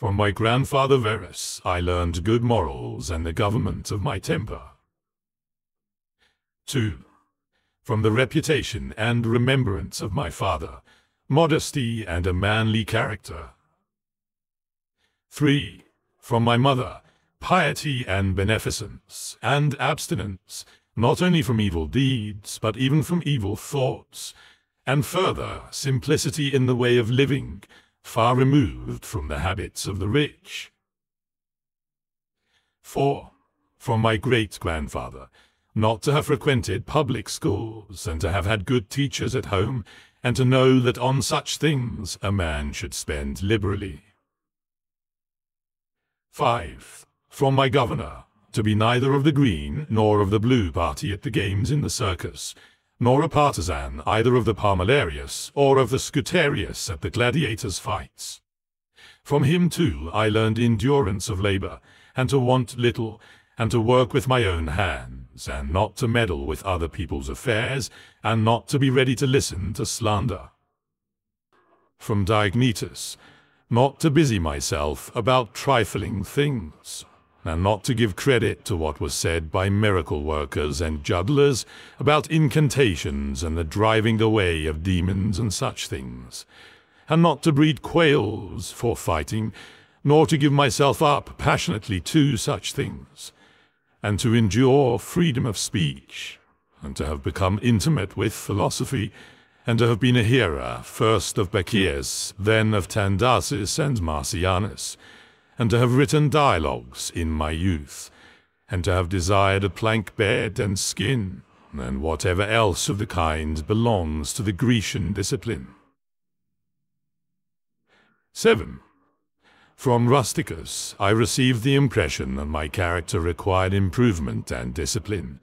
From my grandfather Verus I learned good morals and the government of my temper. 2. From the reputation and remembrance of my father, modesty and a manly character. 3. From my mother, piety and beneficence, and abstinence, not only from evil deeds, but even from evil thoughts, and further, simplicity in the way of living, far removed from the habits of the rich. 4. From my great-grandfather, not to have frequented public schools, and to have had good teachers at home, and to know that on such things a man should spend liberally. 5. From my governor, to be neither of the green nor of the blue party at the games in the circus, nor a partisan either of the Parmalarius or of the Scutarius at the gladiators' fights. From him, too, I learned endurance of labor, and to want little, and to work with my own hands, and not to meddle with other people's affairs, and not to be ready to listen to slander. From Diognetus, not to busy myself about trifling things, and not to give credit to what was said by miracle workers and jugglers about incantations and the driving away of demons and such things, and not to breed quails for fighting, nor to give myself up passionately to such things, and to endure freedom of speech, and to have become intimate with philosophy, and to have been a hearer first of Bacchius, then of Tandasis and Marcianus, and to have written dialogues in my youth, and to have desired a plank bed and skin, and whatever else of the kind belongs to the Grecian discipline. 7. From Rusticus I received the impression that my character required improvement and discipline,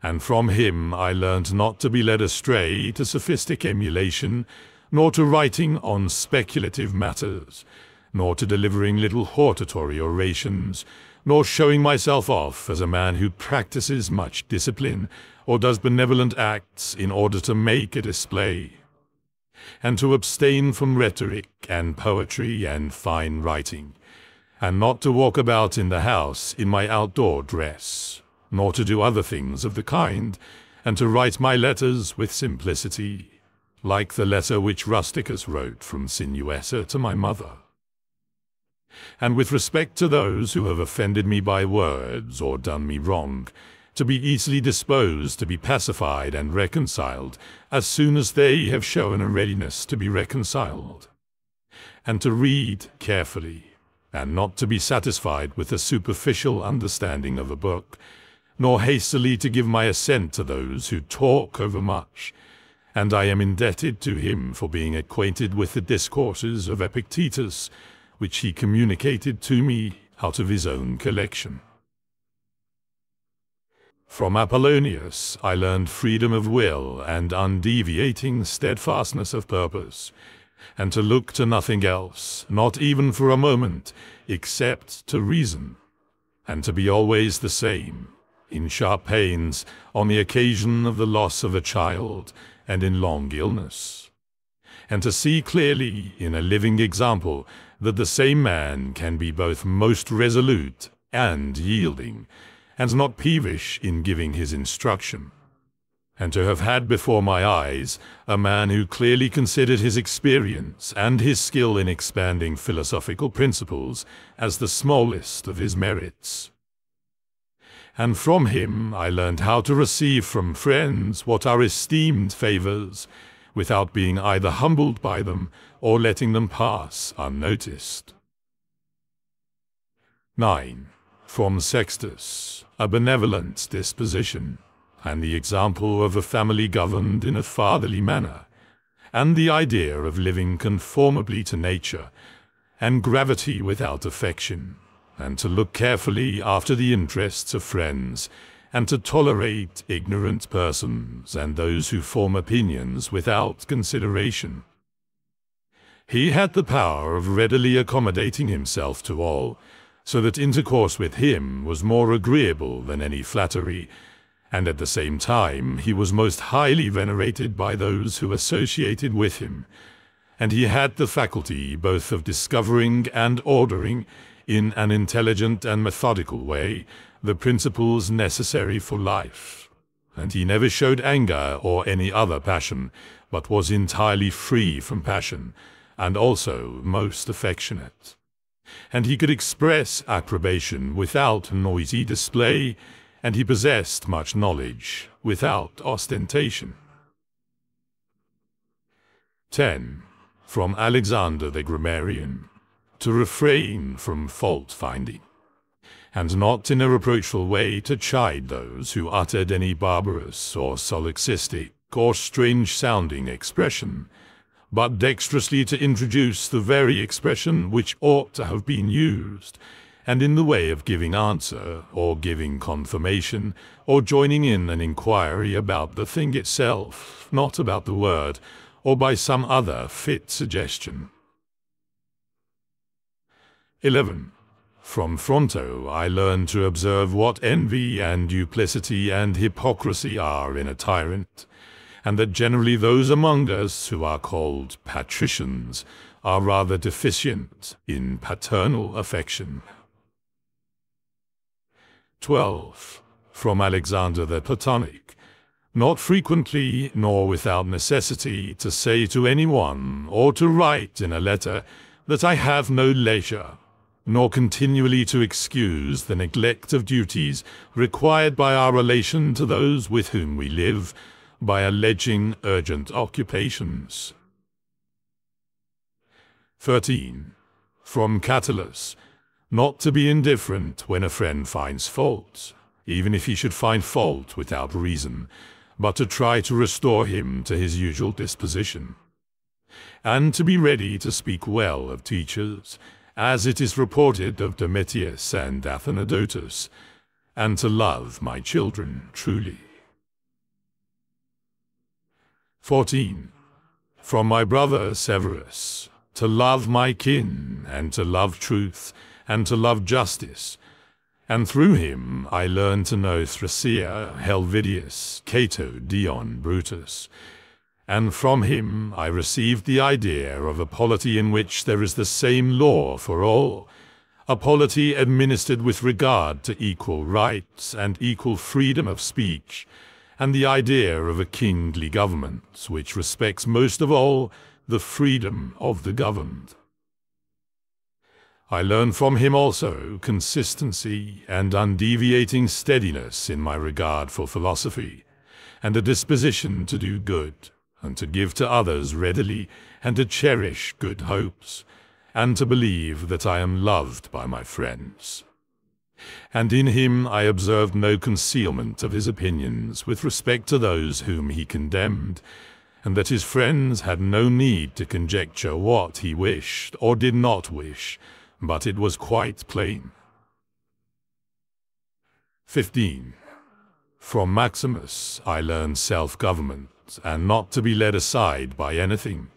and from him I learned not to be led astray to sophistic emulation, nor to writing on speculative matters, nor to delivering little hortatory orations, nor showing myself off as a man who practices much discipline, or does benevolent acts in order to make a display, and to abstain from rhetoric and poetry and fine writing, and not to walk about in the house in my outdoor dress, nor to do other things of the kind, and to write my letters with simplicity, like the letter which Rusticus wrote from Sinuessa to my mother. And with respect to those who have offended me by words or done me wrong, to be easily disposed to be pacified and reconciled as soon as they have shown a readiness to be reconciled, and to read carefully, and not to be satisfied with a superficial understanding of a book, nor hastily to give my assent to those who talk overmuch, and I am indebted to him for being acquainted with the discourses of Epictetus, which he communicated to me out of his own collection. From Apollonius I learned freedom of will and undeviating steadfastness of purpose, and to look to nothing else, not even for a moment, except to reason, and to be always the same, in sharp pains, on the occasion of the loss of a child, and in long illness, and to see clearly in a living example that the same man can be both most resolute and yielding, and not peevish in giving his instruction, and to have had before my eyes a man who clearly considered his experience and his skill in expanding philosophical principles as the smallest of his merits. And from him I learned how to receive from friends what are esteemed favors, without being either humbled by them or letting them pass unnoticed. 9. From Sextus, a benevolent disposition, and the example of a family governed in a fatherly manner, and the idea of living conformably to nature, and gravity without affection, and to look carefully after the interests of friends, and to tolerate ignorant persons and those who form opinions without consideration. He had the power of readily accommodating himself to all, so that intercourse with him was more agreeable than any flattery, and at the same time he was most highly venerated by those who associated with him, and he had the faculty both of discovering and ordering, in an intelligent and methodical way, the principles necessary for life. And he never showed anger or any other passion, but was entirely free from passion, and also most affectionate. And he could express approbation without noisy display, and he possessed much knowledge without ostentation. 10. From Alexander the Grammarian, to refrain from fault-finding, and not in a reproachful way to chide those who uttered any barbarous or solipsistic or strange-sounding expression, but dexterously to introduce the very expression which ought to have been used, and in the way of giving answer, or giving confirmation, or joining in an inquiry about the thing itself, not about the word, or by some other fit suggestion. 11. From Fronto I learned to observe what envy and duplicity and hypocrisy are in a tyrant, and that generally those among us who are called patricians are rather deficient in paternal affection. 12. From Alexander the Platonic, not frequently nor without necessity to say to anyone or to write in a letter that I have no leisure, nor continually to excuse the neglect of duties required by our relation to those with whom we live, by alleging urgent occupations. 13. From Catullus, not to be indifferent when a friend finds fault, even if he should find fault without reason, but to try to restore him to his usual disposition, and to be ready to speak well of teachers, as it is reported of Domitius and Athenodotus, and to love my children truly. 14. From my brother Severus, to love my kin, and to love truth, and to love justice, and through him I learned to know Thrasea, Helvidius, Cato, Dion, Brutus, and from him I received the idea of a polity in which there is the same law for all, a polity administered with regard to equal rights and equal freedom of speech, and the idea of a kingly government which respects most of all the freedom of the governed. I learned from him also consistency and undeviating steadiness in my regard for philosophy, and a disposition to do good, and to give to others readily, and to cherish good hopes, and to believe that I am loved by my friends. And in him I observed no concealment of his opinions with respect to those whom he condemned, and that his friends had no need to conjecture what he wished or did not wish, but it was quite plain. 15. From Maximus I learned self-government, and not to be led aside by anything,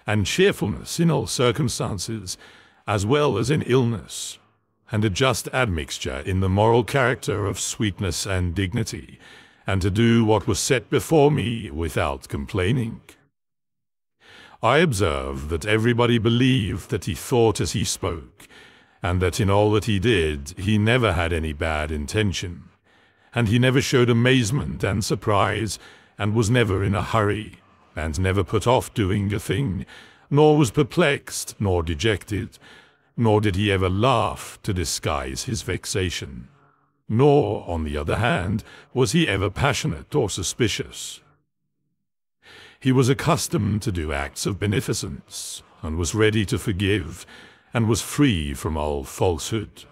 and cheerfulness in all circumstances, as well as in illness, and a just admixture in the moral character of sweetness and dignity, and to do what was set before me without complaining. I observed that everybody believed that he thought as he spoke, and that in all that he did he never had any bad intention, and he never showed amazement and surprise, and was never in a hurry, and never put off doing a thing, nor was perplexed nor dejected, nor did he ever laugh to disguise his vexation, nor, on the other hand, was he ever passionate or suspicious. He was accustomed to do acts of beneficence, and was ready to forgive, and was free from all falsehood.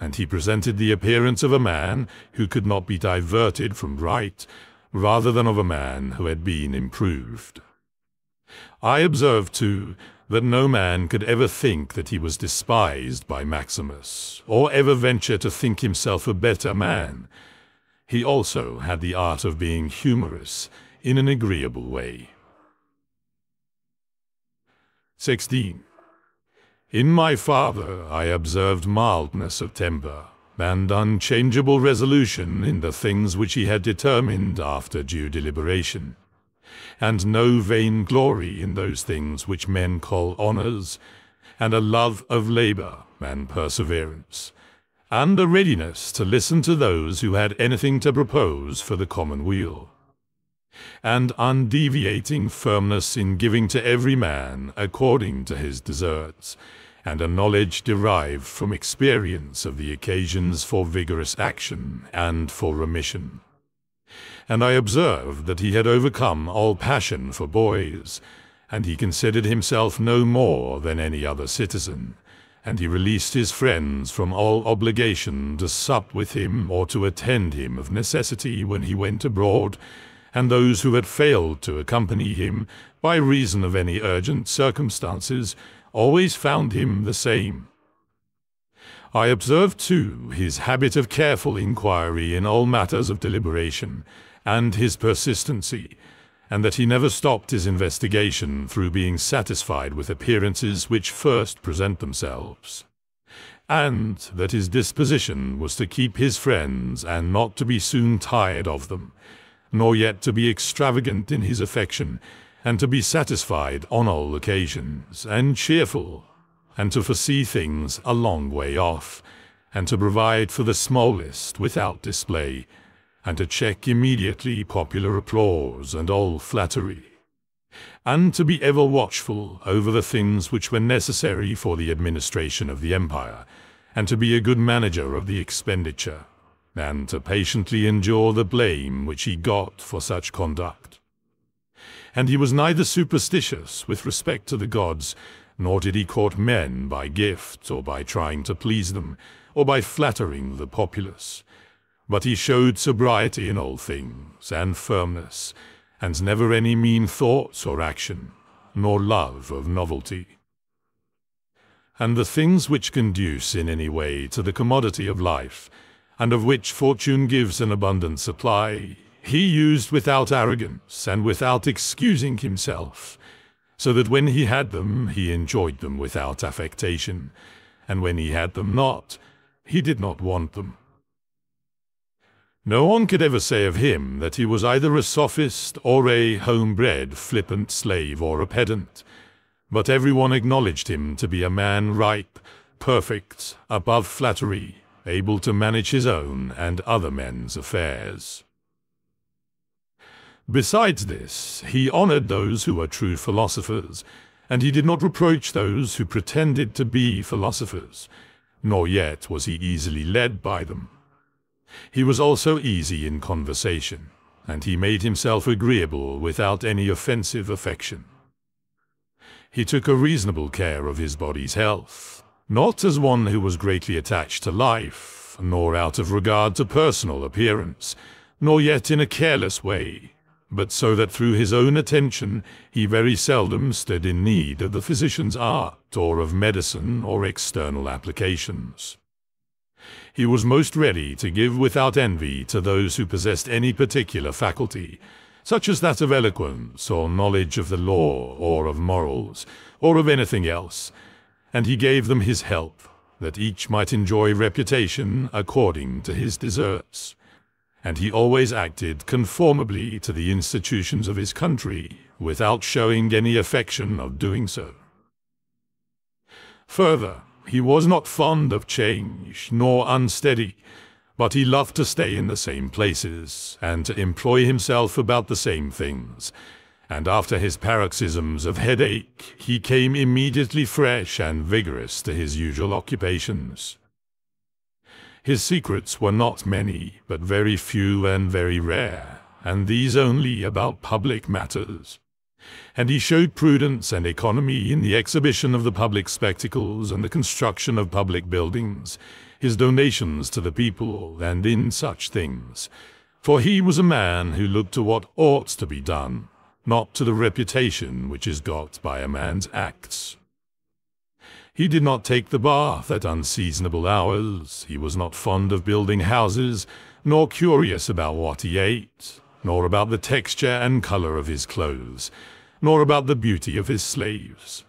And he presented the appearance of a man who could not be diverted from right, rather than of a man who had been improved. I observed, too, that no man could ever think that he was despised by Maximus, or ever venture to think himself a better man. He also had the art of being humorous, in an agreeable way. 16. In my father I observed mildness of temper, and unchangeable resolution in the things which he had determined after due deliberation. and no vain glory in those things which men call honours, and a love of labour and perseverance, and a readiness to listen to those who had anything to propose for the common weal, and undeviating firmness in giving to every man according to his deserts, and a knowledge derived from experience of the occasions for vigorous action and for remission. And I observed that he had overcome all passion for boys, and he considered himself no more than any other citizen, and he released his friends from all obligation to sup with him or to attend him of necessity when he went abroad, and those who had failed to accompany him by reason of any urgent circumstances always found him the same. I observed, too, his habit of careful inquiry in all matters of deliberation, and his persistency, and that he never stopped his investigation through being satisfied with appearances which first present themselves, and that his disposition was to keep his friends and not to be soon tired of them, nor yet to be extravagant in his affection, and to be satisfied on all occasions, and cheerful, and to foresee things a long way off, and to provide for the smallest without display, and to check immediately popular applause and all flattery, and to be ever watchful over the things which were necessary for the administration of the empire, and to be a good manager of the expenditure, and to patiently endure the blame which he got for such conduct. And he was neither superstitious with respect to the gods, nor did he court men by gift, or by trying to please them, or by flattering the populace. But he showed sobriety in all things, and firmness, and never any mean thoughts or action, nor love of novelty. And the things which conduce in any way to the commodity of life, and of which fortune gives an abundant supply, he used without arrogance and without excusing himself, so that when he had them, he enjoyed them without affectation, and when he had them not, he did not want them. No one could ever say of him that he was either a sophist or a home-bred flippant slave or a pedant, but everyone acknowledged him to be a man ripe, perfect, above flattery, able to manage his own and other men's affairs. Besides this, he honored those who were true philosophers, and he did not reproach those who pretended to be philosophers, nor yet was he easily led by them. He was also easy in conversation, and he made himself agreeable without any offensive affection. He took a reasonable care of his body's health, not as one who was greatly attached to life, nor out of regard to personal appearance, nor yet in a careless way, but so that through his own attention he very seldom stood in need of the physician's art, or of medicine or external applications. He was most ready to give without envy to those who possessed any particular faculty, such as that of eloquence, or knowledge of the law, or of morals, or of anything else, and he gave them his help, that each might enjoy reputation according to his deserts. And he always acted conformably to the institutions of his country, without showing any affection of doing so. Further, he was not fond of change, nor unsteady, but he loved to stay in the same places, and to employ himself about the same things, and after his paroxysms of headache, he came immediately fresh and vigorous to his usual occupations. His secrets were not many, but very few and very rare, and these only about public matters. And he showed prudence and economy in the exhibition of the public spectacles and the construction of public buildings, his donations to the people, and in such things. For he was a man who looked to what ought to be done, not to the reputation which is got by a man's acts. He did not take the bath at unseasonable hours, he was not fond of building houses, nor curious about what he ate, nor about the texture and colour of his clothes, nor about the beauty of his slaves.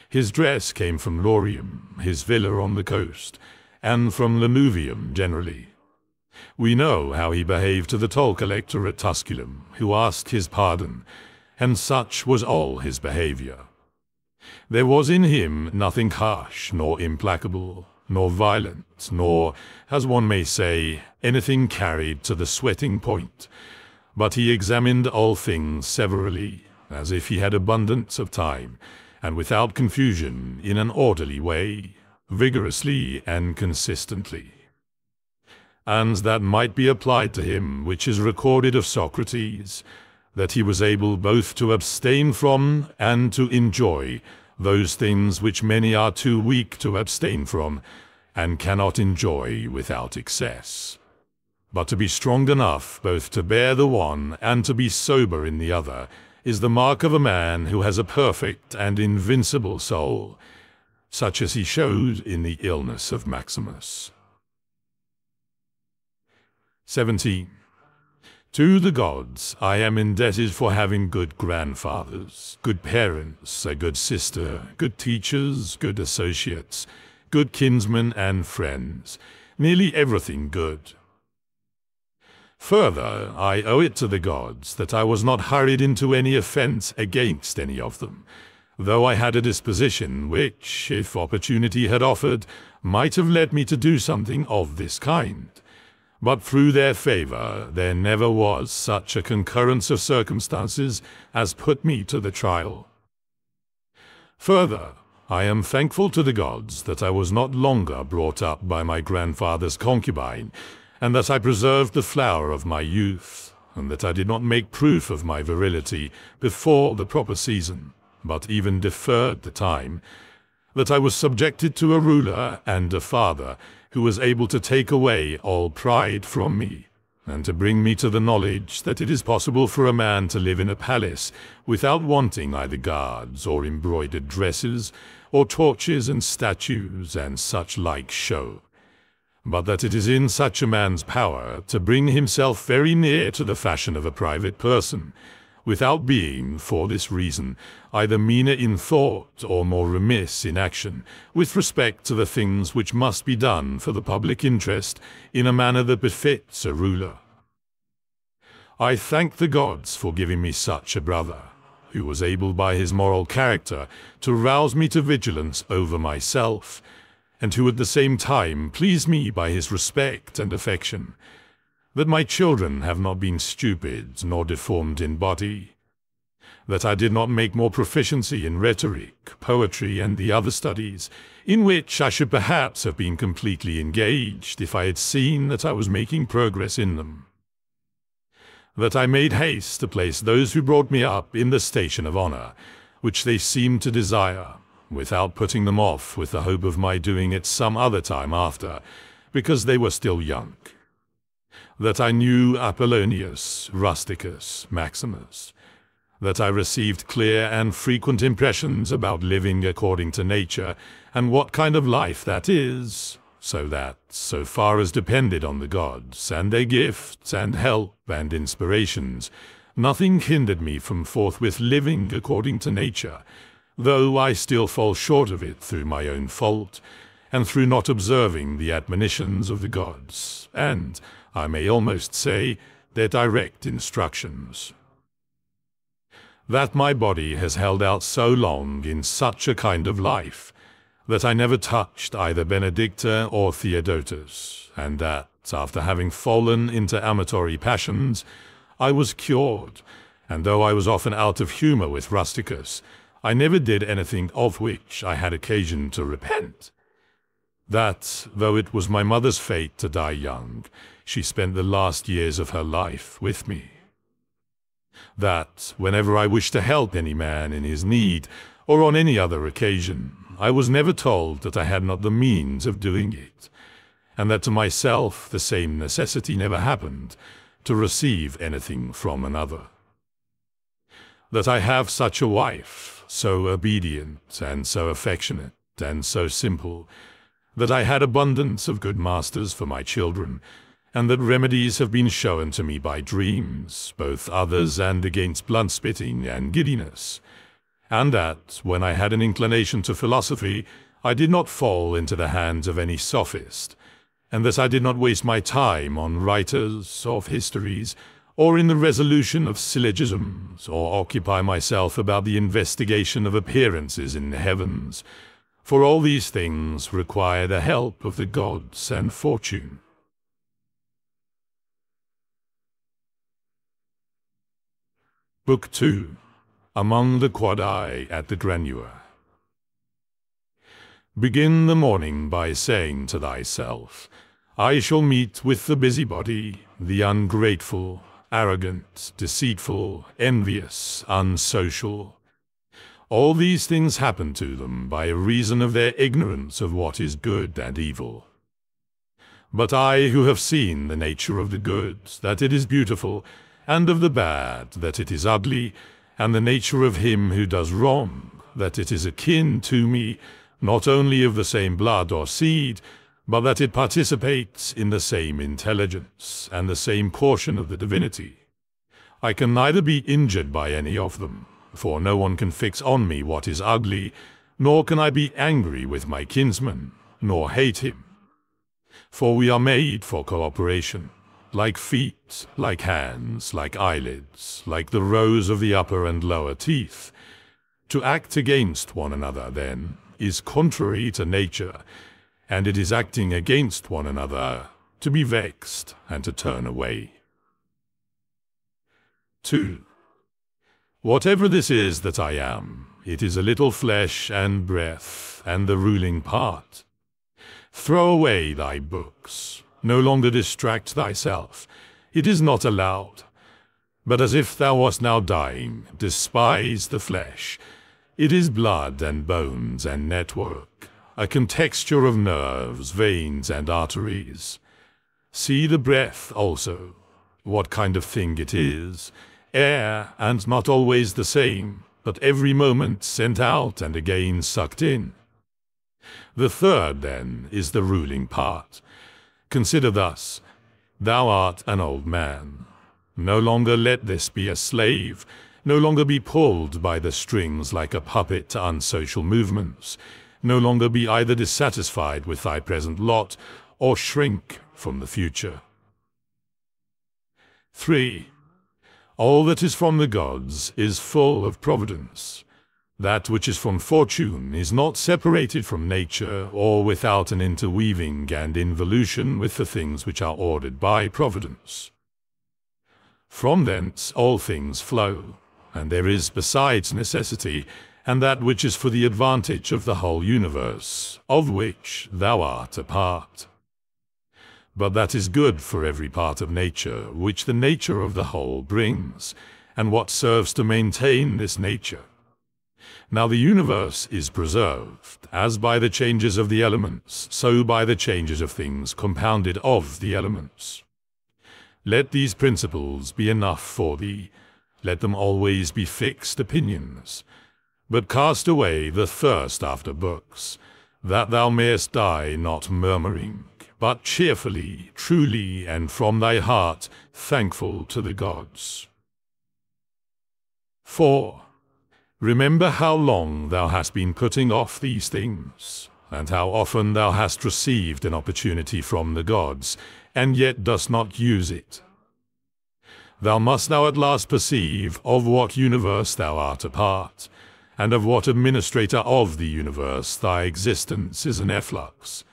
His dress came from Laurium, his villa on the coast, and from Lanuvium generally. We know how he behaved to the toll collector at Tusculum, who asked his pardon, and such was all his behavior. There was in him nothing harsh, nor implacable, nor violent, nor, as one may say, anything carried to the sweating point, but he examined all things severally, as if he had abundance of time, and without confusion, in an orderly way, vigorously and consistently. And that might be applied to him which is recorded of Socrates, that he was able both to abstain from and to enjoy those things which many are too weak to abstain from, and cannot enjoy without excess. But to be strong enough both to bear the one and to be sober in the other is the mark of a man who has a perfect and invincible soul, such as he showed in the illness of Maximus. 17. To the gods I am indebted for having good grandfathers, good parents, a good sister, good teachers, good associates, good kinsmen and friends, nearly everything good. Further, I owe it to the gods that I was not hurried into any offense against any of them, though I had a disposition which, if opportunity had offered, might have led me to do something of this kind. But through their favor there never was such a concurrence of circumstances as put me to the trial. Further, I am thankful to the gods that I was not longer brought up by my grandfather's concubine, and that I preserved the flower of my youth, and that I did not make proof of my virility before the proper season, but even deferred the time, that I was subjected to a ruler and a father who was able to take away all pride from me, and to bring me to the knowledge that it is possible for a man to live in a palace without wanting either guards or embroidered dresses, or torches and statues and such like show, but that it is in such a man's power to bring himself very near to the fashion of a private person, without being, for this reason, either meaner in thought or more remiss in action, with respect to the things which must be done for the public interest in a manner that befits a ruler. I thank the gods for giving me such a brother, who was able by his moral character to rouse me to vigilance over myself, and who at the same time pleased me by his respect and affection, that my children have not been stupid nor deformed in body, that I did not make more proficiency in rhetoric, poetry, and the other studies, in which I should perhaps have been completely engaged if I had seen that I was making progress in them, that I made haste to place those who brought me up in the station of honor, which they seemed to desire, without putting them off with the hope of my doing it some other time after, because they were still young, that I knew Apollonius, Rusticus, Maximus, that I received clear and frequent impressions about living according to nature, and what kind of life that is, so that, so far as depended on the gods, and their gifts, and help, and inspirations, nothing hindered me from forthwith living according to nature, though I still fall short of it through my own fault, and through not observing the admonitions of the gods, and, I may almost say, their direct instructions. That my body has held out so long in such a kind of life, that I never touched either Benedicta or Theodotus, and that, after having fallen into amatory passions, I was cured, and though I was often out of humour with Rusticus, I never did anything of which I had occasion to repent. That, though it was my mother's fate to die young, she spent the last years of her life with me. That, whenever I wished to help any man in his need, or on any other occasion, I was never told that I had not the means of doing it, and that to myself the same necessity never happened, to receive anything from another. That I have such a wife, so obedient, and so affectionate, and so simple, that I had abundance of good masters for my children, and that remedies have been shown to me by dreams, both others and against blood-spitting and giddiness, and that, when I had an inclination to philosophy, I did not fall into the hands of any sophist, and that I did not waste my time on writers of histories, or in the resolution of syllogisms, or occupy myself about the investigation of appearances in the heavens, for all these things require the help of the gods and fortune. Book 2. Among the Quadi at the Granua. Begin the morning by saying to thyself, I shall meet with the busybody, the ungrateful, arrogant, deceitful, envious, unsocial. All these things happen to them by reason of their ignorance of what is good and evil. But I, who have seen the nature of the good, that it is beautiful, and of the bad, that it is ugly, and the nature of him who does wrong, that it is akin to me, not only of the same blood or seed, but that it participates in the same intelligence, and the same portion of the divinity. I can neither be injured by any of them, for no one can fix on me what is ugly, nor can I be angry with my kinsman, nor hate him. For we are made for cooperation, like feet, like hands, like eyelids, like the rows of the upper and lower teeth. To act against one another, then, is contrary to nature, and it is acting against one another to be vexed and to turn away. 2. Whatever this is that I am, it is a little flesh and breath, and the ruling part. Throw away thy books, no longer distract thyself, it is not allowed. But as if thou wast now dying, despise the flesh. It is blood and bones and network, a contexture of nerves, veins, and arteries. See the breath also, what kind of thing it is, air, and not always the same, but every moment sent out and again sucked in. The third, then, is the ruling part. Consider thus, thou art an old man. No longer let this be a slave, no longer be pulled by the strings like a puppet to unsocial movements, no longer be either dissatisfied with thy present lot, or shrink from the future. 3. All that is from the gods is full of providence. That which is from fortune is not separated from nature, or without an interweaving and involution with the things which are ordered by providence. From thence all things flow, and there is besides necessity, and that which is for the advantage of the whole universe, of which thou art a part. But that is good for every part of nature, which the nature of the whole brings, and what serves to maintain this nature. Now the universe is preserved, as by the changes of the elements, so by the changes of things compounded of the elements. Let these principles be enough for thee, let them always be fixed opinions. But cast away the thirst after books, that thou mayest die not murmuring, but cheerfully, truly, and from thy heart, thankful to the gods. 4. Remember how long thou hast been putting off these things, and how often thou hast received an opportunity from the gods, and yet dost not use it. Thou must now at last perceive of what universe thou art a part, and of what administrator of the universe thy existence is an efflux,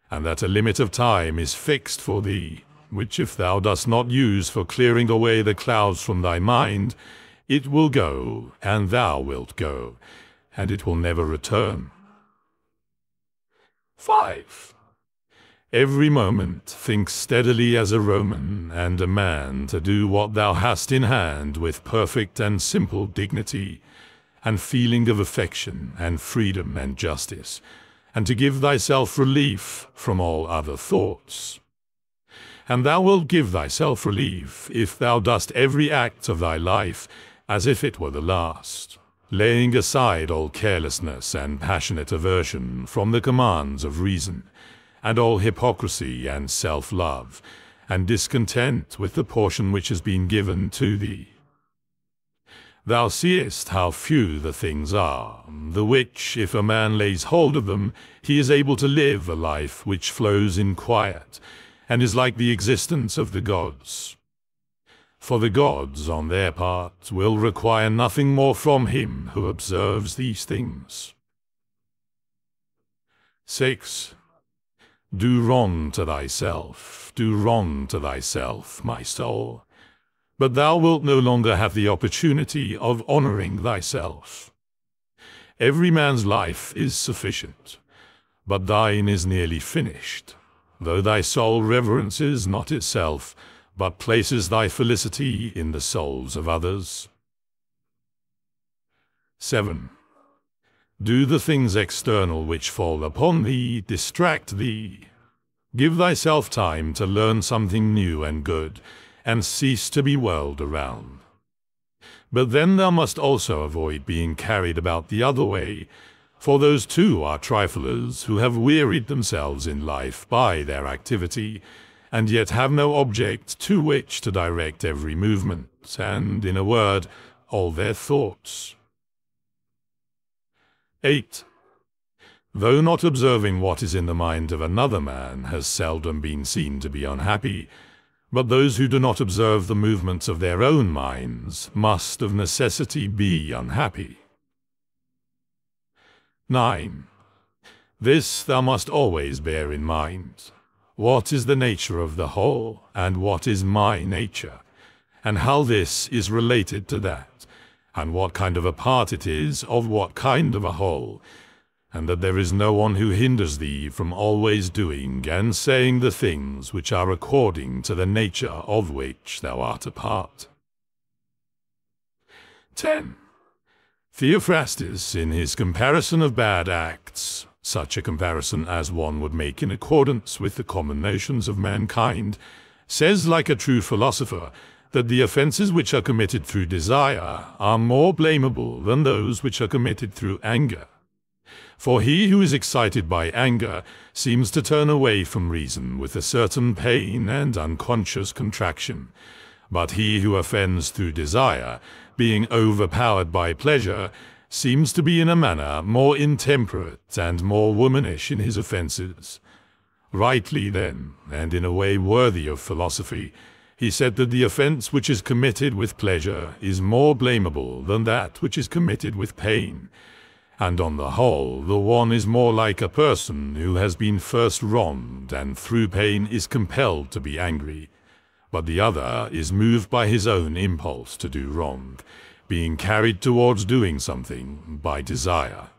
and that a limit of time is fixed for thee, which if thou dost not use for clearing away the clouds from thy mind, it will go, and thou wilt go, and it will never return. 5. Every moment think steadily as a Roman and a man to do what thou hast in hand with perfect and simple dignity, and feeling of affection and freedom and justice, and to give thyself relief from all other thoughts. And thou wilt give thyself relief if thou dost every act of thy life as if it were the last, laying aside all carelessness and passionate aversion from the commands of reason, and all hypocrisy and self-love, and discontent with the portion which has been given to thee. Thou seest how few the things are, the which, if a man lays hold of them, he is able to live a life which flows in quiet, and is like the existence of the gods. For the gods, on their part, will require nothing more from him who observes these things. 6. Do wrong to thyself, my soul, but thou wilt no longer have the opportunity of honoring thyself. Every man's life is sufficient, but thine is nearly finished, though thy soul reverences not itself, but places thy felicity in the souls of others. 7. Do the things external which fall upon thee distract thee. Give thyself time to learn something new and good, and cease to be whirled around. But then thou must also avoid being carried about the other way, for those too are triflers who have wearied themselves in life by their activity, and yet have no object to which to direct every movement, and, in a word, all their thoughts. 8. Though not observing what is in the mind of another man has seldom been seen to be unhappy, but those who do not observe the movements of their own minds must of necessity be unhappy. 9. This thou must always bear in mind. What is the nature of the whole, and what is my nature, and how this is related to that, and what kind of a part it is of what kind of a whole, and that there is no one who hinders thee from always doing and saying the things which are according to the nature of which thou art a part. 10. Theophrastus, in his comparison of bad acts, such a comparison as one would make in accordance with the common notions of mankind, says like a true philosopher that the offences which are committed through desire are more blamable than those which are committed through anger. For he who is excited by anger seems to turn away from reason with a certain pain and unconscious contraction, but he who offends through desire, being overpowered by pleasure, seems to be in a manner more intemperate and more womanish in his offences. Rightly then, and in a way worthy of philosophy, he said that the offence which is committed with pleasure is more blamable than that which is committed with pain, and on the whole the one is more like a person who has been first wronged and through pain is compelled to be angry, but the other is moved by his own impulse to do wrong, being carried towards doing something by desire.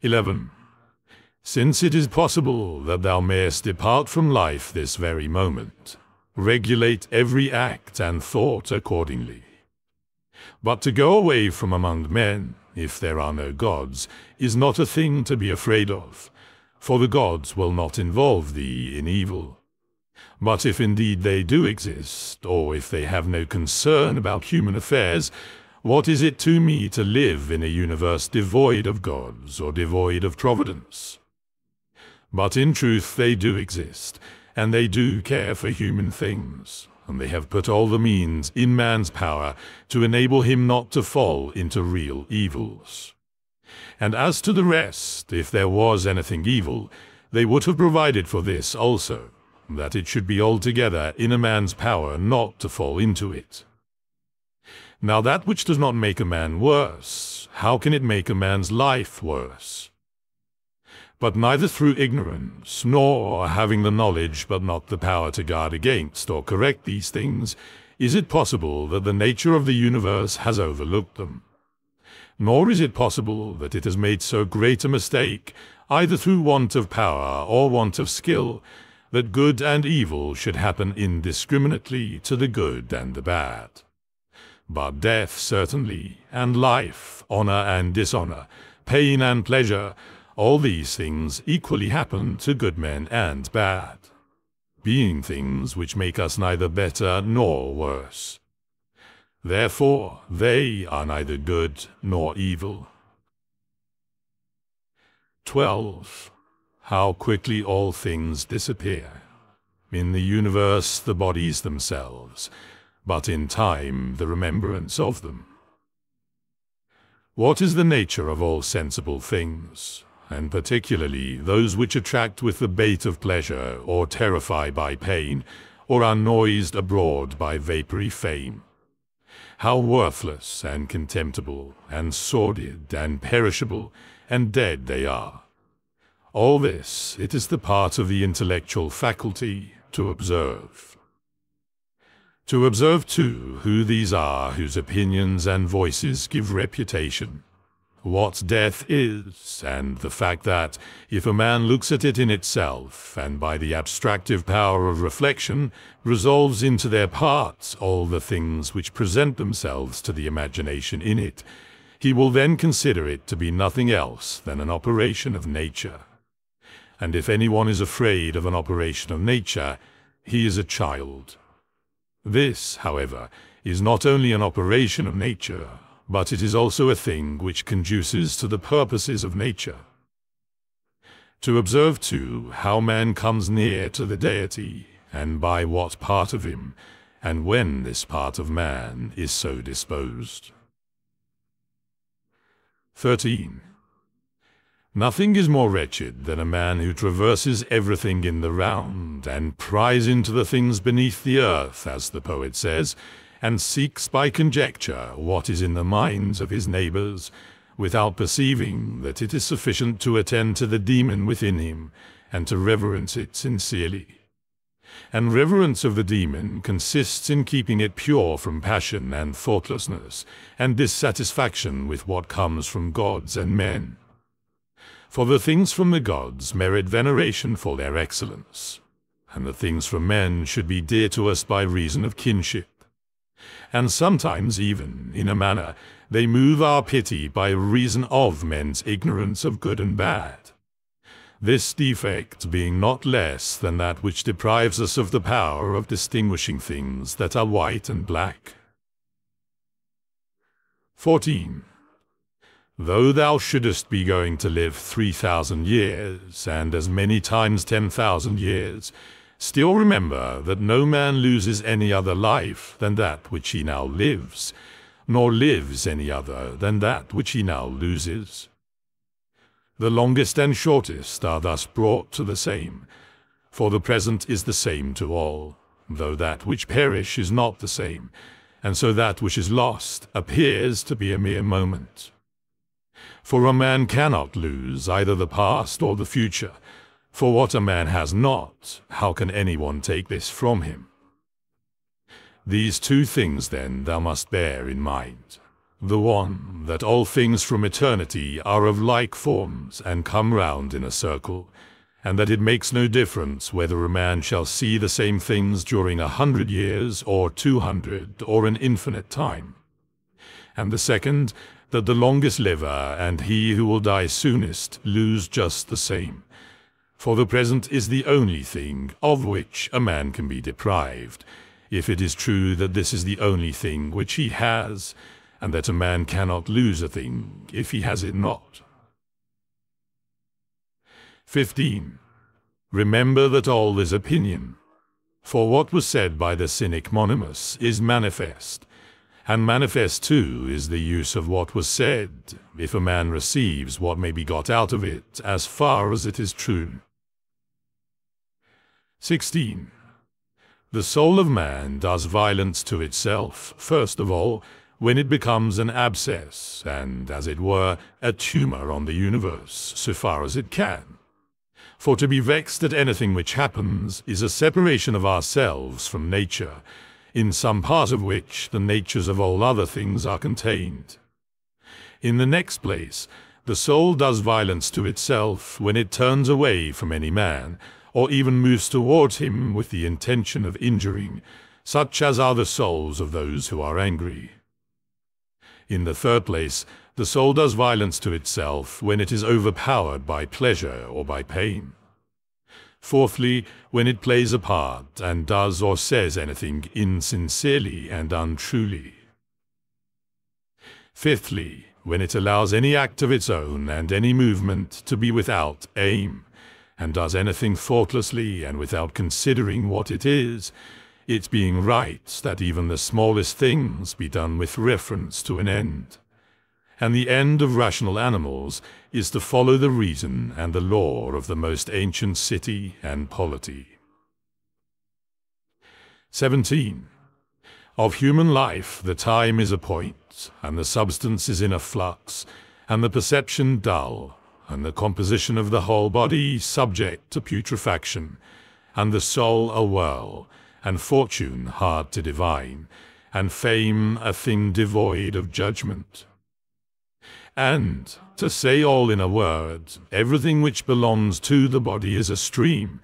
11. Since it is possible that thou mayest depart from life this very moment, regulate every act and thought accordingly. But to go away from among men, if there are no gods, is not a thing to be afraid of, for the gods will not involve thee in evil. But if indeed they do exist, or if they have no concern about human affairs, what is it to me to live in a universe devoid of gods or devoid of providence? But in truth they do exist, and they do care for human things, and they have put all the means in man's power to enable him not to fall into real evils. And as to the rest, if there was anything evil, they would have provided for this also, that it should be altogether in a man's power not to fall into it. Now that which does not make a man worse, how can it make a man's life worse? But neither through ignorance, nor having the knowledge but not the power to guard against or correct these things, is it possible that the nature of the universe has overlooked them. Nor is it possible that it has made so great a mistake, either through want of power or want of skill, that good and evil should happen indiscriminately to the good and the bad. But death certainly, and life, honor and dishonor, pain and pleasure, all these things equally happen to good men and bad, being things which make us neither better nor worse. Therefore they are neither good nor evil. 12. How quickly all things disappear. In the universe the bodies themselves, but in time the remembrance of them. What is the nature of all sensible things, and particularly those which attract with the bait of pleasure or terrify by pain, or are noised abroad by vapory fame. How worthless and contemptible and sordid and perishable and dead they are. All this, it is the part of the intellectual faculty to observe. To observe, too, who these are whose opinions and voices give reputation, what death is, and the fact that, if a man looks at it in itself, and by the abstractive power of reflection, resolves into their parts all the things which present themselves to the imagination in it, he will then consider it to be nothing else than an operation of nature. And if anyone is afraid of an operation of nature, he is a child. This, however, is not only an operation of nature, but it is also a thing which conduces to the purposes of nature. To observe, too, how man comes near to the deity, and by what part of him, and when this part of man is so disposed. 13. Nothing is more wretched than a man who traverses everything in the round, and pries into the things beneath the earth, as the poet says, and seeks by conjecture what is in the minds of his neighbors, without perceiving that it is sufficient to attend to the demon within him, and to reverence it sincerely. And reverence of the demon consists in keeping it pure from passion and thoughtlessness, and dissatisfaction with what comes from gods and men. For the things from the gods merit veneration for their excellence, and the things from men should be dear to us by reason of kinship. And sometimes even, in a manner, they move our pity by reason of men's ignorance of good and bad. This defect being not less than that which deprives us of the power of distinguishing things that are white and black. 14. Though thou shouldest be going to live 3,000 years, and as many times 10,000 years, still remember that no man loses any other life than that which he now lives, nor lives any other than that which he now loses. The longest and shortest are thus brought to the same, for the present is the same to all, though that which perish is not the same, and so that which is lost appears to be a mere moment. For a man cannot lose either the past or the future, for what a man has not, how can anyone take this from him? These two things, then, thou must bear in mind. The one, that all things from eternity are of like forms, and come round in a circle, and that it makes no difference whether a man shall see the same things during 100 years, or 200, or an infinite time. And the second, that the longest liver and he who will die soonest lose just the same. For the present is the only thing of which a man can be deprived, if it is true that this is the only thing which he has, and that a man cannot lose a thing if he has it not. 15. Remember that all is opinion. For what was said by the cynic Monimus is manifest, and manifest too is the use of what was said, if a man receives what may be got out of it, as far as it is true. 16. The soul of man does violence to itself, first of all, when it becomes an abscess, and, as it were, a tumor on the universe, so far as it can. For to be vexed at anything which happens is a separation of ourselves from nature, in some part of which the natures of all other things are contained. In the next place, the soul does violence to itself when it turns away from any man, or even moves towards him with the intention of injuring, such as are the souls of those who are angry. In the third place, the soul does violence to itself when it is overpowered by pleasure or by pain. Fourthly, when it plays a part and does or says anything insincerely and untruly. Fifthly, when it allows any act of its own and any movement to be without aim, and does anything thoughtlessly and without considering what it is, it being right that even the smallest things be done with reference to an end. And the end of rational animals is to follow the reason and the law of the most ancient city and polity. 17. Of human life the time is a point, and the substance is in a flux, and the perception dull, and the composition of the whole body subject to putrefaction, and the soul a whirl, and fortune hard to divine, and fame a thing devoid of judgment. And, to say all in a word, everything which belongs to the body is a stream,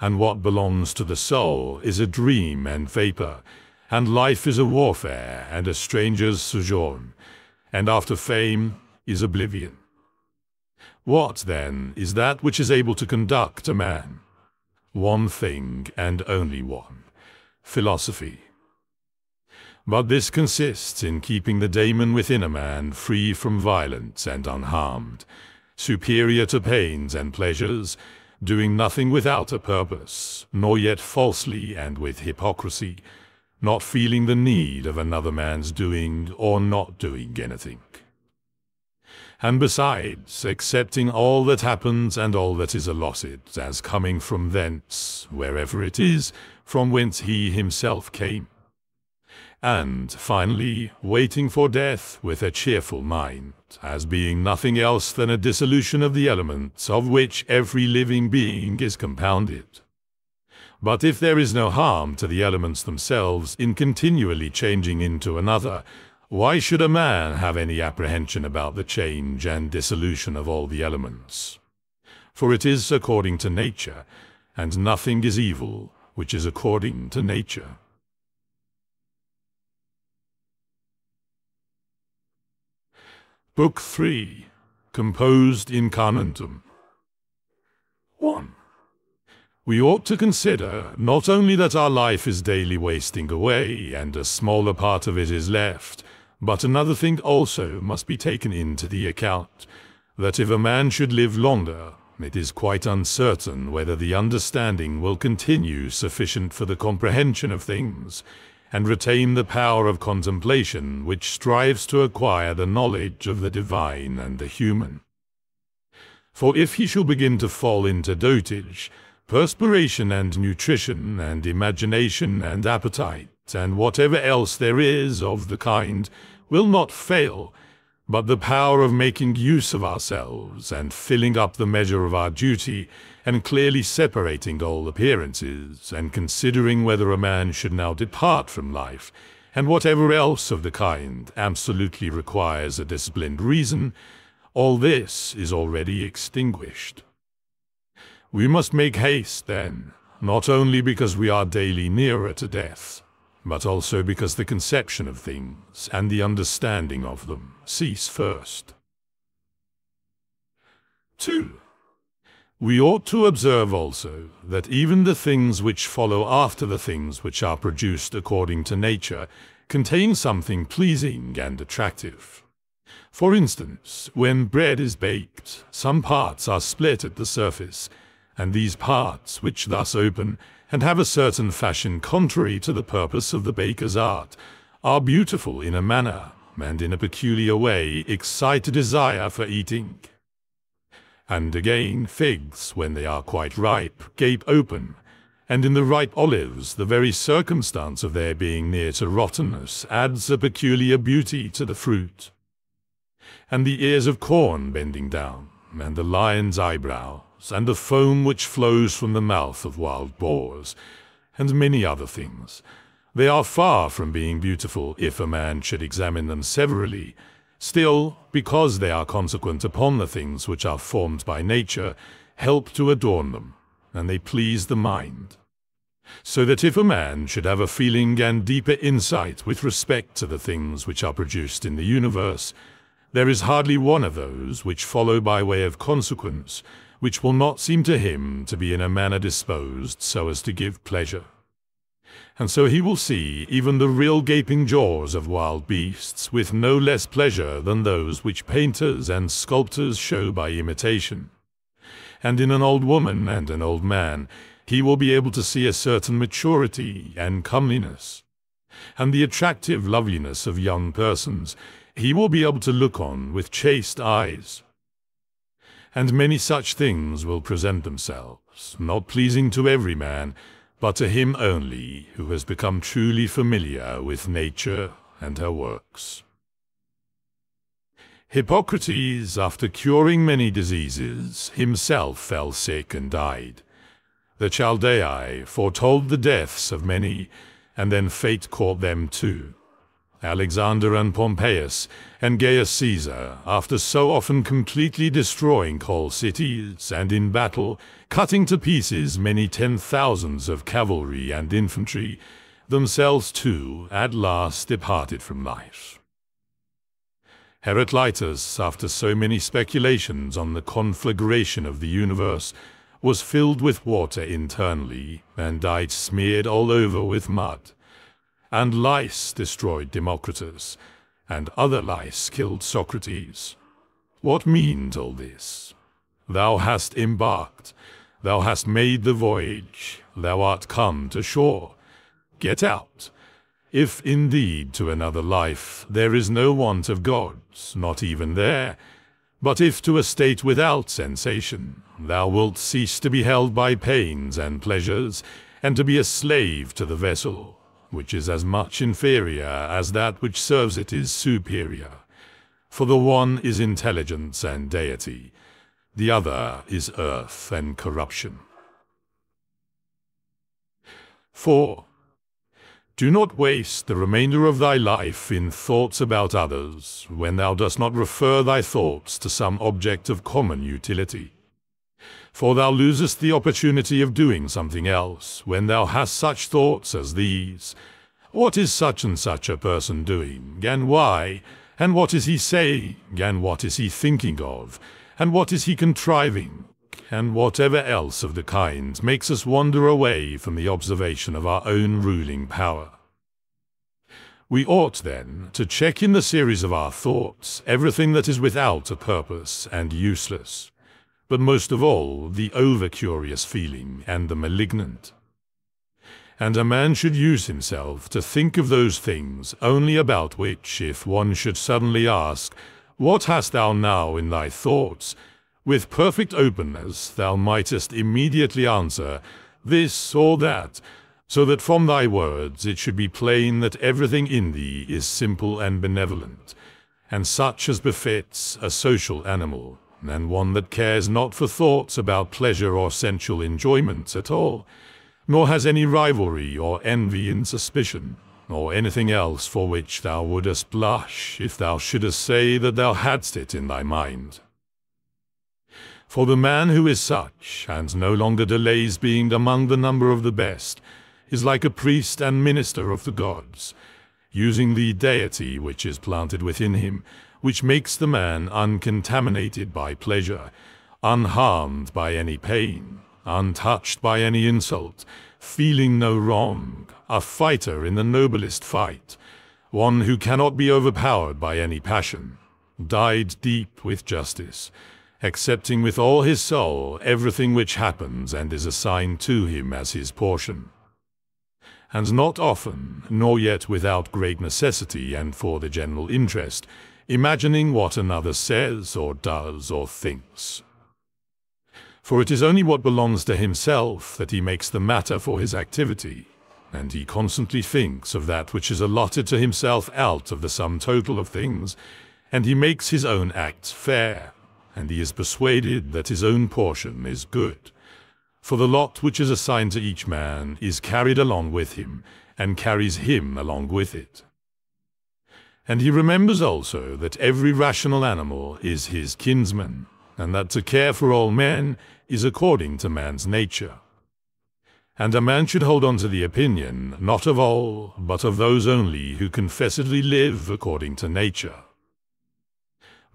and what belongs to the soul is a dream and vapor, and life is a warfare and a stranger's sojourn, and after fame is oblivion. What, then, is that which is able to conduct a man? One thing, and only one: philosophy. But this consists in keeping the daemon within a man free from violence and unharmed, superior to pains and pleasures, doing nothing without a purpose, nor yet falsely and with hypocrisy, not feeling the need of another man's doing or not doing anything. And besides, accepting all that happens and all that is allotted, as coming from thence, wherever it is, from whence he himself came. And, finally, waiting for death with a cheerful mind, as being nothing else than a dissolution of the elements of which every living being is compounded. But if there is no harm to the elements themselves in continually changing into another, why should a man have any apprehension about the change and dissolution of all the elements? For it is according to nature, and nothing is evil which is according to nature. Book 3, composed in Carnuntum. 1. We ought to consider not only that our life is daily wasting away, and a smaller part of it is left, but another thing also must be taken into the account, that if a man should live longer, it is quite uncertain whether the understanding will continue sufficient for the comprehension of things, and retain the power of contemplation which strives to acquire the knowledge of the divine and the human. For if he shall begin to fall into dotage, perspiration and nutrition and imagination and appetite, and whatever else there is of the kind, will not fail, but the power of making use of ourselves, and filling up the measure of our duty, and clearly separating all appearances, and considering whether a man should now depart from life, and whatever else of the kind absolutely requires a disciplined reason, all this is already extinguished. We must make haste, then, not only because we are daily nearer to death, but also because the conception of things and the understanding of them cease first. 2. We ought to observe also that even the things which follow after the things which are produced according to nature contain something pleasing and attractive. For instance, when bread is baked, some parts are split at the surface, and these parts, which thus open, and have a certain fashion contrary to the purpose of the baker's art, are beautiful in a manner, and in a peculiar way excite a desire for eating. And again, figs, when they are quite ripe, gape open, and in the ripe olives the very circumstance of their being near to rottenness adds a peculiar beauty to the fruit. And the ears of corn bending down, and the lion's eyebrows, and the foam which flows from the mouth of wild boars, and many other things, they are far from being beautiful if a man should examine them severally. Still, because they are consequent upon the things which are formed by nature, help to adorn them, and they please the mind. So that if a man should have a feeling and deeper insight with respect to the things which are produced in the universe, there is hardly one of those which follow by way of consequence, which will not seem to him to be in a manner disposed so as to give pleasure. And so he will see even the real gaping jaws of wild beasts with no less pleasure than those which painters and sculptors show by imitation. And in an old woman and an old man he will be able to see a certain maturity and comeliness. And the attractive loveliness of young persons he will be able to look on with chaste eyes. And many such things will present themselves, not pleasing to every man, but to him only who has become truly familiar with nature and her works. Hippocrates, after curing many diseases, himself fell sick and died. The Chaldaei foretold the deaths of many, and then fate caught them too. Alexander and Pompeius and Gaius Caesar, after so often completely destroying whole cities and in battle cutting to pieces many 10,000s of cavalry and infantry, themselves too at last departed from life. Heraclitus, after so many speculations on the conflagration of the universe, was filled with water internally and died smeared all over with mud. And lice destroyed Democritus, and other lice killed Socrates. What means all this? Thou hast embarked, thou hast made the voyage, thou art come to shore. Get out. If indeed to another life there is no want of gods, not even there, but if to a state without sensation thou wilt cease to be held by pains and pleasures, and to be a slave to the vessel, which is as much inferior as that which serves it is superior. For the one is intelligence and deity, the other is earth and corruption. 4. Do not waste the remainder of thy life in thoughts about others, when thou dost not refer thy thoughts to some object of common utility. For thou losest the opportunity of doing something else, when thou hast such thoughts as these. What is such and such a person doing, and why? And what is he saying, and what is he thinking of? And what is he contriving? And whatever else of the kind makes us wander away from the observation of our own ruling power. We ought, then, to check in the series of our thoughts everything that is without a purpose and useless, but most of all the over-curious feeling and the malignant. And a man should use himself to think of those things only about which, if one should suddenly ask, "What hast thou now in thy thoughts?" with perfect openness thou mightest immediately answer, "This or that," so that from thy words it should be plain that everything in thee is simple and benevolent, and such as befits a social animal, and one that cares not for thoughts about pleasure or sensual enjoyments at all, nor has any rivalry or envy in suspicion, or anything else for which thou wouldest blush if thou shouldest say that thou hadst it in thy mind. For the man who is such, and no longer delays being among the number of the best, is like a priest and minister of the gods, using the deity which is planted within him, which makes the man uncontaminated by pleasure, unharmed by any pain, untouched by any insult, feeling no wrong, a fighter in the noblest fight, one who cannot be overpowered by any passion, dyed deep with justice, accepting with all his soul everything which happens and is assigned to him as his portion. And not often, nor yet without great necessity and for the general interest, imagining what another says or does or thinks. For it is only what belongs to himself that he makes the matter for his activity, and he constantly thinks of that which is allotted to himself out of the sum total of things, and he makes his own acts fair, and he is persuaded that his own portion is good. For the lot which is assigned to each man is carried along with him, and carries him along with it. And he remembers also that every rational animal is his kinsman, and that to care for all men is according to man's nature. And a man should hold on to the opinion, not of all, but of those only who confessedly live according to nature.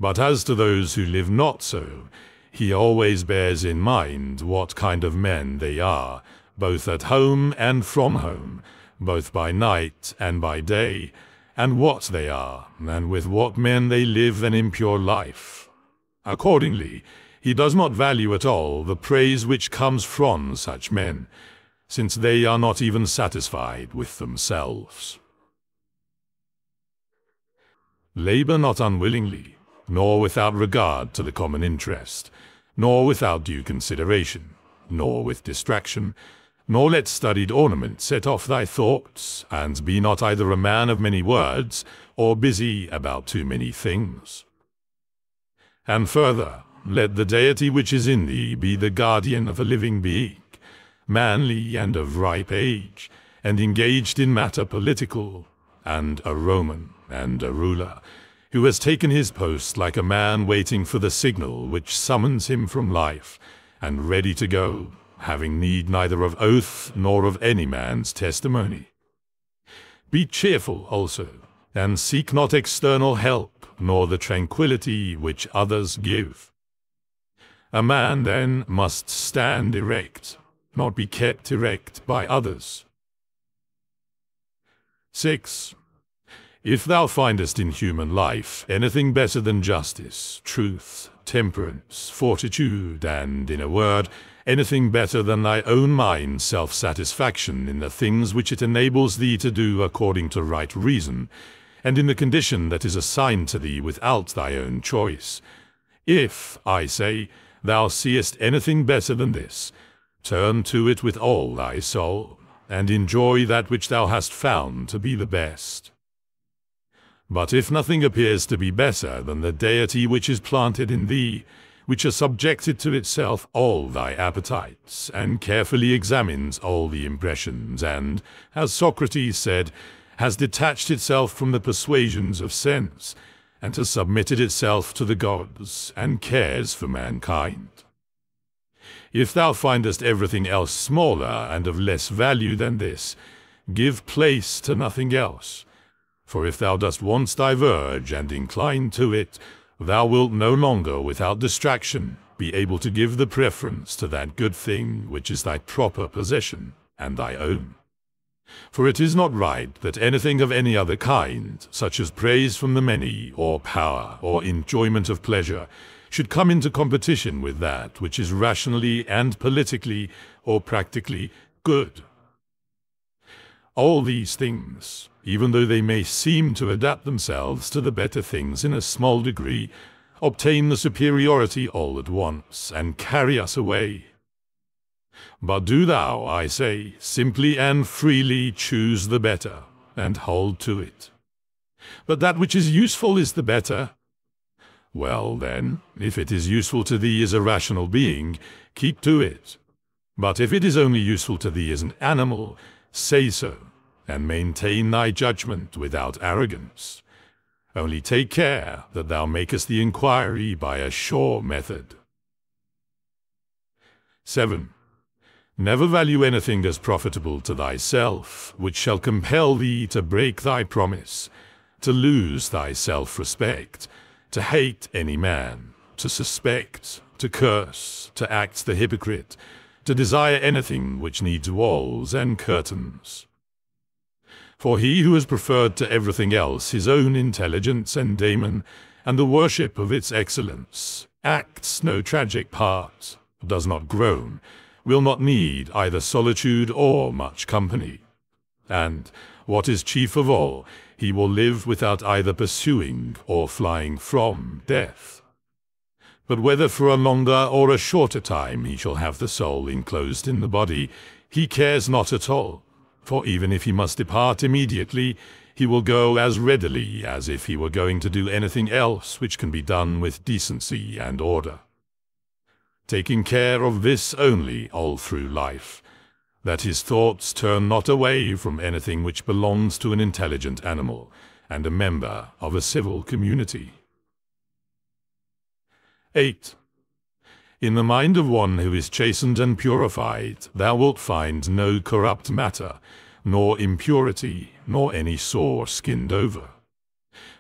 But as to those who live not so, he always bears in mind what kind of men they are, both at home and from home, both by night and by day, and what they are, and with what men they live an impure life. Accordingly, he does not value at all the praise which comes from such men, since they are not even satisfied with themselves. Labor not unwillingly, nor without regard to the common interest, nor without due consideration, nor with distraction, Nor let studied ornament set off thy thoughts, and be not either a man of many words, or busy about too many things. And further, let the deity which is in thee be the guardian of a living being, manly and of ripe age, and engaged in matter political, and a Roman, and a ruler, who has taken his post like a man waiting for the signal which summons him from life, and ready to go, having need neither of oath nor of any man's testimony. Be cheerful also, and seek not external help, nor the tranquillity which others give. A man then must stand erect, not be kept erect by others. 6. If thou findest in human life anything better than justice, truth, temperance, fortitude, and, in a word, anything better than thy own mind's self-satisfaction in the things which it enables thee to do according to right reason, and in the condition that is assigned to thee without thy own choice, if, I say, thou seest anything better than this, turn to it with all thy soul, and enjoy that which thou hast found to be the best. But if nothing appears to be better than the deity which is planted in thee, which has subjected to itself all thy appetites, and carefully examines all the impressions, and, as Socrates said, has detached itself from the persuasions of sense, and has submitted itself to the gods, and cares for mankind. If thou findest everything else smaller and of less value than this, give place to nothing else. For if thou dost once diverge and incline to it, thou wilt no longer without distraction be able to give the preference to that good thing which is thy proper possession and thy own. For it is not right that anything of any other kind, such as praise from the many, or power, or enjoyment of pleasure, should come into competition with that which is rationally and politically or practically good. All these things, even though they may seem to adapt themselves to the better things in a small degree, obtain the superiority all at once, and carry us away. But do thou, I say, simply and freely choose the better, and hold to it. But that which is useful is the better. Well then, if it is useful to thee as a rational being, keep to it. But if it is only useful to thee as an animal, say so, and maintain thy judgment without arrogance. Only take care that thou makest the inquiry by a sure method. 7. Never value anything as profitable to thyself, which shall compel thee to break thy promise, to lose thy self-respect, to hate any man, to suspect, to curse, to act the hypocrite, to desire anything which needs walls and curtains. For he who has preferred to everything else his own intelligence and daemon, and the worship of its excellence, acts no tragic part, does not groan, will not need either solitude or much company. And, what is chief of all, he will live without either pursuing or flying from death. But whether for a longer or a shorter time he shall have the soul enclosed in the body, he cares not at all, for even if he must depart immediately, he will go as readily as if he were going to do anything else which can be done with decency and order. Taking care of this only all through life, that his thoughts turn not away from anything which belongs to an intelligent animal and a member of a civil community. 8. In the mind of one who is chastened and purified, thou wilt find no corrupt matter, nor impurity, nor any sore skinned over.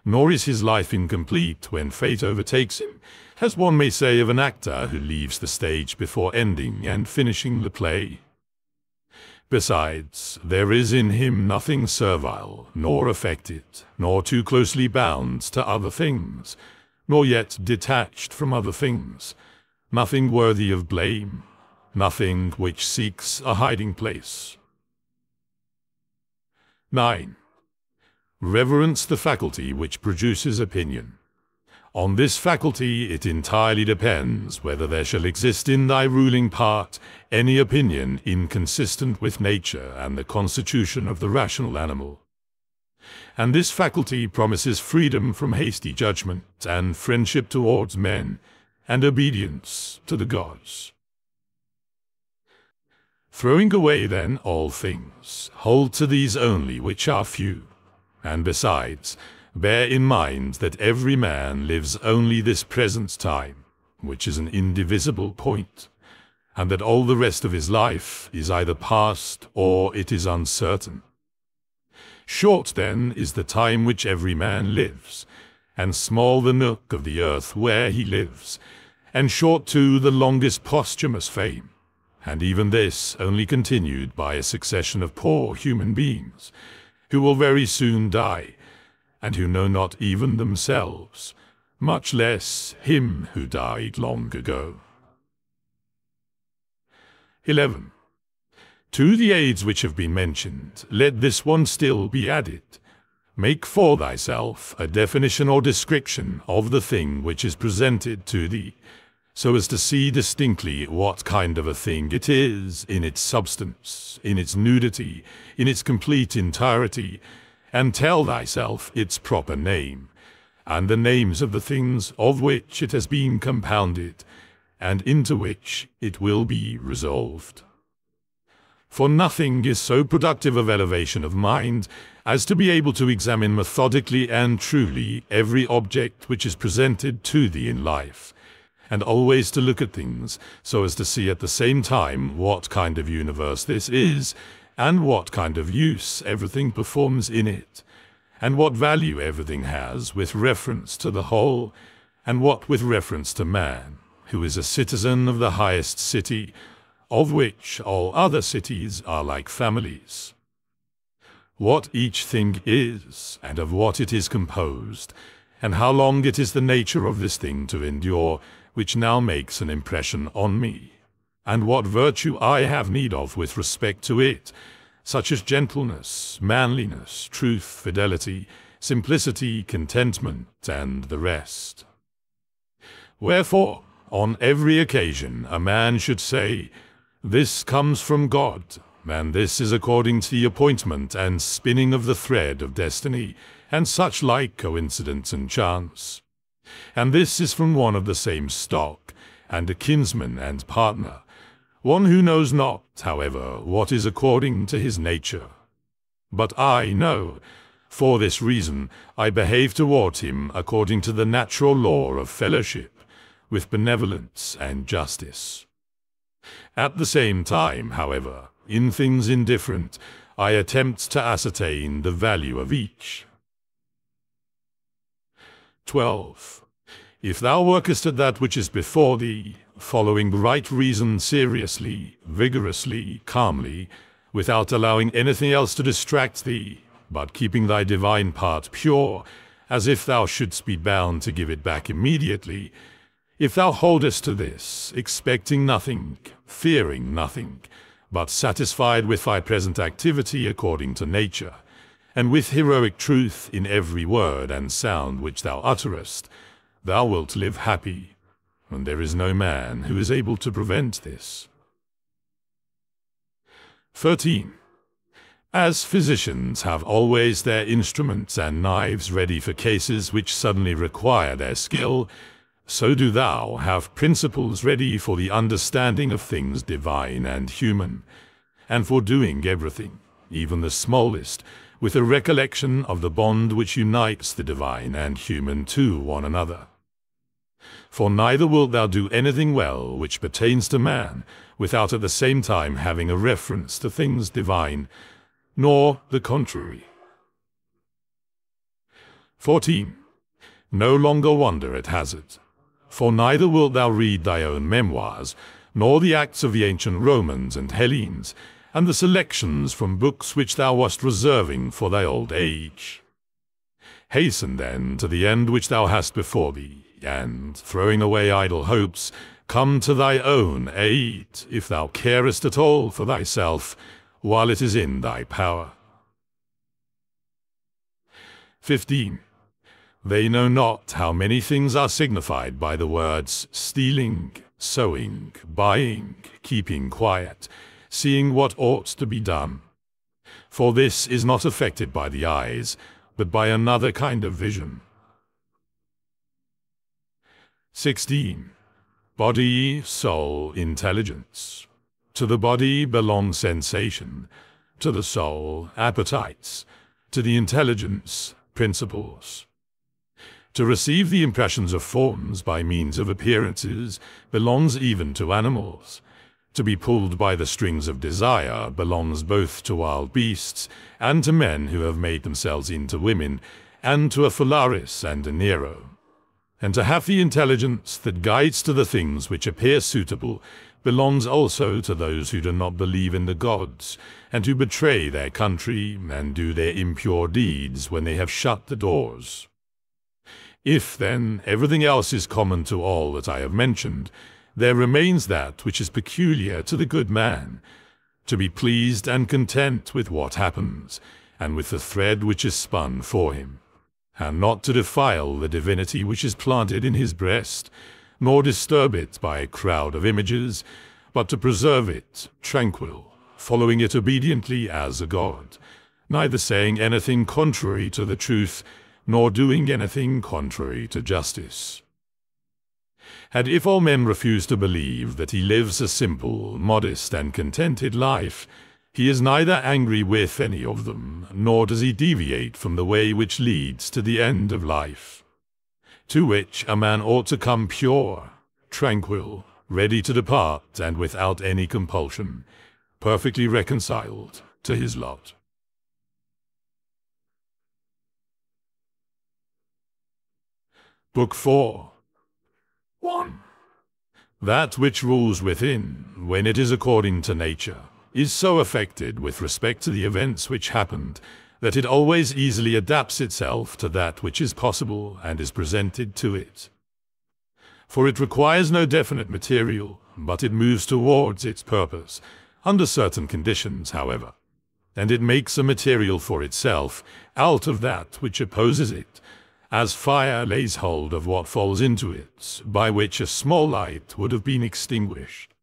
Nor is his life incomplete when fate overtakes him, as one may say of an actor who leaves the stage before ending and finishing the play. Besides, there is in him nothing servile, nor affected, nor too closely bound to other things, nor yet detached from other things, nothing worthy of blame, nothing which seeks a hiding place. 9. Reverence the faculty which produces opinion. On this faculty it entirely depends whether there shall exist in thy ruling part any opinion inconsistent with nature and the constitution of the rational animal. And this faculty promises freedom from hasty judgment and friendship towards men and obedience to the gods. Throwing away then all things, hold to these only which are few, and besides, bear in mind that every man lives only this present time, which is an indivisible point, and that all the rest of his life is either past or it is uncertain. Short then is the time which every man lives, and small the nook of the earth where he lives, and short too the longest posthumous fame, and even this only continued by a succession of poor human beings, who will very soon die, and who know not even themselves, much less him who died long ago. 11. To the aids which have been mentioned, let this one still be added. Make for thyself a definition or description of the thing which is presented to thee, so as to see distinctly what kind of a thing it is in its substance, in its nudity, in its complete entirety, and tell thyself its proper name, and the names of the things of which it has been compounded, and into which it will be resolved. For nothing is so productive of elevation of mind as to be able to examine methodically and truly every object which is presented to thee in life, and always to look at things so as to see at the same time what kind of universe this is, and what kind of use everything performs in it, and what value everything has with reference to the whole, and what with reference to man, who is a citizen of the highest city, of which all other cities are like families. What each thing is, and of what it is composed, and how long it is the nature of this thing to endure, which now makes an impression on me, and what virtue I have need of with respect to it, such as gentleness, manliness, truth, fidelity, simplicity, contentment, and the rest. Wherefore, on every occasion a man should say, "This comes from God, and this is according to the appointment and spinning of the thread of destiny, and such like coincidence and chance. And this is from one of the same stock, and a kinsman and partner, one who knows not, however, what is according to his nature. But I know, for this reason I behave toward him according to the natural law of fellowship, with benevolence and justice. At the same time, however, in things indifferent, I attempt to ascertain the value of each." 12. If thou workest at that which is before thee, following right reason seriously, vigorously, calmly, without allowing anything else to distract thee, but keeping thy divine part pure, as if thou shouldst be bound to give it back immediately, if thou holdest to this, expecting nothing, fearing nothing, but satisfied with thy present activity according to nature, and with heroic truth in every word and sound which thou utterest, thou wilt live happy, and there is no man who is able to prevent this. 13. As physicians have always their instruments and knives ready for cases which suddenly require their skill, so do thou have principles ready for the understanding of things divine and human, and for doing everything, even the smallest, with a recollection of the bond which unites the divine and human to one another. For neither wilt thou do anything well which pertains to man, without at the same time having a reference to things divine, nor the contrary. 14. No longer wonder at hazard. For neither wilt thou read thy own memoirs, nor the acts of the ancient Romans and Hellenes, and the selections from books which thou wast reserving for thy old age. Hasten then to the end which thou hast before thee, and, throwing away idle hopes, come to thy own aid, if thou carest at all for thyself, while it is in thy power. 15. They know not how many things are signified by the words stealing, sowing, buying, keeping quiet, seeing what ought to be done. For this is not affected by the eyes, but by another kind of vision. 16. Body, soul, intelligence. To the body belongs sensation, to the soul, appetites, to the intelligence, principles. To receive the impressions of forms by means of appearances belongs even to animals. To be pulled by the strings of desire belongs both to wild beasts and to men who have made themselves into women, and to a Phalaris and a Nero. And to have the intelligence that guides to the things which appear suitable belongs also to those who do not believe in the gods, and who betray their country and do their impure deeds when they have shut the doors. If, then, everything else is common to all that I have mentioned, there remains that which is peculiar to the good man, to be pleased and content with what happens, and with the thread which is spun for him, and not to defile the divinity which is planted in his breast, nor disturb it by a crowd of images, but to preserve it tranquil, following it obediently as a god, neither saying anything contrary to the truth, nor doing anything contrary to justice. And if all men refuse to believe that he lives a simple, modest, and contented life, he is neither angry with any of them, nor does he deviate from the way which leads to the end of life, to which a man ought to come pure, tranquil, ready to depart, and without any compulsion, perfectly reconciled to his lot. Book 4. 1. That which rules within, when it is according to nature, is so affected with respect to the events which happened, that it always easily adapts itself to that which is possible and is presented to it. For it requires no definite material, but it moves towards its purpose, under certain conditions, however, and it makes a material for itself out of that which opposes it, as fire lays hold of what falls into it, by which a small light would have been extinguished.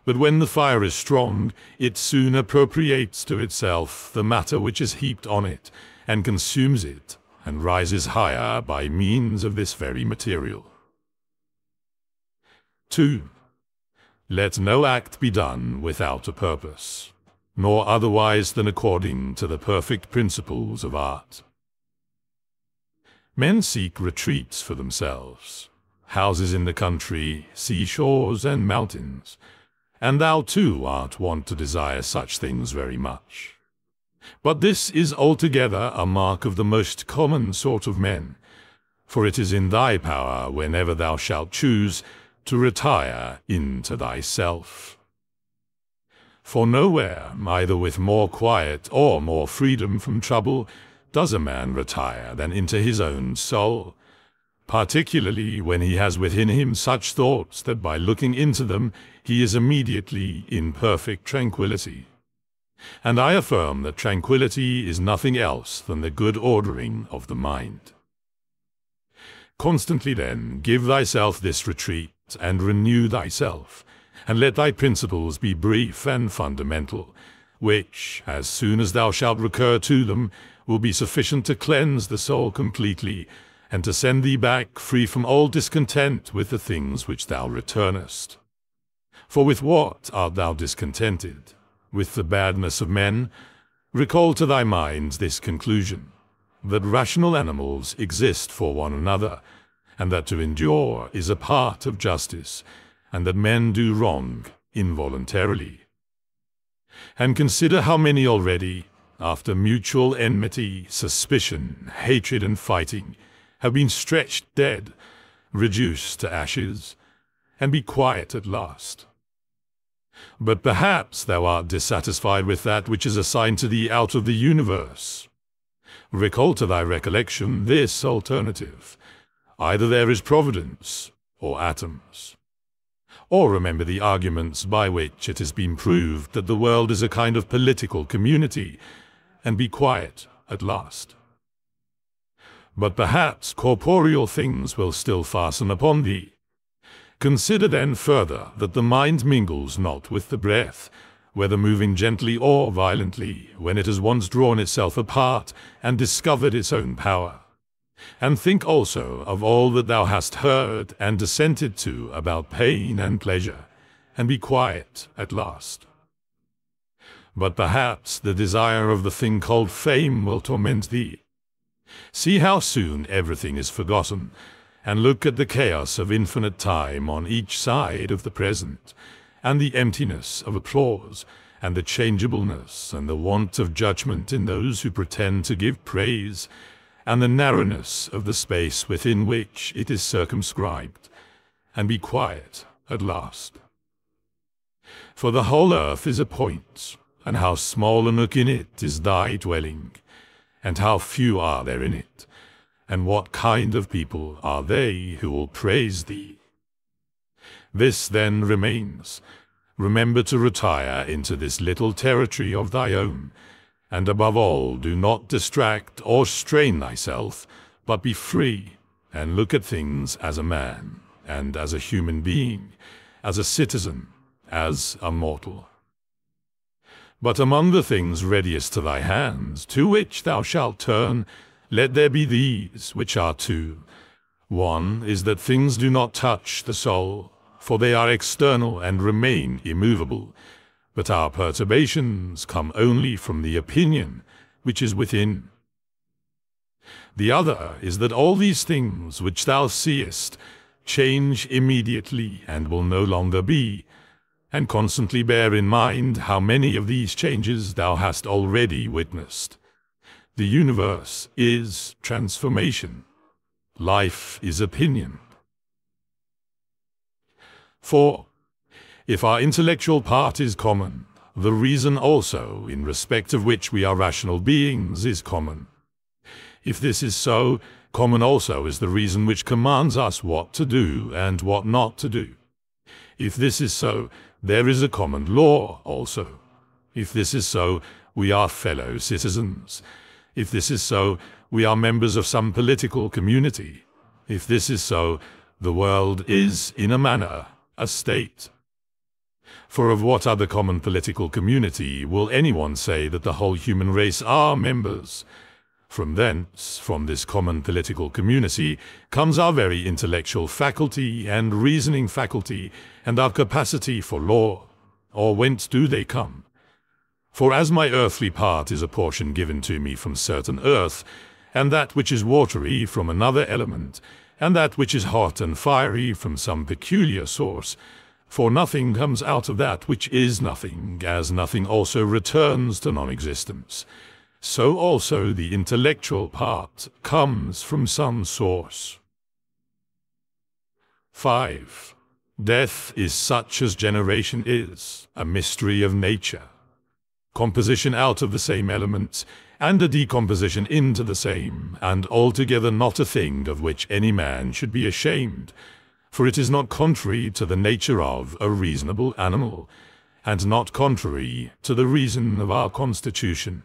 But when the fire is strong, it soon appropriates to itself the matter which is heaped on it, and consumes it, and rises higher by means of this very material. 2. Let no act be done without a purpose, nor otherwise than according to the perfect principles of art. Men seek retreats for themselves, houses in the country, seashores, and mountains, and thou too art wont to desire such things very much. But this is altogether a mark of the most common sort of men, for it is in thy power, whenever thou shalt choose, to retire into thyself. For nowhere, either with more quiet or more freedom from trouble, does a man retire than into his own soul, particularly when he has within him such thoughts that by looking into them he is immediately in perfect tranquillity. And I affirm that tranquillity is nothing else than the good ordering of the mind. Constantly then give thyself this retreat, and renew thyself, and let thy principles be brief and fundamental, which, as soon as thou shalt recur to them, will be sufficient to cleanse the soul completely, and to send thee back free from all discontent with the things which thou returnest. For with what art thou discontented? With the badness of men? Recall to thy mind this conclusion, that rational animals exist for one another, and that to endure is a part of justice, and that men do wrong involuntarily. And consider how many already, after mutual enmity, suspicion, hatred, and fighting, have been stretched dead, reduced to ashes, and be quiet at last. But perhaps thou art dissatisfied with that which is assigned to thee out of the universe. Recall to thy recollection this alternative: either there is providence, or atoms. Or remember the arguments by which it has been proved that the world is a kind of political community, and be quiet at last. But perhaps corporeal things will still fasten upon thee. Consider then further that the mind mingles not with the breath, whether moving gently or violently, when it has once drawn itself apart and discovered its own power. And think also of all that thou hast heard and dissented to about pain and pleasure, and be quiet at last. But perhaps the desire of the thing called fame will torment thee. See how soon everything is forgotten, and look at the chaos of infinite time on each side of the present, and the emptiness of applause, and the changeableness and the want of judgment in those who pretend to give praise, and the narrowness of the space within which it is circumscribed, and be quiet at last. For the whole earth is a point, and how small a nook in it is thy dwelling, and how few are there in it, and what kind of people are they who will praise thee? This then remains. Remember to retire into this little territory of thy own, and above all do not distract or strain thyself, but be free, and look at things as a man, and as a human being, as a citizen, as a mortal. But among the things readiest to thy hands, to which thou shalt turn, let there be these, which are two. One is that things do not touch the soul, for they are external and remain immovable, but our perturbations come only from the opinion which is within. The other is that all these things which thou seest change immediately and will no longer be, and constantly bear in mind how many of these changes thou hast already witnessed. The universe is transformation. Life is opinion. 4. If our intellectual part is common, the reason also, in respect of which we are rational beings, is common. If this is so, common also is the reason which commands us what to do and what not to do. If this is so, there is a common law also. If this is so, we are fellow citizens. If this is so, we are members of some political community. If this is so, the world is, in a manner, a state. For of what other common political community will anyone say that the whole human race are members? From thence, from this common political community, comes our very intellectual faculty and reasoning faculty, and our capacity for law. Or whence do they come? For as my earthly part is a portion given to me from certain earth, and that which is watery from another element, and that which is hot and fiery from some peculiar source, for nothing comes out of that which is nothing, as nothing also returns to non-existence. So also the intellectual part comes from some source. 5. Death is such as generation is, a mystery of nature. Composition out of the same elements, and a decomposition into the same, and altogether not a thing of which any man should be ashamed, for it is not contrary to the nature of a reasonable animal, and not contrary to the reason of our constitution.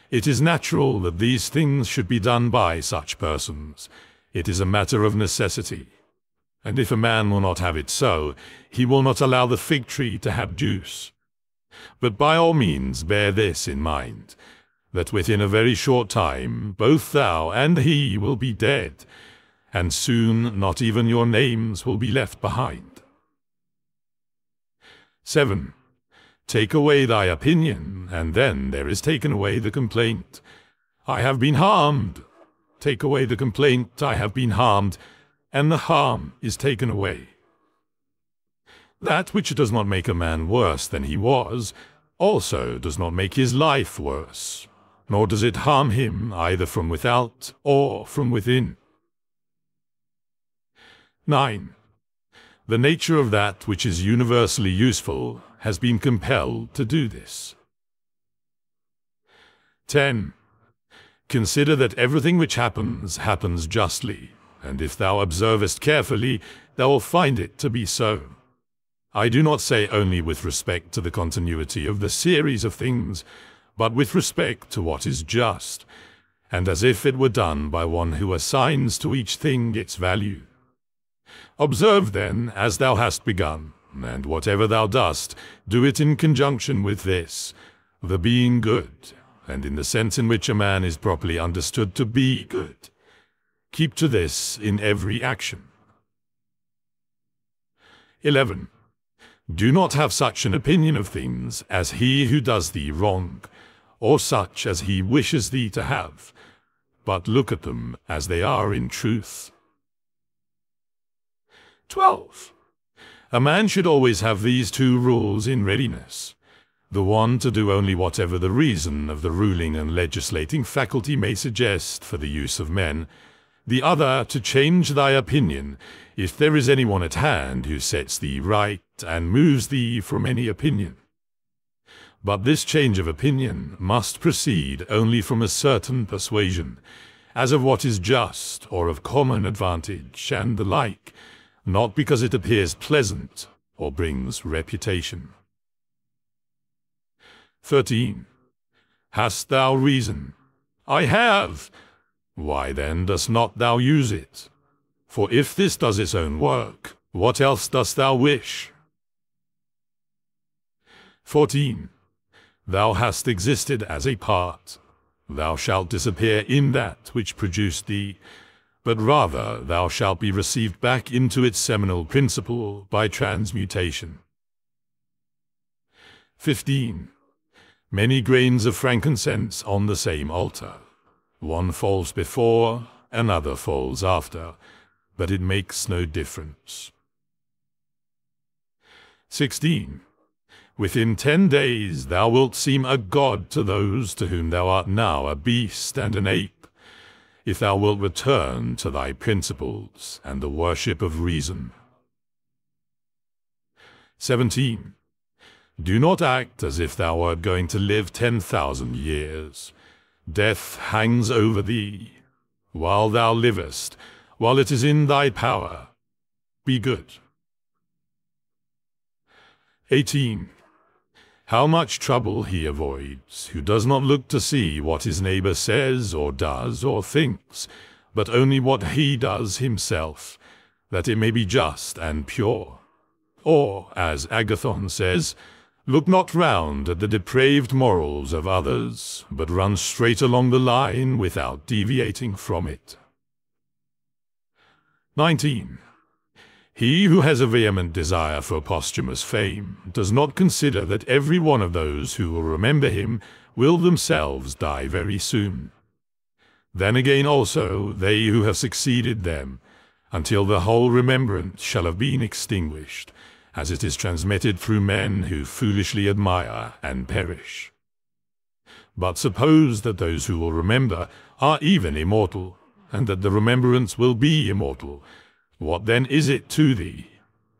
It is natural that these things should be done by such persons. It is a matter of necessity. And if a man will not have it so, he will not allow the fig tree to have juice. But by all means bear this in mind, that within a very short time both thou and he will be dead, and soon not even your names will be left behind. 7. Take away thy opinion, and then there is taken away the complaint. I have been harmed. Take away the complaint, I have been harmed, and the harm is taken away. That which does not make a man worse than he was, also does not make his life worse, nor does it harm him either from without or from within. 9. The nature of that which is universally useful has been compelled to do this. 10. Consider that everything which happens, happens justly, and if thou observest carefully, thou wilt find it to be so. I do not say only with respect to the continuity of the series of things, but with respect to what is just, and as if it were done by one who assigns to each thing its value. Observe then, as thou hast begun, and whatever thou dost, do it in conjunction with this, the being good, and in the sense in which a man is properly understood to be good. Keep to this in every action. 11. Do not have such an opinion of things as he who does thee wrong, or such as he wishes thee to have, but look at them as they are in truth. 12. A man should always have these two rules in readiness. The one to do only whatever the reason of the ruling and legislating faculty may suggest for the use of men, the other to change thy opinion if there is anyone at hand who sets thee right and moves thee from any opinion. But this change of opinion must proceed only from a certain persuasion, as of what is just or of common advantage and the like, not because it appears pleasant or brings reputation. 13. Hast thou reason? I have. Why then dost not thou use it? For if this does its own work, what else dost thou wish? 14. Thou hast existed as a part. Thou shalt disappear in that which produced thee, but rather thou shalt be received back into its seminal principle by transmutation. 15. Many grains of frankincense on the same altar. One falls before, another falls after, but it makes no difference. 16. Within 10 days thou wilt seem a god to those to whom thou art now a beast and an ape, if thou wilt return to thy principles and the worship of reason. 17. Do not act as if thou wert going to live 10,000 years. Death hangs over thee. While thou livest, while it is in thy power, be good. 18. How much trouble he avoids, who does not look to see what his neighbor says or does or thinks, but only what he does himself, that it may be just and pure. Or, as Agathon says, look not round at the depraved morals of others, but run straight along the line without deviating from it. 19. He who has a vehement desire for posthumous fame does not consider that every one of those who will remember him will themselves die very soon. Then again also they who have succeeded them, until the whole remembrance shall have been extinguished, as it is transmitted through men who foolishly admire and perish. But suppose that those who will remember are even immortal, and that the remembrance will be immortal, what then is it to thee?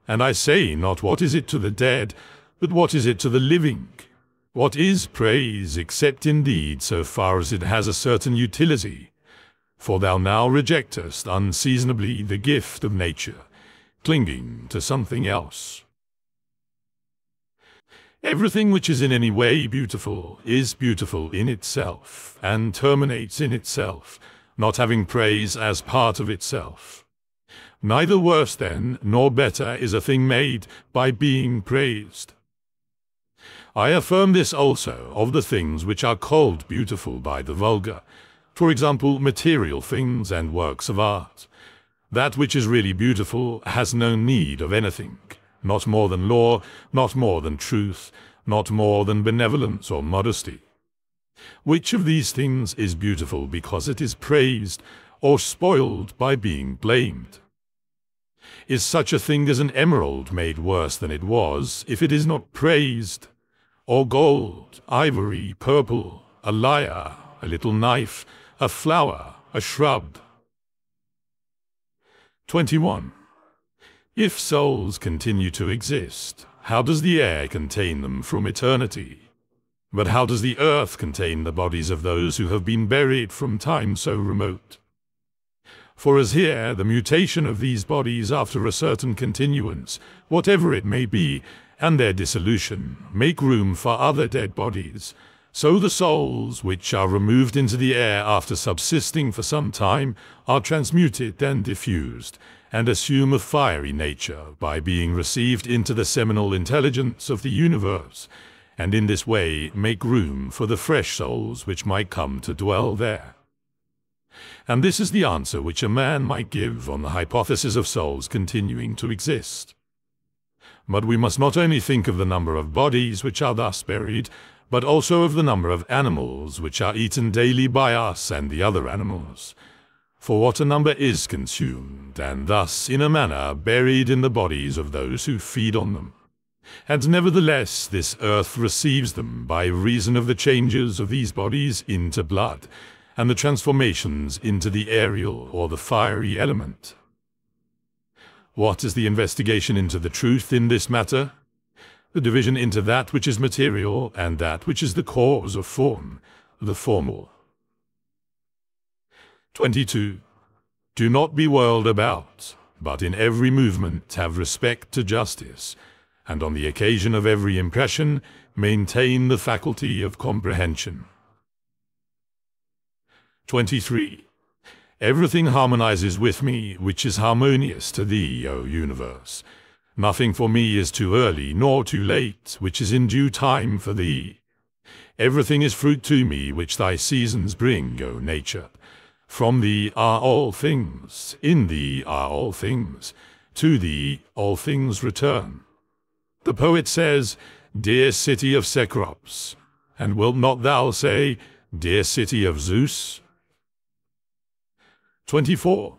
And I say not what is it to the dead, but what is it to the living? What is praise, except indeed so far as it has a certain utility? For thou now rejectest unseasonably the gift of nature, clinging to something else. Everything which is in any way beautiful is beautiful in itself, and terminates in itself, not having praise as part of itself. Neither worse then, nor better is a thing made by being praised. I affirm this also of the things which are called beautiful by the vulgar, for example, material things and works of art. That which is really beautiful has no need of anything, not more than law, not more than truth, not more than benevolence or modesty. Which of these things is beautiful because it is praised, or spoiled by being blamed? Is such a thing as an emerald made worse than it was, if it is not praised? Or gold, ivory, purple, a lyre, a little knife, a flower, a shrub? 21. If souls continue to exist, how does the air contain them from eternity? But how does the earth contain the bodies of those who have been buried from time so remote? For as here the mutation of these bodies after a certain continuance, whatever it may be, and their dissolution, make room for other dead bodies, So the souls, which are removed into the air after subsisting for some time, are transmuted and diffused, and assume a fiery nature by being received into the seminal intelligence of the universe, and in this way make room for the fresh souls which might come to dwell there. And this is the answer which a man might give on the hypothesis of souls continuing to exist. But we must not only think of the number of bodies which are thus buried, but also of the number of animals which are eaten daily by us and the other animals. For what a number is consumed, and thus, in a manner, buried in the bodies of those who feed on them. And nevertheless this earth receives them by reason of the changes of these bodies into blood, and the transformations into the aerial or the fiery element. What is the investigation into the truth in this matter? The division into that which is material and that which is the cause of form, the formal. 22. Do not be whirled about, but in every movement have respect to justice, and on the occasion of every impression maintain the faculty of comprehension. 23. Everything harmonizes with me which is harmonious to thee, O universe. Nothing for me is too early nor too late, which is in due time for thee. Everything is fruit to me which thy seasons bring, O nature. From thee are all things, in thee are all things, to thee all things return. The poet says, Dear city of Cecrops, and wilt not thou say, Dear city of Zeus? 24.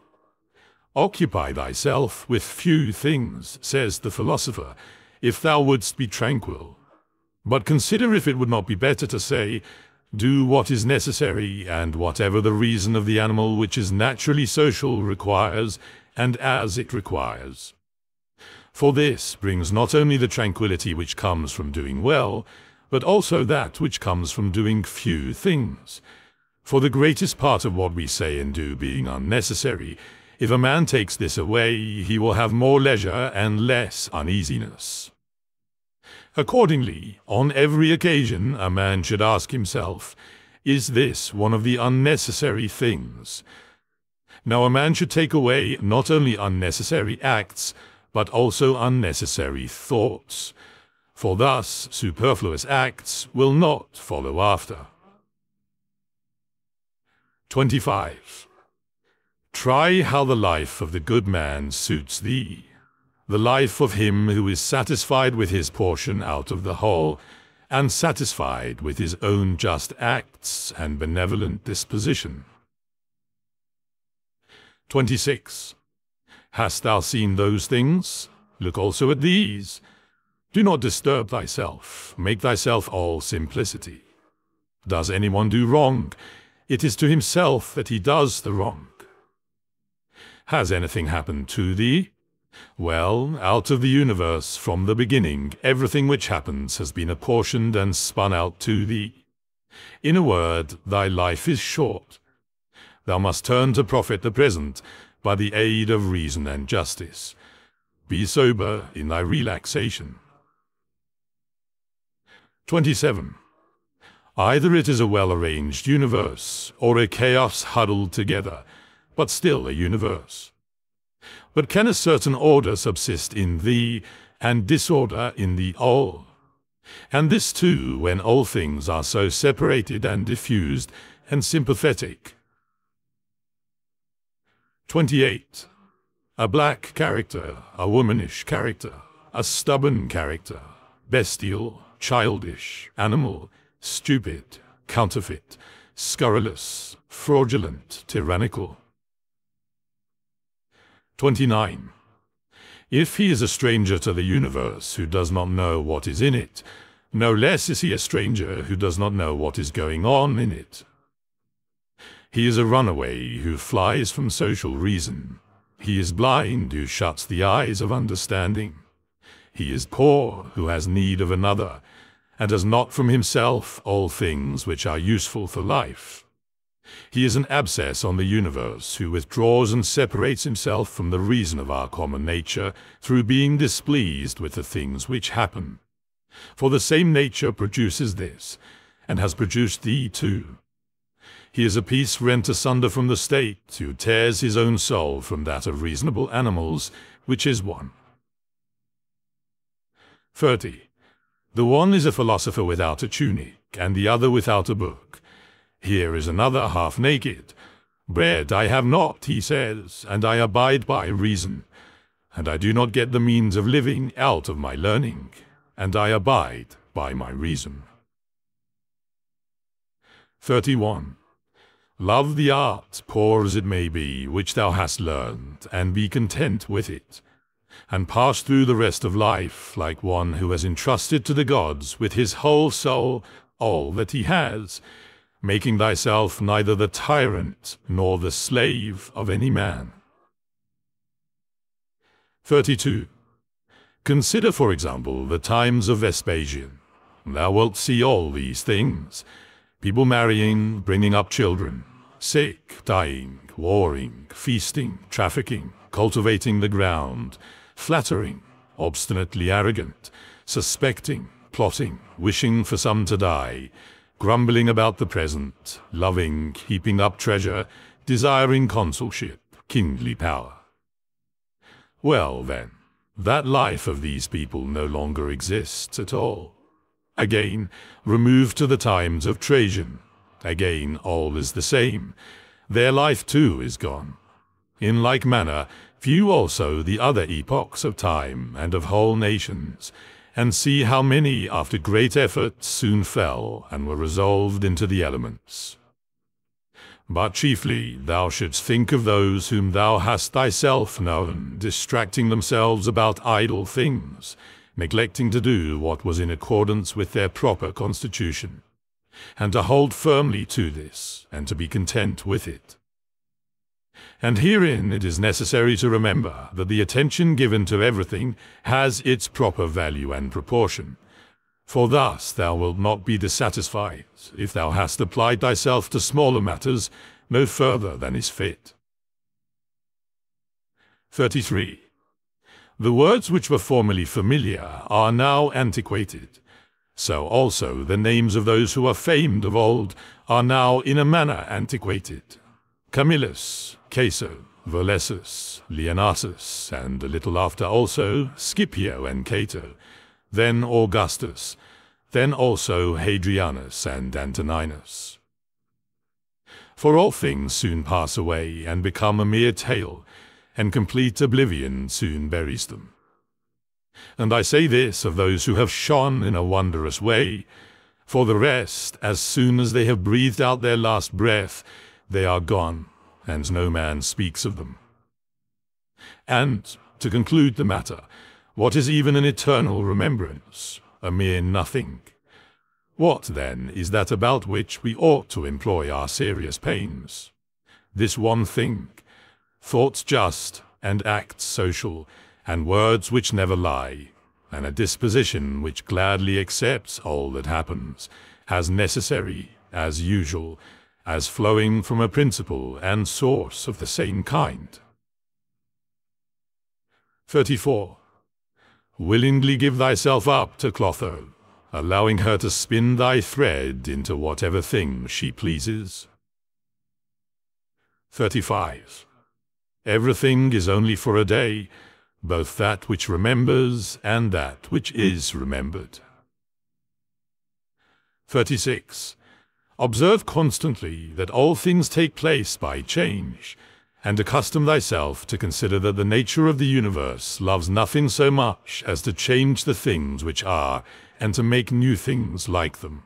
Occupy thyself with few things, says the philosopher, if thou wouldst be tranquil. But consider if it would not be better to say, do what is necessary, and whatever the reason of the animal which is naturally social requires, and as it requires. For this brings not only the tranquility which comes from doing well, but also that which comes from doing few things. For the greatest part of what we say and do being unnecessary, if a man takes this away, he will have more leisure and less uneasiness. Accordingly, on every occasion a man should ask himself, is this one of the unnecessary things? Now a man should take away not only unnecessary acts, but also unnecessary thoughts, for thus superfluous acts will not follow after. 25. Try how the life of the good man suits thee, the life of him who is satisfied with his portion out of the whole, and satisfied with his own just acts and benevolent disposition. 26. Hast thou seen those things? Look also at these. Do not disturb thyself, make thyself all simplicity. Does anyone do wrong? It is to himself that he does the wrong. Has anything happened to thee? Well, out of the universe, from the beginning, everything which happens has been apportioned and spun out to thee. In a word, thy life is short. Thou must turn to profit the present by the aid of reason and justice. Be sober in thy relaxation. 27. Either it is a well-arranged universe, or a chaos huddled together, but still a universe. But can a certain order subsist in thee, and disorder in the all? And this too, when all things are so separated and diffused and sympathetic. 28. A black character, a womanish character, a stubborn character, bestial, childish, animal, stupid, counterfeit, scurrilous, fraudulent, tyrannical. 29. If he is a stranger to the universe who does not know what is in it, no less is he a stranger who does not know what is going on in it. He is a runaway who flies from social reason. He is blind who shuts the eyes of understanding. He is poor who has need of another, and has not from himself all things which are useful for life. He is an abscess on the universe who withdraws and separates himself from the reason of our common nature through being displeased with the things which happen. For the same nature produces this, and has produced thee too. He is a piece rent asunder from the state, who tears his own soul from that of reasonable animals, which is one. 30. The one is a philosopher without a tunic, and the other without a book. Here is another half naked. Bread I have not, he says, and I abide by reason. And I do not get the means of living out of my learning, and I abide by my reason. 31. Love the art, poor as it may be, which thou hast learned, and be content with it, and pass through the rest of life like one who has entrusted to the gods with his whole soul all that he has, making thyself neither the tyrant nor the slave of any man. 32. Consider, for example, the times of Vespasian. Thou wilt see all these things: people marrying, bringing up children, sick, dying, warring, feasting, trafficking, cultivating the ground, flattering, obstinately arrogant, suspecting, plotting, wishing for some to die, grumbling about the present, loving, heaping up treasure, desiring consulship, kingly power. Well, then, that life of these people no longer exists at all. Again, remove to the times of Trajan. Again, all is the same. Their life too is gone. In like manner, view also the other epochs of time and of whole nations, and see how many after great effort soon fell and were resolved into the elements. But chiefly thou shouldst think of those whom thou hast thyself known, distracting themselves about idle things, neglecting to do what was in accordance with their proper constitution, and to hold firmly to this, and to be content with it. And herein it is necessary to remember that the attention given to everything has its proper value and proportion, for thus thou wilt not be dissatisfied, if thou hast applied thyself to smaller matters no further than is fit. 33. The words which were formerly familiar are now antiquated. So also the names of those who are famed of old are now in a manner antiquated. Camillus, Caeso, Volessus, Leonatus, and a little after also Scipio and Cato, then Augustus, then also Hadrianus and Antoninus. For all things soon pass away and become a mere tale, and complete oblivion soon buries them. And I say this of those who have shone in a wondrous way. For the rest, as soon as they have breathed out their last breath, they are gone, and no man speaks of them. And, to conclude the matter, what is even an eternal remembrance? A mere nothing. What, then, is that about which we ought to employ our serious pains? This one thing: thoughts just, and acts social, and words which never lie, and a disposition which gladly accepts all that happens, as necessary, as usual, as flowing from a principle and source of the same kind. 34. Willingly give thyself up to Clotho, allowing her to spin thy thread into whatever thing she pleases. 35. Everything is only for a day, both that which remembers and that which is remembered. 36. Observe constantly that all things take place by change, and accustom thyself to consider that the nature of the universe loves nothing so much as to change the things which are, and to make new things like them.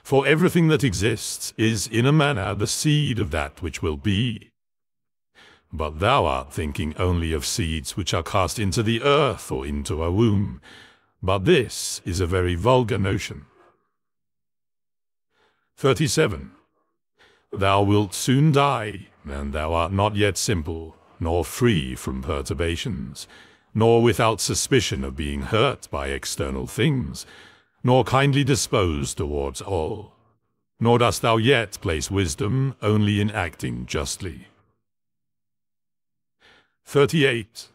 For everything that exists is in a manner the seed of that which will be. But thou art thinking only of seeds which are cast into the earth or into a womb. But this is a very vulgar notion. 37. Thou wilt soon die, and thou art not yet simple, nor free from perturbations, nor without suspicion of being hurt by external things, nor kindly disposed towards all. Nor dost thou yet place wisdom only in acting justly. 38.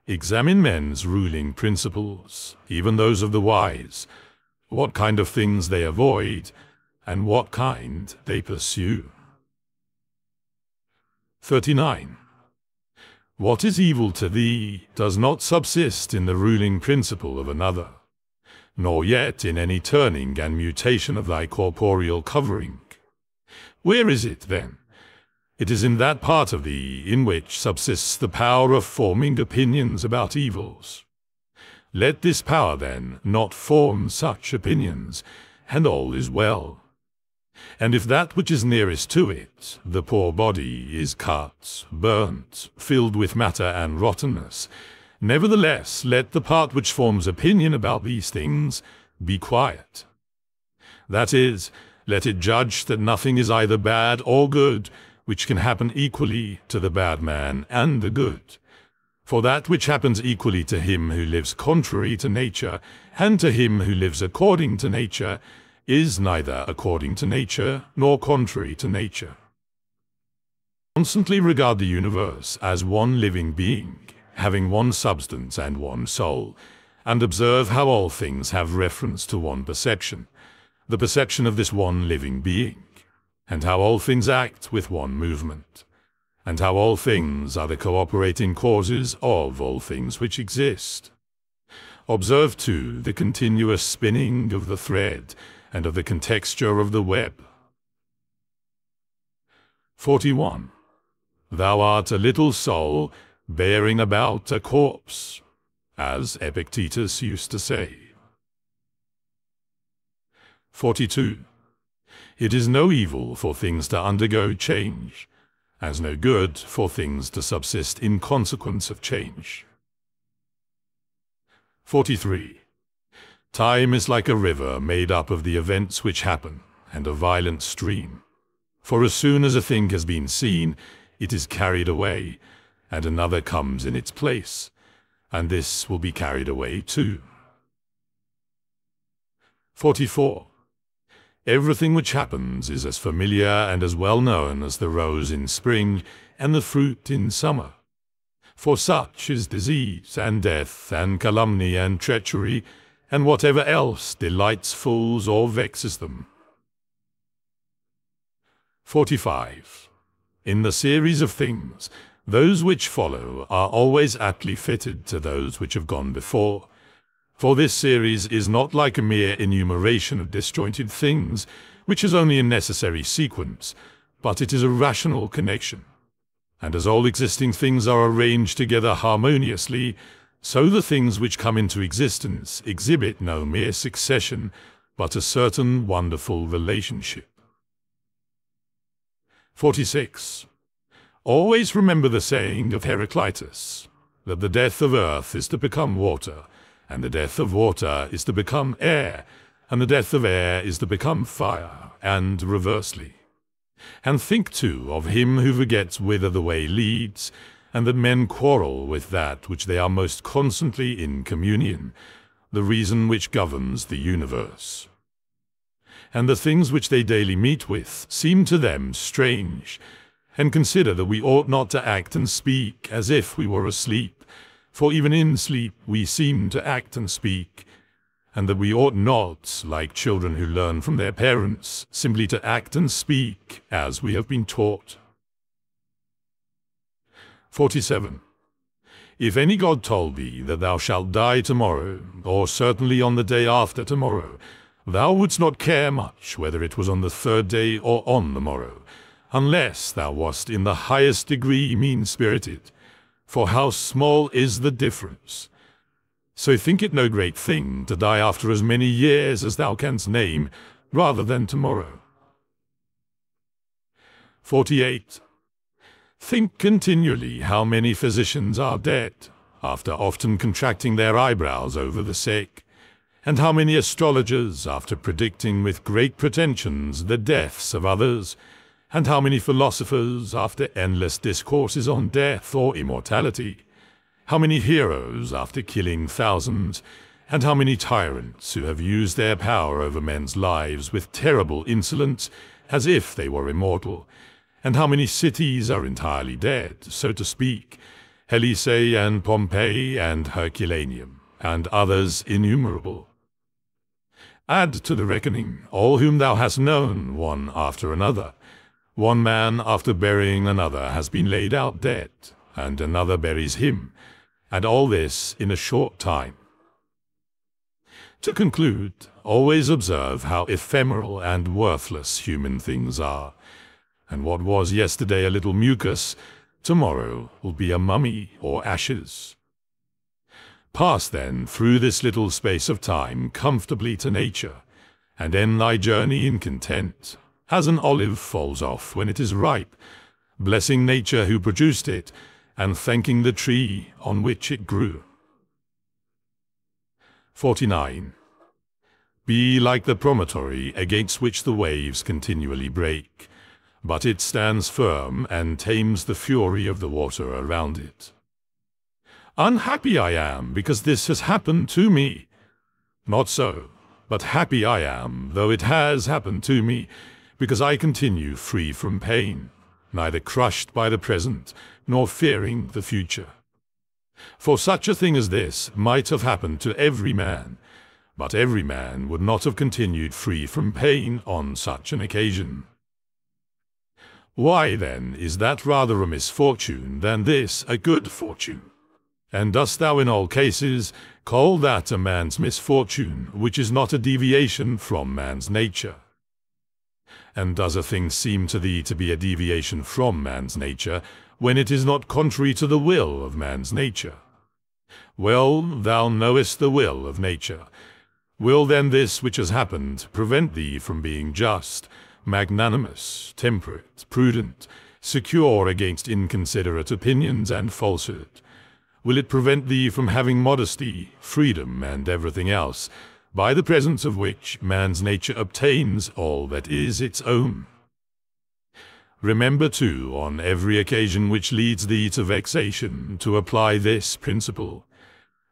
Examine men's ruling principles, even those of the wise. what kind of things they avoid, and what kind they pursue. 39. What is evil to thee does not subsist in the ruling principle of another, nor yet in any turning and mutation of thy corporeal covering. Where is it, then? It is in that part of thee in which subsists the power of forming opinions about evils. Let this power, then, not form such opinions, and all is well. And if that which is nearest to it, the poor body, is cut, burnt, filled with matter and rottenness, nevertheless let the part which forms opinion about these things be quiet. That is, let it judge that nothing is either bad or good, which can happen equally to the bad man and the good. For that which happens equally to him who lives contrary to nature, and to him who lives according to nature, is neither according to nature nor contrary to nature. Constantly regard the universe as one living being, having one substance and one soul, and observe how all things have reference to one perception, the perception of this one living being, and how all things act with one movement, and how all things are the cooperating causes of all things which exist. Observe, too, the continuous spinning of the thread, and of the contexture of the web. 41. Thou art a little soul, bearing about a corpse, as Epictetus used to say. 42. It is no evil for things to undergo change, as no good for things to subsist in consequence of change. 43. Time is like a river made up of the events which happen, and a violent stream. For as soon as a thing has been seen, it is carried away, and another comes in its place, and this will be carried away too. 44. Everything which happens is as familiar and as well known as the rose in spring and the fruit in summer. For such is disease and death and calumny and treachery, and whatever else delights fools or vexes them. 45. In the series of things, those which follow are always aptly fitted to those which have gone before. For this series is not like a mere enumeration of disjointed things, which is only a necessary sequence, but it is a rational connection. And as all existing things are arranged together harmoniously, so the things which come into existence exhibit no mere succession, but a certain wonderful relationship. 46. Always remember the saying of Heraclitus, that the death of earth is to become water, and the death of water is to become air, and the death of air is to become fire, and reversely. And think, too, of him who forgets whither the way leads, and that men quarrel with that which they are most constantly in communion, the reason which governs the universe. And the things which they daily meet with seem to them strange, and consider that we ought not to act and speak as if we were asleep, for even in sleep we seem to act and speak, and that we ought not, like children who learn from their parents, simply to act and speak as we have been taught. 47. If any god told thee that thou shalt die tomorrow, or certainly on the day after tomorrow, thou wouldst not care much whether it was on the third day or on the morrow, unless thou wast in the highest degree mean-spirited. For how small is the difference? So think it no great thing to die after as many years as thou canst name, rather than tomorrow. 48. Think continually how many physicians are dead, after often contracting their eyebrows over the sick, and how many astrologers, after predicting with great pretensions the deaths of others, and how many philosophers, after endless discourses on death or immortality, how many heroes, after killing thousands, and how many tyrants who have used their power over men's lives with terrible insolence, as if they were immortal, and how many cities are entirely dead, so to speak, Helice and Pompeii and Herculaneum, and others innumerable. Add to the reckoning all whom thou hast known, one after another. One man after burying another has been laid out dead, and another buries him, and all this in a short time. To conclude, always observe how ephemeral and worthless human things are, and what was yesterday a little mucus, tomorrow will be a mummy or ashes. Pass then through this little space of time comfortably to nature, and end thy journey in content, as an olive falls off when it is ripe, blessing nature who produced it, and thanking the tree on which it grew. 49. Be like the promontory against which the waves continually break, but it stands firm and tames the fury of the water around it. Unhappy I am because this has happened to me. Not so, but happy I am, though it has happened to me, because I continue free from pain, neither crushed by the present, nor fearing the future. For such a thing as this might have happened to every man, but every man would not have continued free from pain on such an occasion. Why, then, is that rather a misfortune than this a good fortune? And dost thou in all cases call that a man's misfortune, which is not a deviation from man's nature? And does a thing seem to thee to be a deviation from man's nature, when it is not contrary to the will of man's nature? Well, thou knowest the will of nature. Will then this which has happened prevent thee from being just, magnanimous, temperate, prudent, secure against inconsiderate opinions and falsehood? Will it prevent thee from having modesty, freedom, and everything else, by the presence of which man's nature obtains all that is its own? Remember, too, on every occasion which leads thee to vexation, to apply this principle.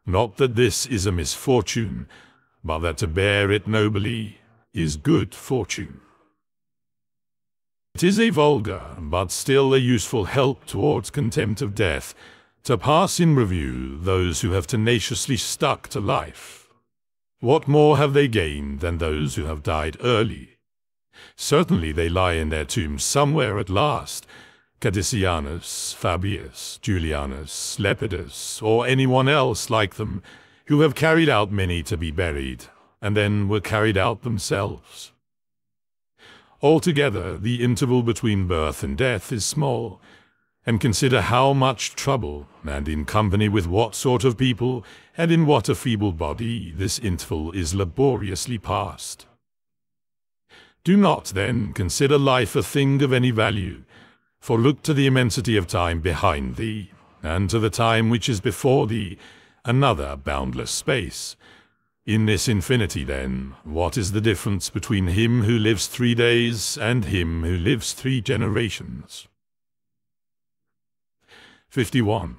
Not that this is a misfortune, but that to bear it nobly is good fortune. It is a vulgar, but still a useful help towards contempt of death, to pass in review those who have tenaciously stuck to life. What more have they gained than those who have died early? Certainly they lie in their tombs somewhere at last, Cadicianus, Fabius, Julianus, Lepidus, or anyone else like them, who have carried out many to be buried, and then were carried out themselves. Altogether, the interval between birth and death is small, and consider how much trouble, and in company with what sort of people, and in what a feeble body, this interval is laboriously passed. Do not, then, consider life a thing of any value, for look to the immensity of time behind thee, and to the time which is before thee, another boundless space. In this infinity, then, what is the difference between him who lives 3 days and him who lives 3 generations? 51.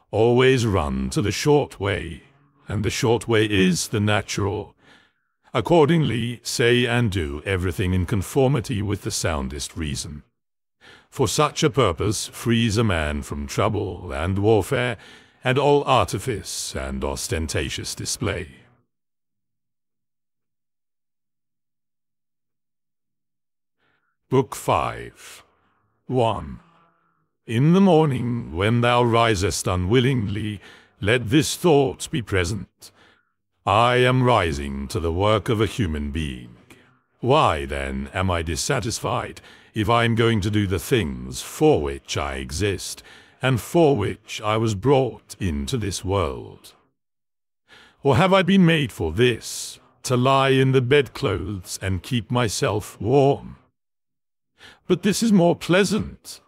Always run to the short way, and the short way is the natural. Accordingly, say and do everything in conformity with the soundest reason. For such a purpose frees a man from trouble and warfare, and all artifice and ostentatious display. Book 5. 1. In the morning, when thou risest unwillingly, let this thought be present: I am rising to the work of a human being. Why, then, am I dissatisfied if I am going to do the things for which I exist, and for which I was brought into this world? Or have I been made for this, to lie in the bedclothes and keep myself warm? But this is more pleasant.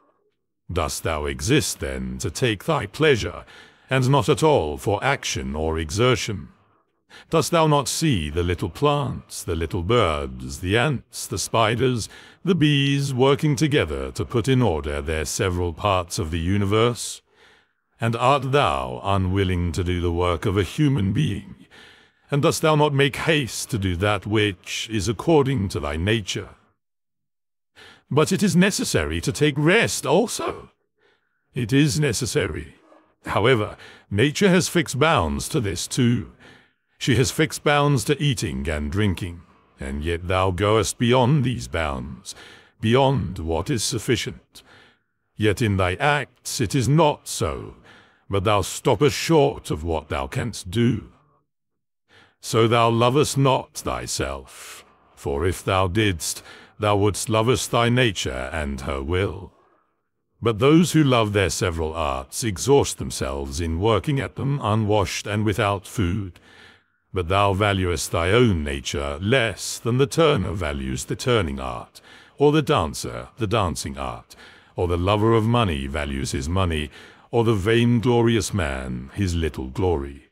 Dost thou exist, then, to take thy pleasure, and not at all for action or exertion? Dost thou not see the little plants, the little birds, the ants, the spiders, the bees working together to put in order their several parts of the universe? And art thou unwilling to do the work of a human being? And dost thou not make haste to do that which is according to thy nature? But it is necessary to take rest also. It is necessary. However, nature has fixed bounds to this too. She has fixed bounds to eating and drinking, and yet thou goest beyond these bounds, beyond what is sufficient. Yet in thy acts it is not so, but thou stoppest short of what thou canst do. So thou lovest not thyself, for if thou didst, thou wouldst lovest thy nature and her will. But those who love their several arts exhaust themselves in working at them unwashed and without food. But thou valuest thy own nature less than the turner values the turning art, or the dancer the dancing art, or the lover of money values his money, or the vainglorious man his little glory.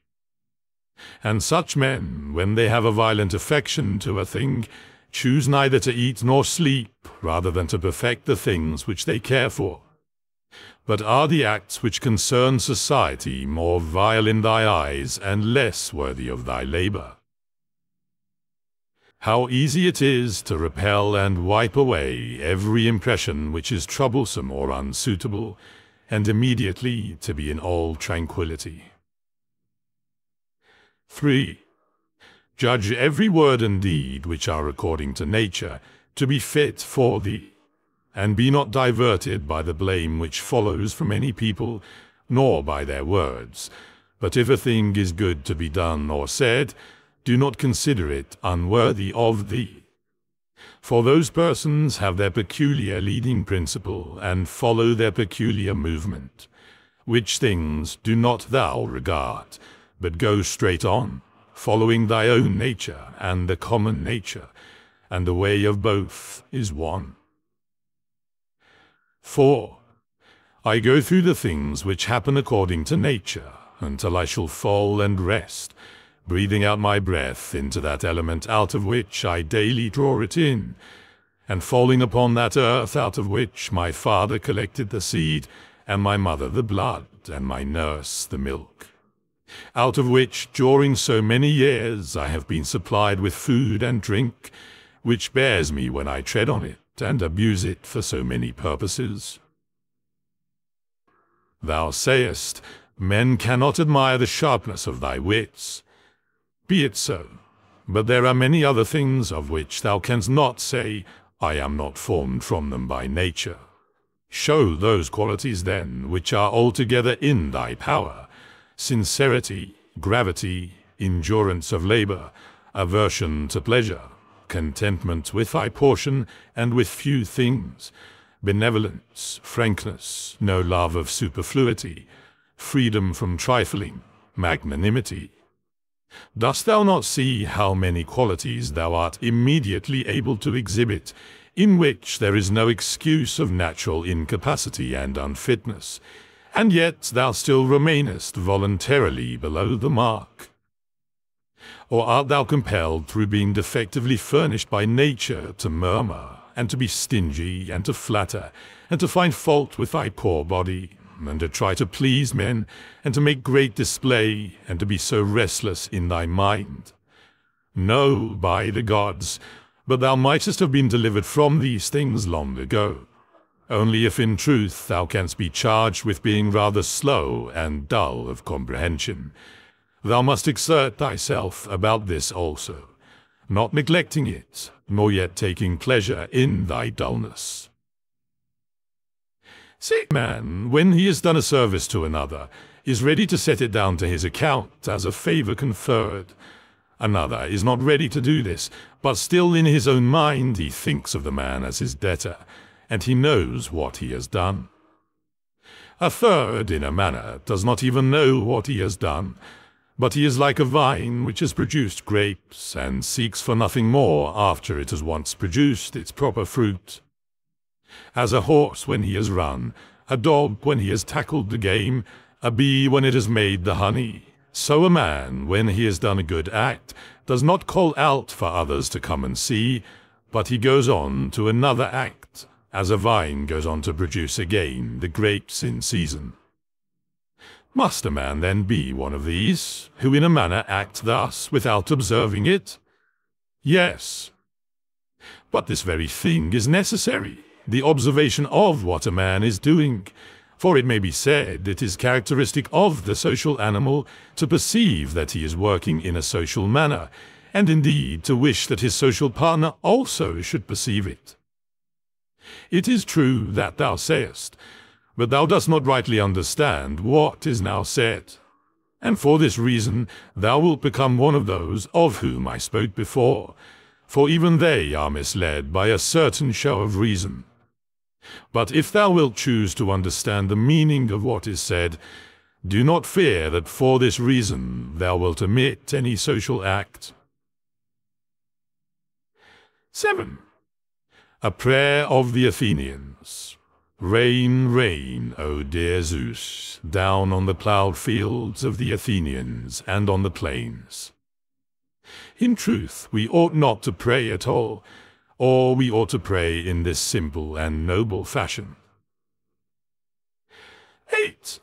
And such men, when they have a violent affection to a thing, choose neither to eat nor sleep, rather than to perfect the things which they care for. But are the acts which concern society more vile in thy eyes and less worthy of thy labor? How easy it is to repel and wipe away every impression which is troublesome or unsuitable, and immediately to be in all tranquillity. 3. Judge every word and deed which are according to nature, to be fit for thee. And be not diverted by the blame which follows from any people, nor by their words. But if a thing is good to be done or said, do not consider it unworthy of thee. For those persons have their peculiar leading principle, and follow their peculiar movement, which things do not thou regard, but go straight on, following thy own nature and the common nature, and the way of both is one. 4. I go through the things which happen according to nature, until I shall fall and rest, breathing out my breath into that element out of which I daily draw it in, and falling upon that earth out of which my father collected the seed, and my mother the blood, and my nurse the milk, out of which during so many years I have been supplied with food and drink, which bears me when I tread on it, and abuse it for so many purposes. Thou sayest, men cannot admire the sharpness of thy wits. Be it so, but there are many other things of which thou canst not say, I am not formed from them by nature. Show those qualities then which are altogether in thy power, sincerity, gravity, endurance of labor, aversion to pleasure, contentment with thy portion and with few things, benevolence, frankness, no love of superfluity, freedom from trifling, magnanimity. Dost thou not see how many qualities thou art immediately able to exhibit, in which there is no excuse of natural incapacity and unfitness, and yet thou still remainest voluntarily below the mark? Or art thou compelled through being defectively furnished by nature to murmur, and to be stingy, and to flatter, and to find fault with thy poor body, and to try to please men, and to make great display, and to be so restless in thy mind? No, by the gods, but thou mightest have been delivered from these things long ago, only if in truth thou canst be charged with being rather slow and dull of comprehension. Thou must exert thyself about this also, not neglecting it, nor yet taking pleasure in thy dullness. Sick man, when he has done a service to another, is ready to set it down to his account as a favor conferred. Another is not ready to do this, but still in his own mind he thinks of the man as his debtor, and he knows what he has done. A third, in a manner, does not even know what he has done, but he is like a vine which has produced grapes, and seeks for nothing more after it has once produced its proper fruit. As a horse when he has run, a dog when he has tackled the game, a bee when it has made the honey, so a man, when he has done a good act, does not call out for others to come and see, but he goes on to another act, as a vine goes on to produce again the grapes in season. Must a man then be one of these, who in a manner act thus without observing it? Yes. But this very thing is necessary, the observation of what a man is doing, For it may be said it is characteristic of the social animal to perceive that he is working in a social manner, and indeed to wish that his social partner also should perceive it. It is true that thou sayest, but thou dost not rightly understand what is now said. And for this reason thou wilt become one of those of whom I spoke before, for even they are misled by a certain show of reason. But if thou wilt choose to understand the meaning of what is said, do not fear that for this reason thou wilt omit any social act. 7. A prayer of the Athenians. Rain, rain, O dear Zeus, down on the ploughed fields of the Athenians and on the plains. In truth, we ought not to pray at all, or we ought to pray in this simple and noble fashion. 8.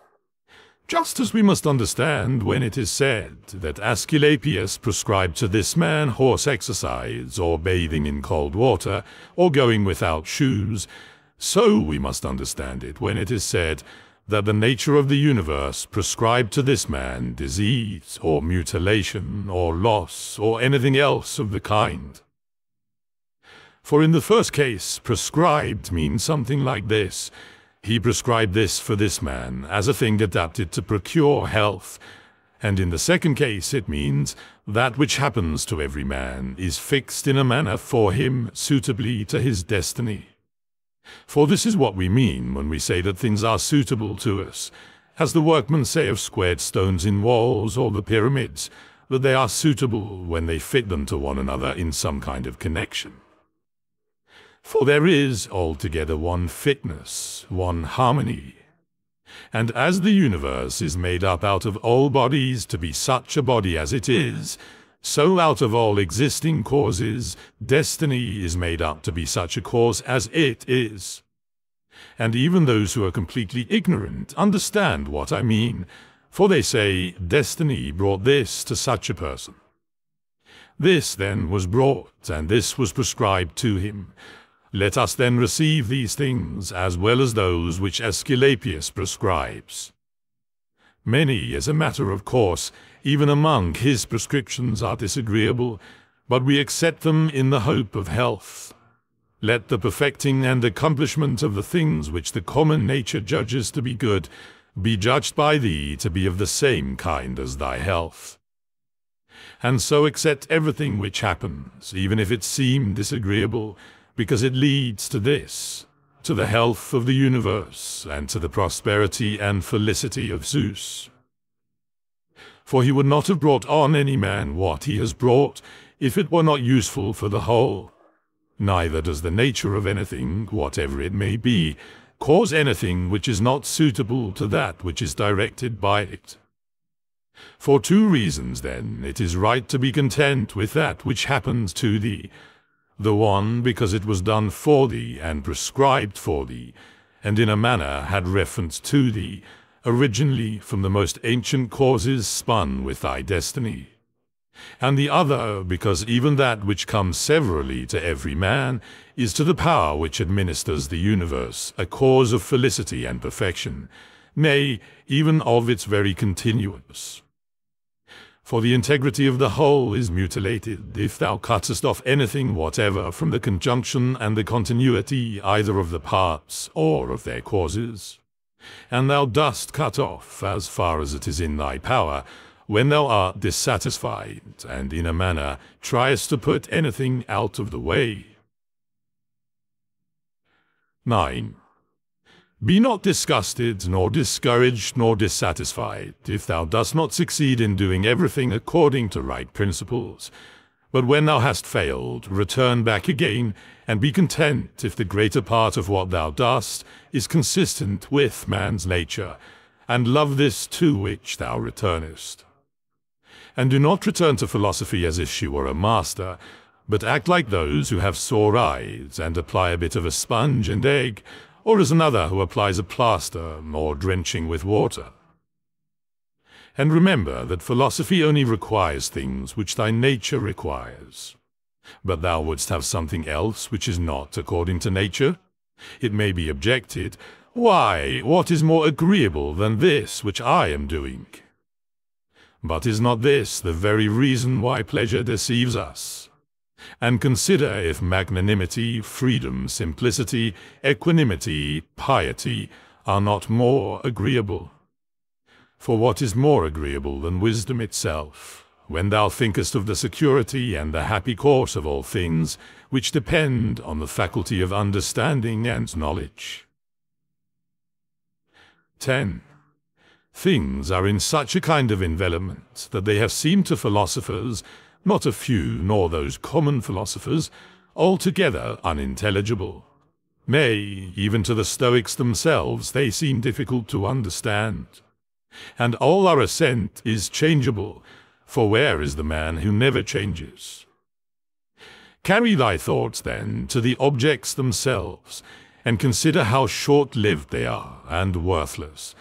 Just as we must understand when it is said that Asclepius prescribed to this man horse exercise, or bathing in cold water, or going without shoes, so we must understand it when it is said that the nature of the universe prescribed to this man disease, or mutilation, or loss, or anything else of the kind. For in the first case, prescribed means something like this: he prescribed this for this man as a thing adapted to procure health, and in the second case it means that which happens to every man is fixed in a manner for him suitably to his destiny. For this is what we mean when we say that things are suitable to us, as the workmen say of squared stones in walls or the pyramids, that they are suitable when they fit them to one another in some kind of connection. For there is altogether one fitness, one harmony. And as the universe is made up out of all bodies to be such a body as it is, so out of all existing causes, destiny is made up to be such a cause as it is. And even those who are completely ignorant understand what I mean, for they say, destiny brought this to such a person. This then was brought, and this was prescribed to him. Let us then receive these things, as well as those which Asclepius prescribes. Many, as a matter of course, even among his prescriptions are disagreeable, but we accept them in the hope of health. Let the perfecting and accomplishment of the things which the common nature judges to be good be judged by thee to be of the same kind as thy health. And so accept everything which happens, even if it seem disagreeable, because it leads to this, to the health of the universe, and to the prosperity and felicity of Zeus. For he would not have brought on any man what he has brought, if it were not useful for the whole. Neither does the nature of anything, whatever it may be, cause anything which is not suitable to that which is directed by it. For two reasons, then, it is right to be content with that which happens to thee, the one because it was done for thee and prescribed for thee, and in a manner had reference to thee, originally from the most ancient causes spun with thy destiny. And the other because even that which comes severally to every man is to the power which administers the universe a cause of felicity and perfection, nay, even of its very continuance. For the integrity of the whole is mutilated if thou cuttest off anything whatever from the conjunction and the continuity either of the parts or of their causes. And thou dost cut off, as far as it is in thy power, when thou art dissatisfied, and in a manner triest to put anything out of the way. 9. Be not disgusted, nor discouraged, nor dissatisfied, if thou dost not succeed in doing everything according to right principles. But when thou hast failed, return back again, and be content if the greater part of what thou dost is consistent with man's nature, and love this to which thou returnest. And do not return to philosophy as if she were a master, but act like those who have sore eyes, and apply a bit of a sponge and egg, or as another who applies a plaster, or drenching with water. And remember that philosophy only requires things which thy nature requires. But thou wouldst have something else which is not according to nature? It may be objected, Why, what is more agreeable than this which I am doing? But is not this the very reason why pleasure deceives us? And consider if magnanimity, freedom, simplicity, equanimity, piety are not more agreeable. For what is more agreeable than wisdom itself, when thou thinkest of the security and the happy course of all things, which depend on the faculty of understanding and knowledge? 10. Things are in such a kind of envelopment that they have seemed to philosophers, not a few nor those common philosophers, altogether unintelligible. Nay, even to the Stoics themselves they seem difficult to understand. And all our assent is changeable, for where is the man who never changes? Carry thy thoughts, then, to the objects themselves, and consider how short-lived they are, and worthless,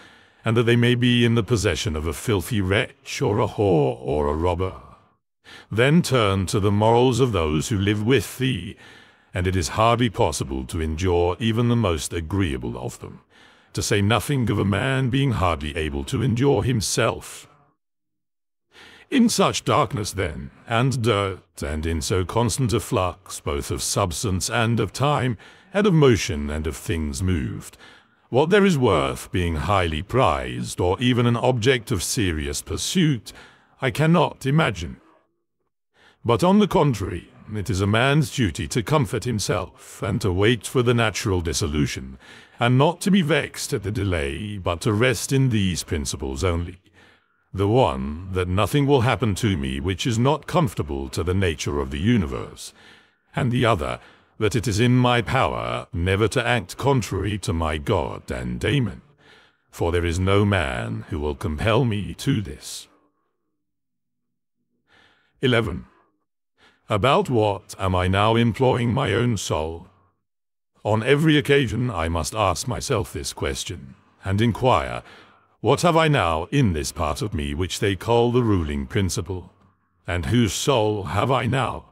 and that they may be in the possession of a filthy wretch, or a whore, or a robber. Then turn to the morals of those who live with thee, and it is hardly possible to endure even the most agreeable of them, to say nothing of a man being hardly able to endure himself. In such darkness, then, and dirt, and in so constant a flux, both of substance and of time, and of motion and of things moved, what there is worth being highly prized, or even an object of serious pursuit, I cannot imagine. But on the contrary, it is a man's duty to comfort himself, and to wait for the natural dissolution, and not to be vexed at the delay, but to rest in these principles only. The one, that nothing will happen to me which is not comfortable to the nature of the universe, and the other, that it is in my power never to act contrary to my God and Daemon, for there is no man who will compel me to this. 11. About what am I now employing my own soul? On every occasion I must ask myself this question, and inquire, what have I now in this part of me which they call the ruling principle? And whose soul have I now?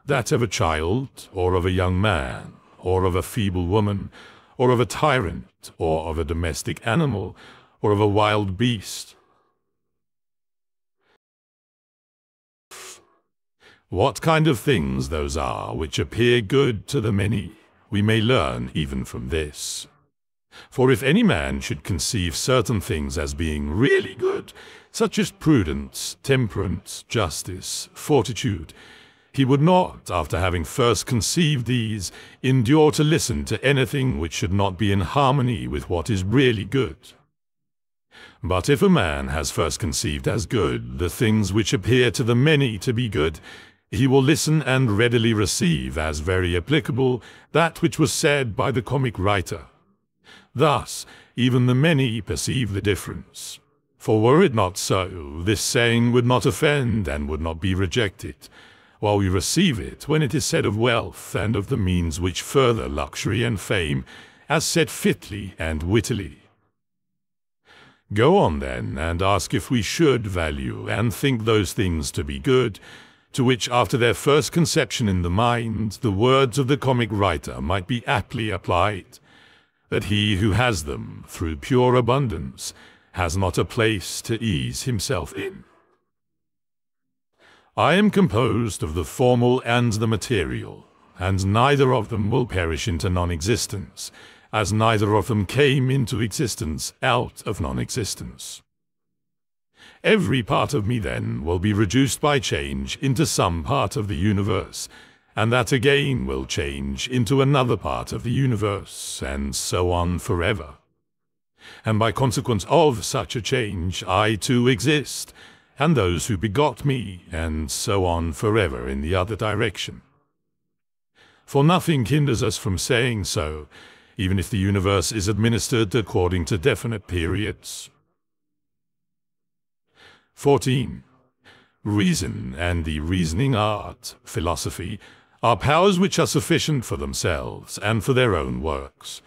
That of a child, or of a young man, or of a feeble woman, or of a tyrant, or of a domestic animal, or of a wild beast? What kind of things those are which appear good to the many, we may learn even from this. For if any man should conceive certain things as being really good, such as prudence, temperance, justice, fortitude, he would not, after having first conceived these, endure to listen to anything which should not be in harmony with what is really good. But if a man has first conceived as good the things which appear to the many to be good, he will listen and readily receive as very applicable that which was said by the comic writer. Thus, even the many perceive the difference. For were it not so, this saying would not offend and would not be rejected, while we receive it when it is said of wealth and of the means which further luxury and fame, as said fitly and wittily. Go on then, and ask if we should value and think those things to be good, to which after their first conception in the mind, the words of the comic writer might be aptly applied, that he who has them, through pure abundance, has not a place to ease himself in. I am composed of the formal and the material, and neither of them will perish into non-existence, as neither of them came into existence out of non-existence. Every part of me, then, will be reduced by change into some part of the universe, and that again will change into another part of the universe, and so on forever. And by consequence of such a change, I too exist, and those who begot me, and so on forever in the other direction. For nothing hinders us from saying so, even if the universe is administered according to definite periods. 14. Reason and the reasoning art, philosophy, are powers which are sufficient for themselves and for their own works.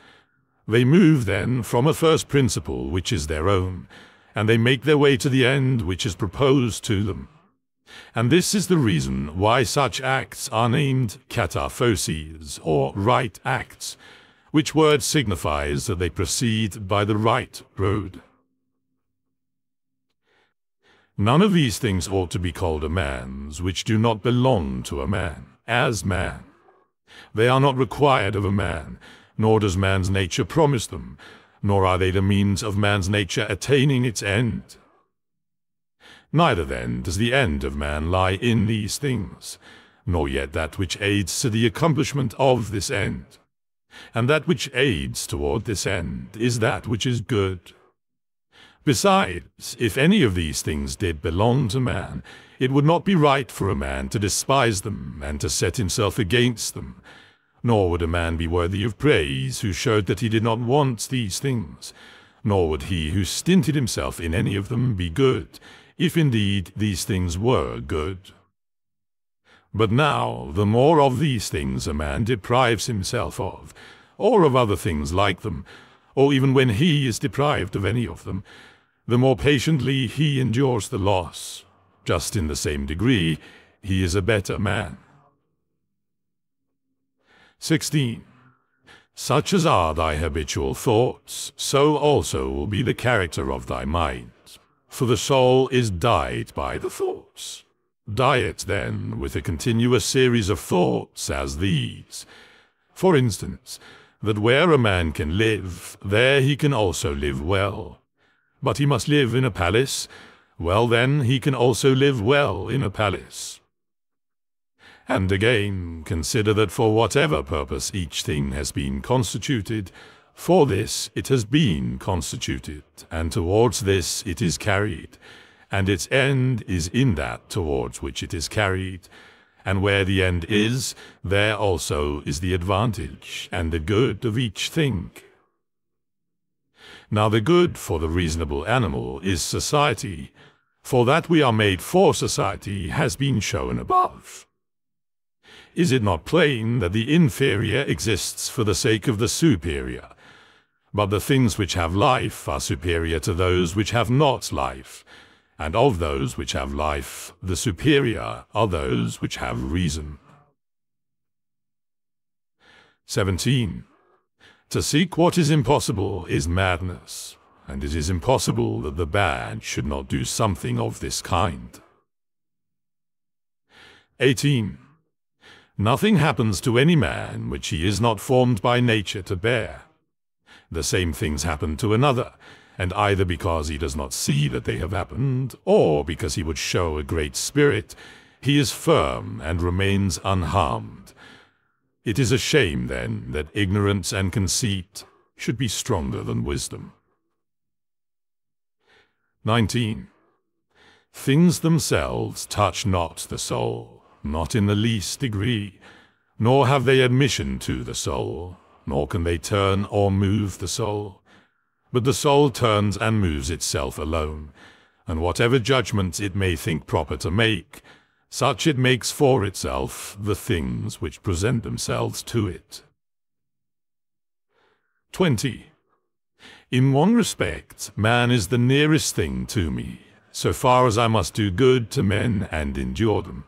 They move, then, from a first principle which is their own, and they make their way to the end which is proposed to them. And this is the reason why such acts are named kataphoses, or right acts, which word signifies that they proceed by the right road. None of these things ought to be called a man's, which do not belong to a man, as man. They are not required of a man, nor does man's nature promise them, nor are they the means of man's nature attaining its end. Neither then does the end of man lie in these things, nor yet that which aids to the accomplishment of this end. And that which aids toward this end is that which is good. Besides, if any of these things did belong to man, it would not be right for a man to despise them and to set himself against them, nor would a man be worthy of praise who showed that he did not want these things, nor would he who stinted himself in any of them be good, if indeed these things were good. But now, the more of these things a man deprives himself of, or of other things like them, or even when he is deprived of any of them, the more patiently he endures the loss. Just in the same degree, he is a better man. 16. Such as are thy habitual thoughts, so also will be the character of thy mind. For the soul is dyed by the thoughts. Dye it, then, with a continuous series of thoughts as these. For instance, that where a man can live, there he can also live well. But he must live in a palace, well then he can also live well in a palace. And again, consider that for whatever purpose each thing has been constituted, for this it has been constituted, and towards this it is carried, and its end is in that towards which it is carried, and where the end is, there also is the advantage and the good of each thing. Now the good for the reasonable animal is society, for that we are made for society has been shown above. Is it not plain that the inferior exists for the sake of the superior? But the things which have life are superior to those which have not life, and of those which have life, the superior are those which have reason. 17. To seek what is impossible is madness, and it is impossible that the bad should not do something of this kind. 18. Nothing happens to any man which he is not formed by nature to bear. The same things happen to another, and either because he does not see that they have happened, or because he would show a great spirit, he is firm and remains unharmed. It is a shame, then, that ignorance and conceit should be stronger than wisdom. 19. Things themselves touch not the soul, not in the least degree, nor have they admission to the soul, nor can they turn or move the soul. But the soul turns and moves itself alone, and whatever judgments it may think proper to make, such it makes for itself the things which present themselves to it. 20. In one respect, man is the nearest thing to me, so far as I must do good to men and endure them.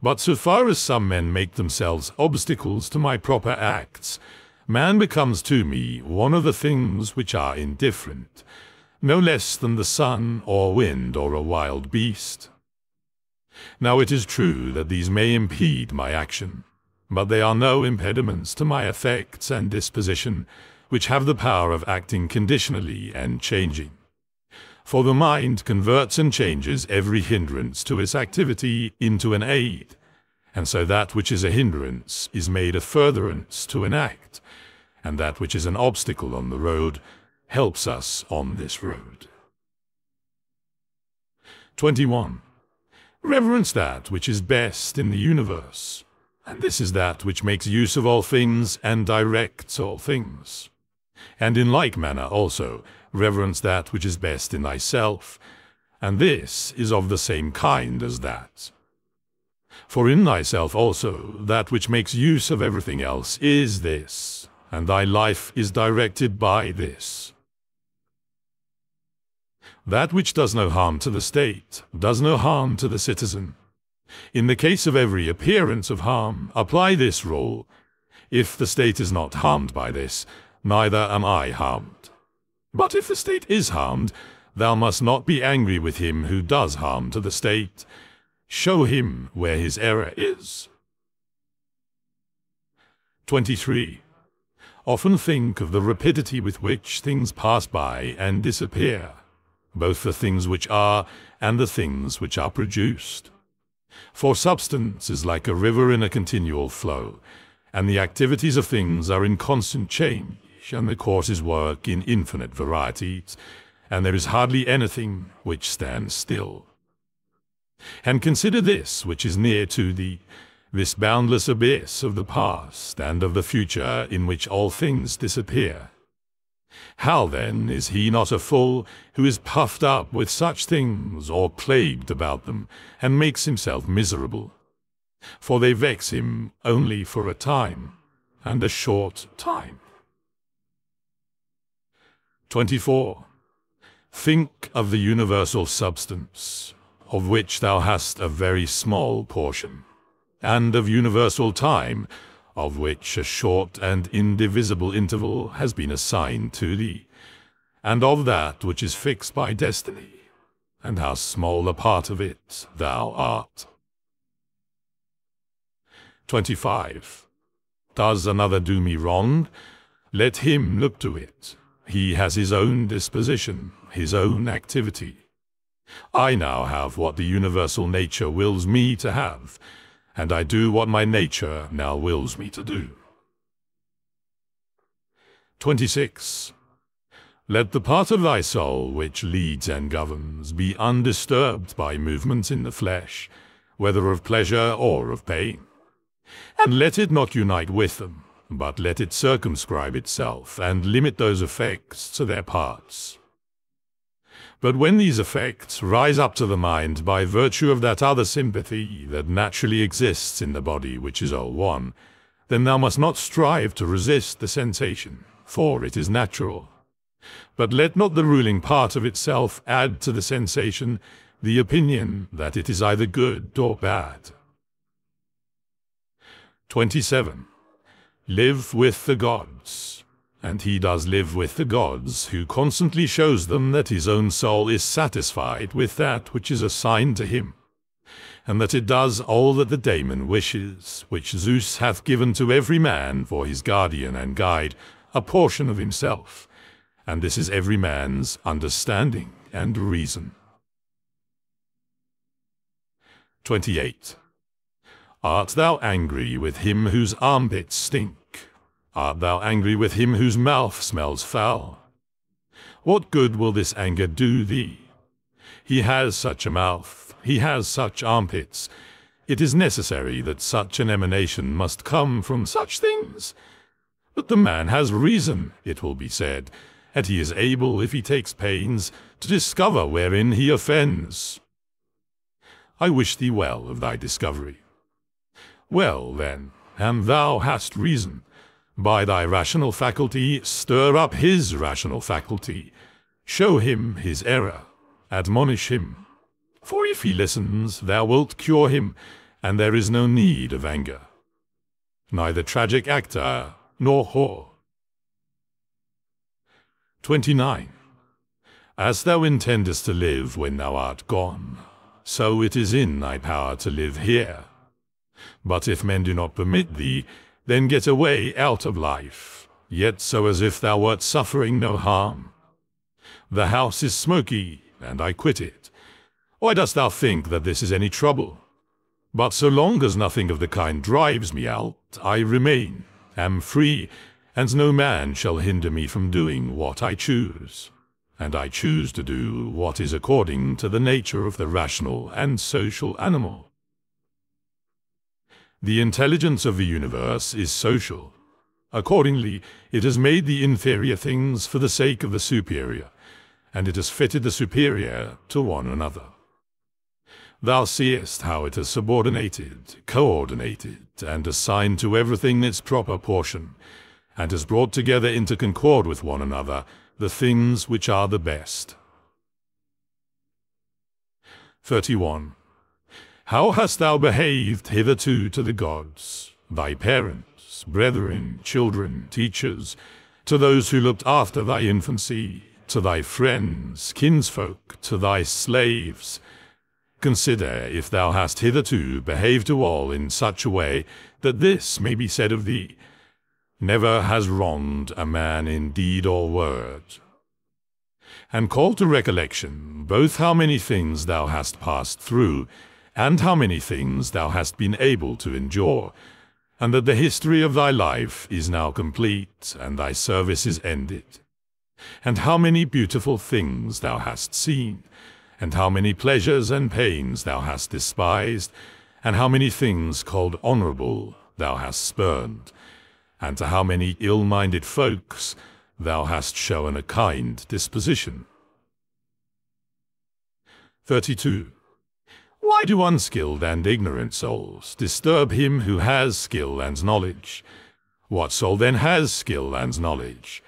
But so far as some men make themselves obstacles to my proper acts, man becomes to me one of the things which are indifferent, no less than the sun or wind or a wild beast. Now it is true that these may impede my action, but they are no impediments to my effects and disposition, which have the power of acting conditionally and changing. For the mind converts and changes every hindrance to its activity into an aid, and so that which is a hindrance is made a furtherance to an act, and that which is an obstacle on the road helps us on this road. 21. Reverence that which is best in the universe, and this is that which makes use of all things and directs all things. And in like manner also, reverence that which is best in thyself, and this is of the same kind as that. For in thyself also, that which makes use of everything else is this, and thy life is directed by this. That which does no harm to the state does no harm to the citizen. In the case of every appearance of harm, apply this rule: If the state is not harmed by this, neither am I harmed. But if the state is harmed, thou must not be angry with him who does harm to the state. Show him where his error is. 23. Often think of the rapidity with which things pass by and disappear, both the things which are and the things which are produced. For substance is like a river in a continual flow, and the activities of things are in constant change, and the courses work in infinite varieties, and there is hardly anything which stands still. And consider this which is near to thee, this boundless abyss of the past and of the future in which all things disappear. How then is he not a fool who is puffed up with such things, or plagued about them, and makes himself miserable? For they vex him only for a time, and a short time. 24. Think of the universal substance, of which thou hast a very small portion, and of universal time, of which a short and indivisible interval has been assigned to thee, and of that which is fixed by destiny, and how small a part of it thou art. 25. Does another do me wrong? Let him look to it. He has his own disposition, his own activity. I now have what the universal nature wills me to have, and I do what my nature now wills me to do. 26. Let the part of thy soul which leads and governs be undisturbed by movements in the flesh, whether of pleasure or of pain. And let it not unite with them, but let it circumscribe itself, and limit those effects to their parts. But when these effects rise up to the mind by virtue of that other sympathy that naturally exists in the body which is all one, then thou must not strive to resist the sensation, for it is natural. But let not the ruling part of itself add to the sensation the opinion that it is either good or bad. 27. Live with the gods. And he does live with the gods, who constantly shows them that his own soul is satisfied with that which is assigned to him, and that it does all that the daemon wishes, which Zeus hath given to every man for his guardian and guide, a portion of himself, and this is every man's understanding and reason. 28. Art thou angry with him whose armpits stink? Art thou angry with him whose mouth smells foul? What good will this anger do thee? He has such a mouth, he has such armpits. It is necessary that such an emanation must come from such things. But the man has reason, it will be said, and he is able, if he takes pains, to discover wherein he offends. I wish thee well of thy discovery. Well, then, and thou hast reason. By thy rational faculty, stir up his rational faculty. Show him his error. Admonish him. For if he listens, thou wilt cure him, and there is no need of anger. Neither tragic actor nor whore. 29. As thou intendest to live when thou art gone, so it is in thy power to live here. But if men do not permit thee, then get away out of life, yet so as if thou wert suffering no harm. The house is smoky, and I quit it. Why dost thou think that this is any trouble? But so long as nothing of the kind drives me out, I remain, am free, and no man shall hinder me from doing what I choose. And I choose to do what is according to the nature of the rational and social animal. The intelligence of the universe is social. Accordingly, it has made the inferior things for the sake of the superior, and it has fitted the superior to one another. Thou seest how it has subordinated, coordinated, and assigned to everything its proper portion, and has brought together into concord with one another the things which are the best. 31. How hast thou behaved hitherto to the gods, thy parents, fathers, brethren, children, teachers, to those who looked after thy infancy, to thy friends, kinsfolk, to thy slaves. Consider if thou hast hitherto behaved to all in such a way that this may be said of thee, never has wronged a man in deed or word. And call to recollection both how many things thou hast passed through, and how many things thou hast been able to endure, and that the history of thy life is now complete, and thy service is ended. And how many beautiful things thou hast seen, and how many pleasures and pains thou hast despised, and how many things called honorable thou hast spurned, and to how many ill-minded folks thou hast shown a kind disposition. 32. Why do unskilled and ignorant souls disturb him who has skill and knowledge? What soul then has skill and knowledge?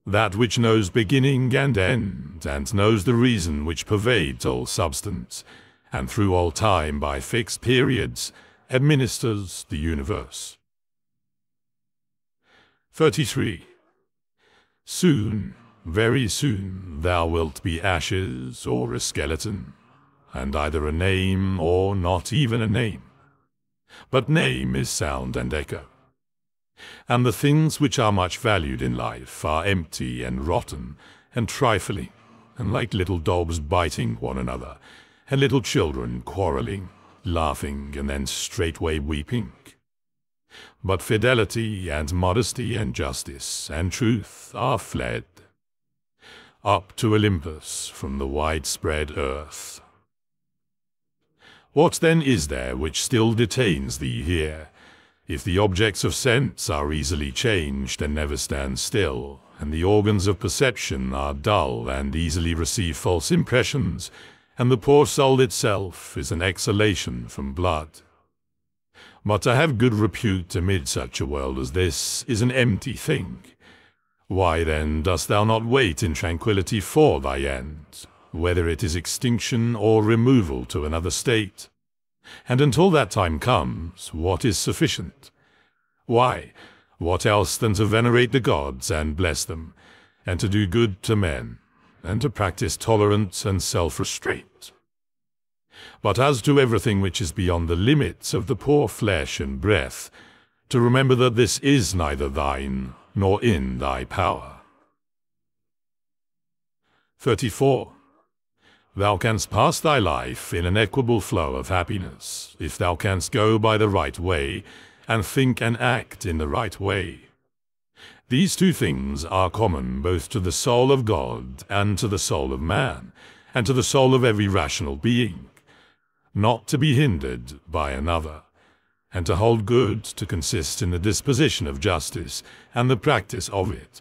That which knows beginning and end, and knows the reason which pervades all substance, and through all time by fixed periods administers the universe. 33. Soon, very soon, thou wilt be ashes or a skeleton, and either a name or not even a name. But name is sound and echo. And the things which are much valued in life are empty and rotten and trifling, and like little dogs biting one another, and little children quarreling, laughing, and then straightway weeping. But fidelity and modesty and justice and truth are fled up to Olympus from the widespread earth. What then is there which still detains thee here, if the objects of sense are easily changed and never stand still, and the organs of perception are dull and easily receive false impressions, and the poor soul itself is an exhalation from blood? But to have good repute amid such a world as this is an empty thing. Why then dost thou not wait in tranquillity for thy end, whether it is extinction or removal to another state? And until that time comes, what is sufficient? Why, what else than to venerate the gods and bless them, and to do good to men, and to practice tolerance and self-restraint? But as to everything which is beyond the limits of the poor flesh and breath, to remember that this is neither thine nor in thy power. 34. Thou canst pass thy life in an equable flow of happiness, if thou canst go by the right way, and think and act in the right way. These two things are common both to the soul of God and to the soul of man, and to the soul of every rational being, not to be hindered by another, and to hold good to consist in the disposition of justice and the practice of it,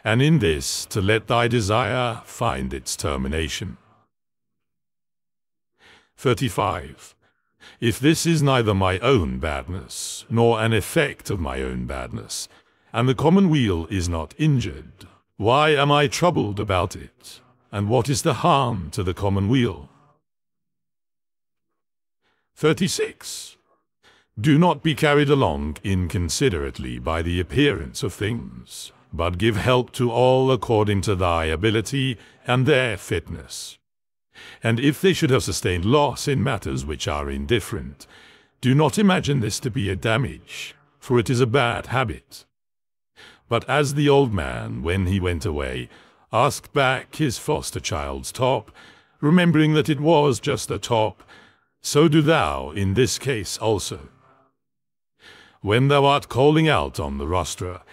and in this to let thy desire find its termination. 35. If this is neither my own badness, nor an effect of my own badness, and the commonweal is not injured, why am I troubled about it? And what is the harm to the commonweal? 36. Do not be carried along inconsiderately by the appearance of things, but give help to all according to thy ability and their fitness. And if they should have sustained loss in matters which are indifferent, do not imagine this to be a damage, for it is a bad habit. But as the old man, when he went away, asked back his foster child's top, remembering that it was just a top, so do thou in this case also. When thou art calling out on the rostra,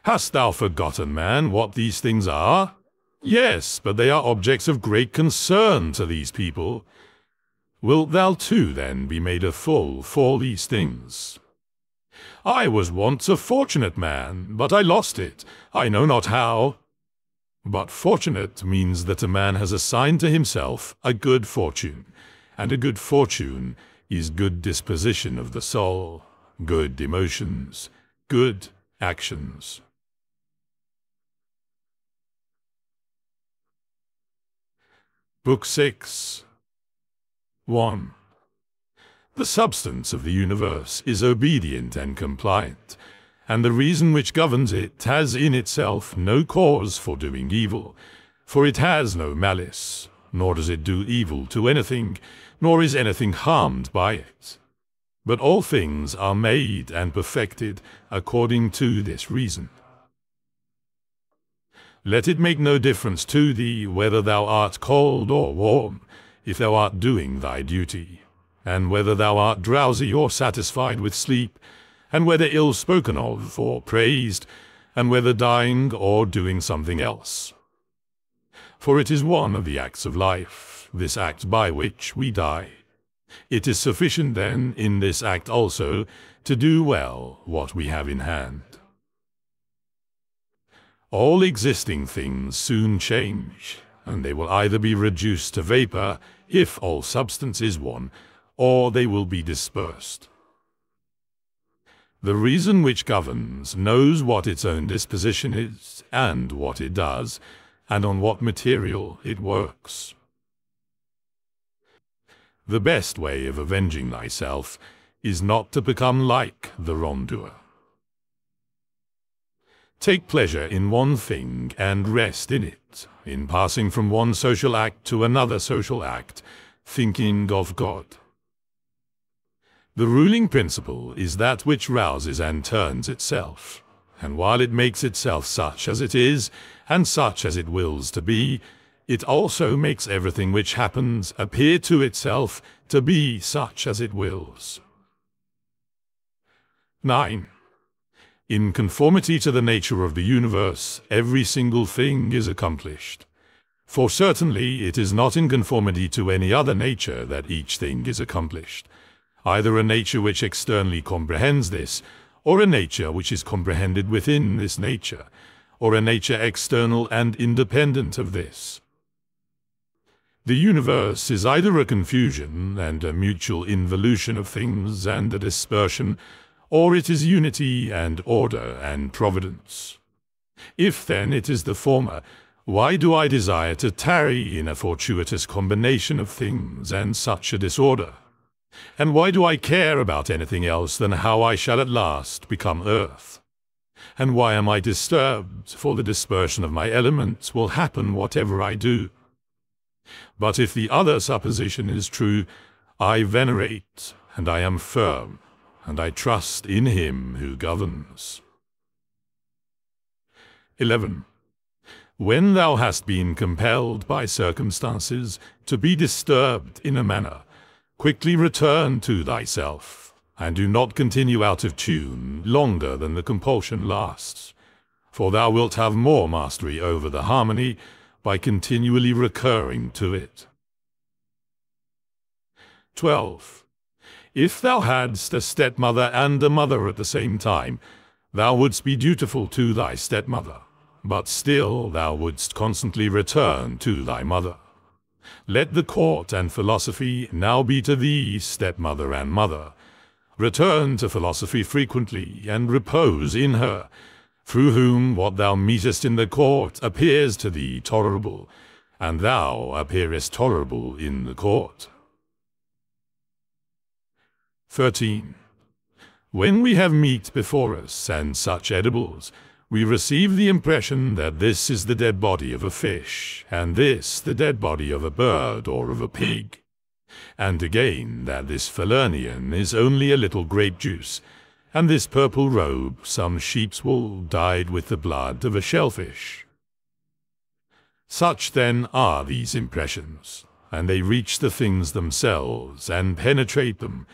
hast thou forgotten, man, what these things are? Yes, but they are objects of great concern to these people. Wilt thou too then be made a fool for these things? I was once a fortunate man, but I lost it, I know not how. But fortunate means that a man has assigned to himself a good fortune, and a good fortune is good disposition of the soul, good emotions, good actions. Book 6. 1. The substance of the universe is obedient and compliant, and the reason which governs it has in itself no cause for doing evil, for it has no malice, nor does it do evil to anything, nor is anything harmed by it. But all things are made and perfected according to this reason. Let it make no difference to thee whether thou art cold or warm, if thou art doing thy duty, and whether thou art drowsy or satisfied with sleep, and whether ill spoken of or praised, and whether dying or doing something else. For it is one of the acts of life, this act by which we die. It is sufficient then in this act also to do well what we have in hand. All existing things soon change, and they will either be reduced to vapor, if all substance is one, or they will be dispersed. The reason which governs knows what its own disposition is, and what it does, and on what material it works. The best way of avenging thyself is not to become like the wrongdoer. Take pleasure in one thing and rest in it, in passing from one social act to another social act, thinking of God. The ruling principle is that which rouses and turns itself, and while it makes itself such as it is, and such as it wills to be, it also makes everything which happens appear to itself to be such as it wills. 9. In conformity to the nature of the universe, every single thing is accomplished. For certainly it is not in conformity to any other nature that each thing is accomplished, either a nature which externally comprehends this, or a nature which is comprehended within this nature, or a nature external and independent of this. The universe is either a confusion and a mutual involution of things and a dispersion, or it is unity and order and providence. If then it is the former, why do I desire to tarry in a fortuitous combination of things and such a disorder? And why do I care about anything else than how I shall at last become earth? And why am I disturbed? For the dispersion of my elements will happen whatever I do. But if the other supposition is true, I venerate, and I am firm, and I trust in him who governs. 11. When thou hast been compelled by circumstances to be disturbed in a manner, quickly return to thyself, and do not continue out of tune longer than the compulsion lasts, for thou wilt have more mastery over the harmony by continually recurring to it. 12. If thou hadst a stepmother and a mother at the same time, thou wouldst be dutiful to thy stepmother, but still thou wouldst constantly return to thy mother. Let the court and philosophy now be to thee stepmother and mother. Return to philosophy frequently, and repose in her, through whom what thou meetest in the court appears to thee tolerable, and thou appearest tolerable in the court. 13. When we have meat before us and such edibles, we receive the impression that this is the dead body of a fish, and this the dead body of a bird or of a pig, and again that this Falernian is only a little grape juice, and this purple robe some sheep's wool dyed with the blood of a shellfish. Such then are these impressions, and they reach the things themselves and penetrate them,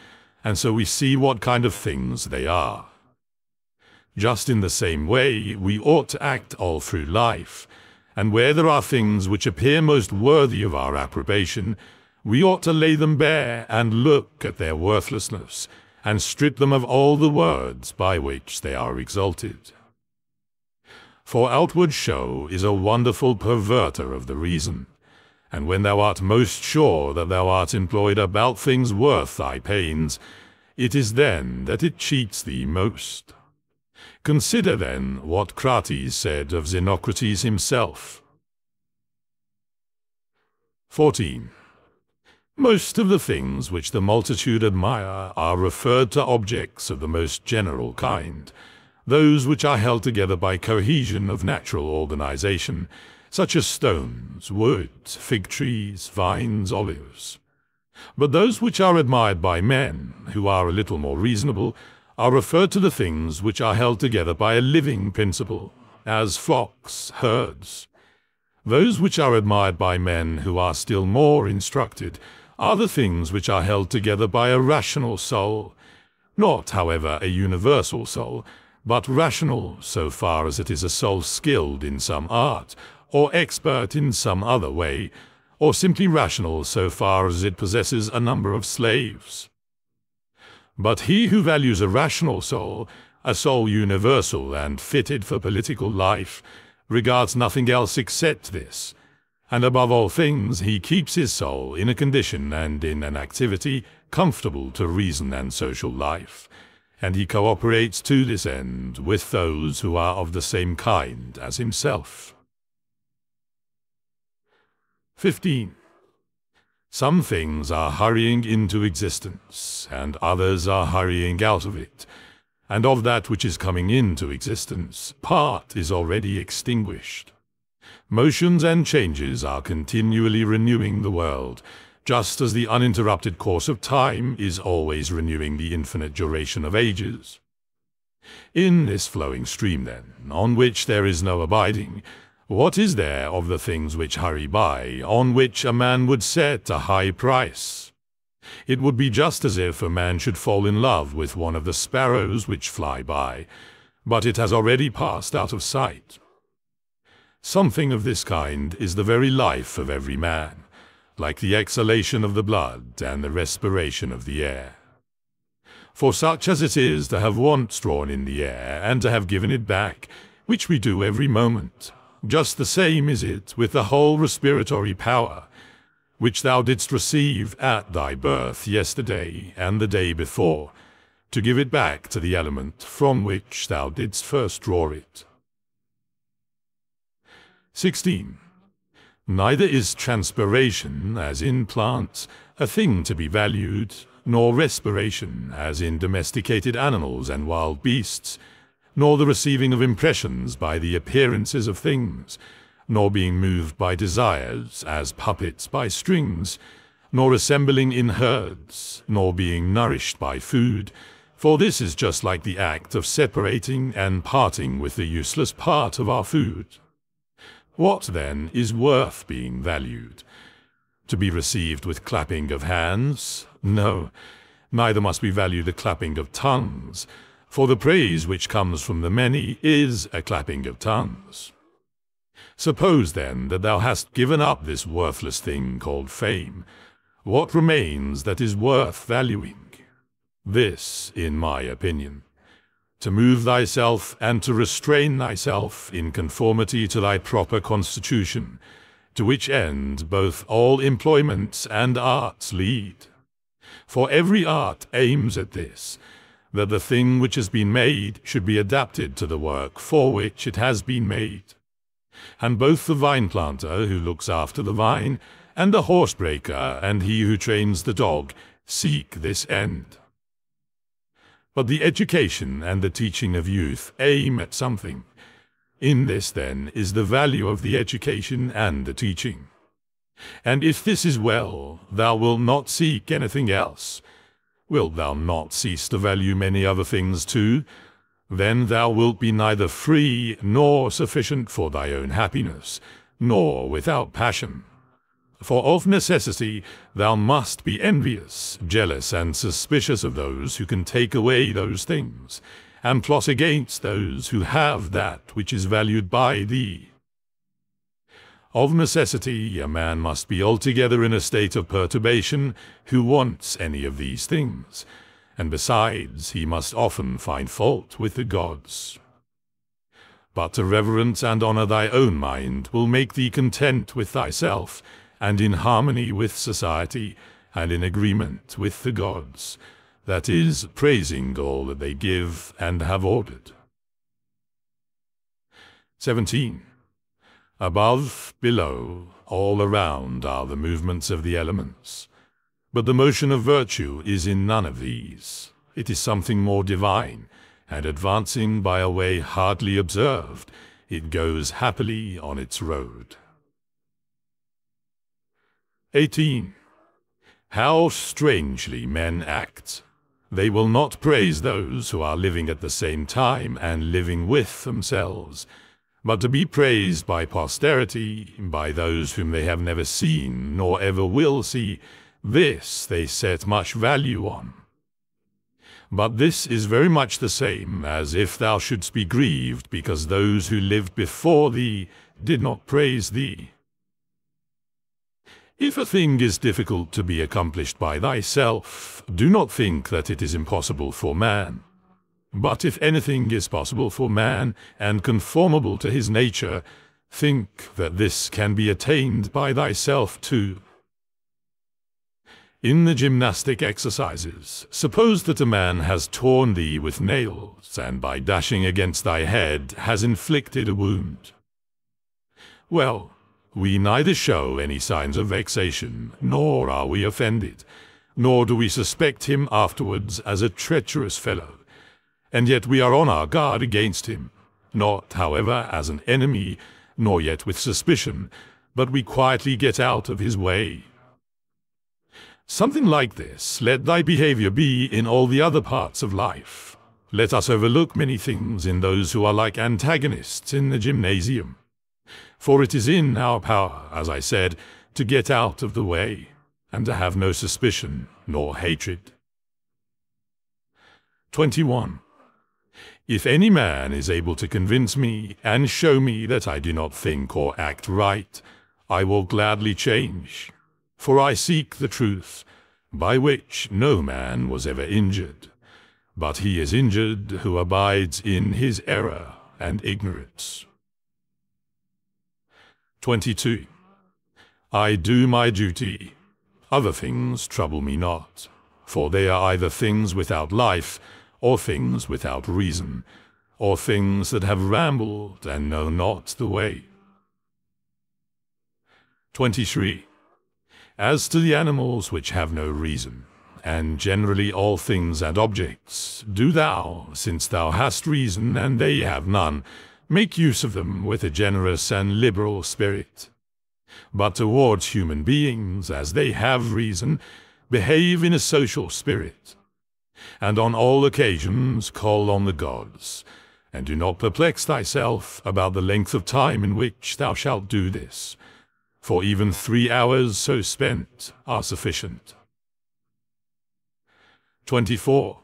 and so we see what kind of things they are. Just in the same way, we ought to act all through life, and where there are things which appear most worthy of our approbation, we ought to lay them bare and look at their worthlessness, and strip them of all the words by which they are exalted. For outward show is a wonderful perverter of the reason, and when thou art most sure that thou art employed about things worth thy pains, it is then that it cheats thee most. Consider then what Crates said of Xenocrates himself. 14. Most of the things which the multitude admire are referred to objects of the most general kind, those which are held together by cohesion of natural organization, such as stones, wood, fig trees, vines, olives. But those which are admired by men, who are a little more reasonable, are referred to the things which are held together by a living principle, as flocks, herds. Those which are admired by men who are still more instructed are the things which are held together by a rational soul, not, however, a universal soul, but rational so far as it is a soul skilled in some art, or expert in some other way, or simply rational so far as it possesses a number of slaves. But he who values a rational soul, a soul universal and fitted for political life, regards nothing else except this, and above all things he keeps his soul in a condition and in an activity comfortable to reason and social life, and he cooperates to this end with those who are of the same kind as himself. 15. Some things are hurrying into existence, and others are hurrying out of it, and of that which is coming into existence, part is already extinguished. Motions and changes are continually renewing the world, just as the uninterrupted course of time is always renewing the infinite duration of ages. In this flowing stream, then, on which there is no abiding, what is there of the things which hurry by, on which a man would set a high price? It would be just as if a man should fall in love with one of the sparrows which fly by, but it has already passed out of sight. Something of this kind is the very life of every man, like the exhalation of the blood and the respiration of the air. For such as it is to have once drawn in the air and to have given it back, which we do every moment, just the same is it with the whole respiratory power, which thou didst receive at thy birth yesterday and the day before, to give it back to the element from which thou didst first draw it. 16. Neither is transpiration, as in plants, a thing to be valued, nor respiration, as in domesticated animals and wild beasts, nor the receiving of impressions by the appearances of things, nor being moved by desires, as puppets by strings, nor assembling in herds, nor being nourished by food, for this is just like the act of separating and parting with the useless part of our food. What, then, is worth being valued? To be received with clapping of hands? No, neither must we value the clapping of tongues, for the praise which comes from the many is a clapping of tongues. Suppose, then, that thou hast given up this worthless thing called fame. What remains that is worth valuing? This, in my opinion: to move thyself and to restrain thyself in conformity to thy proper constitution, to which end both all employments and arts lead. For every art aims at this, that the thing which has been made should be adapted to the work for which it has been made. And both the vine planter who looks after the vine, and the horsebreaker, and he who trains the dog, seek this end. But the education and the teaching of youth aim at something. In this, then, is the value of the education and the teaching. And if this is well, thou wilt not seek anything else. Wilt thou not cease to value many other things too? Then thou wilt be neither free nor sufficient for thy own happiness, nor without passion. For of necessity thou must be envious, jealous, and suspicious of those who can take away those things, and plot against those who have that which is valued by thee. Of necessity a man must be altogether in a state of perturbation who wants any of these things, and besides he must often find fault with the gods. But to reverence and honor thy own mind will make thee content with thyself, and in harmony with society, and in agreement with the gods, that is, praising all that they give and have ordered. 17. Above, below, all around are the movements of the elements. But the motion of virtue is in none of these. It is something more divine, and advancing by a way hardly observed, it goes happily on its road. 18. How strangely men act! They will not praise those who are living at the same time and living with themselves, but to be praised by posterity, by those whom they have never seen nor ever will see, this they set much value on. But this is very much the same as if thou shouldst be grieved because those who lived before thee did not praise thee. If a thing is difficult to be accomplished by thyself, do not think that it is impossible for man. But if anything is possible for man, and conformable to his nature, think that this can be attained by thyself too. In the gymnastic exercises, suppose that a man has torn thee with nails, and by dashing against thy head has inflicted a wound. Well, we neither show any signs of vexation, nor are we offended, nor do we suspect him afterwards as a treacherous fellow, and yet we are on our guard against him, not, however, as an enemy, nor yet with suspicion, but we quietly get out of his way. Something like this let thy behavior be in all the other parts of life. Let us overlook many things in those who are like antagonists in the gymnasium. For it is in our power, as I said, to get out of the way, and to have no suspicion nor hatred. 21. If any man is able to convince me and show me that I do not think or act right, I will gladly change. For I seek the truth, by which no man was ever injured, but he is injured who abides in his error and ignorance. 22. I do my duty. Other things trouble me not, for they are either things without life, or things without reason, or things that have rambled and know not the way. 23. As to the animals which have no reason, and generally all things and objects, do thou, since thou hast reason and they have none, make use of them with a generous and liberal spirit. But towards human beings, as they have reason, behave in a social spirit. And on all occasions call on the gods, and do not perplex thyself about the length of time in which thou shalt do this, for even 3 hours so spent are sufficient. 24.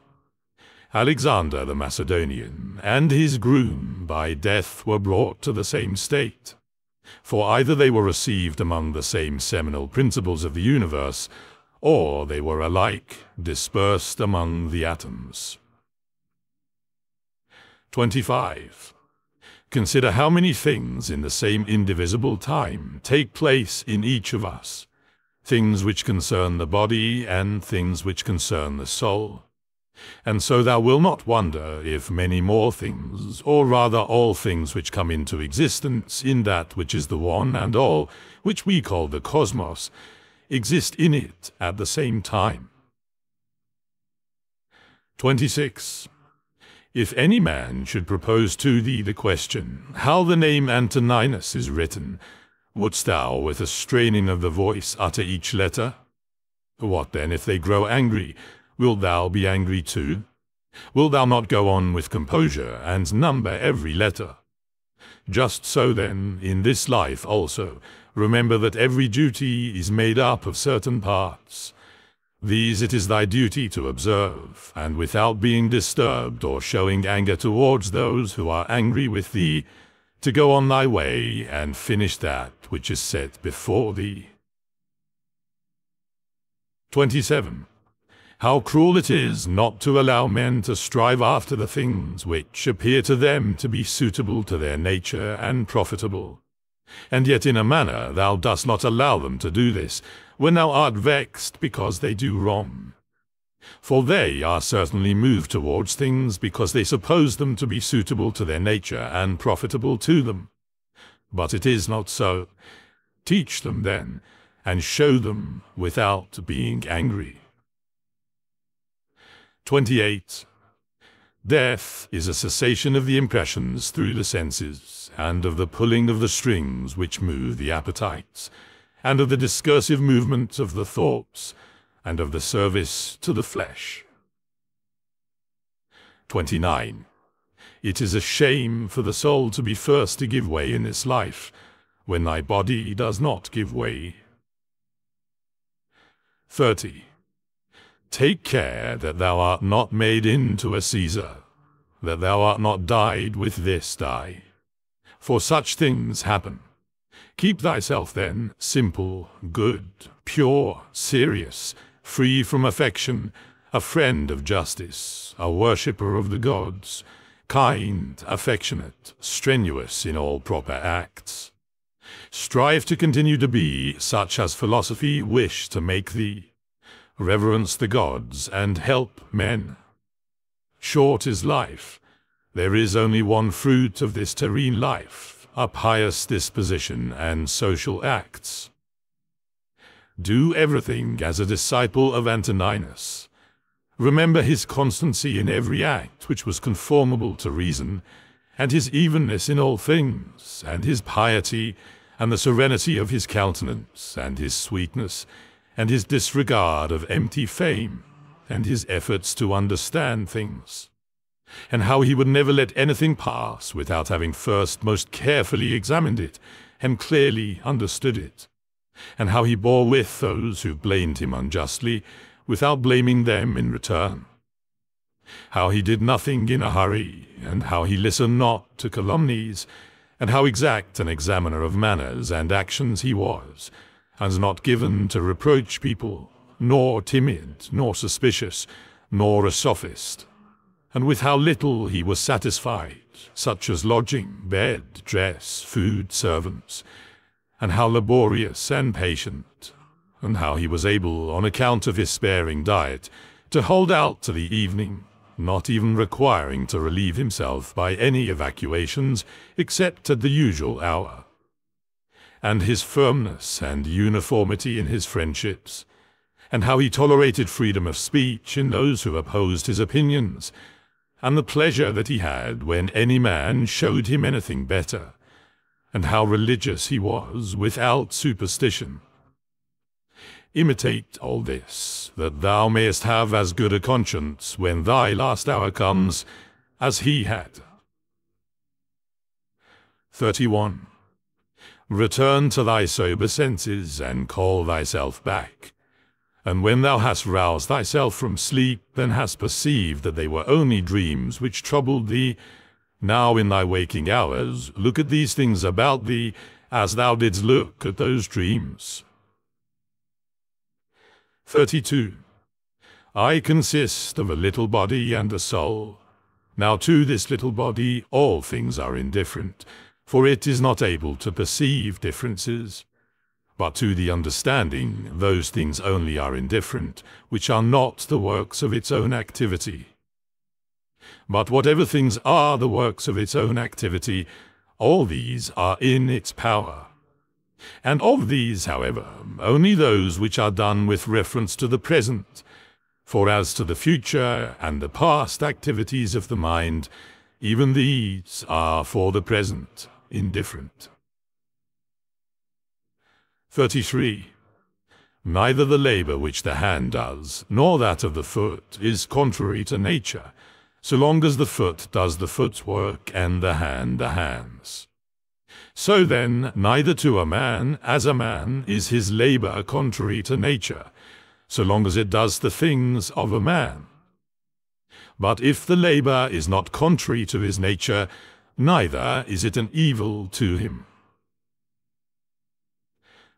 Alexander the Macedonian and his groom by death were brought to the same state, for either they were received among the same seminal principles of the universe, or they were alike dispersed among the atoms. 25. Consider how many things in the same indivisible time take place in each of us, things which concern the body and things which concern the soul. And so thou wilt not wonder if many more things, or rather all things which come into existence in that which is the one and all, which we call the cosmos, exist in it at the same time. 26. If any man should propose to thee the question, how the name Antoninus is written, wouldst thou with a straining of the voice utter each letter? What then if they grow angry? Wilt thou be angry too? Wilt thou not go on with composure and number every letter? Just so then, in this life also, remember that every duty is made up of certain parts. These it is thy duty to observe, and without being disturbed or showing anger towards those who are angry with thee, to go on thy way and finish that which is set before thee. 27. How cruel it is not to allow men to strive after the things which appear to them to be suitable to their nature and profitable. And yet in a manner thou dost not allow them to do this, when thou art vexed because they do wrong. For they are certainly moved towards things because they suppose them to be suitable to their nature and profitable to them. But it is not so. Teach them then, and show them without being angry. 28. Death is a cessation of the impressions through the senses, and of the pulling of the strings which move the appetites, and of the discursive movement of the thoughts, and of the service to the flesh. 29. It is a shame for the soul to be first to give way in this life, when thy body does not give way. 30. Take care that thou art not made into a Caesar, that thou art not dyed with this dye. For such things happen. Keep thyself then simple, good, pure, serious, free from affection, a friend of justice, a worshipper of the gods, kind, affectionate, strenuous in all proper acts. Strive to continue to be such as philosophy wish to make thee. Reverence the gods and help men. Short is life. There is only one fruit of this terrene life, a pious disposition and social acts. Do everything as a disciple of Antoninus. Remember his constancy in every act which was conformable to reason, and his evenness in all things, and his piety, and the serenity of his countenance, and his sweetness, and his disregard of empty fame, and his efforts to understand things, and how he would never let anything pass without having first most carefully examined it, and clearly understood it, and how he bore with those who blamed him unjustly, without blaming them in return, how he did nothing in a hurry, and how he listened not to calumnies, and how exact an examiner of manners and actions he was, and not given to reproach people, nor timid, nor suspicious, nor a sophist, and with how little he was satisfied, such as lodging, bed, dress, food, servants, and how laborious and patient, and how he was able, on account of his sparing diet, to hold out to the evening, not even requiring to relieve himself by any evacuations except at the usual hour. And his firmness and uniformity in his friendships, and how he tolerated freedom of speech in those who opposed his opinions, and the pleasure that he had when any man showed him anything better, and how religious he was without superstition. Imitate all this, that thou mayest have as good a conscience when thy last hour comes as he had. 31. Return to thy sober senses, and call thyself back. And when thou hast roused thyself from sleep, and hast perceived that they were only dreams which troubled thee, now in thy waking hours look at these things about thee, as thou didst look at those dreams. 32. I consist of a little body and a soul. Now to this little body all things are indifferent, for it is not able to perceive differences. But to the understanding those things only are indifferent, which are not the works of its own activity. But whatever things are the works of its own activity, all these are in its power. And of these, however, only those which are done with reference to the present, for as to the future and the past activities of the mind, even these are for the present indifferent. 33. Neither the labor which the hand does, nor that of the foot, is contrary to nature, so long as the foot does the foot's work and the hand the hand's. So then, neither to a man, as a man, is his labor contrary to nature, so long as it does the things of a man. But if the labor is not contrary to his nature, neither is it an evil to him.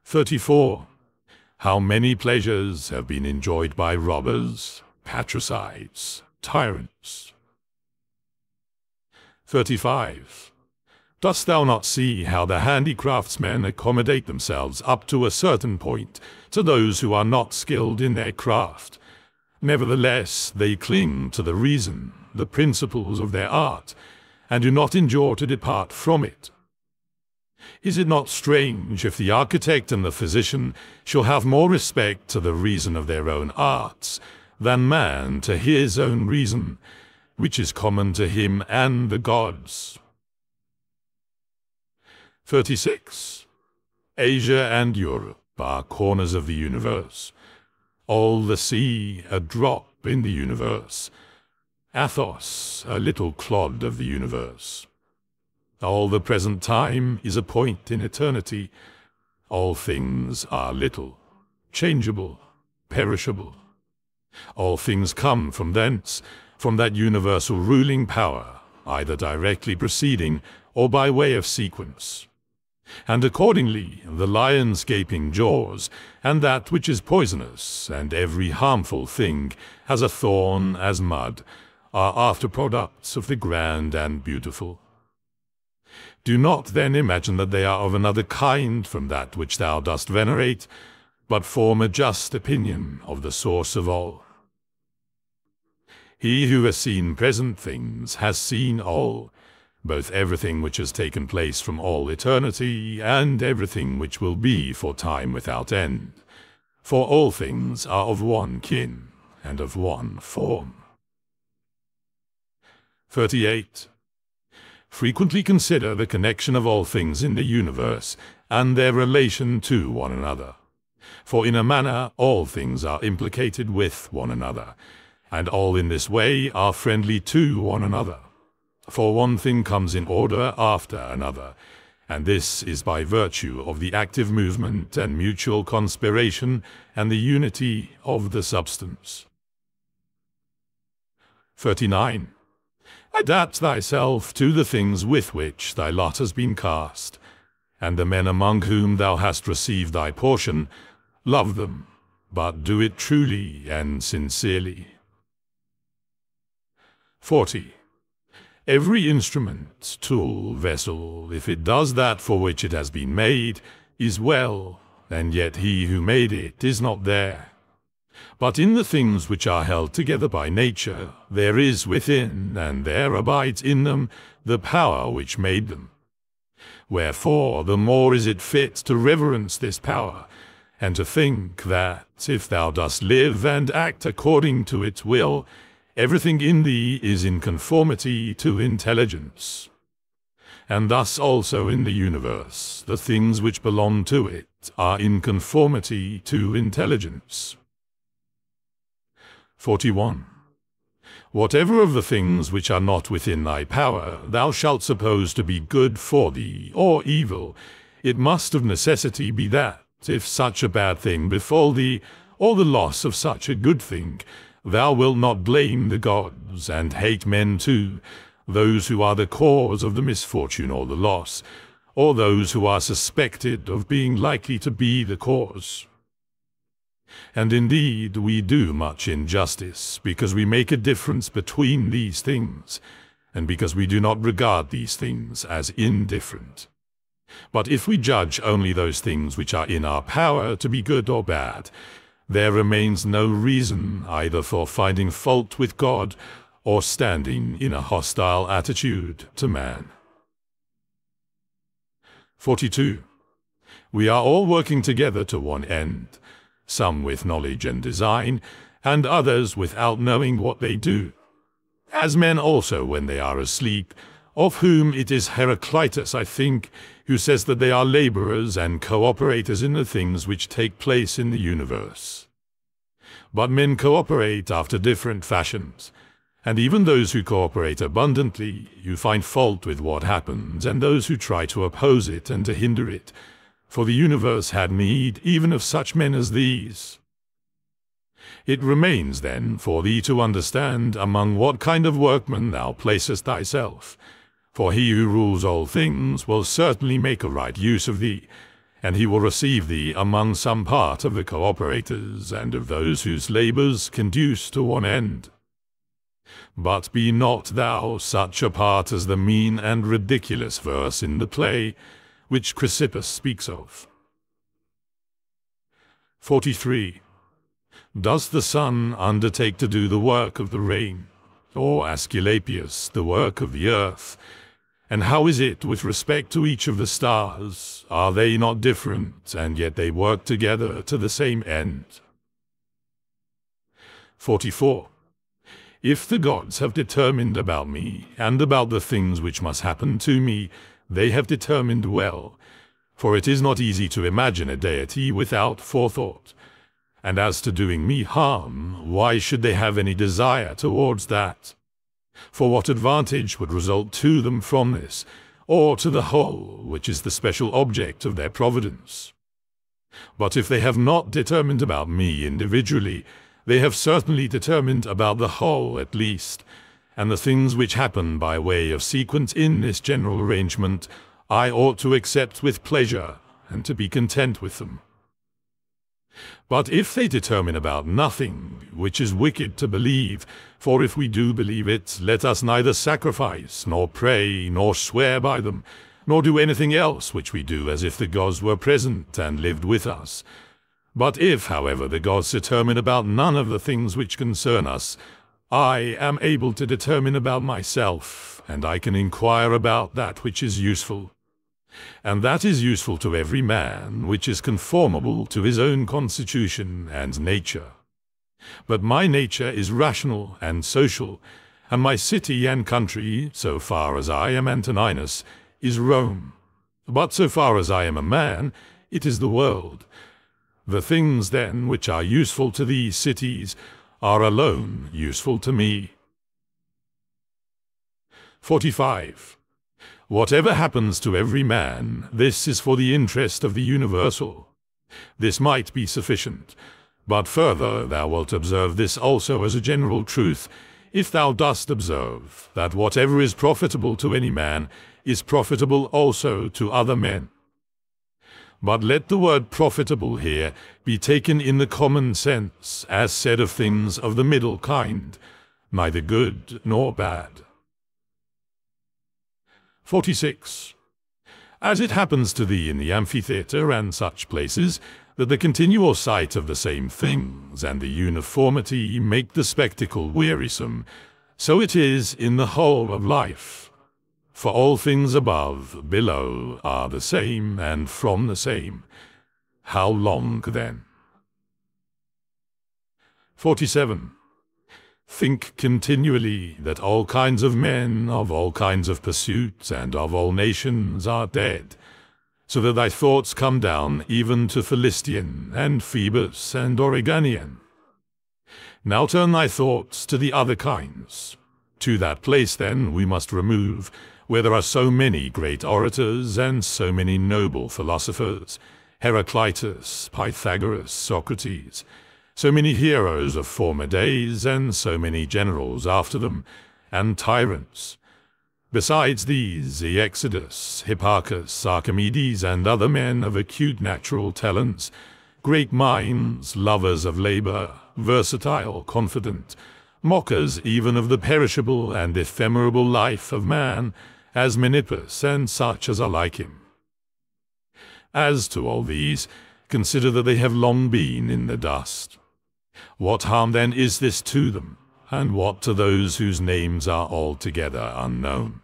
34. How many pleasures have been enjoyed by robbers, patricides, tyrants. 35. Dost thou not see how the handicraftsmen accommodate themselves up to a certain point to those who are not skilled in their craft? Nevertheless, they cling to the reason, the principles of their art, and do not endure to depart from it. Is it not strange if the architect and the physician shall have more respect to the reason of their own arts than man to his own reason, which is common to him and the gods. 36. Asia and Europe are corners of the universe. All the sea, a drop in the universe. Athos, a little clod of the universe. All the present time is a point in eternity. All things are little, changeable, perishable. All things come from thence, from that universal ruling power, either directly proceeding or by way of sequence. And accordingly, the lion's gaping jaws, and that which is poisonous, and every harmful thing, as a thorn, as mud, are after products of the grand and beautiful. Do not then imagine that they are of another kind from that which thou dost venerate, but form a just opinion of the source of all. He who has seen present things has seen all, both everything which has taken place from all eternity, and everything which will be for time without end. For all things are of one kin, and of one form. 38. Frequently consider the connection of all things in the universe, and their relation to one another. For in a manner all things are implicated with one another, and all in this way are friendly to one another. For one thing comes in order after another, and this is by virtue of the active movement and mutual conspiration and the unity of the substance. 39. Adapt thyself to the things with which thy lot has been cast, and the men among whom thou hast received thy portion, love them, but do it truly and sincerely. 40. Every instrument, tool, vessel, if it does that for which it has been made, is well, and yet he who made it is not there. But in the things which are held together by nature, there is within, and there abides in them, the power which made them. Wherefore the more is it fit to reverence this power, and to think that, if thou dost live and act according to its will, everything in thee is in conformity to intelligence. And thus also in the universe, the things which belong to it are in conformity to intelligence. 41. Whatever of the things which are not within thy power thou shalt suppose to be good for thee, or evil, it must of necessity be that, if such a bad thing befall thee, or the loss of such a good thing, thou wilt not blame the gods, and hate men too, those who are the cause of the misfortune or the loss, or those who are suspected of being likely to be the cause. And indeed we do much injustice, because we make a difference between these things, and because we do not regard these things as indifferent. But if we judge only those things which are in our power to be good or bad, there remains no reason either for finding fault with God or standing in a hostile attitude to man. 42. We are all working together to one end, some with knowledge and design, and others without knowing what they do. As men also when they are asleep, of whom it is Heraclitus, I think, who says that they are laborers and cooperators in the things which take place in the universe. But men cooperate after different fashions, and even those who cooperate abundantly, you find fault with what happens, and those who try to oppose it and to hinder it, for the universe had need even of such men as these. It remains, then, for thee to understand among what kind of workmen thou placest thyself, for he who rules all things will certainly make a right use of thee, and he will receive thee among some part of the cooperators, and of those whose labours conduce to one end. But be not thou such a part as the mean and ridiculous verse in the play, which Chrysippus speaks of. 43. Does the sun undertake to do the work of the rain, or Aesculapius the work of the earth? And how is it with respect to each of the stars? Are they not different, and yet they work together to the same end? 44. If the gods have determined about me, and about the things which must happen to me, they have determined well. For it is not easy to imagine a deity without forethought. And as to doing me harm, why should they have any desire towards that? For what advantage would result to them from this, or to the whole, which is the special object of their providence? But if they have not determined about me individually, they have certainly determined about the whole at least, and the things which happen by way of sequence in this general arrangement, I ought to accept with pleasure, and to be content with them. But if they determine about nothing, which is wicked to believe, for if we do believe it, let us neither sacrifice, nor pray, nor swear by them, nor do anything else which we do as if the gods were present and lived with us. But if, however, the gods determine about none of the things which concern us, I am able to determine about myself, and I can inquire about that which is useful. And that is useful to every man, which is conformable to his own constitution and nature. But my nature is rational and social, and my city and country, so far as I am Antoninus, is Rome. But so far as I am a man, it is the world. The things, then, which are useful to these cities, are alone useful to me. 45. Whatever happens to every man, this is for the interest of the universal. This might be sufficient, but further thou wilt observe this also as a general truth, if thou dost observe that whatever is profitable to any man is profitable also to other men. But let the word profitable here be taken in the common sense, as said of things of the middle kind, neither good nor bad. 46. As it happens to thee in the amphitheatre and such places, that the continual sight of the same things and the uniformity make the spectacle wearisome, so it is in the whole of life. For all things above, below, are the same, and from the same. How long then? 47. Think continually that all kinds of men, of all kinds of pursuits, and of all nations are dead, so that thy thoughts come down even to Philistian, and Phoebus, and Oreganian. Now turn thy thoughts to the other kinds. To that place, then, we must remove, where there are so many great orators, and so many noble philosophers, Heraclitus, Pythagoras, Socrates, so many heroes of former days, and so many generals after them, and tyrants. Besides these, Exodus, Hipparchus, Archimedes, and other men of acute natural talents, great minds, lovers of labor, versatile, confident, mockers even of the perishable and ephemeral life of man, as Menippus and such as are like him. As to all these, consider that they have long been in the dust. What harm then is this to them, and what to those whose names are altogether unknown?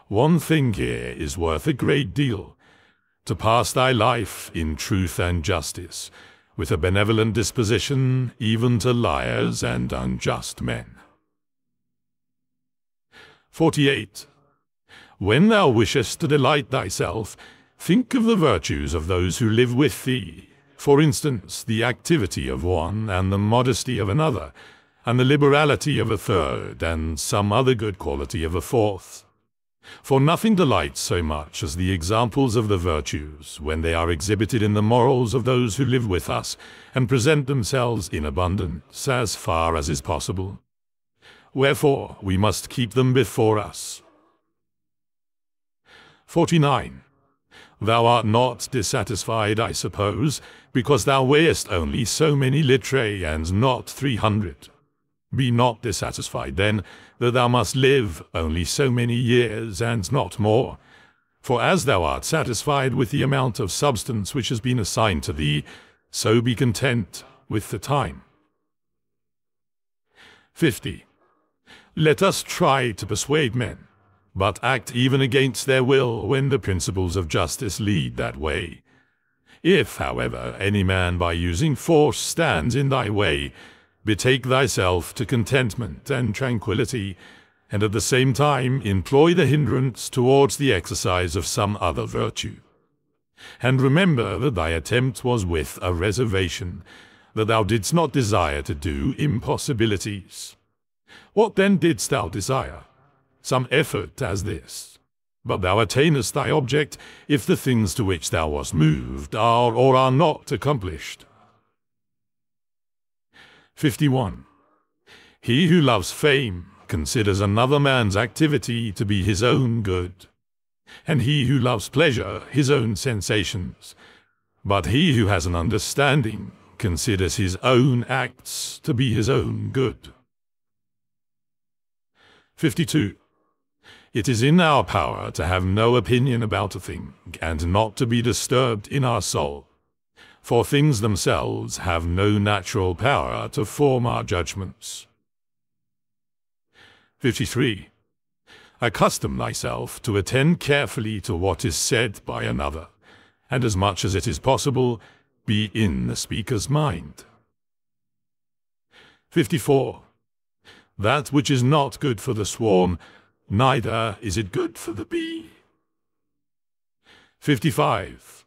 One thing here is worth a great deal, to pass thy life in truth and justice, with a benevolent disposition even to liars and unjust men. 48. When thou wishest to delight thyself, think of the virtues of those who live with thee, for instance, the activity of one, and the modesty of another, and the liberality of a third, and some other good quality of a fourth. For nothing delights so much as the examples of the virtues, when they are exhibited in the morals of those who live with us, and present themselves in abundance, as far as is possible. Wherefore we must keep them before us. 49. Thou art not dissatisfied, I suppose, because thou weighest only so many litrae, and not 300. Be not dissatisfied, then, that thou must live only so many years, and not more. For as thou art satisfied with the amount of substance which has been assigned to thee, so be content with the time. 50. Let us try to persuade men, but act even against their will when the principles of justice lead that way. If, however, any man by using force stands in thy way, Betake thyself to contentment and tranquillity, and at the same time employ the hindrance towards the exercise of some other virtue. And remember that thy attempt was with a reservation, that thou didst not desire to do impossibilities. What then didst thou desire? Some effort as this. But thou attainest thy object if the things to which thou wast moved are or are not accomplished. 51. He who loves fame considers another man's activity to be his own good, and he who loves pleasure his own sensations. But he who has an understanding considers his own acts to be his own good. 52. It is in our power to have no opinion about a thing, and not to be disturbed in our soul. For things themselves have no natural power to form our judgments. 53. Accustom thyself to attend carefully to what is said by another, and as much as it is possible, be in the speaker's mind. 54. That which is not good for the swarm, neither is it good for the bee. 55.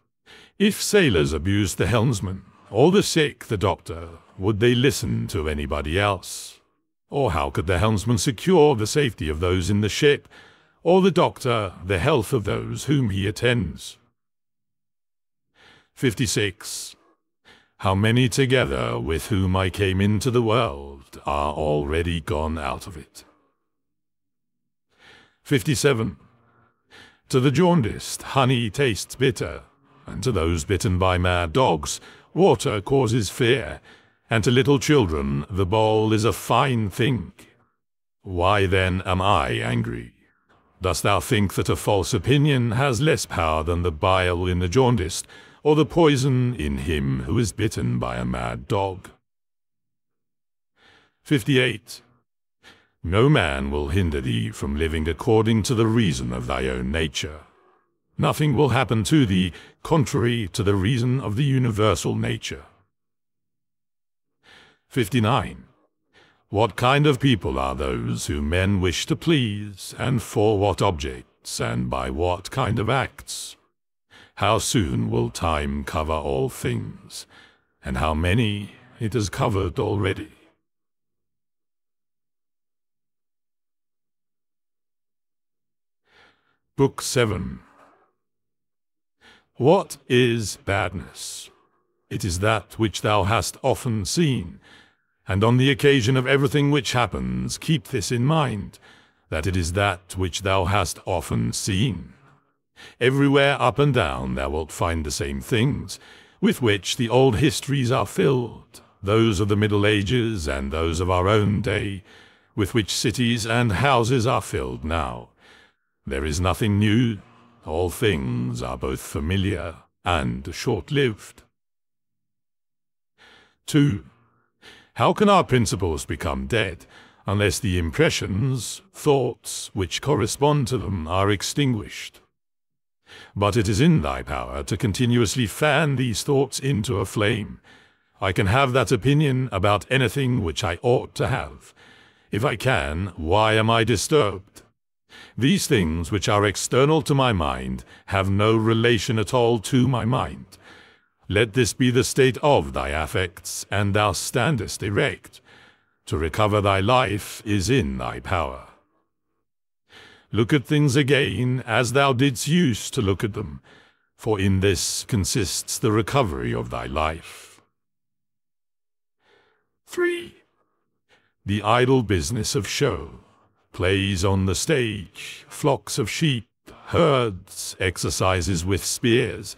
If sailors abused the helmsman, or the sick the doctor, would they listen to anybody else? Or how could the helmsman secure the safety of those in the ship, or the doctor the health of those whom he attends? 56. How many together with whom I came into the world are already gone out of it? 57. To the jaundiced, honey tastes bitter, and to those bitten by mad dogs, water causes fear, and to little children the bowl is a fine thing. Why then am I angry? Dost thou think that a false opinion has less power than the bile in the jaundiced, or the poison in him who is bitten by a mad dog? 58. No man will hinder thee from living according to the reason of thy own nature. Nothing will happen to thee contrary to the reason of the universal nature. 59. What kind of people are those whom men wish to please, and for what objects, and by what kind of acts? How soon will time cover all things, and how many it has covered already? Book 7. What is badness? It is that which thou hast often seen, and on the occasion of everything which happens, keep this in mind, that it is that which thou hast often seen. Everywhere up and down thou wilt find the same things, with which the old histories are filled, those of the Middle Ages and those of our own day, with which cities and houses are filled now. There is nothing new. All things are both familiar and short-lived. 2. How can our principles become dead unless the impressions, thoughts, which correspond to them are extinguished? But it is in thy power to continuously fan these thoughts into a flame. I can have that opinion about anything which I ought to have. If I can, why am I disturbed? These things which are external to my mind have no relation at all to my mind. Let this be the state of thy affects, and thou standest erect. To recover thy life is in thy power. Look at things again as thou didst use to look at them, for in this consists the recovery of thy life. 3. The idle business of show. Plays on the stage, flocks of sheep, herds, exercises with spears,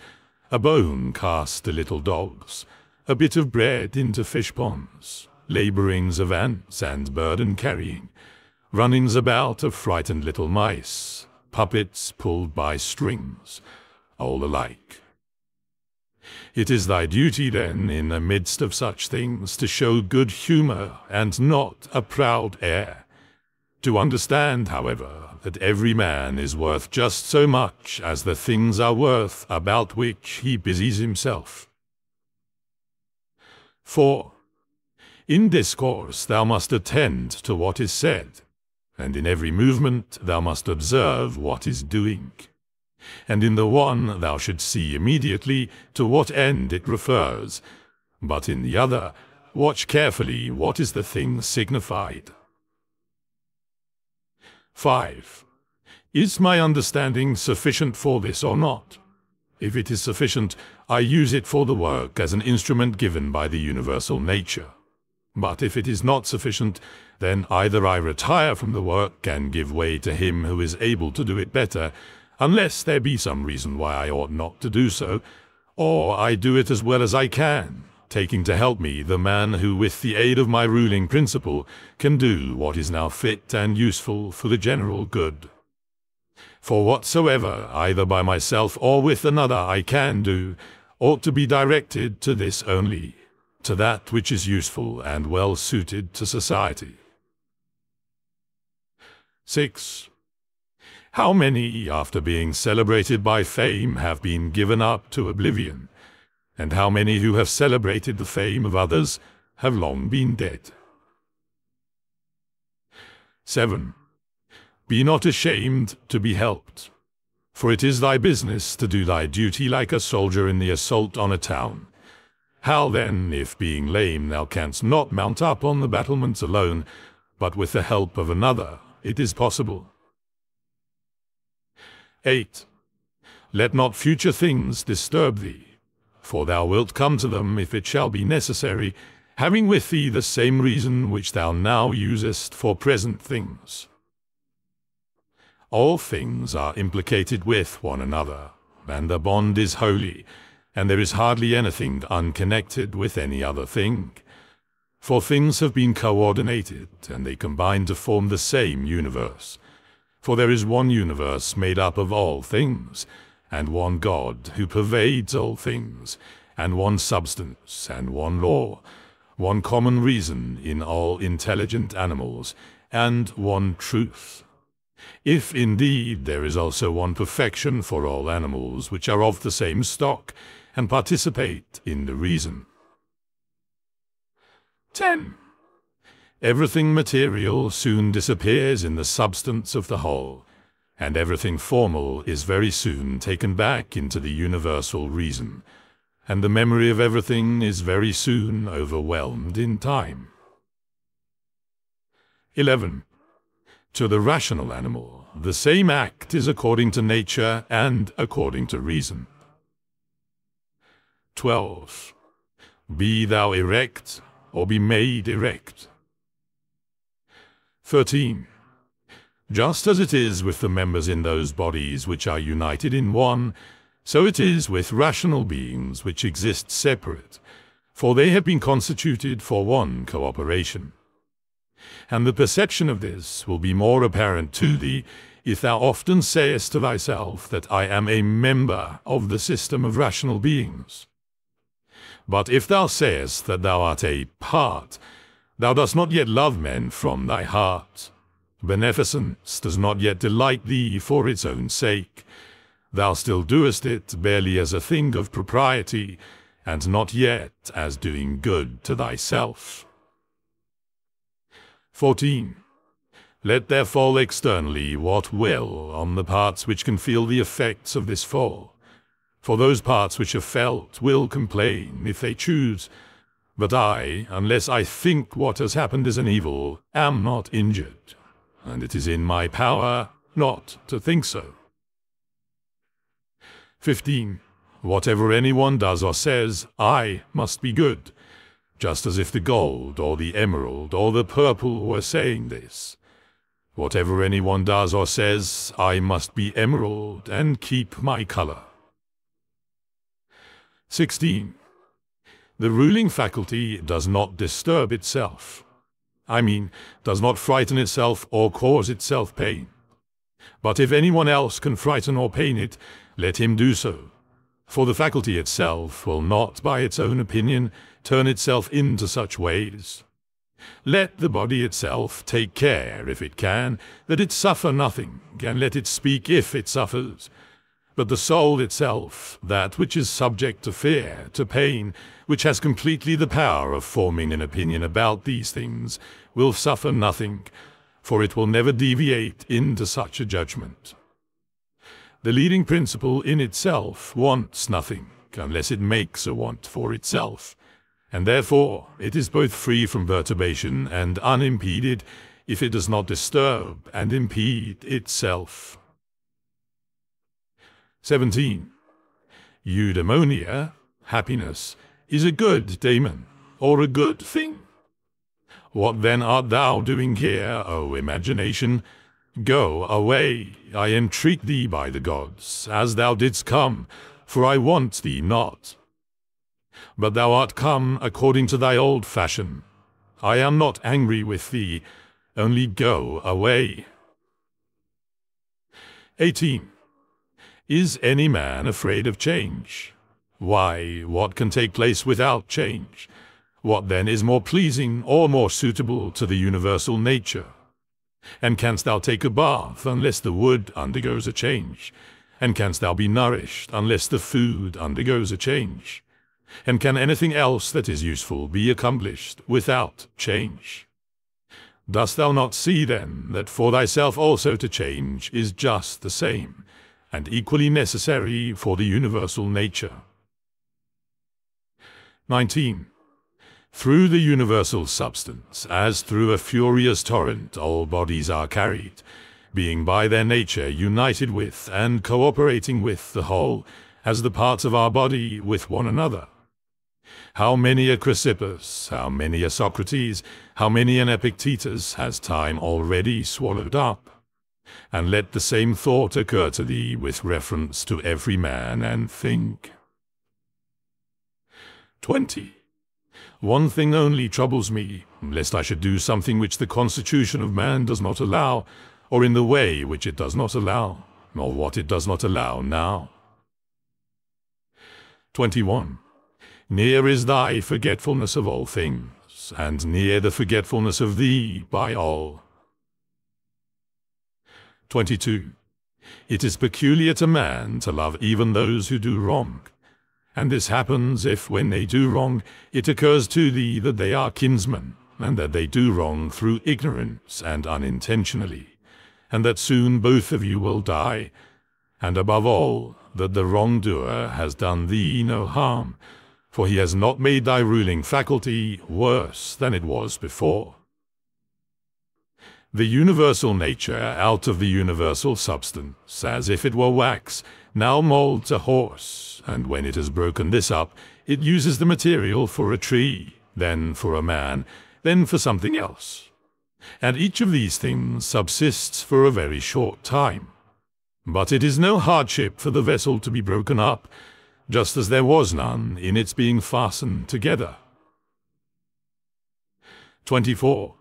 a bone cast to little dogs, a bit of bread into fish ponds, labourings of ants and burden-carrying, runnings about of frightened little mice, puppets pulled by strings, all alike. It is thy duty, then, in the midst of such things, to show good humour and not a proud air. To understand, however, that every man is worth just so much as the things are worth about which he busies himself. 4. In discourse thou must attend to what is said, and in every movement thou must observe what is doing. And in the one thou shouldst see immediately to what end it refers, but in the other watch carefully what is the thing signified. 5. Is my understanding sufficient for this or not? If it is sufficient, I use it for the work as an instrument given by the universal nature. But if it is not sufficient, then either I retire from the work and give way to him who is able to do it better, unless there be some reason why I ought not to do so, or I do it as well as I can, taking to help me the man who with the aid of my ruling principle can do what is now fit and useful for the general good. For whatsoever, either by myself or with another I can do, ought to be directed to this only, to that which is useful and well suited to society. 6. How many, after being celebrated by fame, have been given up to oblivion, and how many who have celebrated the fame of others have long been dead? 7. Be not ashamed to be helped, for it is thy business to do thy duty like a soldier in the assault on a town. How then, if being lame thou canst not mount up on the battlements alone, but with the help of another, it is possible? 8. Let not future things disturb thee, for thou wilt come to them if it shall be necessary, having with thee the same reason which thou now usest for present things. All things are implicated with one another, and the bond is holy, and there is hardly anything unconnected with any other thing. For things have been coordinated, and they combine to form the same universe. For there is one universe made up of all things, and one God who pervades all things, and one substance, and one law, one common reason in all intelligent animals, and one truth. If indeed there is also one perfection for all animals which are of the same stock, and participate in the reason. 10. Everything material soon disappears in the substance of the whole, and everything formal is very soon taken back into the universal reason, and the memory of everything is very soon overwhelmed in time. 11. To the rational animal, the same act is according to nature and according to reason. 12. Be thou erect, or be made erect. 13. Just as it is with the members in those bodies which are united in one, so it is with rational beings which exist separate, for they have been constituted for one cooperation. And the perception of this will be more apparent to thee if thou often sayest to thyself that I am a member of the system of rational beings. But if thou sayest that thou art a part, thou dost not yet love men from thy heart. Beneficence does not yet delight thee for its own sake. Thou still doest it barely as a thing of propriety, and not yet as doing good to thyself. 14. Let there fall externally what will on the parts which can feel the effects of this fall. For those parts which are felt will complain if they choose, but I, unless I think what has happened is an evil, am not injured, and it is in my power not to think so. 15. Whatever anyone does or says, I must be good, just as if the gold or the emerald or the purple were saying this. Whatever anyone does or says, I must be emerald and keep my color. 16. The ruling faculty does not disturb itself. I mean, does not frighten itself or cause itself pain. But if anyone else can frighten or pain it, let him do so. For the faculty itself will not, by its own opinion, turn itself into such ways. Let the body itself take care, if it can, that it suffer nothing, and let it speak if it suffers. But the soul itself, that which is subject to fear, to pain, which has completely the power of forming an opinion about these things, will suffer nothing, for it will never deviate into such a judgment. The leading principle in itself wants nothing, unless it makes a want for itself, and therefore it is both free from perturbation and unimpeded if it does not disturb and impede itself. 17. Eudaimonia, happiness, is a good daemon, or a good thing. What then art thou doing here, O imagination? Go away, I entreat thee by the gods, as thou didst come, for I want thee not. But thou art come according to thy old fashion. I am not angry with thee, only go away. 18. Is any man afraid of change? Why, what can take place without change? What then is more pleasing or more suitable to the universal nature? And canst thou take a bath unless the wood undergoes a change? And canst thou be nourished unless the food undergoes a change? And can anything else that is useful be accomplished without change? Dost thou not see then that for thyself also to change is just the same, and equally necessary for the universal nature? 19. Through the universal substance, as through a furious torrent, all bodies are carried, being by their nature united with and cooperating with the whole, as the parts of our body with one another. How many a Chrysippus, how many a Socrates, how many an Epictetus has time already swallowed up? And let the same thought occur to thee with reference to every man and thing. 20. One thing only troubles me, lest I should do something which the constitution of man does not allow, or in the way which it does not allow, or what it does not allow now. 21. Near is thy forgetfulness of all things, and near the forgetfulness of thee by all. 22. It is peculiar to man to love even those who do wrong. And this happens if, when they do wrong, it occurs to thee that they are kinsmen, and that they do wrong through ignorance and unintentionally, and that soon both of you will die, and above all, that the wrongdoer has done thee no harm, for he has not made thy ruling faculty worse than it was before. The universal nature out of the universal substance, as if it were wax, now molds a horse, and when it has broken this up, it uses the material for a tree, then for a man, then for something else. And each of these things subsists for a very short time. But it is no hardship for the vessel to be broken up, just as there was none in its being fastened together. 24.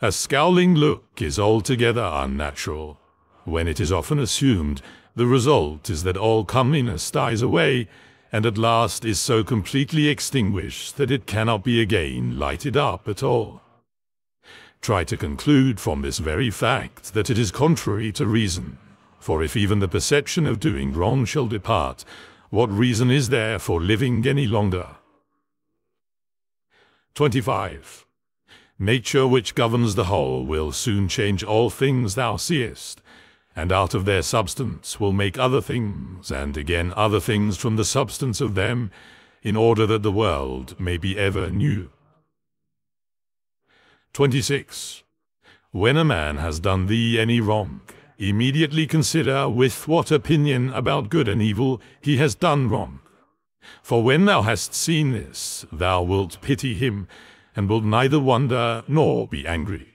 A scowling look is altogether unnatural. When it is often assumed, the result is that all comeliness dies away, and at last is so completely extinguished that it cannot be again lighted up at all. Try to conclude from this very fact that it is contrary to reason, for if even the perception of doing wrong shall depart, what reason is there for living any longer? 25. Nature which governs the whole will soon change all things thou seest, and out of their substance will make other things, and again other things from the substance of them, in order that the world may be ever new. 26. When a man has done thee any wrong, immediately consider with what opinion about good and evil he has done wrong. For when thou hast seen this, thou wilt pity him, and wilt neither wonder nor be angry.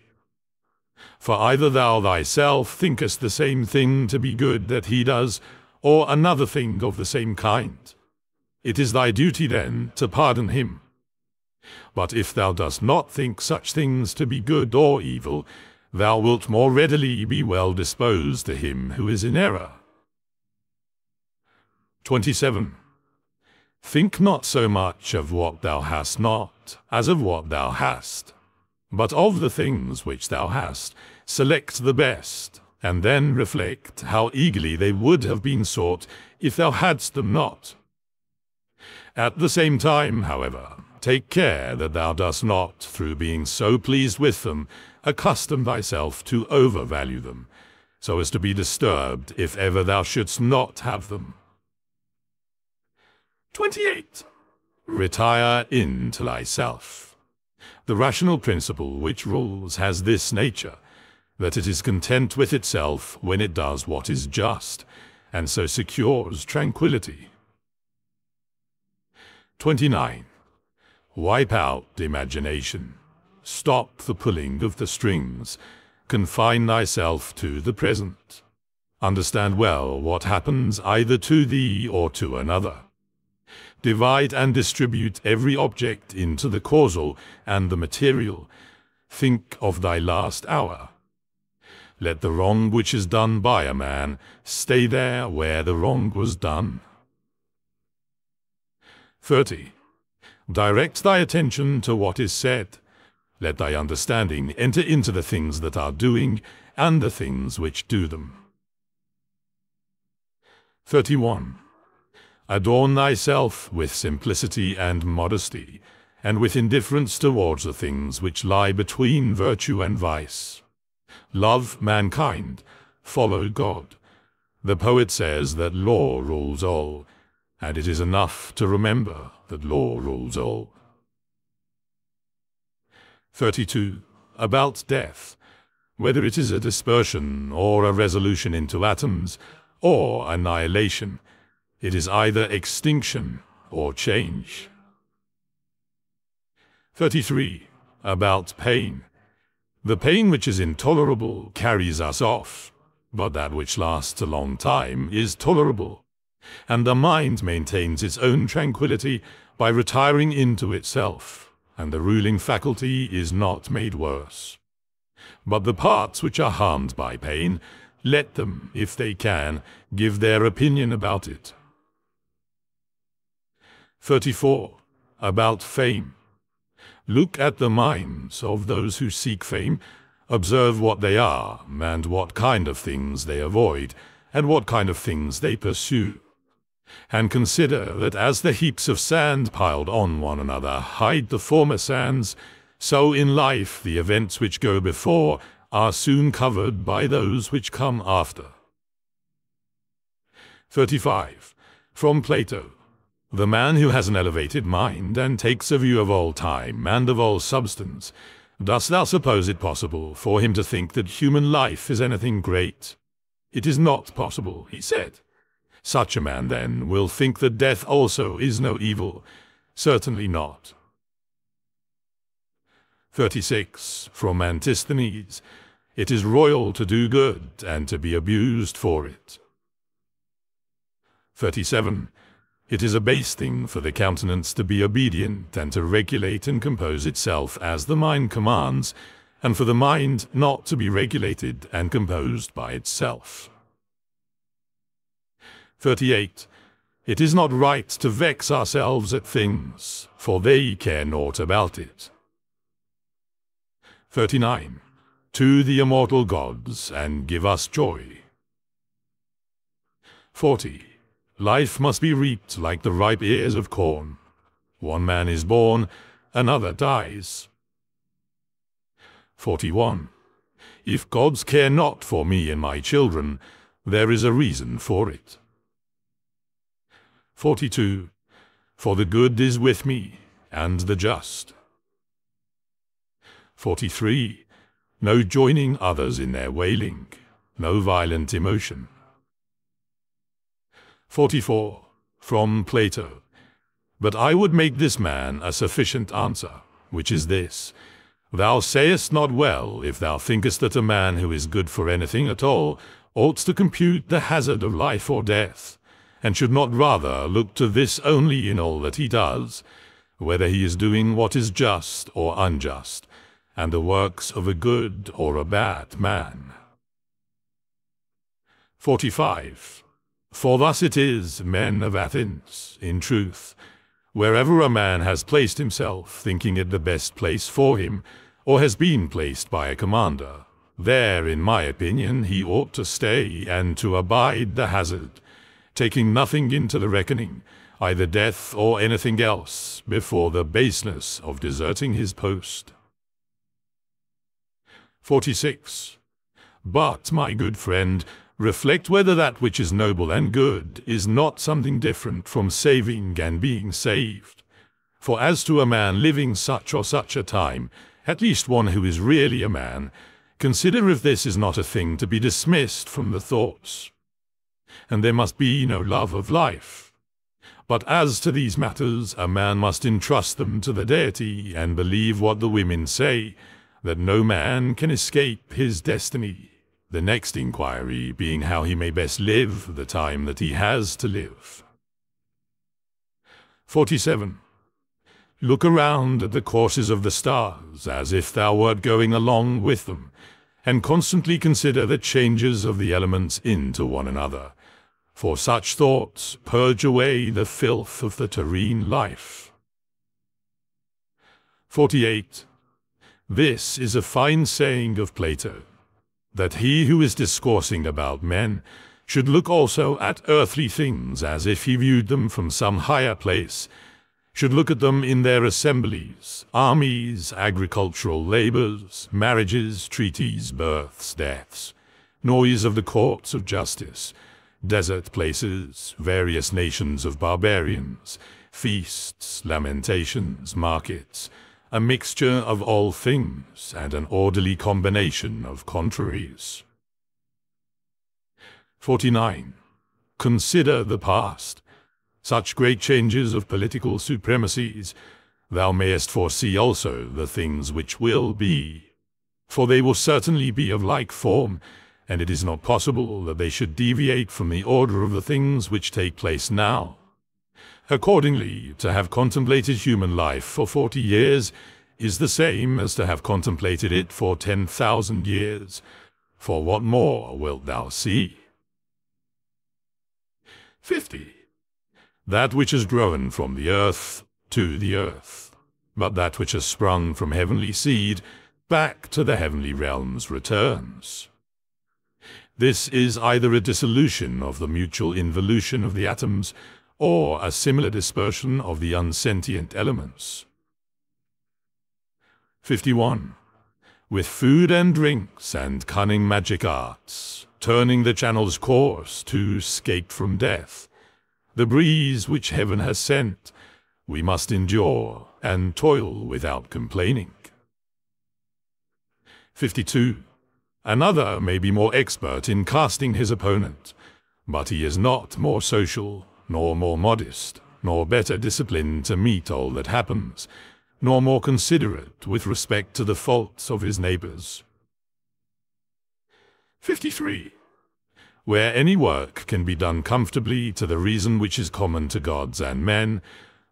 For either thou thyself thinkest the same thing to be good that he does, or another thing of the same kind. It is thy duty then to pardon him. But if thou dost not think such things to be good or evil, thou wilt more readily be well disposed to him who is in error. 27. Think not so much of what thou hast not, as of what thou hast. But of the things which thou hast, select the best, and then reflect how eagerly they would have been sought if thou hadst them not. At the same time, however, take care that thou dost not, through being so pleased with them, accustom thyself to overvalue them, so as to be disturbed if ever thou shouldst not have them. 28. Retire into thyself. The rational principle which rules has this nature, that it is content with itself when it does what is just, and so secures tranquility. 29. Wipe out imagination. Stop the pulling of the strings. Confine thyself to the present. Understand well what happens either to thee or to another. Divide and distribute every object into the causal and the material. Think of thy last hour. Let the wrong which is done by a man stay there where the wrong was done. 30. Direct thy attention to what is said. Let thy understanding enter into the things that are doing, and the things which do them. 31. Adorn thyself with simplicity and modesty, and with indifference towards the things which lie between virtue and vice. Love mankind, follow God. The poet says that law rules all, and it is enough to remember that law rules all. 32. About death. Whether it is a dispersion or a resolution into atoms, or annihilation, it is either extinction or change. 33. About pain. The pain which is intolerable carries us off, but that which lasts a long time is tolerable, and the mind maintains its own tranquility by retiring into itself, and the ruling faculty is not made worse. But the parts which are harmed by pain, let them, if they can, give their opinion about it. 34. About fame. Look at the minds of those who seek fame, observe what they are, and what kind of things they avoid, and what kind of things they pursue. And consider that as the heaps of sand piled on one another hide the former sands, so in life the events which go before are soon covered by those which come after. 35. From Plato. The man who has an elevated mind and takes a view of all time and of all substance, dost thou suppose it possible for him to think that human life is anything great? It is not possible, he said. Such a man, then, will think that death also is no evil. Certainly not. 36. From Antisthenes. It is royal to do good and to be abused for it. 37. It is a base thing for the countenance to be obedient and to regulate and compose itself as the mind commands, and for the mind not to be regulated and composed by itself. 38. It is not right to vex ourselves at things, for they care naught about it. 39. To the immortal gods, and give us joy. 40. Life must be reaped like the ripe ears of corn. One man is born, another dies. 41. If gods care not for me and my children, there is a reason for it. 42. For the good is with me, and the just. 43. No joining others in their wailing, no violent emotion. 44. From Plato. But I would make this man a sufficient answer, which is this: Thou sayest not well if thou thinkest that a man who is good for anything at all ought to compute the hazard of life or death, and should not rather look to this only in all that he does, whether he is doing what is just or unjust, and the works of a good or a bad man. 45. For thus it is, men of Athens, in truth, wherever a man has placed himself, thinking it the best place for him, or has been placed by a commander, there, in my opinion, he ought to stay and to abide the hazard, taking nothing into the reckoning, either death or anything else, before the baseness of deserting his post. 46. But, my good friend, reflect whether that which is noble and good is not something different from saving and being saved. For as to a man living such or such a time, at least one who is really a man, consider if this is not a thing to be dismissed from the thoughts. And there must be no love of life. But as to these matters, a man must entrust them to the deity and believe what the women say, that no man can escape his destiny, the next inquiry being how he may best live the time that he has to live. 47. Look around at the courses of the stars, as if thou wert going along with them, and constantly consider the changes of the elements into one another, for such thoughts purge away the filth of the terrene life. 48. This is a fine saying of Plato, that he who is discoursing about men should look also at earthly things as if he viewed them from some higher place, should look at them in their assemblies, armies, agricultural labors, marriages, treaties, births, deaths, noise of the courts of justice, desert places, various nations of barbarians, feasts, lamentations, markets, a mixture of all things, and an orderly combination of contraries. 49. Consider the past. Such great changes of political supremacies, thou mayest foresee also the things which will be. For they will certainly be of like form, and it is not possible that they should deviate from the order of the things which take place now. Accordingly, to have contemplated human life for 40 years is the same as to have contemplated it for 10,000 years. For what more wilt thou see? 50. That which has grown from the earth to the earth, but that which has sprung from heavenly seed back to the heavenly realms returns. This is either a dissolution of the mutual involution of the atoms, or a similar dispersion of the unsentient elements. 51. With food and drinks and cunning magic arts, turning the channel's course to escape from death, the breeze which heaven has sent, we must endure and toil without complaining. 52. Another may be more expert in casting his opponent, but he is not more social, nor more modest, nor better disciplined to meet all that happens, nor more considerate with respect to the faults of his neighbors. 53. Where any work can be done comfortably to the reason which is common to gods and men,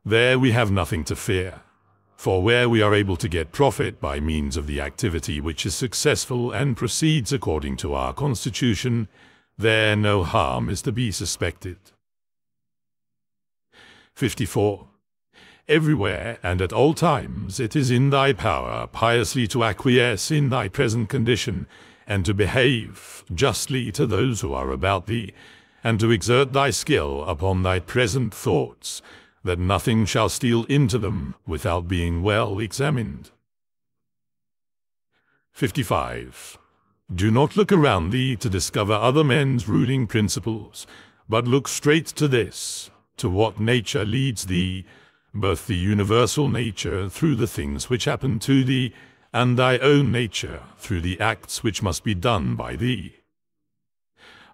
there we have nothing to fear. For where we are able to get profit by means of the activity which is successful and proceeds according to our constitution, there no harm is to be suspected. 54. Everywhere and at all times it is in thy power piously to acquiesce in thy present condition, and to behave justly to those who are about thee, and to exert thy skill upon thy present thoughts, that nothing shall steal into them without being well examined. 55. Do not look around thee to discover other men's ruling principles, but look straight to this, to what nature leads thee, both the universal nature through the things which happen to thee, and thy own nature through the acts which must be done by thee.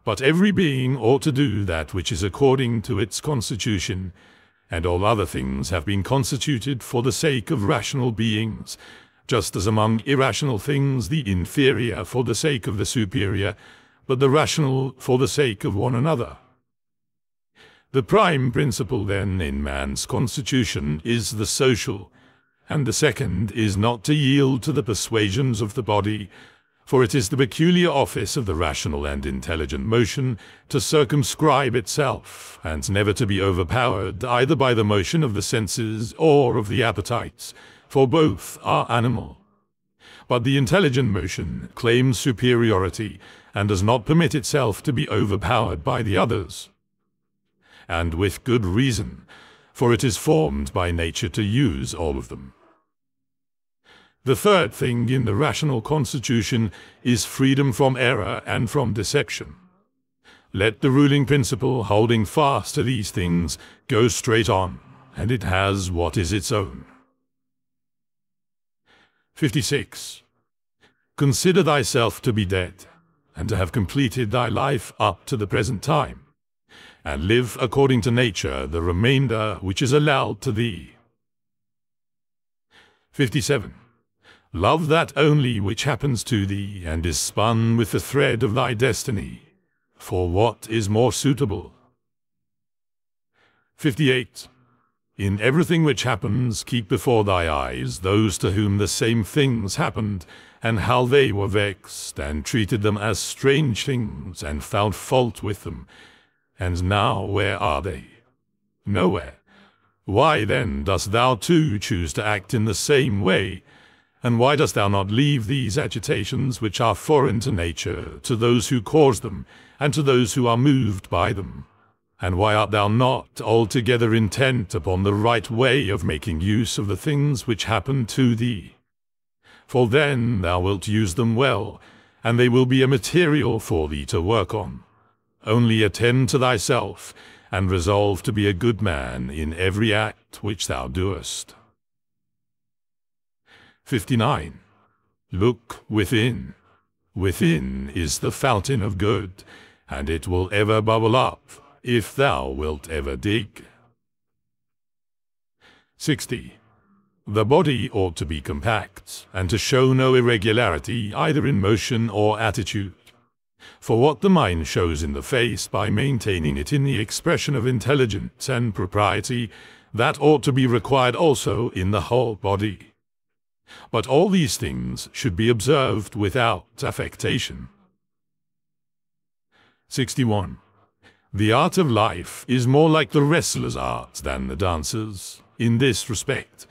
But every being ought to do that which is according to its constitution, and all other things have been constituted for the sake of rational beings, just as among irrational things the inferior for the sake of the superior, but the rational for the sake of one another. The prime principle, then, in man's constitution is the social, and the second is not to yield to the persuasions of the body, for it is the peculiar office of the rational and intelligent motion to circumscribe itself, and never to be overpowered either by the motion of the senses or of the appetites, for both are animal. But the intelligent motion claims superiority, and does not permit itself to be overpowered by the others. And with good reason, for it is formed by nature to use all of them. The third thing in the rational constitution is freedom from error and from deception. Let the ruling principle, holding fast to these things, go straight on, and it has what is its own. 56. Consider thyself to be dead, and to have completed thy life up to the present time, and live according to nature the remainder which is allowed to thee. 57. Love that only which happens to thee, and is spun with the thread of thy destiny, for what is more suitable? 58. In everything which happens, keep before thy eyes those to whom the same things happened, and how they were vexed, and treated them as strange things, and found fault with them. And now where are they? Nowhere. Why then dost thou too choose to act in the same way? And why dost thou not leave these agitations which are foreign to nature, to those who cause them, and to those who are moved by them? And why art thou not altogether intent upon the right way of making use of the things which happen to thee? For then thou wilt use them well, and they will be a material for thee to work on. Only attend to thyself, and resolve to be a good man in every act which thou doest. 59. Look within. Within is the fountain of good, and it will ever bubble up, if thou wilt ever dig. 60. The body ought to be compact, and to show no irregularity either in motion or attitude. For what the mind shows in the face by maintaining it in the expression of intelligence and propriety, that ought to be required also in the whole body. But all these things should be observed without affectation. 61. The art of life is more like the wrestler's art than the dancer's, in this respect,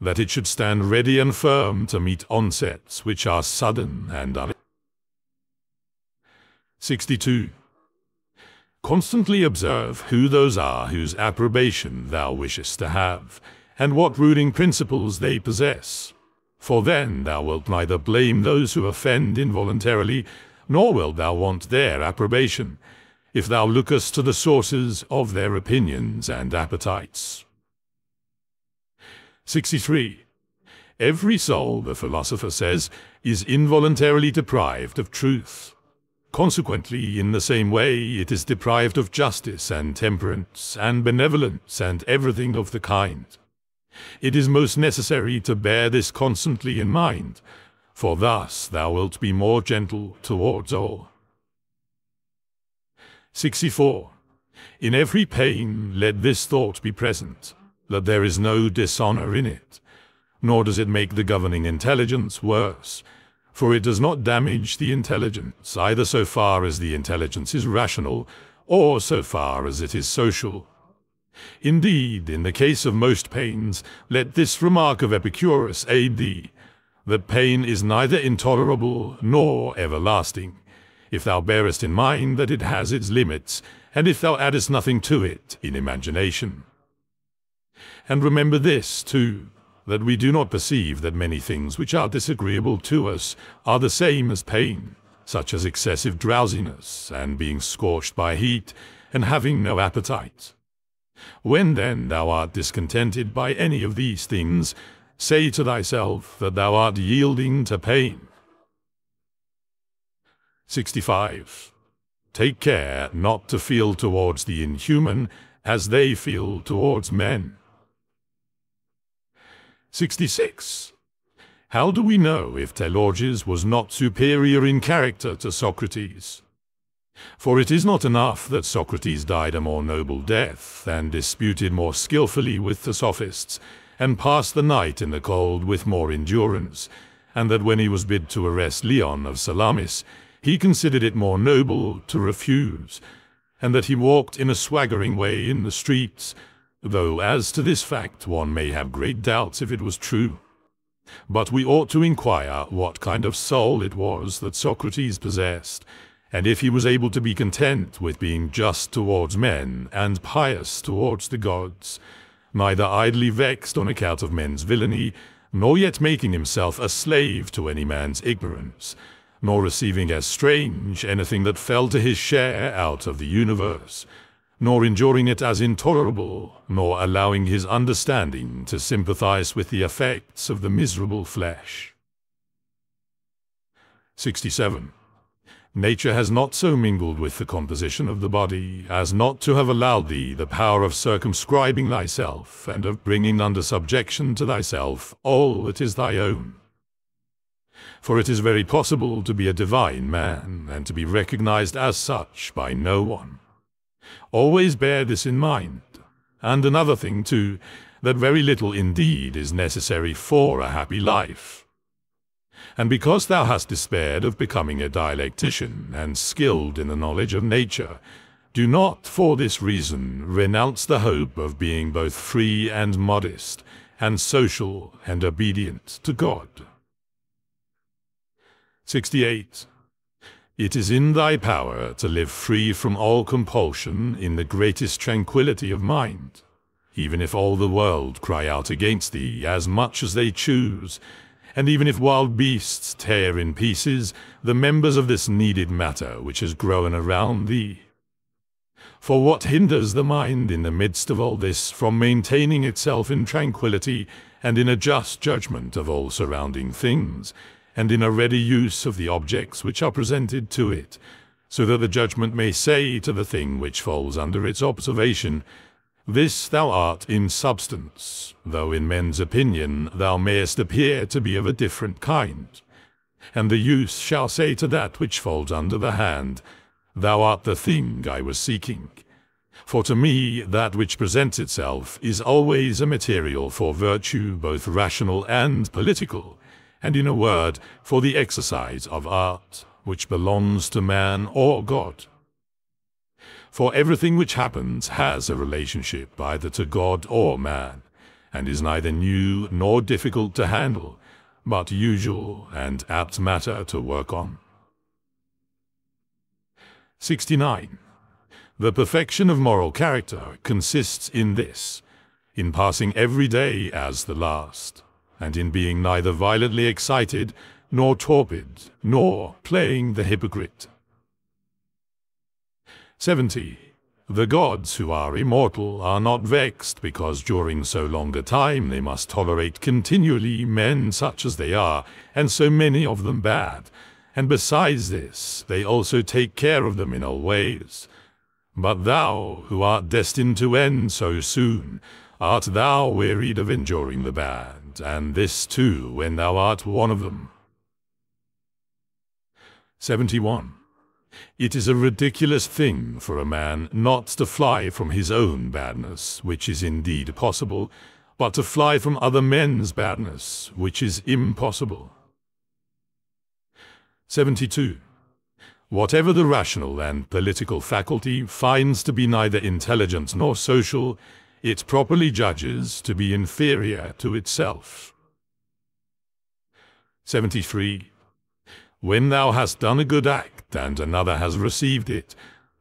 that it should stand ready and firm to meet onsets which are sudden and unexpected. 62. Constantly observe who those are whose approbation thou wishest to have, and what ruling principles they possess. For then thou wilt neither blame those who offend involuntarily, nor wilt thou want their approbation, if thou lookest to the sources of their opinions and appetites. 63. Every soul, the philosopher says, is involuntarily deprived of truth. Consequently, in the same way, it is deprived of justice and temperance and benevolence and everything of the kind. It is most necessary to bear this constantly in mind, for thus thou wilt be more gentle towards all. 64. In every pain let this thought be present, that there is no dishonor in it, nor does it make the governing intelligence worse, for it does not damage the intelligence, either so far as the intelligence is rational, or so far as it is social. Indeed, in the case of most pains, let this remark of Epicurus aid thee, that pain is neither intolerable nor everlasting, if thou bearest in mind that it has its limits, and if thou addest nothing to it in imagination. And remember this, too, that we do not perceive that many things which are disagreeable to us are the same as pain, such as excessive drowsiness, and being scorched by heat, and having no appetite. When then thou art discontented by any of these things, say to thyself that thou art yielding to pain. 65. Take care not to feel towards the inhuman as they feel towards men. 66. How do we know if Telorges was not superior in character to Socrates? For it is not enough that Socrates died a more noble death, and disputed more skillfully with the sophists, and passed the night in the cold with more endurance, and that when he was bid to arrest Leon of Salamis, he considered it more noble to refuse, and that he walked in a swaggering way in the streets, though as to this fact one may have great doubts if it was true. But we ought to inquire what kind of soul it was that Socrates possessed, and if he was able to be content with being just towards men and pious towards the gods, neither idly vexed on account of men's villainy, nor yet making himself a slave to any man's ignorance, nor receiving as strange anything that fell to his share out of the universe, nor enduring it as intolerable, nor allowing his understanding to sympathize with the effects of the miserable flesh. 67. Nature has not so mingled with the composition of the body as not to have allowed thee the power of circumscribing thyself, and of bringing under subjection to thyself all that is thy own. For it is very possible to be a divine man, and to be recognized as such by no one. Always bear this in mind, and another thing too, that very little indeed is necessary for a happy life. And because thou hast despaired of becoming a dialectician, and skilled in the knowledge of nature, do not for this reason renounce the hope of being both free and modest, and social and obedient to God. 68. It is in thy power to live free from all compulsion in the greatest tranquillity of mind, even if all the world cry out against thee as much as they choose, and even if wild beasts tear in pieces the members of this needed matter which has grown around thee. For what hinders the mind in the midst of all this from maintaining itself in tranquillity and in a just judgment of all surrounding things, and in a ready use of the objects which are presented to it, so that the judgment may say to the thing which falls under its observation, This thou art in substance, though in men's opinion thou mayest appear to be of a different kind. And the use shall say to that which falls under the hand, Thou art the thing I was seeking. For to me that which presents itself is always a material for virtue both rational and political, and in a word, for the exercise of art, which belongs to man or God. For everything which happens has a relationship either to God or man, and is neither new nor difficult to handle, but usual and apt matter to work on. 69. The perfection of moral character consists in this, in passing every day as the last, and in being neither violently excited, nor torpid, nor playing the hypocrite. 70. The gods who are immortal are not vexed because during so long a time they must tolerate continually men such as they are, and so many of them bad, and besides this they also take care of them in all ways. But thou, who art destined to end so soon, art thou wearied of enduring the bad, and this too when thou art one of them. 71. It is a ridiculous thing for a man not to fly from his own badness, which is indeed possible, but to fly from other men's badness, which is impossible. 72. Whatever the rational and political faculty finds to be neither intelligent nor social, it properly judges to be inferior to itself. 73. When thou hast done a good act, and another has received it,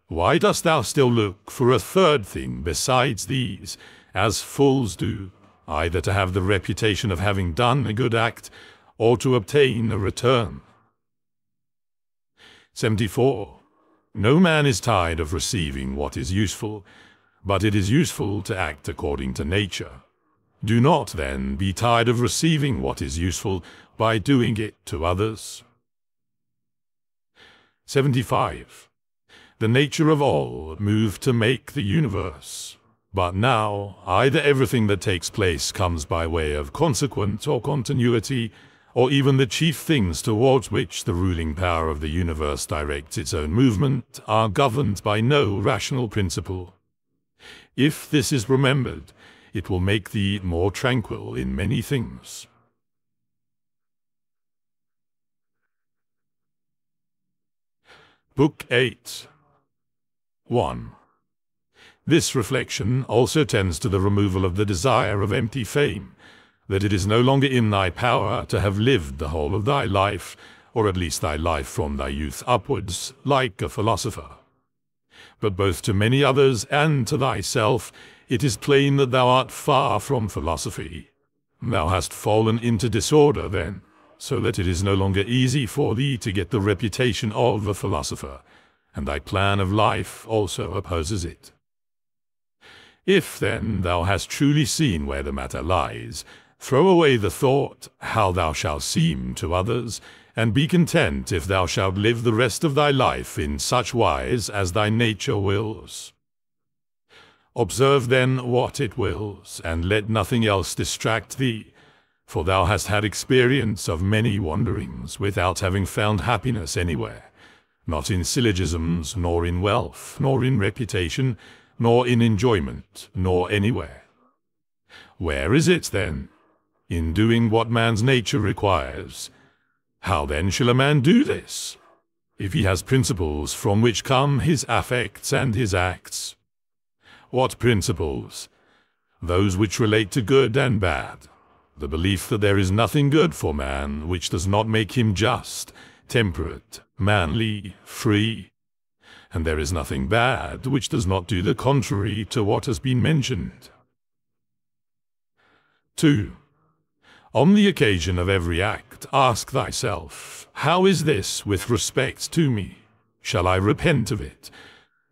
why dost thou still look for a third thing besides these, as fools do, either to have the reputation of having done a good act, or to obtain a return? 74. No man is tired of receiving what is useful, but it is useful to act according to nature. Do not, then, be tired of receiving what is useful by doing it to others. 75. The nature of all moved to make the universe. But now, either everything that takes place comes by way of consequent or continuity, or even the chief things towards which the ruling power of the universe directs its own movement are governed by no rational principle. If this is remembered, it will make thee more tranquil in many things. Book 8. 1. This reflection also tends to the removal of the desire of empty fame, that it is no longer in thy power to have lived the whole of thy life, or at least thy life from thy youth upwards, like a philosopher. But both to many others and to thyself, it is plain that thou art far from philosophy. Thou hast fallen into disorder then, so that it is no longer easy for thee to get the reputation of a philosopher, and thy plan of life also opposes it. If, then, thou hast truly seen where the matter lies, throw away the thought how thou shalt seem to others, and be content if thou shalt live the rest of thy life in such wise as thy nature wills. Observe then what it wills, and let nothing else distract thee, for thou hast had experience of many wanderings without having found happiness anywhere, not in syllogisms, nor in wealth, nor in reputation, nor in enjoyment, nor anywhere. Where is it, then? In doing what man's nature requires. How then shall a man do this, if he has principles from which come his affects and his acts? What principles? Those which relate to good and bad. The belief that there is nothing good for man which does not make him just, temperate, manly, free. And there is nothing bad which does not do the contrary to what has been mentioned. 2. On the occasion of every act, ask thyself, how is this with respect to me? Shall I repent of it?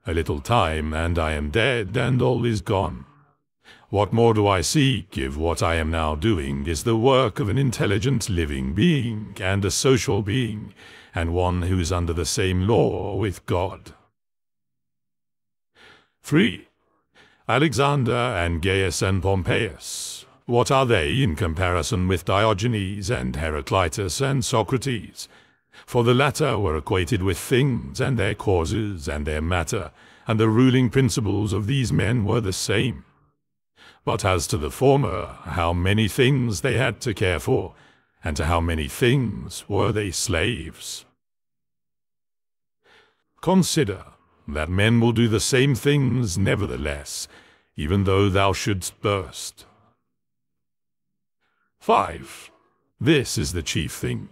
A little time, and I am dead, and all is gone. What more do I seek if what I am now doing is the work of an intelligent living being, and a social being, and one who is under the same law with God? 3. Alexander and Gaius and Pompeius, what are they in comparison with Diogenes and Heraclitus and Socrates? For the latter were acquainted with things and their causes and their matter, and the ruling principles of these men were the same. But as to the former, how many things they had to care for, and to how many things were they slaves? Consider that men will do the same things nevertheless, even though thou shouldst burst. 5. This is the chief thing.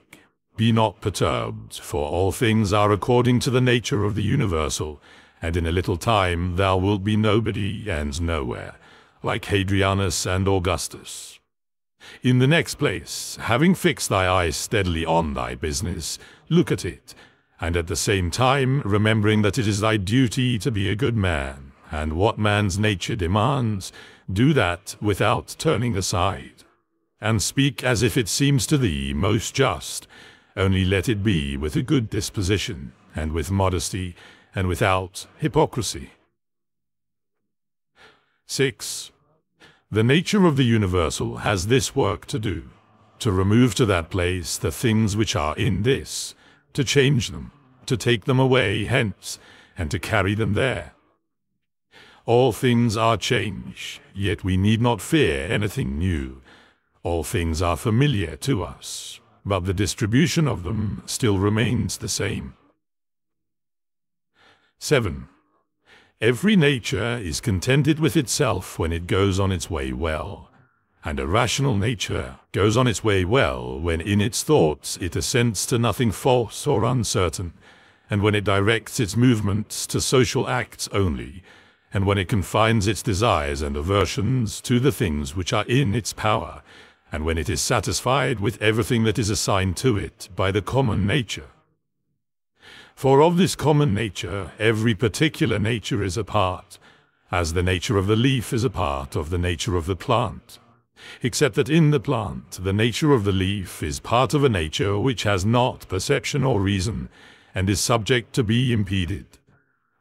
Be not perturbed, for all things are according to the nature of the universal, and in a little time thou wilt be nobody and nowhere, like Hadrianus and Augustus. In the next place, having fixed thy eyes steadily on thy business, look at it, and at the same time remembering that it is thy duty to be a good man, and what man's nature demands, do that without turning aside. And speak as if it seems to thee most just, only let it be with a good disposition, and with modesty, and without hypocrisy. 6. The nature of the universal has this work to do, to remove to that place the things which are in this, to change them, to take them away hence, and to carry them there. All things are change, yet we need not fear anything new. All things are familiar to us, but the distribution of them still remains the same. 7. Every nature is contented with itself when it goes on its way well, and a rational nature goes on its way well when in its thoughts it assents to nothing false or uncertain, and when it directs its movements to social acts only, and when it confines its desires and aversions to the things which are in its power, and when it is satisfied with everything that is assigned to it by the common nature. For of this common nature every particular nature is a part, as the nature of the leaf is a part of the nature of the plant, except that in the plant the nature of the leaf is part of a nature which has not perception or reason, and is subject to be impeded.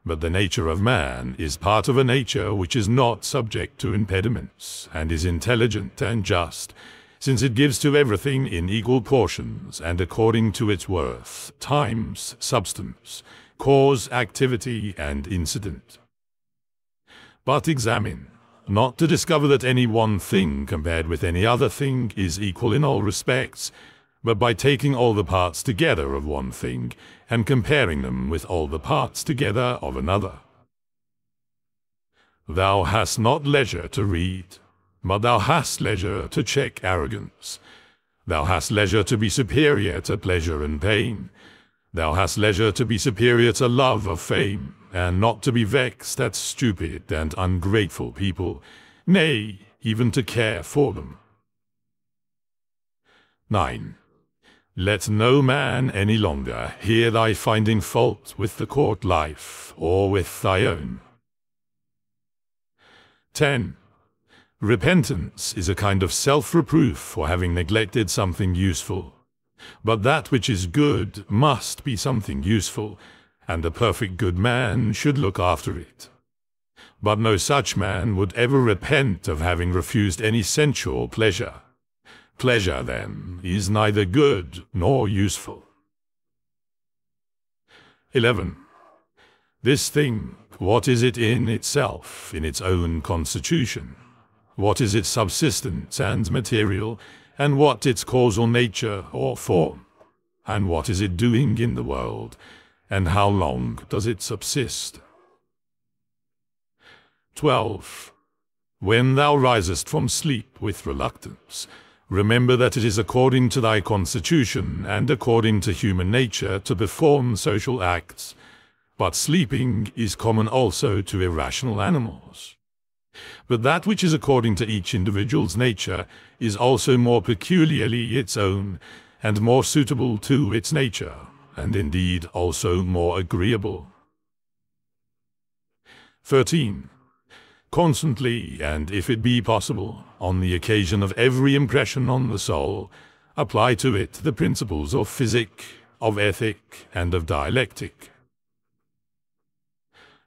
But the nature of man is part of a nature which is not subject to impediments, and is intelligent and just, since it gives to everything in equal portions and according to its worth, times, substance, cause, activity, and incident. But examine, not to discover that any one thing compared with any other thing is equal in all respects, but by taking all the parts together of one thing, and comparing them with all the parts together of another. Thou hast not leisure to read, but thou hast leisure to check arrogance. Thou hast leisure to be superior to pleasure and pain. Thou hast leisure to be superior to love of fame, and not to be vexed at stupid and ungrateful people, nay, even to care for them. 9. Let no man any longer hear thy finding fault with the court life, or with thy own. 10. Repentance is a kind of self-reproof for having neglected something useful. But that which is good must be something useful, and a perfect good man should look after it. But no such man would ever repent of having refused any sensual pleasure. Pleasure, then, is neither good nor useful. 11. This thing, what is it in itself, in its own constitution? What is its subsistence and material, and what its causal nature or form? And what is it doing in the world, and how long does it subsist? 12. When thou risest from sleep with reluctance, remember that it is according to thy constitution and according to human nature to perform social acts, but sleeping is common also to irrational animals. But that which is according to each individual's nature is also more peculiarly its own, and more suitable to its nature, and indeed also more agreeable. 13. Constantly, and if it be possible, on the occasion of every impression on the soul, apply to it the principles of physic, of ethic, and of dialectic.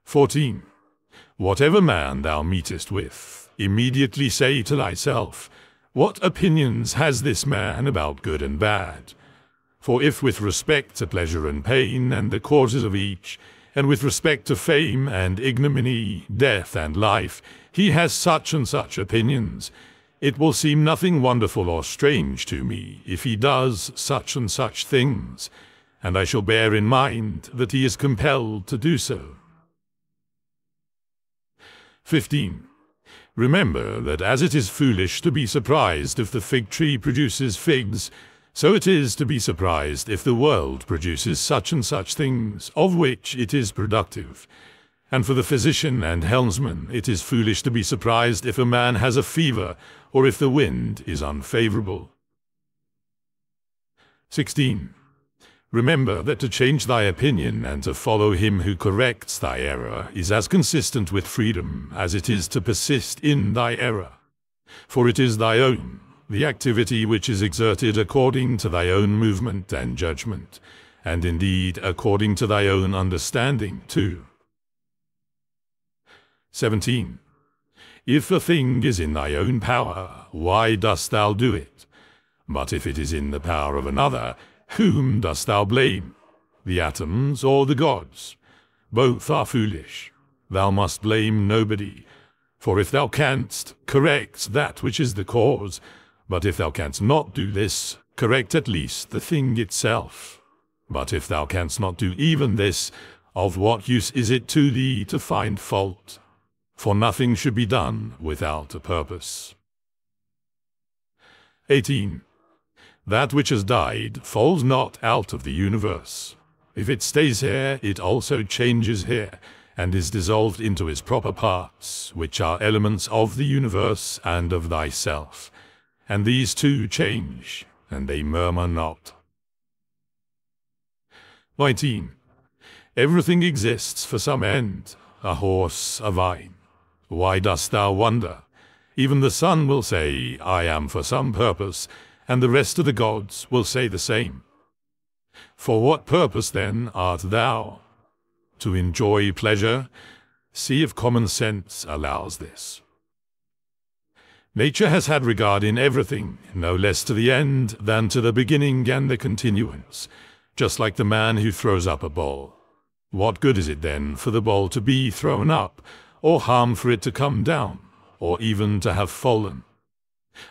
14. Whatever man thou meetest with, immediately say to thyself, what opinions has this man about good and bad? For if with respect to pleasure and pain, and the causes of each, and with respect to fame and ignominy, death and life, he has such and such opinions, it will seem nothing wonderful or strange to me if he does such and such things, and I shall bear in mind that he is compelled to do so. 15. Remember that as it is foolish to be surprised if the fig tree produces figs, so it is to be surprised if the world produces such and such things, of which it is productive. And for the physician and helmsman, it is foolish to be surprised if a man has a fever, or if the wind is unfavorable. 16. Remember that to change thy opinion and to follow him who corrects thy error is as consistent with freedom as it is to persist in thy error. For it is thy own, the activity which is exerted according to thy own movement and judgment, and indeed according to thy own understanding too. 17. If a thing is in thy own power, why dost thou do it? But if it is in the power of another, whom dost thou blame? The atoms or the gods? Both are foolish. Thou must blame nobody. For if thou canst, correct that which is the cause. But if thou canst not do this, correct at least the thing itself. But if thou canst not do even this, of what use is it to thee to find fault? For nothing should be done without a purpose. 18. That which has died falls not out of the universe. If it stays here, it also changes here, and is dissolved into its proper parts, which are elements of the universe and of thyself. And these too change, and they murmur not. 19. Everything exists for some end, a horse, a vine. Why dost thou wonder? Even the sun will say, I am for some purpose, and the rest of the gods will say the same. For what purpose, then, art thou? To enjoy pleasure? See if common sense allows this. Nature has had regard in everything, no less to the end than to the beginning and the continuance, just like the man who throws up a ball. What good is it then for the ball to be thrown up, or harm for it to come down, or even to have fallen?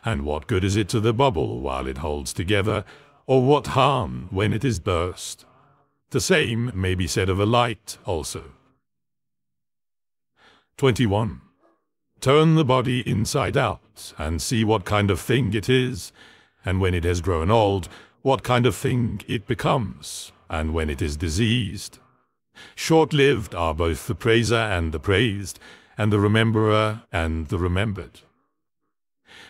And what good is it to the bubble while it holds together, or what harm when it is burst? The same may be said of a light also. 21. Turn the body inside out, and see what kind of thing it is, and when it has grown old, what kind of thing it becomes, and when it is diseased. Short-lived are both the praiser and the praised, and the rememberer and the remembered.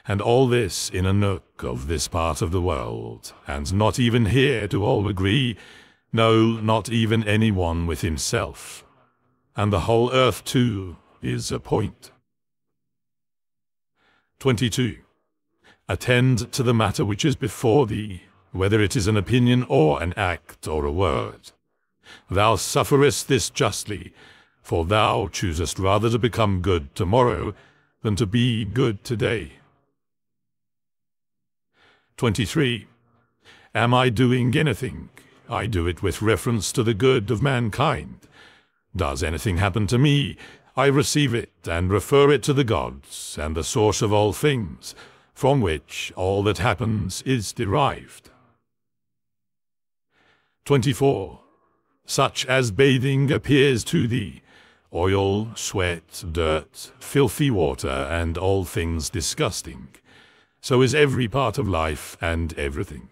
And all this in a nook of this part of the world, and not even here do all agree, no, not even anyone with himself. And the whole earth too is a point. 22. Attend to the matter which is before thee, whether it is an opinion or an act or a word. Thou sufferest this justly, for thou choosest rather to become good tomorrow than to be good today. 23. Am I doing anything? I do it with reference to the good of mankind. Does anything happen to me? I receive it and refer it to the gods and the source of all things, from which all that happens is derived. 24. Such as bathing appears to thee, oil, sweat, dirt, filthy water, and all things disgusting. So is every part of life and everything.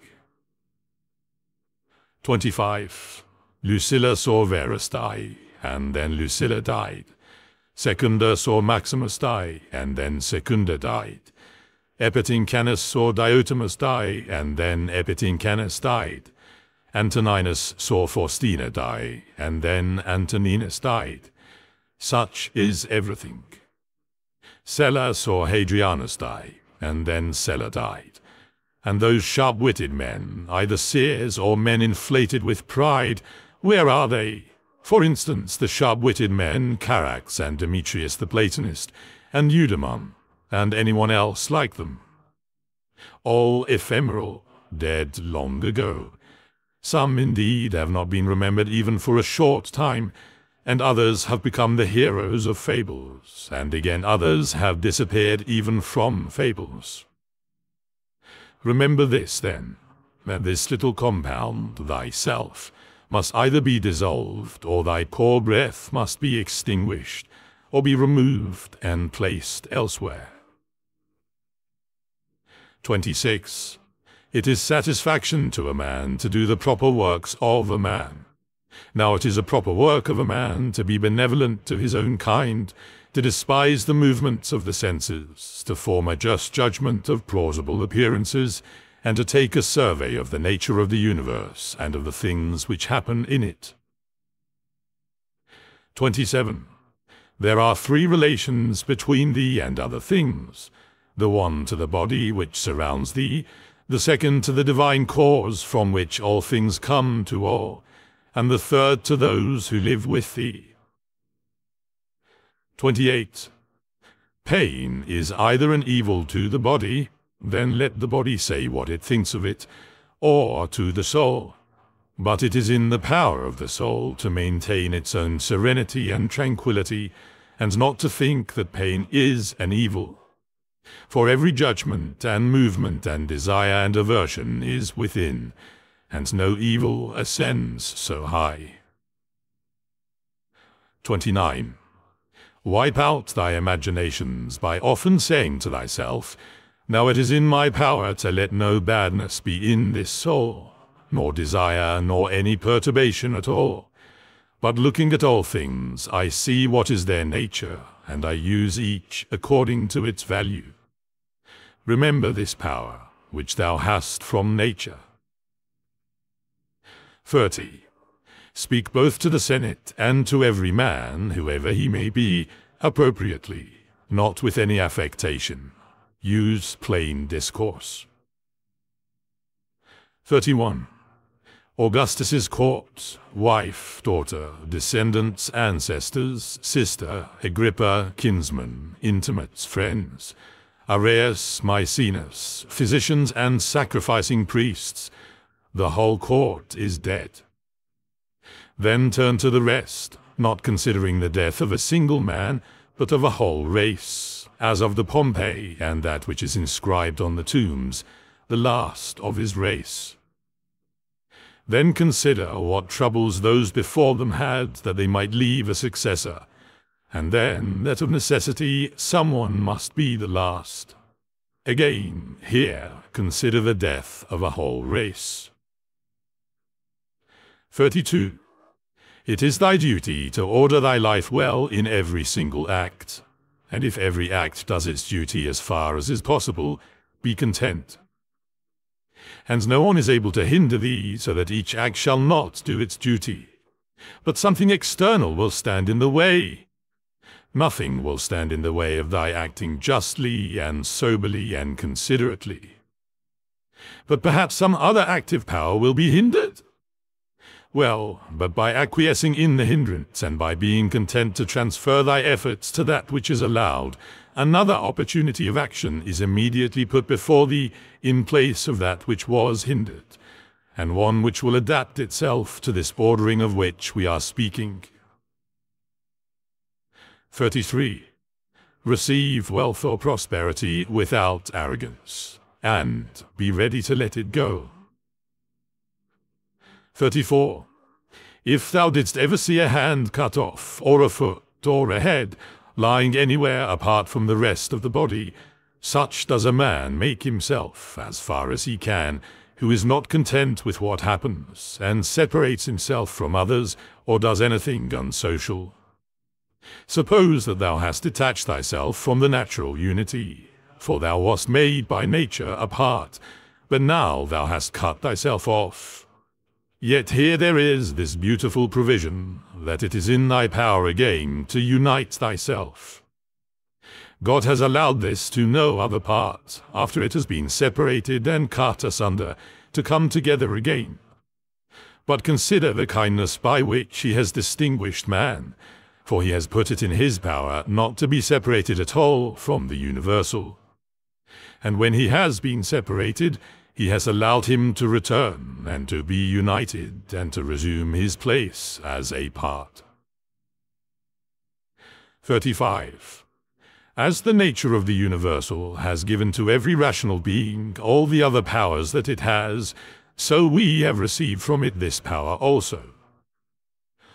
25. Lucilla saw Verus die, and then Lucilla died. Secunda saw Maximus die, and then Secunda died. Epitincanus saw Diotimus die, and then Epitincanus died. Antoninus saw Faustina die, and then Antoninus died. Such is everything. Sella saw Hadrianus die, and then Sella died. And those sharp-witted men, either seers or men inflated with pride, where are they? For instance, the sharp-witted men, Carax and Demetrius the Platonist, and Eudemon, and anyone else like them. All ephemeral, dead long ago. Some, indeed, have not been remembered even for a short time, and others have become the heroes of fables, and again others have disappeared even from fables. Remember this, then, that this little compound, thyself, must either be dissolved, or thy core breath must be extinguished, or be removed and placed elsewhere. 26. It is satisfaction to a man to do the proper works of a man. Now it is a proper work of a man to be benevolent to his own kind, to despise the movements of the senses, to form a just judgment of plausible appearances, and to take a survey of the nature of the universe and of the things which happen in it. 27. There are three relations between thee and other things, the one to the body which surrounds thee, the second to the divine cause from which all things come to all, and the third to those who live with thee. 28. Pain is either an evil to the body, then let the body say what it thinks of it, or to the soul. But it is in the power of the soul to maintain its own serenity and tranquility, and not to think that pain is an evil. For every judgment and movement and desire and aversion is within, and no evil ascends so high. 29. Wipe out thy imaginations by often saying to thyself, Now it is in my power to let no badness be in this soul, nor desire, nor any perturbation at all. But looking at all things, I see what is their nature, and I use each according to its value. Remember this power, which thou hast from nature. 30. Speak both to the Senate and to every man, whoever he may be, appropriately, not with any affectation. Use plain discourse. 31. Augustus's court, wife, daughter, descendants, ancestors, sister, Agrippa, kinsmen, intimates, friends, Arius, Maecenas, physicians and sacrificing priests, the whole court is dead. Then turn to the rest, not considering the death of a single man, but of a whole race, as of the Pompey and that which is inscribed on the tombs, the last of his race. Then consider what troubles those before them had, that they might leave a successor, and then that of necessity someone must be the last. Again, here, consider the death of a whole race. 32. It is thy duty to order thy life well in every single act, and if every act does its duty as far as is possible, be content. And no one is able to hinder thee, so that each act shall not do its duty. But something external will stand in the way. Nothing will stand in the way of thy acting justly and soberly and considerately. But perhaps some other active power will be hindered. Well, but by acquiescing in the hindrance, and by being content to transfer thy efforts to that which is allowed, another opportunity of action is immediately put before thee in place of that which was hindered, and one which will adapt itself to this ordering of which we are speaking. 33. Receive wealth or prosperity without arrogance, and be ready to let it go. 34. If thou didst ever see a hand cut off, or a foot, or a head, lying anywhere apart from the rest of the body, such does a man make himself, as far as he can, who is not content with what happens, and separates himself from others, or does anything unsocial. Suppose that thou hast detached thyself from the natural unity, for thou wast made by nature apart, but now thou hast cut thyself off. Yet here there is this beautiful provision, that it is in thy power again to unite thyself. God has allowed this to no other part, after it has been separated and cut asunder, to come together again. But consider the kindness by which he has distinguished man, for he has put it in his power not to be separated at all from the universal. And when he has been separated, he has allowed him to return, and to be united, and to resume his place as a part. 35. As the nature of the universal has given to every rational being all the other powers that it has, so we have received from it this power also.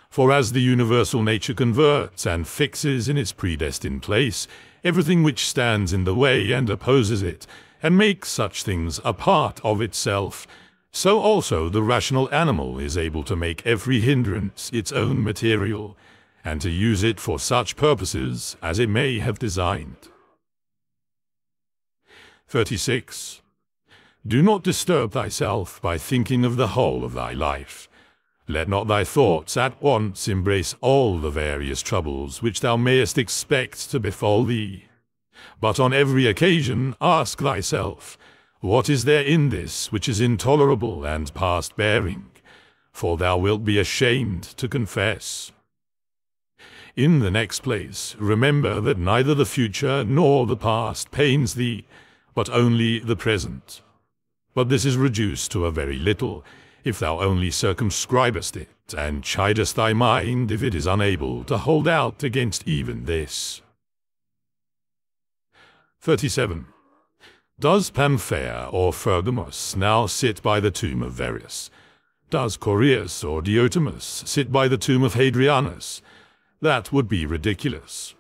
For as the universal nature converts and fixes in its predestined place everything which stands in the way and opposes it, and makes such things a part of itself, so also the rational animal is able to make every hindrance its own material, and to use it for such purposes as it may have designed. 36. Do not disturb thyself by thinking of the whole of thy life. Let not thy thoughts at once embrace all the various troubles which thou mayest expect to befall thee. But on every occasion ask thyself, what is there in this which is intolerable and past bearing? For thou wilt be ashamed to confess. In the next place, remember that neither the future nor the past pains thee, but only the present. But this is reduced to a very little, if thou only circumscribest it, and chidest thy mind if it is unable to hold out against even this. 37. Does Panphea or Pergamus now sit by the tomb of Verus? Does Coreus or Diotimus sit by the tomb of Hadrianus? That would be ridiculous.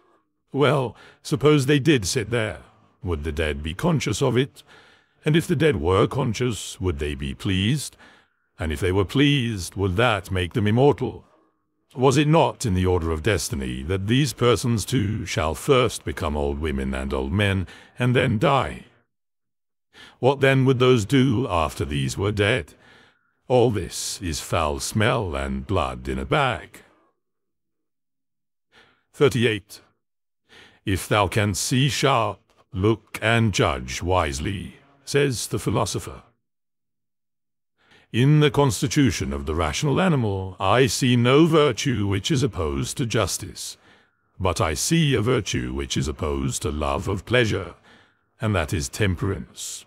Well, suppose they did sit there. Would the dead be conscious of it? And if the dead were conscious, would they be pleased? And if they were pleased, would that make them immortal? Was it not in the order of destiny that these persons too shall first become old women and old men, and then die? What then would those do after these were dead? All this is foul smell and blood in a bag. 38. If thou canst see sharp, look and judge wisely, says the philosopher. In the constitution of the rational animal, I see no virtue which is opposed to justice, but I see a virtue which is opposed to love of pleasure, and that is temperance.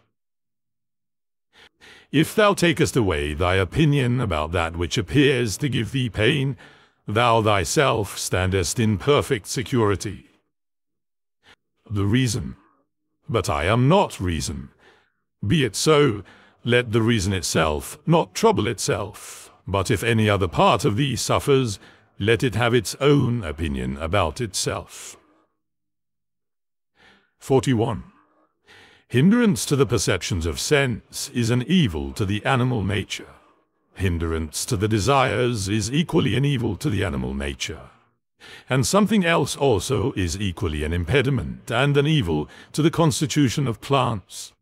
If thou takest away thy opinion about that which appears to give thee pain, thou thyself standest in perfect security. The reason. But I am not reason. Be it so. Let the reason itself not trouble itself, but if any other part of thee suffers, let it have its own opinion about itself. 41. Hindrance to the perceptions of sense is an evil to the animal nature. hindrance to the desires is equally an evil to the animal nature. And something else also is equally an impediment and an evil to the constitution of plants.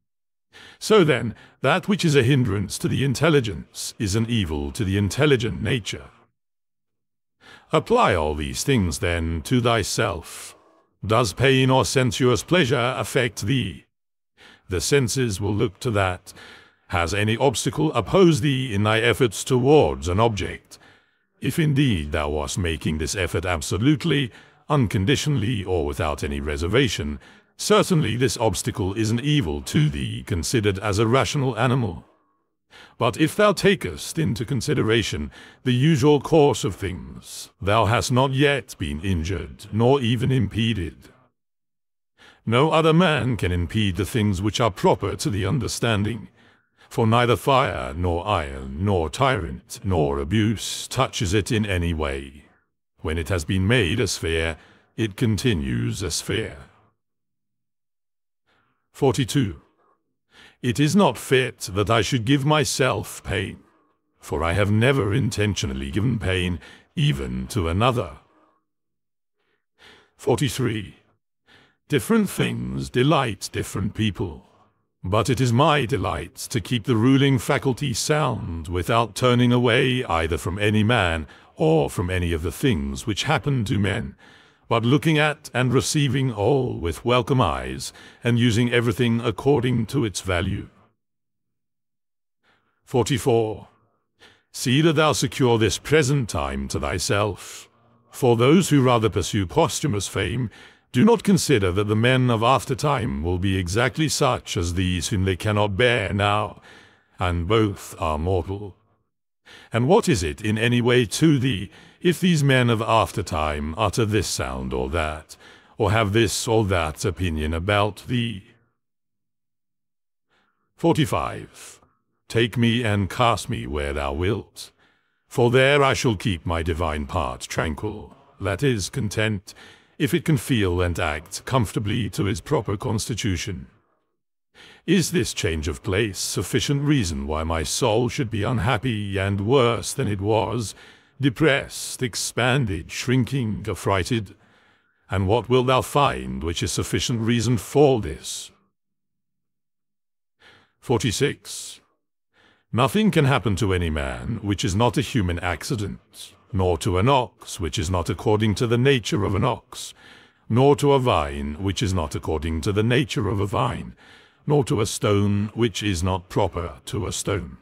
So then, that which is a hindrance to the intelligence is an evil to the intelligent nature. Apply all these things, then, to thyself. Does pain or sensuous pleasure affect thee? The senses will look to that. Has any obstacle opposed thee in thy efforts towards an object? If indeed thou wast making this effort absolutely, unconditionally, or without any reservation, certainly this obstacle is an evil to thee, considered as a rational animal. But if thou takest into consideration the usual course of things, thou hast not yet been injured, nor even impeded. No other man can impede the things which are proper to the understanding, for neither fire, nor iron, nor tyrant, nor abuse touches it in any way. When it has been made a sphere, it continues a sphere. 42. It is not fit that I should give myself pain, for I have never intentionally given pain even to another. 43. Different things delight different people, but it is my delight to keep the ruling faculty sound without turning away either from any man or from any of the things which happen to men, but looking at and receiving all with welcome eyes, and using everything according to its value. 44. See that thou secure this present time to thyself. For those who rather pursue posthumous fame do not consider that the men of aftertime will be exactly such as these whom they cannot bear now, and both are mortal. And what is it in any way to thee, if these men of aftertime utter this sound or that, or have this or that opinion about thee? 45. Take me and cast me where thou wilt, for there I shall keep my divine part tranquil, that is, content, if it can feel and act comfortably to its proper constitution. Is this change of place sufficient reason why my soul should be unhappy and worse than it was, depressed, expanded, shrinking, affrighted? And what wilt thou find which is sufficient reason for this? 46. Nothing can happen to any man which is not a human accident, nor to an ox which is not according to the nature of an ox, nor to a vine which is not according to the nature of a vine, nor to a stone which is not proper to a stone.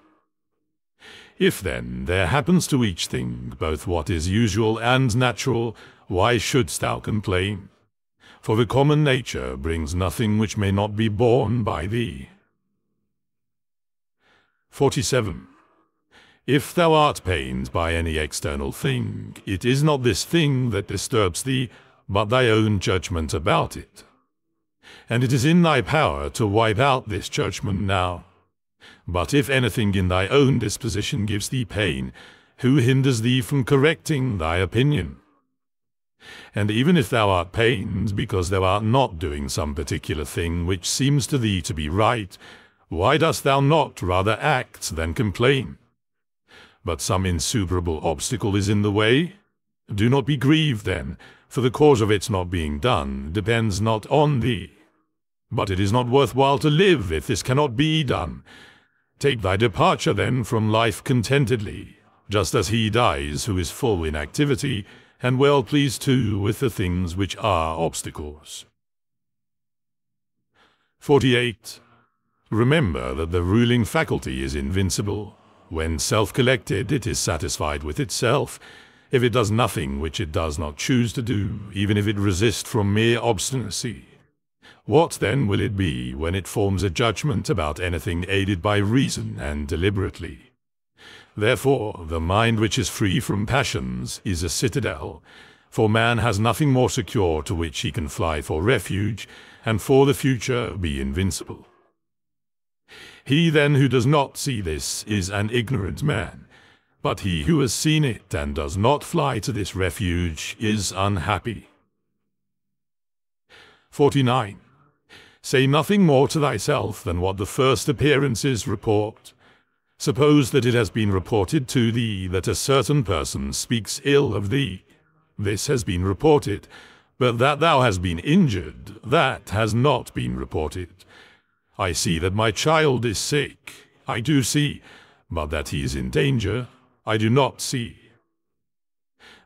If then there happens to each thing both what is usual and natural, why shouldst thou complain? For the common nature brings nothing which may not be borne by thee. 47. If thou art pained by any external thing, it is not this thing that disturbs thee, but thy own judgment about it. And it is in thy power to wipe out this judgment now. But if anything in thy own disposition gives thee pain, who hinders thee from correcting thy opinion? And even if thou art pained because thou art not doing some particular thing which seems to thee to be right, why dost thou not rather act than complain? But some insuperable obstacle is in the way? Do not be grieved then, for the cause of its not being done depends not on thee. But it is not worthwhile to live if this cannot be done. Take thy departure then from life contentedly, just as he dies who is full in activity, and well pleased too with the things which are obstacles. 48. Remember that the ruling faculty is invincible. When self-collected, it is satisfied with itself, if it does nothing which it does not choose to do, even if it resist from mere obstinacy. What then will it be when it forms a judgment about anything aided by reason and deliberately? Therefore, the mind which is free from passions is a citadel, for man has nothing more secure to which he can fly for refuge, and for the future be invincible. He then who does not see this is an ignorant man, but he who has seen it and does not fly to this refuge is unhappy. 49. Say nothing more to thyself than what the first appearances report. Suppose that it has been reported to thee that a certain person speaks ill of thee. This has been reported, but that thou hast been injured, that has not been reported. I see that my child is sick, I do see, but that he is in danger, I do not see.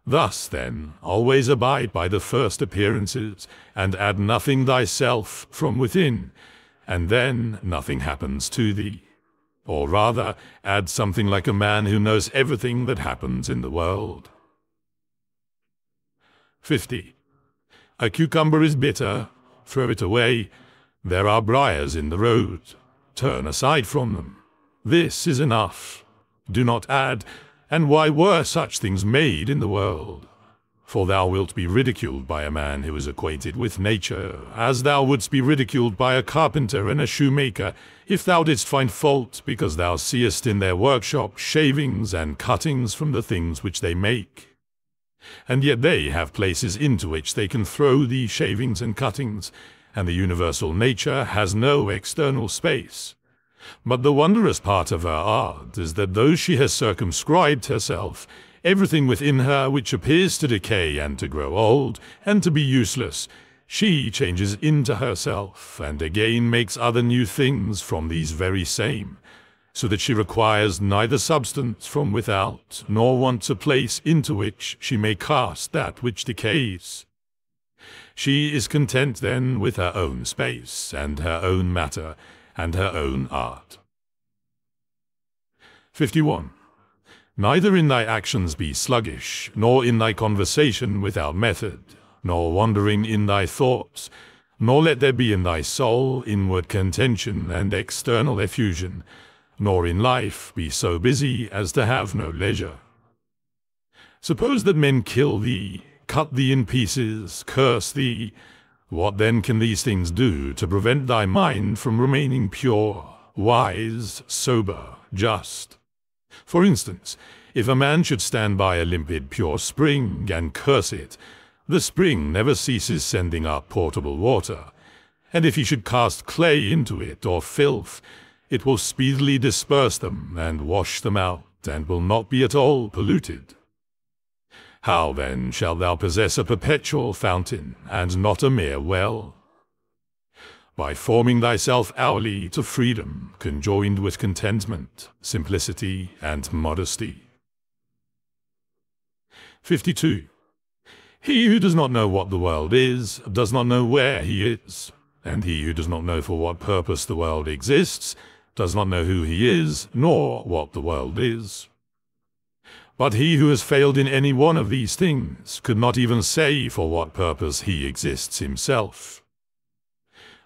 Thus, then, always abide by the first appearances, and add nothing thyself from within, and then nothing happens to thee. Or rather, add something like a man who knows everything that happens in the world. 50. A cucumber is bitter, throw it away. There are briars in the road, turn aside from them. This is enough. Do not add, and why were such things made in the world? For thou wilt be ridiculed by a man who is acquainted with nature, as thou wouldst be ridiculed by a carpenter and a shoemaker, if thou didst find fault because thou seest in their workshop shavings and cuttings from the things which they make. And yet they have places into which they can throw these shavings and cuttings, and the universal nature has no external space. But the wondrous part of her art is that though she has circumscribed herself, everything within her which appears to decay and to grow old and to be useless, she changes into herself and again makes other new things from these very same, so that she requires neither substance from without, nor wants a place into which she may cast that which decays. She is content then with her own space, and her own matter, and her own art. 51. Neither in thy actions be sluggish, nor in thy conversation without method, nor wandering in thy thoughts, nor let there be in thy soul inward contention and external effusion, nor in life be so busy as to have no leisure. Suppose that men kill thee, cut thee in pieces, curse thee. What then can these things do to prevent thy mind from remaining pure, wise, sober, just? For instance, if a man should stand by a limpid, pure spring and curse it, the spring never ceases sending up potable water, and if he should cast clay into it or filth, it will speedily disperse them and wash them out, and will not be at all polluted. How then shalt thou possess a perpetual fountain, and not a mere well? By forming thyself hourly to freedom, conjoined with contentment, simplicity, and modesty. 52. He who does not know what the world is, does not know where he is, and he who does not know for what purpose the world exists, does not know who he is, nor what the world is. But he who has failed in any one of these things could not even say for what purpose he exists himself.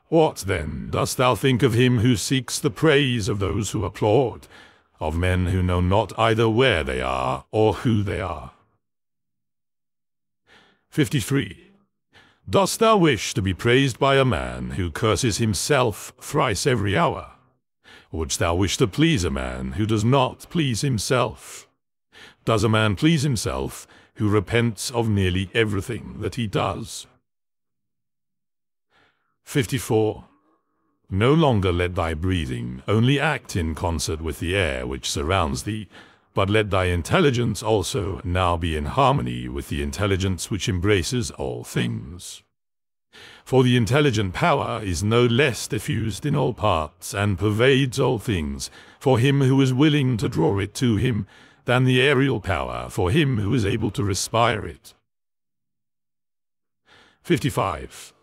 What, then, dost thou think of him who seeks the praise of those who applaud, of men who know not either where they are or who they are? 53. Dost thou wish to be praised by a man who curses himself thrice every hour? Wouldst thou wish to please a man who does not please himself? Does a man please himself who repents of nearly everything that he does? 54. No longer let thy breathing only act in concert with the air which surrounds thee, but let thy intelligence also now be in harmony with the intelligence which embraces all things. For the intelligent power is no less diffused in all parts, and pervades all things, for him who is willing to draw it to him, than the aerial power for him who is able to respire it. 55.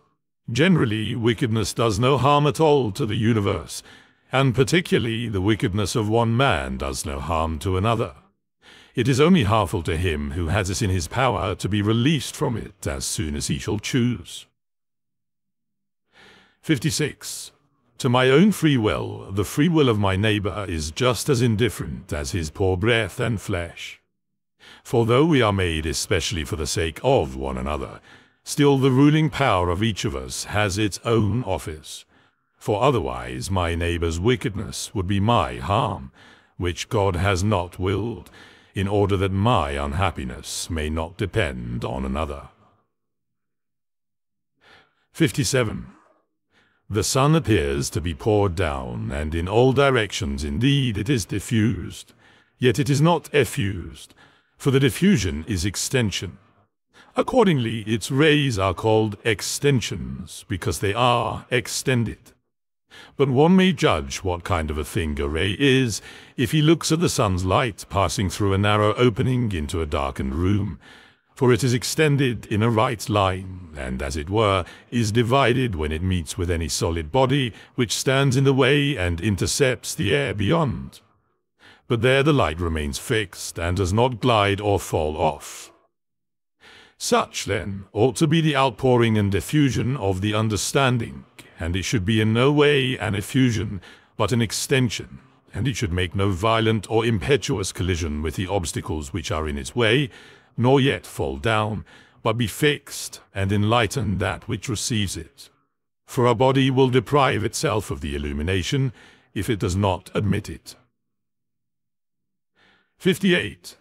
Generally, wickedness does no harm at all to the universe, and particularly the wickedness of one man does no harm to another. It is only harmful to him who has it in his power to be released from it as soon as he shall choose. 56. To my own free will, the free will of my neighbor is just as indifferent as his poor breath and flesh. For though we are made especially for the sake of one another, still the ruling power of each of us has its own office. For otherwise my neighbor's wickedness would be my harm, which God has not willed, in order that my unhappiness may not depend on another. 57. The sun appears to be poured down, and in all directions indeed it is diffused. Yet it is not effused, for the diffusion is extension. Accordingly, its rays are called extensions, because they are extended. But one may judge what kind of a thing a ray is if he looks at the sun's light passing through a narrow opening into a darkened room, for it is extended in a right line, and, as it were, is divided when it meets with any solid body which stands in the way and intercepts the air beyond. But there the light remains fixed, and does not glide or fall off. Such, then, ought to be the outpouring and diffusion of the understanding, and it should be in no way an effusion, but an extension, and it should make no violent or impetuous collision with the obstacles which are in its way, nor yet fall down, but be fixed, and enlighten that which receives it. For a body will deprive itself of the illumination, if it does not admit it. 58.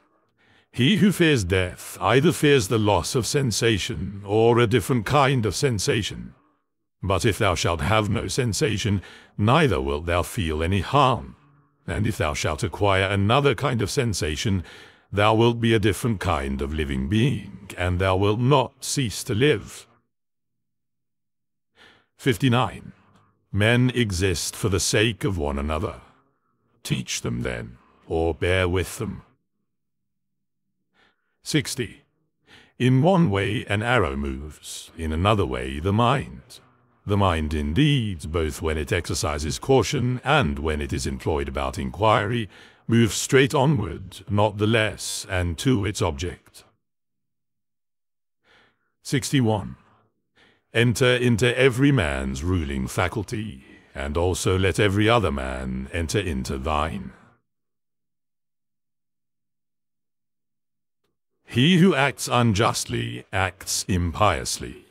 He who fears death either fears the loss of sensation, or a different kind of sensation. But if thou shalt have no sensation, neither wilt thou feel any harm. And if thou shalt acquire another kind of sensation, thou wilt be a different kind of living being, and thou wilt not cease to live. 59. Men exist for the sake of one another. Teach them then, or bear with them. 60. In one way an arrow moves, in another way the mind. The mind indeed, both when it exercises caution and when it is employed about inquiry, moves straight onward, not the less, and to its object. 61. Enter into every man's ruling faculty, and also let every other man enter into thine. He who acts unjustly acts impiously.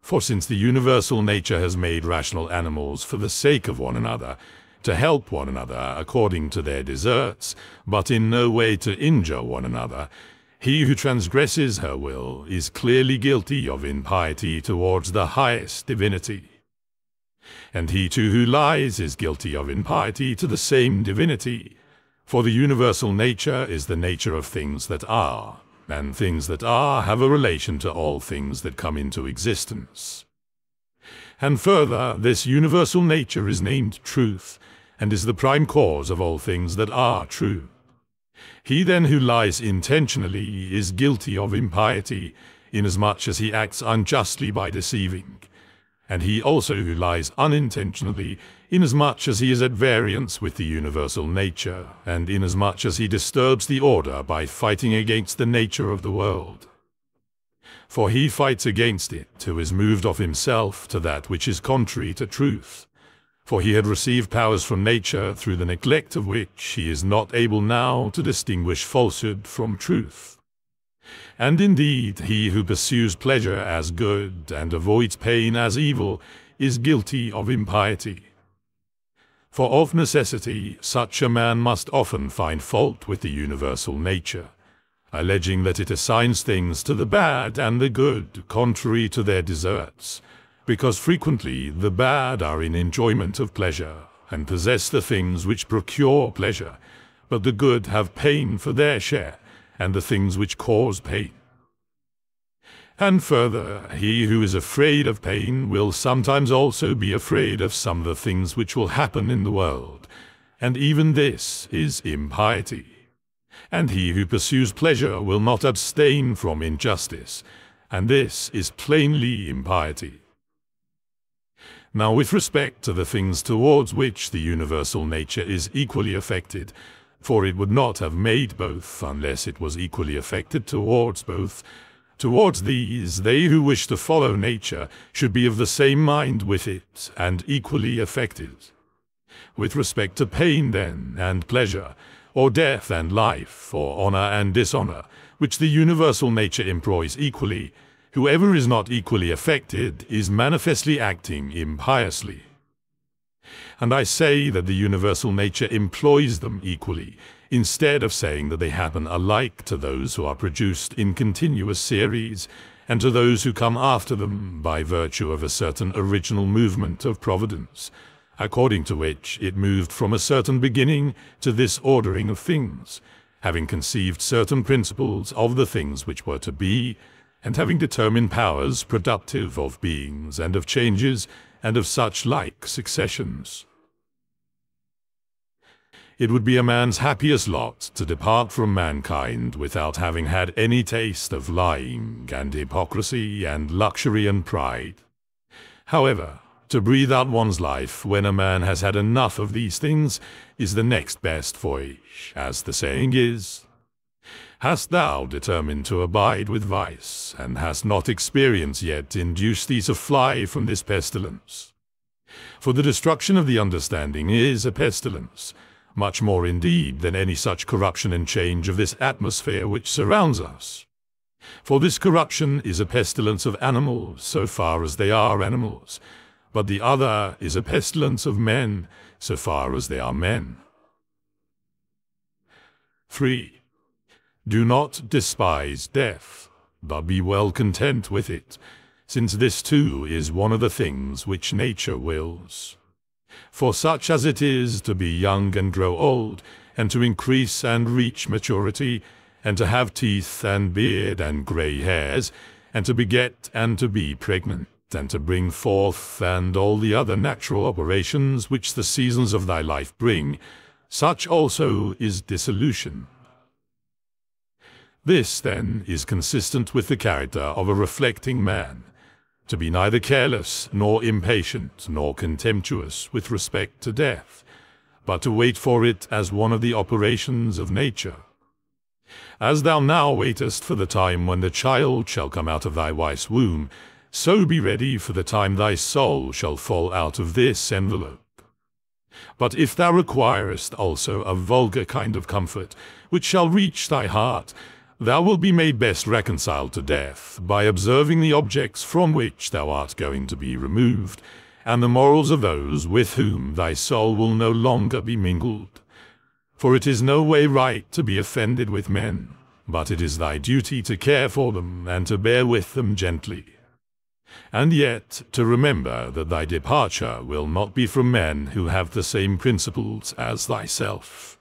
For since the universal nature has made rational animals for the sake of one another, to help one another according to their deserts, but in no way to injure one another, he who transgresses her will is clearly guilty of impiety towards the highest divinity. And he too who lies is guilty of impiety to the same divinity, for the universal nature is the nature of things that are, and things that are have a relation to all things that come into existence. And further, this universal nature is named truth, and is the prime cause of all things that are true. He then who lies intentionally is guilty of impiety, inasmuch as he acts unjustly by deceiving, and he also who lies unintentionally, inasmuch as he is at variance with the universal nature, and inasmuch as he disturbs the order by fighting against the nature of the world. For he fights against it, who is moved of himself to that which is contrary to truth. For he had received powers from nature, through the neglect of which he is not able now to distinguish falsehood from truth. And indeed, he who pursues pleasure as good, and avoids pain as evil, is guilty of impiety. For of necessity, such a man must often find fault with the universal nature, alleging that it assigns things to the bad and the good contrary to their deserts, because frequently the bad are in enjoyment of pleasure, and possess the things which procure pleasure, but the good have pain for their share, and the things which cause pain. And further, he who is afraid of pain will sometimes also be afraid of some of the things which will happen in the world, and even this is impiety. And he who pursues pleasure will not abstain from injustice, and this is plainly impiety. Now with respect to the things towards which the universal nature is equally affected, for it would not have made both unless it was equally affected towards both, towards these they who wish to follow nature should be of the same mind with it, and equally affected. With respect to pain then, and pleasure, or death and life, or honor and dishonor, which the universal nature employs equally, whoever is not equally affected is manifestly acting impiously. And I say that the universal nature employs them equally, instead of saying that they happen alike to those who are produced in continuous series, and to those who come after them by virtue of a certain original movement of providence, according to which it moved from a certain beginning to this ordering of things, having conceived certain principles of the things which were to be, and having determined powers productive of beings and of changes and of such like successions. It would be a man's happiest lot to depart from mankind without having had any taste of lying and hypocrisy and luxury and pride. However, to breathe out one's life when a man has had enough of these things is the next best voyage, as the saying is. Hast thou determined to abide with vice, and hast not experience yet induced thee to fly from this pestilence? For the destruction of the understanding is a pestilence, much more indeed than any such corruption and change of this atmosphere which surrounds us. For this corruption is a pestilence of animals, so far as they are animals, but the other is a pestilence of men, so far as they are men. 3. Do not despise death, but be well content with it, since this too is one of the things which nature wills. For such as it is to be young and grow old, and to increase and reach maturity, and to have teeth and beard and grey hairs, and to beget and to be pregnant, and to bring forth, and all the other natural operations which the seasons of thy life bring, such also is dissolution. This, then, is consistent with the character of a reflecting man, to be neither careless, nor impatient, nor contemptuous with respect to death, but to wait for it as one of the operations of nature. As thou now waitest for the time when the child shall come out of thy wife's womb, so be ready for the time thy soul shall fall out of this envelope. But if thou requirest also a vulgar kind of comfort, which shall reach thy heart, thou wilt be made best reconciled to death by observing the objects from which thou art going to be removed, and the morals of those with whom thy soul will no longer be mingled. For it is no way right to be offended with men, but it is thy duty to care for them and to bear with them gently. And yet to remember that thy departure will not be from men who have the same principles as thyself.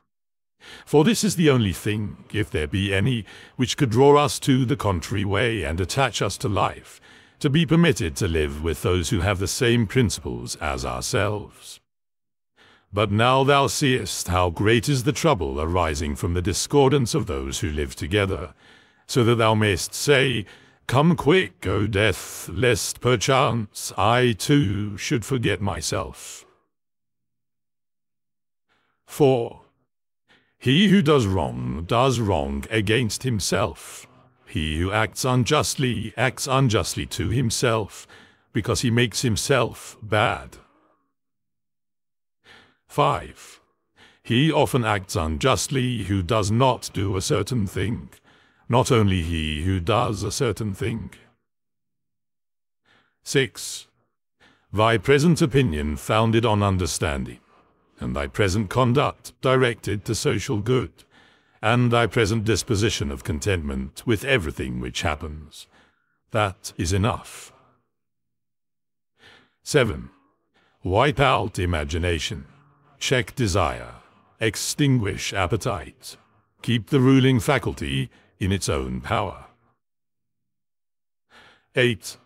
For this is the only thing, if there be any, which could draw us to the contrary way and attach us to life, to be permitted to live with those who have the same principles as ourselves. But now thou seest how great is the trouble arising from the discordance of those who live together, so that thou mayst say, Come quick, O death, lest perchance I too should forget myself. 4. He who does wrong against himself. He who acts unjustly to himself, because he makes himself bad. 5. He often acts unjustly who does not do a certain thing, not only he who does a certain thing. 6. Thy present opinion founded on understanding, and thy present conduct directed to social good, and thy present disposition of contentment with everything which happens. That is enough. 7. Wipe out imagination, check desire, extinguish appetite, keep the ruling faculty in its own power. 8.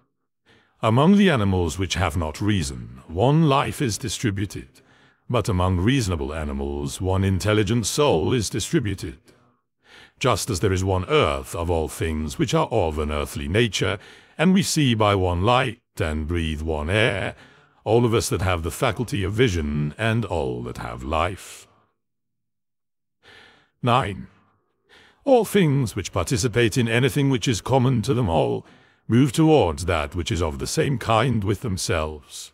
Among the animals which have not reason, one life is distributed, but among reasonable animals one intelligent soul is distributed. Just as there is one earth of all things which are of an earthly nature, and we see by one light and breathe one air, all of us that have the faculty of vision, and all that have life. 9. All things which participate in anything which is common to them all move towards that which is of the same kind with themselves.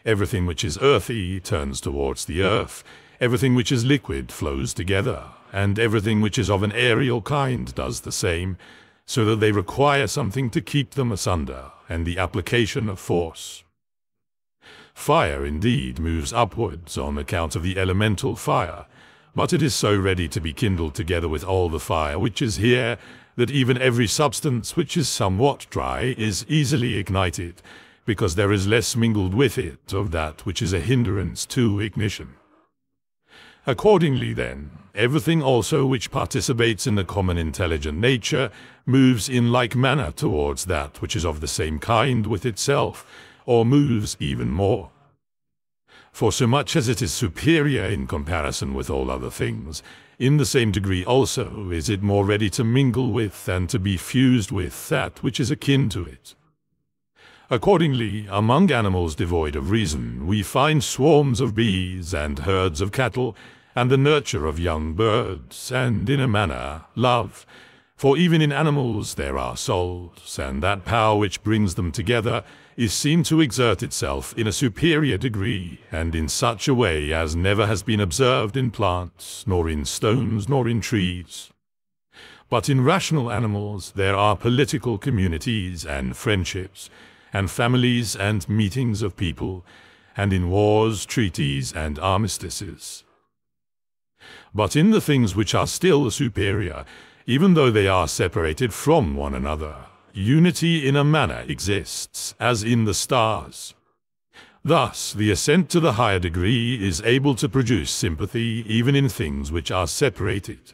Everything which is earthy turns towards the earth, everything which is liquid flows together, and everything which is of an aerial kind does the same, so that they require something to keep them asunder, and the application of force. Fire indeed moves upwards on account of the elemental fire, but it is so ready to be kindled together with all the fire which is here, that even every substance which is somewhat dry is easily ignited, because there is less mingled with it of that which is a hindrance to ignition. Accordingly, then, everything also which participates in the common intelligent nature moves in like manner towards that which is of the same kind with itself, or moves even more. For so much as it is superior in comparison with all other things, in the same degree also is it more ready to mingle with and to be fused with that which is akin to it. Accordingly, among animals devoid of reason, we find swarms of bees and herds of cattle, and the nurture of young birds, and, in a manner, love. For even in animals there are souls, and that power which brings them together is seen to exert itself in a superior degree, and in such a way as never has been observed in plants, nor in stones, nor in trees. But in rational animals there are political communities and friendships, and families and meetings of people, and in wars, treaties, and armistices. But in the things which are still superior, even though they are separated from one another, unity in a manner exists, as in the stars. Thus, the ascent to the higher degree is able to produce sympathy even in things which are separated.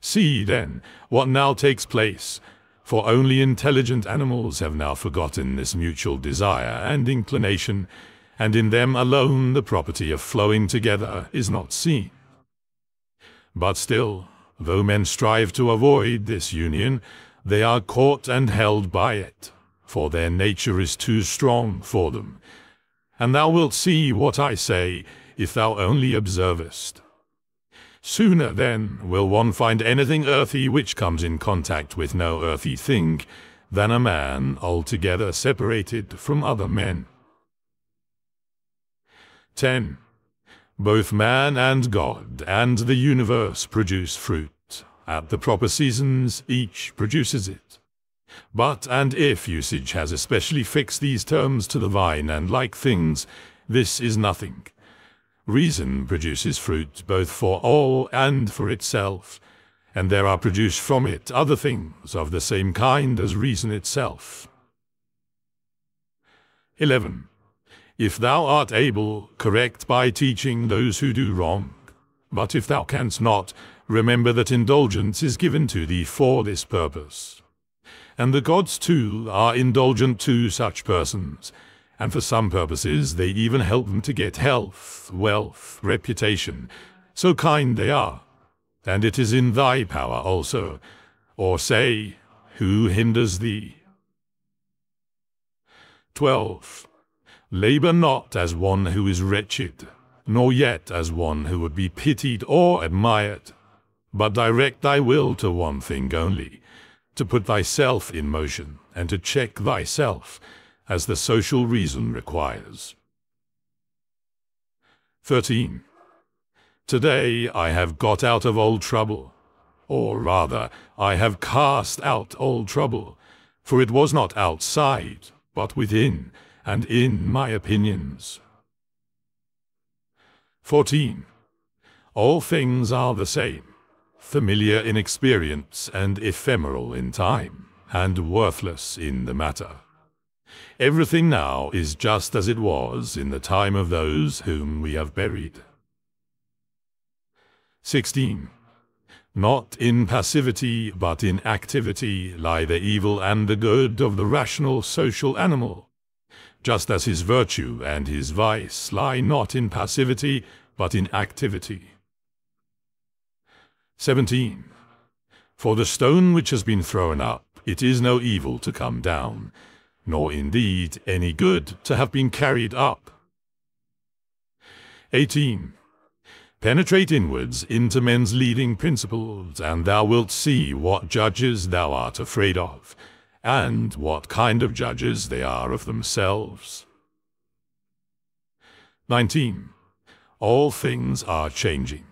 See, then, what now takes place, for only intelligent animals have now forgotten this mutual desire and inclination, and in them alone the property of flowing together is not seen. But still, though men strive to avoid this union, they are caught and held by it, for their nature is too strong for them. And thou wilt see what I say, if thou only observest. Sooner, then, will one find anything earthy which comes in contact with no earthy thing, than a man altogether separated from other men. 10. Both man and God and the universe produce fruit. At the proper seasons, each produces it. But and if usage has especially fixed these terms to the vine and like things, this is nothing. Reason produces fruit both for all and for itself, and there are produced from it other things of the same kind as reason itself. 11. If thou art able, correct by teaching those who do wrong. But if thou canst not, remember that indulgence is given to thee for this purpose. And the gods too are indulgent to such persons, and for some purposes they even help them to get health, wealth, reputation. So kind they are, and it is in thy power also. Or say, who hinders thee? 12. Labor not as one who is wretched, nor yet as one who would be pitied or admired, but direct thy will to one thing only, to put thyself in motion, and to check thyself, as the social reason requires. 13. Today I have got out of old trouble, or rather, I have cast out old trouble, for it was not outside, but within, and in my opinions. 14. All things are the same, familiar in experience and ephemeral in time, and worthless in the matter. Everything now is just as it was in the time of those whom we have buried. 16. Not in passivity, but in activity, lie the evil and the good of the rational social animal, just as his virtue and his vice lie not in passivity, but in activity. 17. For the stone which has been thrown up, it is no evil to come down, nor indeed any good to have been carried up. 18. Penetrate inwards into men's leading principles, and thou wilt see what judges thou art afraid of, and what kind of judges they are of themselves. 19. All things are changing,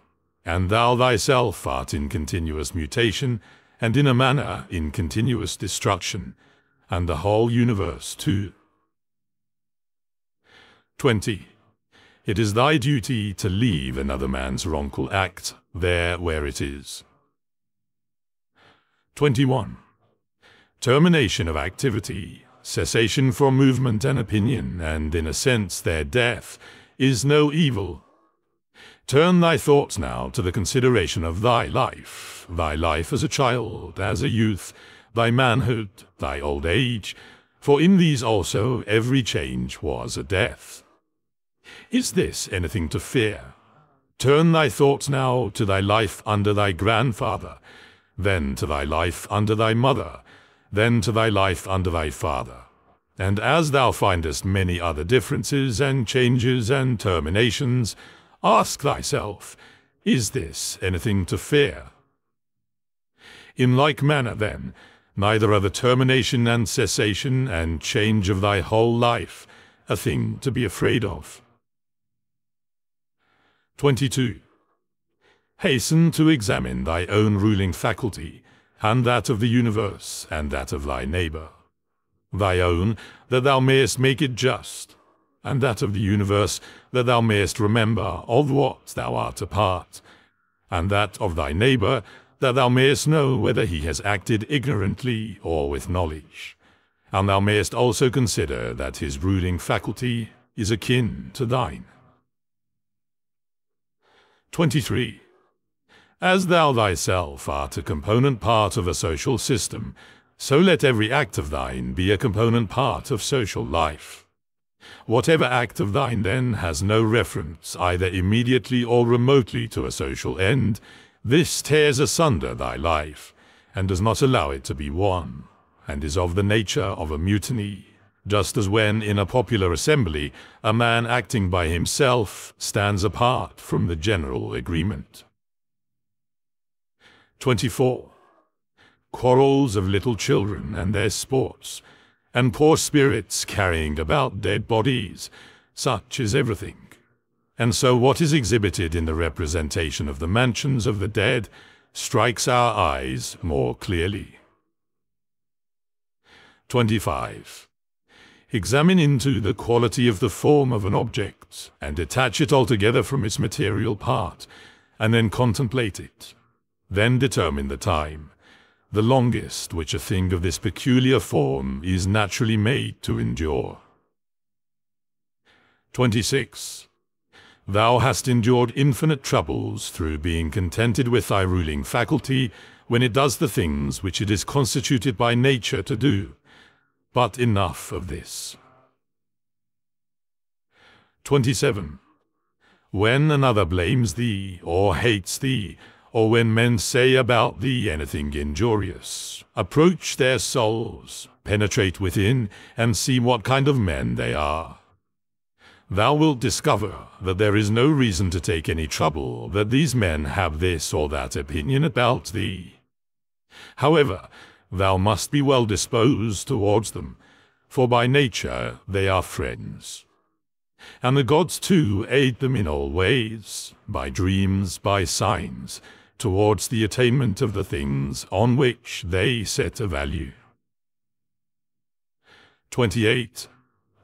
and thou thyself art in continuous mutation, and in a manner in continuous destruction, and the whole universe too. 20. It is thy duty to leave another man's wrongful act there where it is. 21. Termination of activity, cessation from movement and opinion, and in a sense their death, is no evil. Turn thy thoughts now to the consideration of thy life as a child, as a youth, thy manhood, thy old age, for in these also every change was a death. Is this anything to fear? Turn thy thoughts now to thy life under thy grandfather, then to thy life under thy mother, then to thy life under thy father. And as thou findest many other differences and changes and terminations, ask thyself, is this anything to fear? In like manner, then, neither are the termination and cessation and change of thy whole life a thing to be afraid of. 22. Hasten to examine thy own ruling faculty, and that of the universe, and that of thy neighbor. Thy own, that thou mayest make it just, and that of the universe, that thou mayest remember of what thou art a part, and that of thy neighbor, that thou mayest know whether he has acted ignorantly or with knowledge, and thou mayest also consider that his ruling faculty is akin to thine. 23. As thou thyself art a component part of a social system, so let every act of thine be a component part of social life. Whatever act of thine, then, has no reference either immediately or remotely to a social end, this tears asunder thy life, and does not allow it to be one, and is of the nature of a mutiny, just as when in a popular assembly a man acting by himself stands apart from the general agreement. 24. Quarrels of little children and their sports, and poor spirits carrying about dead bodies, such is everything. And so what is exhibited in the representation of the mansions of the dead strikes our eyes more clearly. 25. Examine into the quality of the form of an object, and detach it altogether from its material part, and then contemplate it. Then determine the time, the longest which a thing of this peculiar form is naturally made to endure. 26. Thou hast endured infinite troubles through being contented with thy ruling faculty when it does the things which it is constituted by nature to do. But enough of this. 27. When another blames thee, or hates thee, or when men say about thee anything injurious, approach their souls, penetrate within, and see what kind of men they are. Thou wilt discover that there is no reason to take any trouble that these men have this or that opinion about thee. However, thou must be well disposed towards them, for by nature they are friends. And the gods too aid them in all ways, by dreams, by signs, towards the attainment of the things on which they set a value. 28.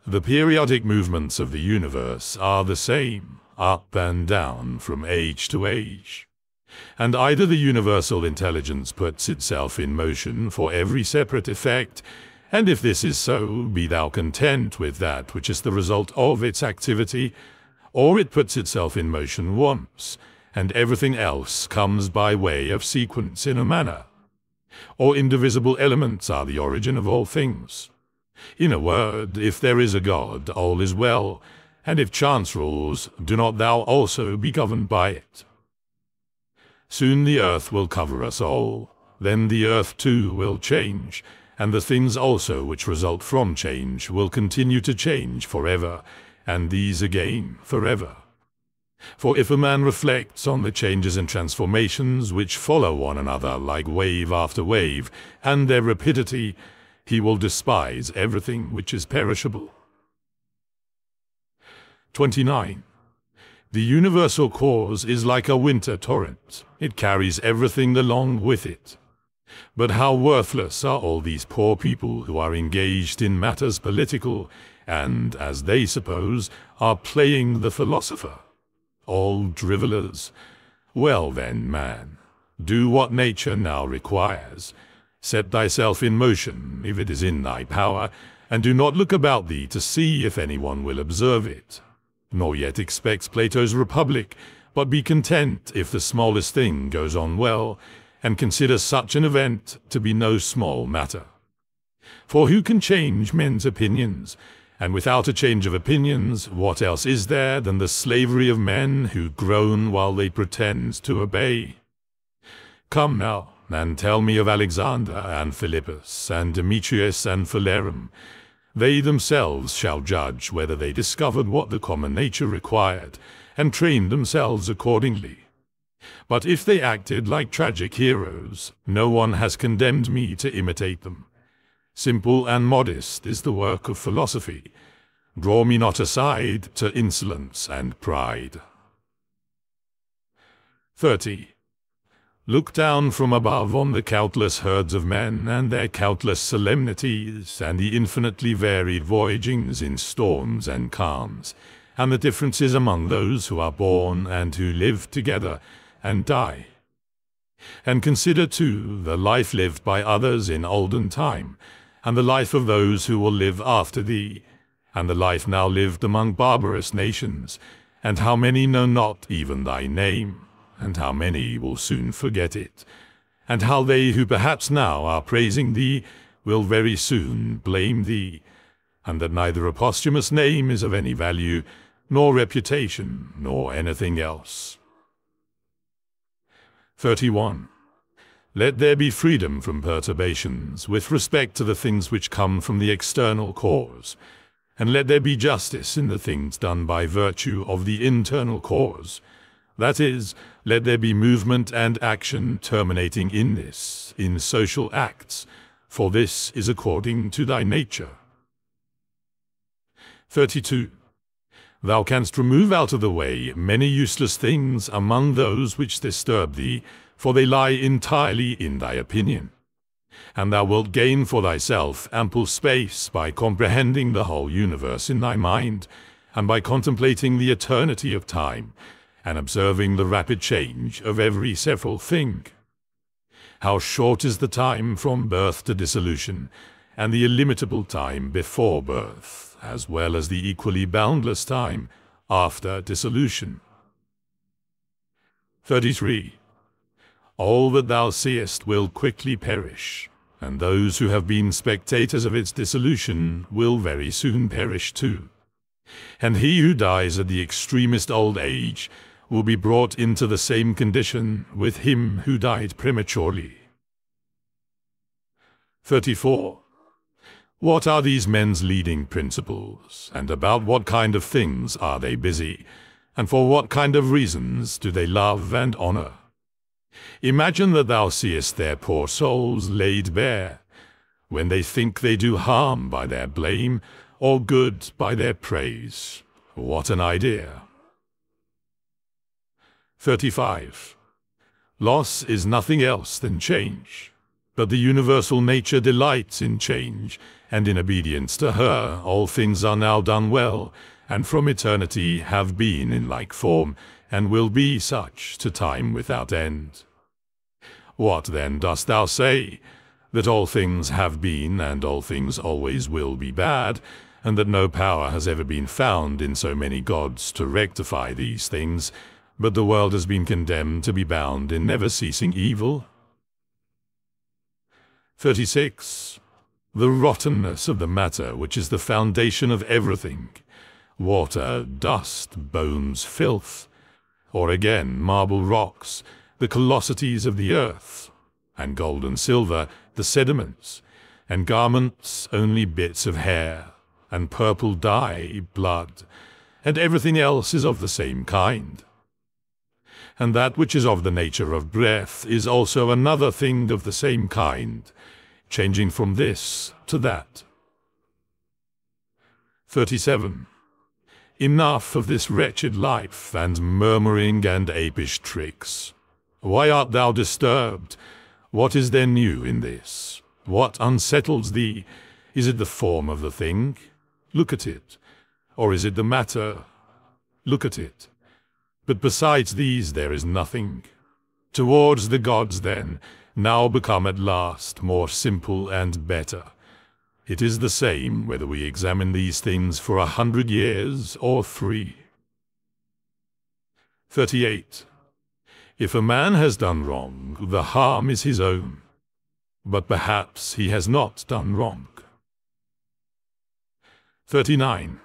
The periodic movements of the universe are the same, up and down from age to age. And either the universal intelligence puts itself in motion for every separate effect, and if this is so, be thou content with that which is the result of its activity, or it puts itself in motion once, and everything else comes by way of sequence in a manner. Or indivisible elements are the origin of all things. In a word, if there is a God, all is well, and if chance rules, do not thou also be governed by it. Soon the earth will cover us all, then the earth too will change, and the things also which result from change will continue to change forever, and these again forever. For if a man reflects on the changes and transformations which follow one another like wave after wave, and their rapidity, he will despise everything which is perishable. 29. The universal cause is like a winter torrent. It carries everything along with it. But how worthless are all these poor people who are engaged in matters political, and, as they suppose, are playing the philosopher. All drivellers. Well then, man, do what nature now requires. Set thyself in motion, if it is in thy power, and do not look about thee to see if anyone will observe it. Nor yet expect Plato's Republic, but be content if the smallest thing goes on well, and consider such an event to be no small matter. For who can change men's opinions? And without a change of opinions, what else is there than the slavery of men who groan while they pretend to obey? Come now, and tell me of Alexander and Philippus and Demetrius and Phalerum. They themselves shall judge whether they discovered what the common nature required, and trained themselves accordingly. But if they acted like tragic heroes, no one has condemned me to imitate them. Simple and modest is the work of philosophy. Draw me not aside to insolence and pride. 30. Look down from above on the countless herds of men and their countless solemnities, and the infinitely varied voyagings in storms and calms, and the differences among those who are born and who live together and die. And consider, too, the life lived by others in olden time, and the life of those who will live after thee, and the life now lived among barbarous nations, and how many know not even thy name, and how many will soon forget it, and how they who perhaps now are praising thee will very soon blame thee, and that neither a posthumous name is of any value, nor reputation, nor anything else. 31. Let there be freedom from perturbations with respect to the things which come from the external cause, and let there be justice in the things done by virtue of the internal cause. That is, let there be movement and action terminating in this, in social acts, for this is according to thy nature. 32. Thou canst remove out of the way many useless things among those which disturb thee, for they lie entirely in thy opinion. And thou wilt gain for thyself ample space by comprehending the whole universe in thy mind, and by contemplating the eternity of time, and observing the rapid change of every several thing. How short is the time from birth to dissolution, and the illimitable time before birth, as well as the equally boundless time after dissolution. 33. All that thou seest will quickly perish, and those who have been spectators of its dissolution will very soon perish too. And he who dies at the extremest old age will be brought into the same condition with him who died prematurely. 34. What are these men's leading principles, and about what kind of things are they busy, and for what kind of reasons do they love and honor? Imagine that thou seest their poor souls laid bare, when they think they do harm by their blame, or good by their praise. What an idea! 35. Loss is nothing else than change, but the universal nature delights in change, and in obedience to her all things are now done well, and from eternity have been in like form, and will be such to time without end. What then dost thou say? That all things have been, and all things always will be bad, and that no power has ever been found in so many gods to rectify these things, but the world has been condemned to be bound in never-ceasing evil? 36. The rottenness of the matter which is the foundation of everything, water, dust, bones, filth, or again marble rocks, the callosities of the earth, and gold and silver, the sediments, and garments, only bits of hair, and purple dye, blood, and everything else is of the same kind. And that which is of the nature of breath is also another thing of the same kind, changing from this to that. 37. Enough of this wretched life, and murmuring and apish tricks. Why art thou disturbed? What is there new in this? What unsettles thee? Is it the form of the thing? Look at it. Or is it the matter? Look at it. But besides these there is nothing. Towards the gods, then, now become at last more simple and better. It is the same whether we examine these things for 100 years or 3. 38. If a man has done wrong, the harm is his own, but perhaps he has not done wrong. 39.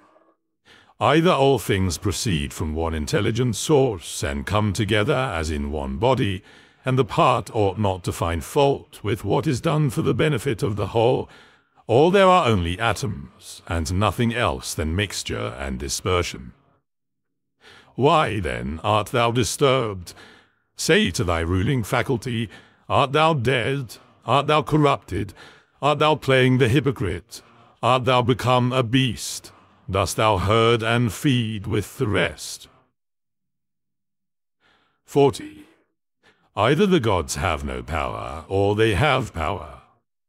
Either all things proceed from one intelligent source and come together as in one body, and the part ought not to find fault with what is done for the benefit of the whole, or there are only atoms, and nothing else than mixture and dispersion. Why, then, art thou disturbed? Say to thy ruling faculty, art thou dead? Art thou corrupted? Art thou playing the hypocrite? Art thou become a beast? Dost thou herd and feed with the rest? 40. Either the gods have no power, or they have power.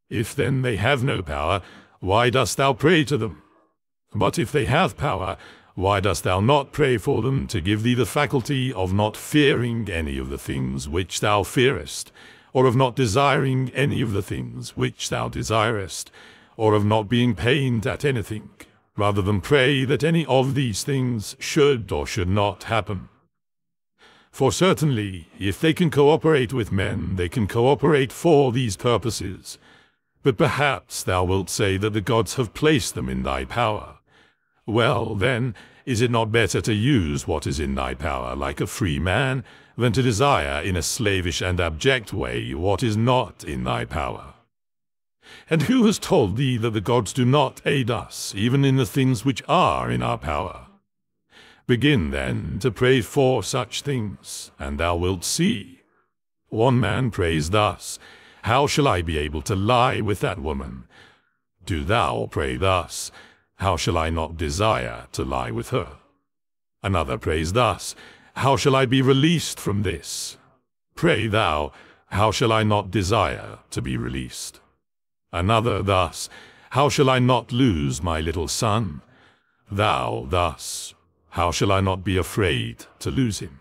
If then they have no power, why dost thou pray to them? But if they have power, why dost thou not pray for them to give thee the faculty of not fearing any of the things which thou fearest, or of not desiring any of the things which thou desirest, or of not being pained at anything, rather than pray that any of these things should or should not happen? For certainly, if they can cooperate with men, they can cooperate for these purposes. But perhaps thou wilt say that the gods have placed them in thy power. Well, then, is it not better to use what is in thy power like a free man, than to desire in a slavish and abject way what is not in thy power? And who has told thee that the gods do not aid us, even in the things which are in our power? Begin, then, to pray for such things, and thou wilt see. One man prays thus, how shall I be able to lie with that woman? Do thou pray thus, how shall I not desire to lie with her? Another prays thus, how shall I be released from this? Pray thou, how shall I not desire to be released? Another thus, how shall I not lose my little son? Thou thus, how shall I not be afraid to lose him?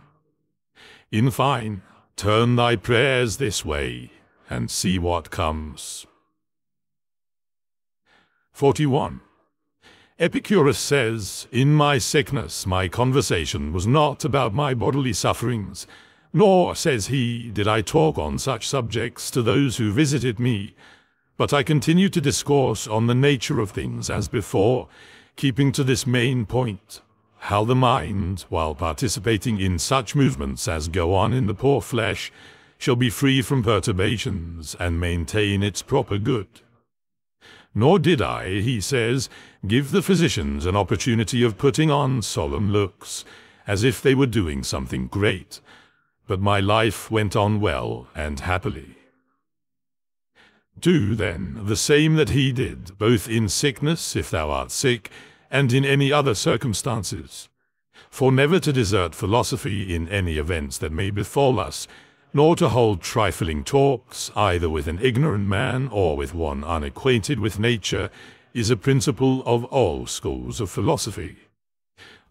In fine, turn thy prayers this way, and see what comes. 41. Epicurus says, in my sickness my conversation was not about my bodily sufferings, nor, says he, did I talk on such subjects to those who visited me, but I continued to discourse on the nature of things as before, keeping to this main point, how the mind, while participating in such movements as go on in the poor flesh, shall be free from perturbations and maintain its proper good. Nor did I, he says, give the physicians an opportunity of putting on solemn looks, as if they were doing something great, but my life went on well and happily. Do, then, the same that he did, both in sickness, if thou art sick, and in any other circumstances. For never to desert philosophy in any events that may befall us, nor to hold trifling talks, either with an ignorant man or with one unacquainted with nature, is a principle of all schools of philosophy.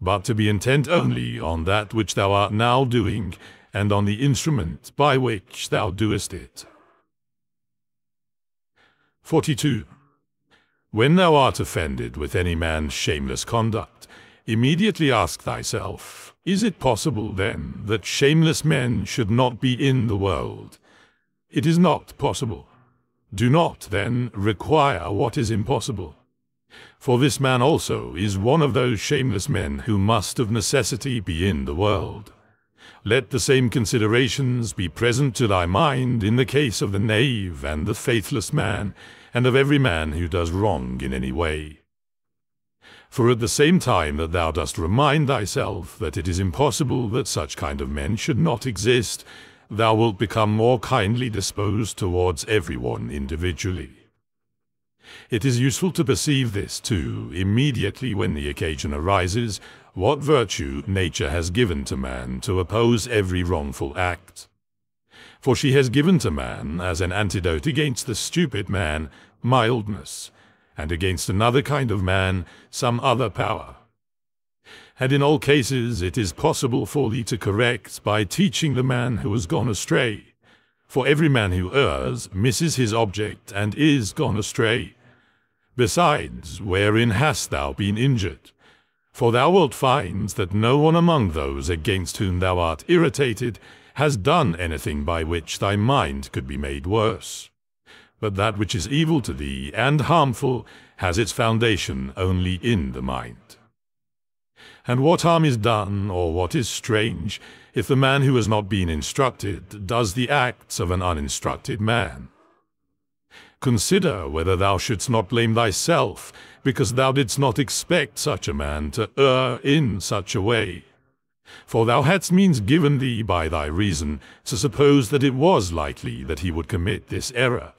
But to be intent only on that which thou art now doing, and on the instrument by which thou doest it. 42. When thou art offended with any man's shameless conduct, immediately ask thyself, is it possible, then, that shameless men should not be in the world? It is not possible. Do not, then, require what is impossible. For this man also is one of those shameless men who must of necessity be in the world. Let the same considerations be present to thy mind in the case of the knave and the faithless man, and of every man who does wrong in any way. For at the same time that thou dost remind thyself that it is impossible that such kind of men should not exist, thou wilt become more kindly disposed towards everyone individually. It is useful to perceive this, too, immediately when the occasion arises, what virtue nature has given to man to oppose every wrongful act. For she has given to man, as an antidote against the stupid man, mildness, and against another kind of man, some other power. And in all cases it is possible for thee to correct by teaching the man who has gone astray. For every man who errs misses his object and is gone astray. Besides, wherein hast thou been injured? For thou wilt find that no one among those against whom thou art irritated has done anything by which thy mind could be made worse. But that which is evil to thee and harmful has its foundation only in the mind. And what harm is done, or what is strange, if the man who has not been instructed does the acts of an uninstructed man? Consider whether thou shouldst not blame thyself, because thou didst not expect such a man to err in such a way. For thou hadst means given thee by thy reason to suppose that it was likely that he would commit this error,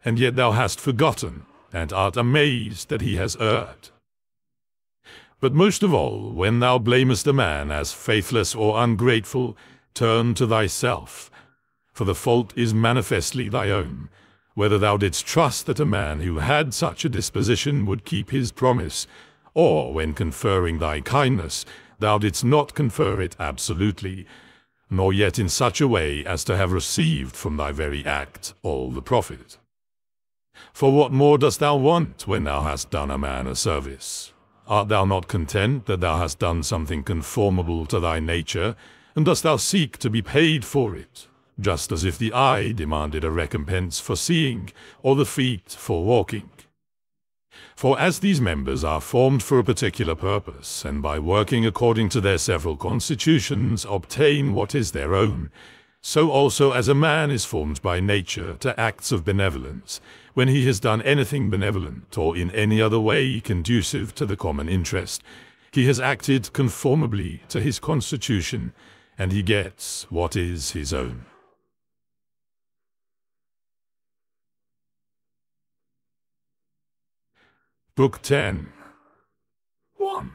and yet thou hast forgotten, and art amazed that he has erred. But most of all, when thou blamest a man as faithless or ungrateful, turn to thyself, for the fault is manifestly thy own, whether thou didst trust that a man who had such a disposition would keep his promise, or when conferring thy kindness, thou didst not confer it absolutely, nor yet in such a way as to have received from thy very act all the profit. For what more dost thou want when thou hast done a man a service? Art thou not content that thou hast done something conformable to thy nature, and dost thou seek to be paid for it, just as if the eye demanded a recompense for seeing, or the feet for walking? For as these members are formed for a particular purpose, and by working according to their several constitutions obtain what is their own, so also as a man is formed by nature to acts of benevolence, when he has done anything benevolent or in any other way conducive to the common interest, he has acted conformably to his constitution, and he gets what is his own. Book 10. 1.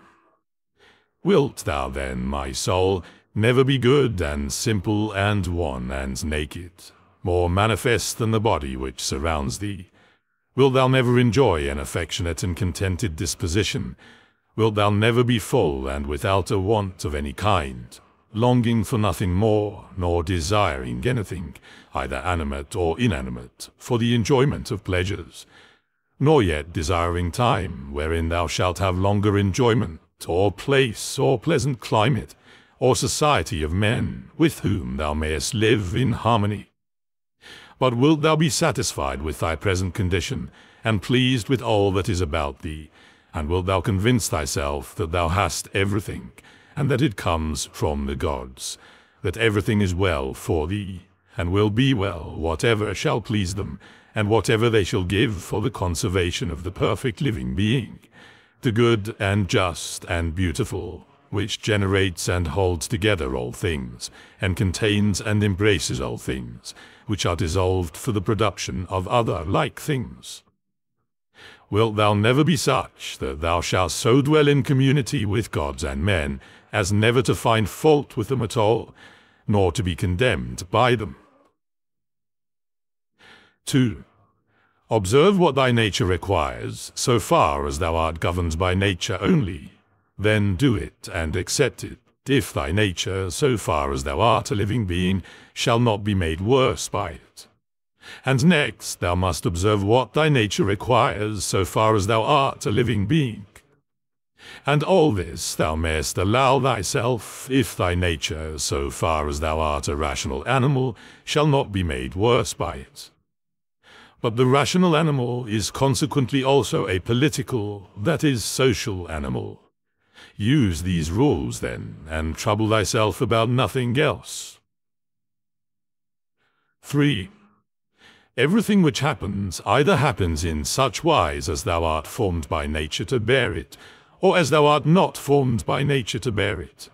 Wilt thou then, my soul, never be good and simple and one and naked, more manifest than the body which surrounds thee? Wilt thou never enjoy an affectionate and contented disposition? Wilt thou never be full and without a want of any kind, longing for nothing more, nor desiring anything, either animate or inanimate, for the enjoyment of pleasures, nor yet desiring time, wherein thou shalt have longer enjoyment, or place, or pleasant climate, or society of men, with whom thou mayest live in harmony? But wilt thou be satisfied with thy present condition, and pleased with all that is about thee, and wilt thou convince thyself that thou hast everything, and that it comes from the gods, that everything is well for thee, and will be well whatever shall please them, and whatever they shall give for the conservation of the perfect living being, the good and just and beautiful, which generates and holds together all things, and contains and embraces all things, which are dissolved for the production of other like things? Wilt thou never be such that thou shalt so dwell in community with gods and men as never to find fault with them at all, nor to be condemned by them? 2. Observe what thy nature requires, so far as thou art governed by nature only. Then do it and accept it, if thy nature, so far as thou art a living being, shall not be made worse by it. And next thou must observe what thy nature requires, so far as thou art a living being. And all this thou mayest allow thyself, if thy nature, so far as thou art a rational animal, shall not be made worse by it. But the rational animal is consequently also a political, that is, social animal. Use these rules, then, and trouble thyself about nothing else. 3. Everything which happens either happens in such wise as thou art formed by nature to bear it, or as thou art not formed by nature to bear it.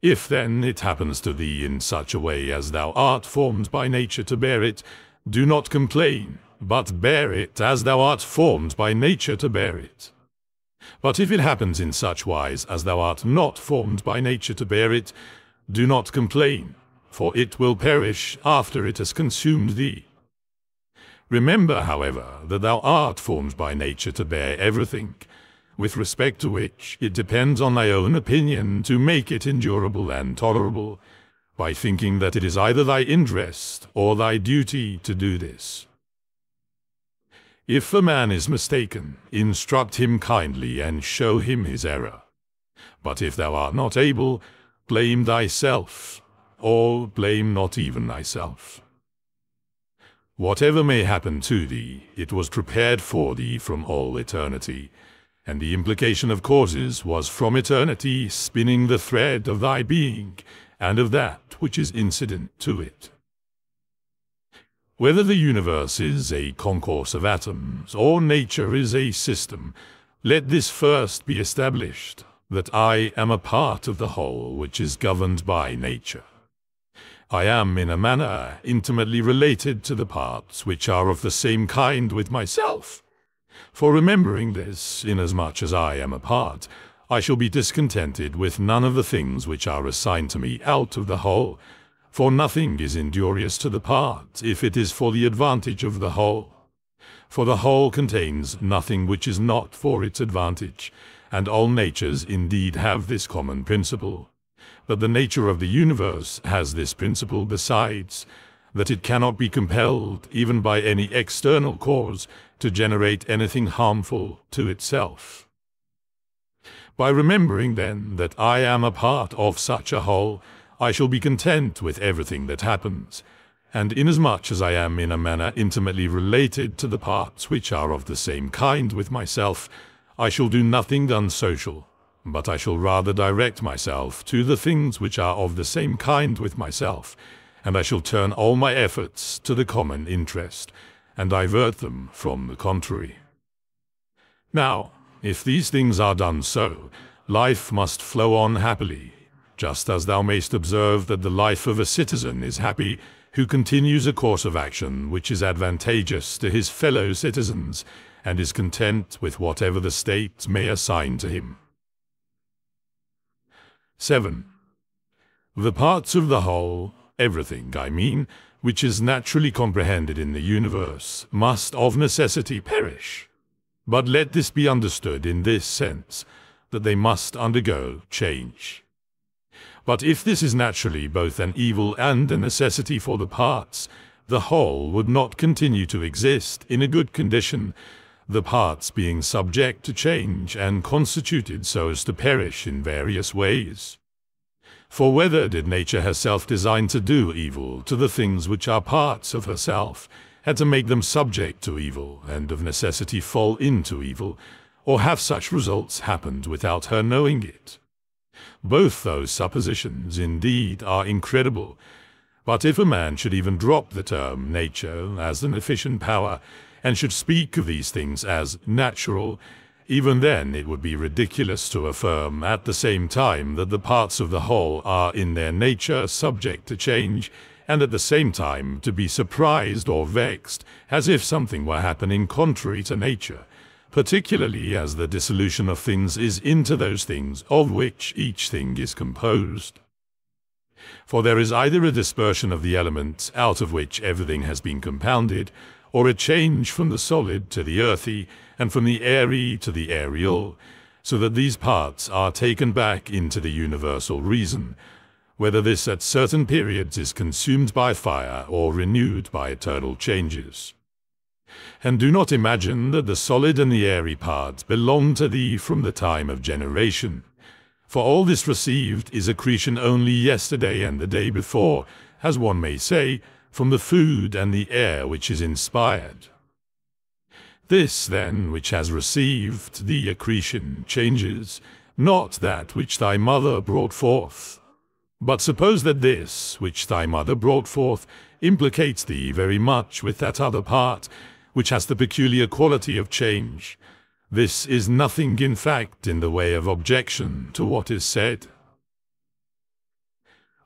If, then, it happens to thee in such a way as thou art formed by nature to bear it, do not complain, but bear it as thou art formed by nature to bear it. But if it happens in such wise as thou art not formed by nature to bear it, do not complain, for it will perish after it has consumed thee. Remember, however, that thou art formed by nature to bear everything, with respect to which it depends on thy own opinion to make it endurable and tolerable, by thinking that it is either thy interest or thy duty to do this. If a man is mistaken, instruct him kindly and show him his error. But if thou art not able, blame thyself, or blame not even thyself. Whatever may happen to thee, it was prepared for thee from all eternity, and the implication of causes was from eternity spinning the thread of thy being, and of that which is incident to it. Whether the universe is a concourse of atoms, or nature is a system, let this first be established, that I am a part of the whole which is governed by nature. I am in a manner intimately related to the parts which are of the same kind with myself. For remembering this, inasmuch as I am a part, I shall be discontented with none of the things which are assigned to me out of the whole, for nothing is injurious to the part, if it is for the advantage of the whole. For the whole contains nothing which is not for its advantage, and all natures indeed have this common principle. But the nature of the universe has this principle besides, that it cannot be compelled, even by any external cause, to generate anything harmful to itself. By remembering, then, that I am a part of such a whole, I shall be content with everything that happens, and inasmuch as I am in a manner intimately related to the parts which are of the same kind with myself, I shall do nothing unsocial, but I shall rather direct myself to the things which are of the same kind with myself, and I shall turn all my efforts to the common interest, and divert them from the contrary. Now, if these things are done so, life must flow on happily, just as thou mayst observe that the life of a citizen is happy who continues a course of action which is advantageous to his fellow citizens, and is content with whatever the state may assign to him. 7. The parts of the whole, everything, I mean, which is naturally comprehended in the universe, must of necessity perish. But let this be understood in this sense, that they must undergo change. But if this is naturally both an evil and a necessity for the parts, the whole would not continue to exist in a good condition, the parts being subject to change and constituted so as to perish in various ways. For whether did nature herself design to do evil to the things which are parts of herself, and to make them subject to evil, and of necessity fall into evil, or have such results happened without her knowing it? Both those suppositions, indeed, are incredible, but if a man should even drop the term nature as an efficient power, and should speak of these things as natural, even then it would be ridiculous to affirm at the same time that the parts of the whole are in their nature subject to change, and at the same time to be surprised or vexed as if something were happening contrary to nature, particularly as the dissolution of things is into those things of which each thing is composed. For there is either a dispersion of the elements out of which everything has been compounded, or a change from the solid to the earthy, and from the airy to the aerial, so that these parts are taken back into the universal reason, whether this at certain periods is consumed by fire or renewed by eternal changes. And do not imagine that the solid and the airy parts belong to thee from the time of generation, for all this received is accretion only yesterday and the day before, as one may say, from the food and the air which is inspired. This, then, which has received the accretion changes, not that which thy mother brought forth. But suppose that this, which thy mother brought forth, implicates thee very much with that other part, which has the peculiar quality of change. This is nothing, in fact, in the way of objection to what is said.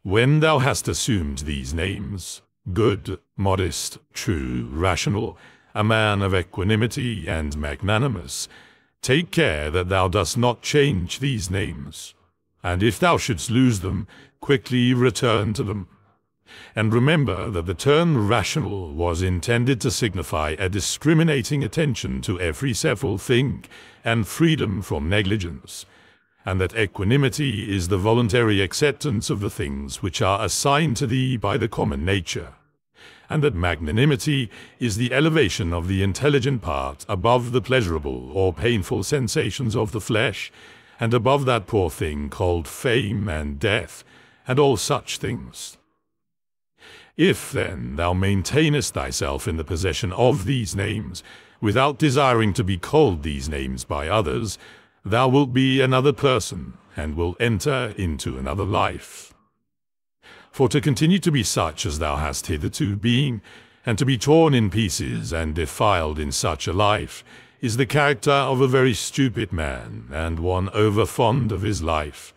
When thou hast assumed these names, good, modest, true, rational, a man of equanimity and magnanimous, take care that thou dost not change these names, and if thou shouldst lose them, quickly return to them. And remember that the term rational was intended to signify a discriminating attention to every several thing, and freedom from negligence, and that equanimity is the voluntary acceptance of the things which are assigned to thee by the common nature, and that magnanimity is the elevation of the intelligent part above the pleasurable or painful sensations of the flesh, and above that poor thing called fame and death, and all such things. If, then, thou maintainest thyself in the possession of these names, without desiring to be called these names by others, thou wilt be another person, and wilt enter into another life. For to continue to be such as thou hast hitherto been, and to be torn in pieces and defiled in such a life, is the character of a very stupid man, and one over-fond of his life,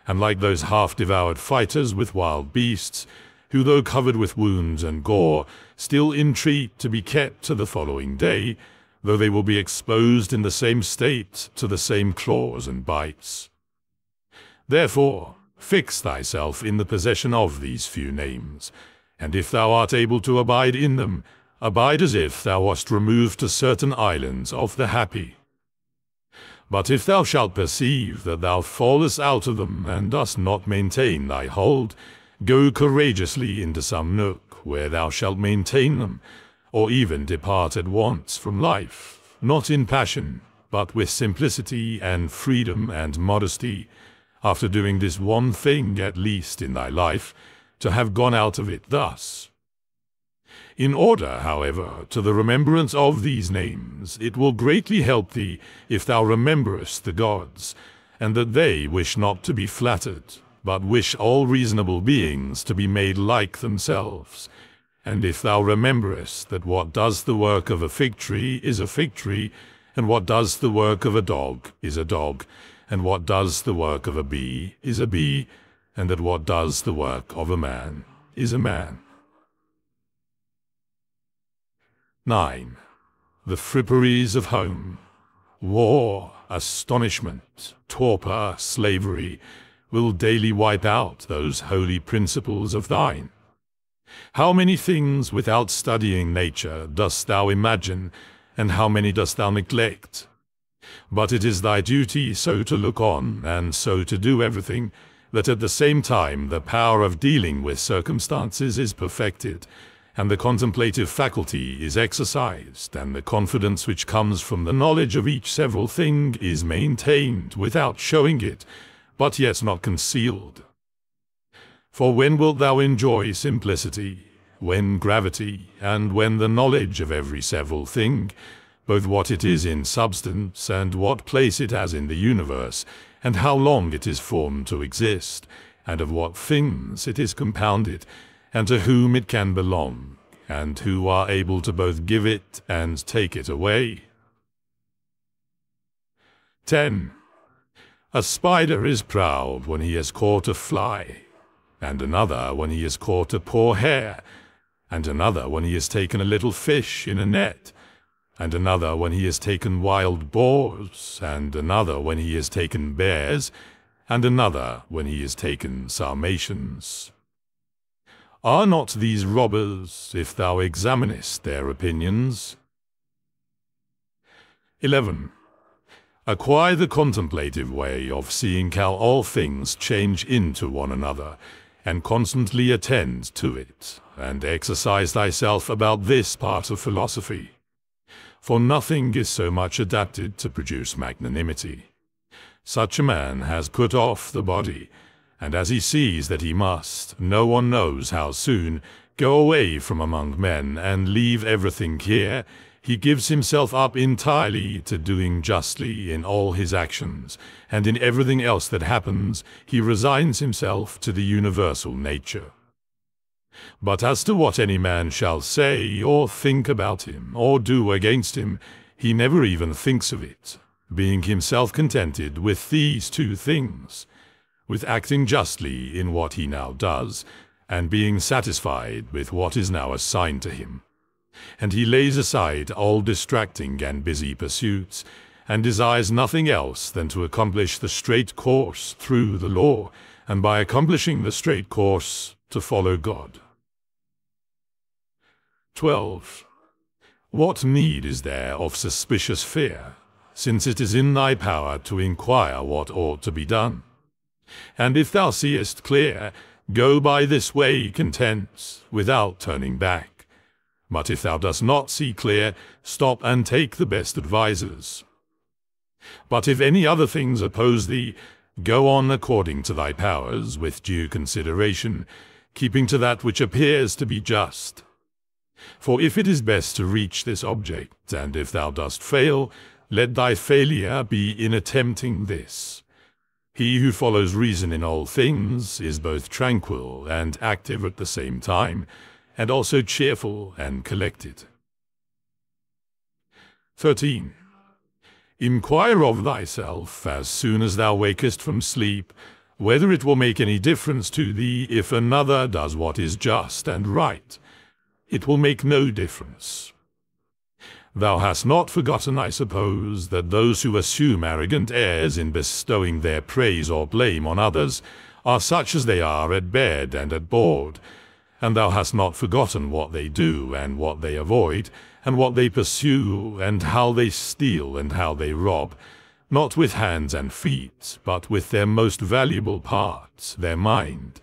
and like those half-devoured fighters with wild beasts, who, though covered with wounds and gore, still entreat to be kept to the following day, though they will be exposed in the same state to the same claws and bites. Therefore, fix thyself in the possession of these few names, and if thou art able to abide in them, abide as if thou wast removed to certain islands of the happy. But if thou shalt perceive that thou fallest out of them, and dost not maintain thy hold, go courageously into some nook where thou shalt maintain them, or even depart at once from life, not in passion, but with simplicity and freedom and modesty, after doing this one thing at least in thy life, to have gone out of it thus. In order, however, to the remembrance of these names, it will greatly help thee if thou rememberest the gods, and that they wish not to be flattered, but wish all reasonable beings to be made like themselves. And if thou rememberest that what does the work of a fig tree is a fig tree, and what does the work of a dog is a dog, and what does the work of a bee is a bee, and that what does the work of a man is a man. 9. The fripperies of home. War, astonishment, torpor, slavery, will daily wipe out those holy principles of thine. How many things without studying nature dost thou imagine, and how many dost thou neglect? But it is thy duty so to look on, and so to do everything, that at the same time the power of dealing with circumstances is perfected, and the contemplative faculty is exercised, and the confidence which comes from the knowledge of each several thing is maintained without showing it, but yet not concealed. For when wilt thou enjoy simplicity, when gravity, and when the knowledge of every several thing, both what it is in substance, and what place it has in the universe, and how long it is formed to exist, and of what things it is compounded, and to whom it can belong, and who are able to both give it and take it away? 10. A spider is proud when he has caught a fly, and another when he has caught a poor hare, and another when he has taken a little fish in a net, and another when he has taken wild boars, and another when he has taken bears, and another when he has taken sarmatians. Are not these robbers, if thou examinest their opinions? 11. Acquire the contemplative way of seeing how all things change into one another, and constantly attend to it, and exercise thyself about this part of philosophy. For nothing is so much adapted to produce magnanimity. Such a man has put off the body, and as he sees that he must, no one knows how soon, go away from among men and leave everything here, he gives himself up entirely to doing justly in all his actions, and in everything else that happens he resigns himself to the universal nature. But as to what any man shall say or think about him, or do against him, he never even thinks of it, being himself contented with these two things, with acting justly in what he now does, and being satisfied with what is now assigned to him. And he lays aside all distracting and busy pursuits, and desires nothing else than to accomplish the straight course through the law, and by accomplishing the straight course, to follow God. 12. What need is there of suspicious fear? since it is in thy power to inquire what ought to be done. And if thou seest clear, go by this way content, without turning back. But if thou dost not see clear, stop and take the best advisers. But if any other things oppose thee, go on according to thy powers, with due consideration, keeping to that which appears to be just. For if it is best to reach this object, and if thou dost fail, let thy failure be in attempting this. He who follows reason in all things is both tranquil and active at the same time, and also cheerful and collected. 13. Inquire of thyself, as soon as thou wakest from sleep, whether it will make any difference to thee if another does what is just and right. It will make no difference. Thou hast not forgotten, I suppose, that those who assume arrogant airs in bestowing their praise or blame on others are such as they are at bed and at board, and thou hast not forgotten what they do and what they avoid, and what they pursue, and how they steal and how they rob, not with hands and feet, but with their most valuable part, their mind,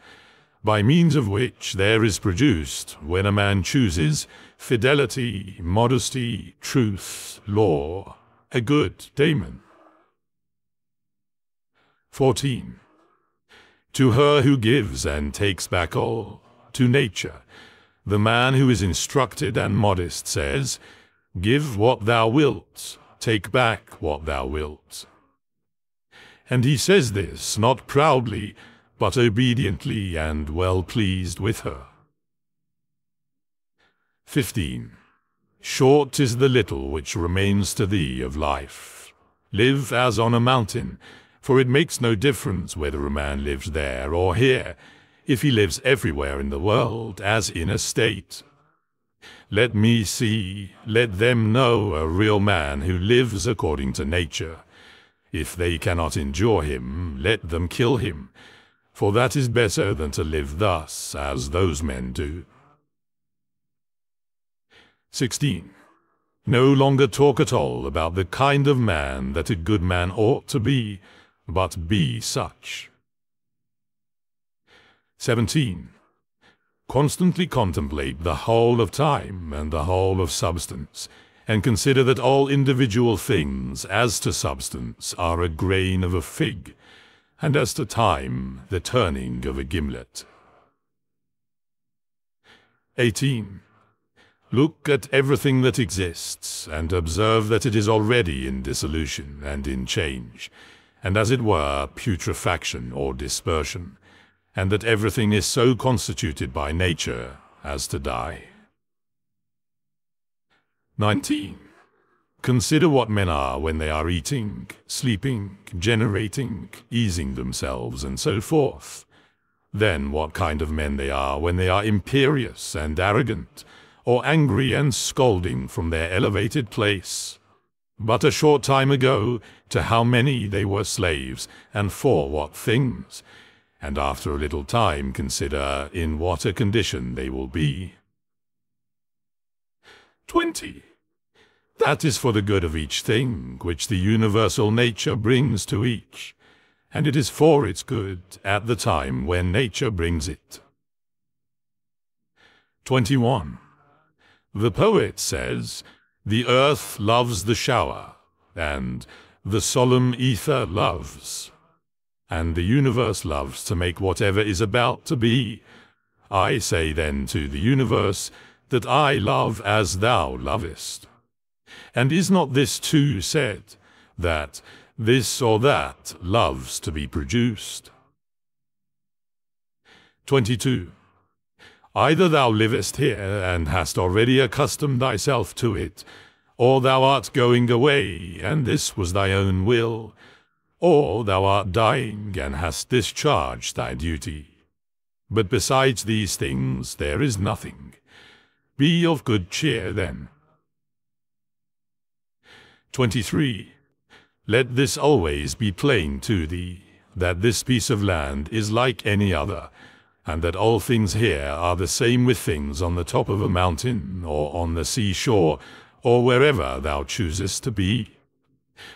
by means of which there is produced, when a man chooses, fidelity, modesty, truth, law, a good daemon. 14. To her who gives and takes back all, to nature, the man who is instructed and modest says, give what thou wilt, take back what thou wilt. And he says this not proudly, but obediently and well pleased with her. 15. Short is the little which remains to thee of life. Live as on a mountain, for it makes no difference whether a man lives there or here, if he lives everywhere in the world, as in a state. Let me see, let them know a real man who lives according to nature. If they cannot endure him, let them kill him, for that is better than to live thus, as those men do. 16. No longer talk at all about the kind of man that a good man ought to be, but be such. 17. Constantly contemplate the whole of time and the whole of substance, and consider that all individual things, as to substance, are a grain of a fig, and as to time, the turning of a gimlet. 18. Look at everything that exists, and observe that it is already in dissolution and in change, and as it were putrefaction or dispersion, and that everything is so constituted by nature as to die. 19. Consider what men are when they are eating, sleeping, generating, easing themselves, and so forth. Then what kind of men they are when they are imperious and arrogant, or angry and scolding from their elevated place. But a short time ago, to how many they were slaves, and for what things, and after a little time consider in what a condition they will be. 20. That is for the good of each thing which the universal nature brings to each, and it is for its good at the time when nature brings it. 21. The poet says, the earth loves the shower, and the solemn ether loves, and the universe loves to make whatever is about to be. I say then to the universe that I love as thou lovest. And is not this too said, that this or that loves to be produced? 22. Either thou livest here, and hast already accustomed thyself to it, or thou art going away, and this was thy own will, or thou art dying, and hast discharged thy duty. But besides these things there is nothing. Be of good cheer then. 23. Let this always be plain to thee, that this piece of land is like any other, and that all things here are the same with things on the top of a mountain, or on the seashore, or wherever thou choosest to be.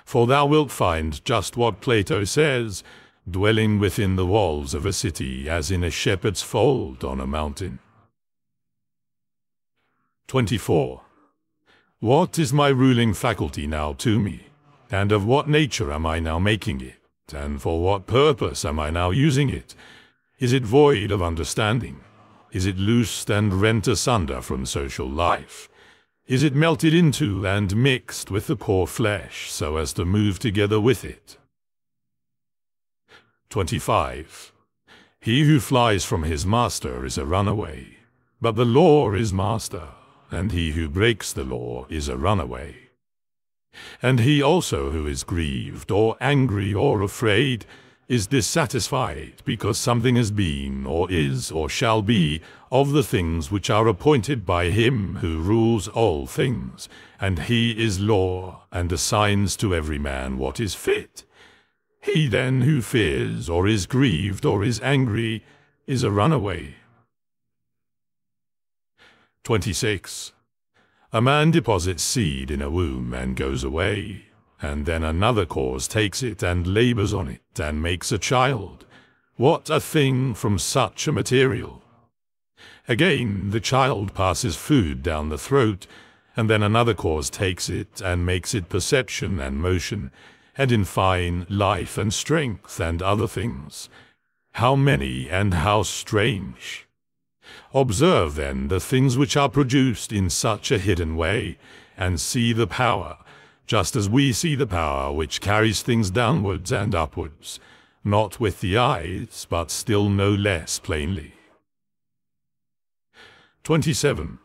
For thou wilt find just what Plato says, dwelling within the walls of a city as in a shepherd's fold on a mountain. 24. What is my ruling faculty now to me, and of what nature am I now making it, and for what purpose am I now using it? Is it void of understanding? Is it loosed and rent asunder from social life? Is it melted into and mixed with the poor flesh so as to move together with it? 25. He who flies from his master is a runaway, but the law is master, and he who breaks the law is a runaway. And he also who is grieved or angry or afraid is dissatisfied because something has been or is or shall be of the things which are appointed by him who rules all things, and he is law and assigns to every man what is fit. He then who fears or is grieved or is angry is a runaway. 26. A man deposits seed in a womb and goes away, and then another cause takes it and labors on it and makes a child. What a thing from such a material! Again, the child passes food down the throat, and then another cause takes it and makes it perception and motion, and in fine, life and strength and other things. How many and how strange! Observe then the things which are produced in such a hidden way, and see the power, just as we see the power which carries things downwards and upwards, not with the eyes, but still no less plainly. 27.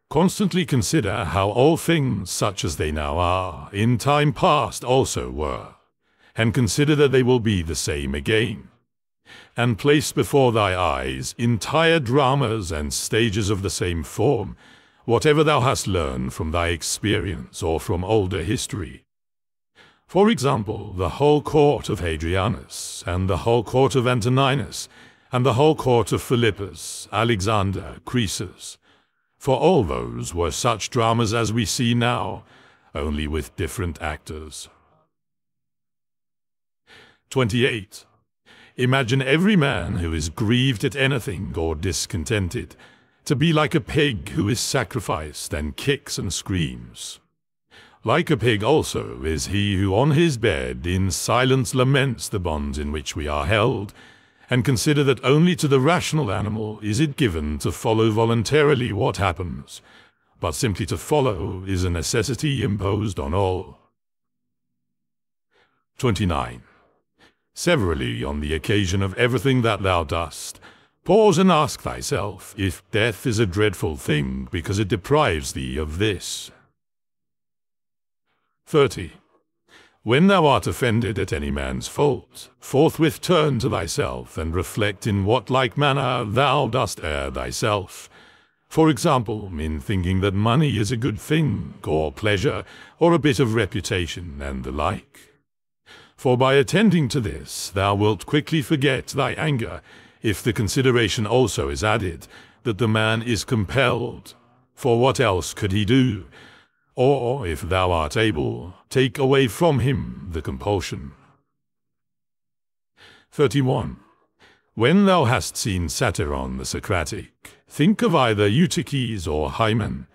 Constantly consider how all things such as they now are, in time past also were, and consider that they will be the same again. And place before thy eyes entire dramas and stages of the same form, whatever thou hast learned from thy experience or from older history. For example, the whole court of Hadrianus, and the whole court of Antoninus, and the whole court of Philippus, Alexander, Croesus. For all those were such dramas as we see now, only with different actors. 28. Imagine every man who is grieved at anything or discontented to be like a pig who is sacrificed and kicks and screams. Like a pig also is he who on his bed in silence laments the bonds in which we are held, and consider that only to the rational animal is it given to follow voluntarily what happens, but simply to follow is a necessity imposed on all. 29. Severally on the occasion of everything that thou dost, pause and ask thyself if death is a dreadful thing because it deprives thee of this. 30. When thou art offended at any man's fault, forthwith turn to thyself and reflect in what like manner thou dost err thyself. For example, in thinking that money is a good thing, or pleasure, or a bit of reputation, and the like. For by attending to this, thou wilt quickly forget thy anger, if the consideration also is added, that the man is compelled. For what else could he do? Or, if thou art able, take away from him the compulsion. 31. When thou hast seen Satyron the Socratic, think of either Eutyches or Hymen,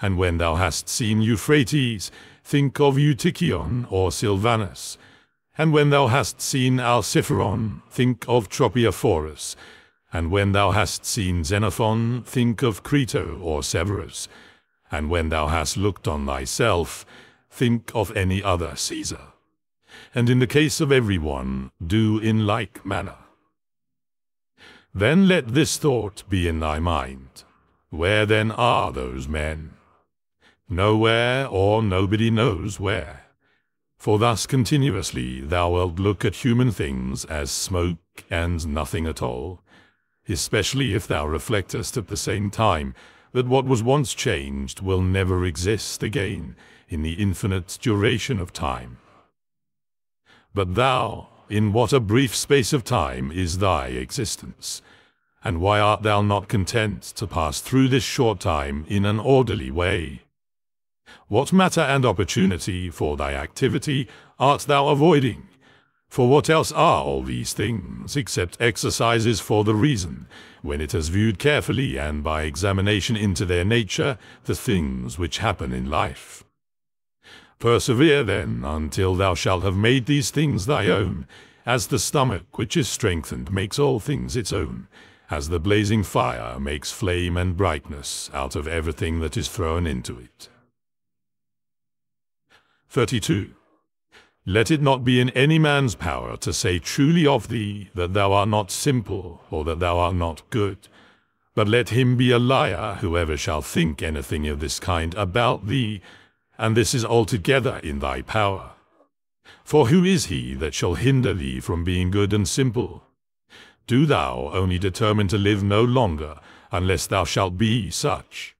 and when thou hast seen Euphrates, think of Eutychion or Silvanus, and when thou hast seen Alcipharon, think of Tropiophorus, and when thou hast seen Xenophon, think of Crito or Severus, and when thou hast looked on thyself, think of any other Caesar. And in the case of every one, do in like manner. Then let this thought be in thy mind. Where then are those men? Nowhere, or nobody knows where. For thus continuously thou wilt look at human things as smoke and nothing at all, especially if thou reflectest at the same time that what was once changed will never exist again in the infinite duration of time. But thou, in what a brief space of time is thy existence, and why art thou not content to pass through this short time in an orderly way? What matter and opportunity for thy activity art thou avoiding? For what else are all these things, except exercises for the reason, when it has viewed carefully and by examination into their nature the things which happen in life? Persevere then until thou shalt have made these things thy own, as the stomach which is strengthened makes all things its own, as the blazing fire makes flame and brightness out of everything that is thrown into it. 32. Let it not be in any man's power to say truly of thee that thou art not simple, or that thou art not good. But let him be a liar whoever shall think anything of this kind about thee, and this is altogether in thy power. For who is he that shall hinder thee from being good and simple? Do thou only determine to live no longer, unless thou shalt be such.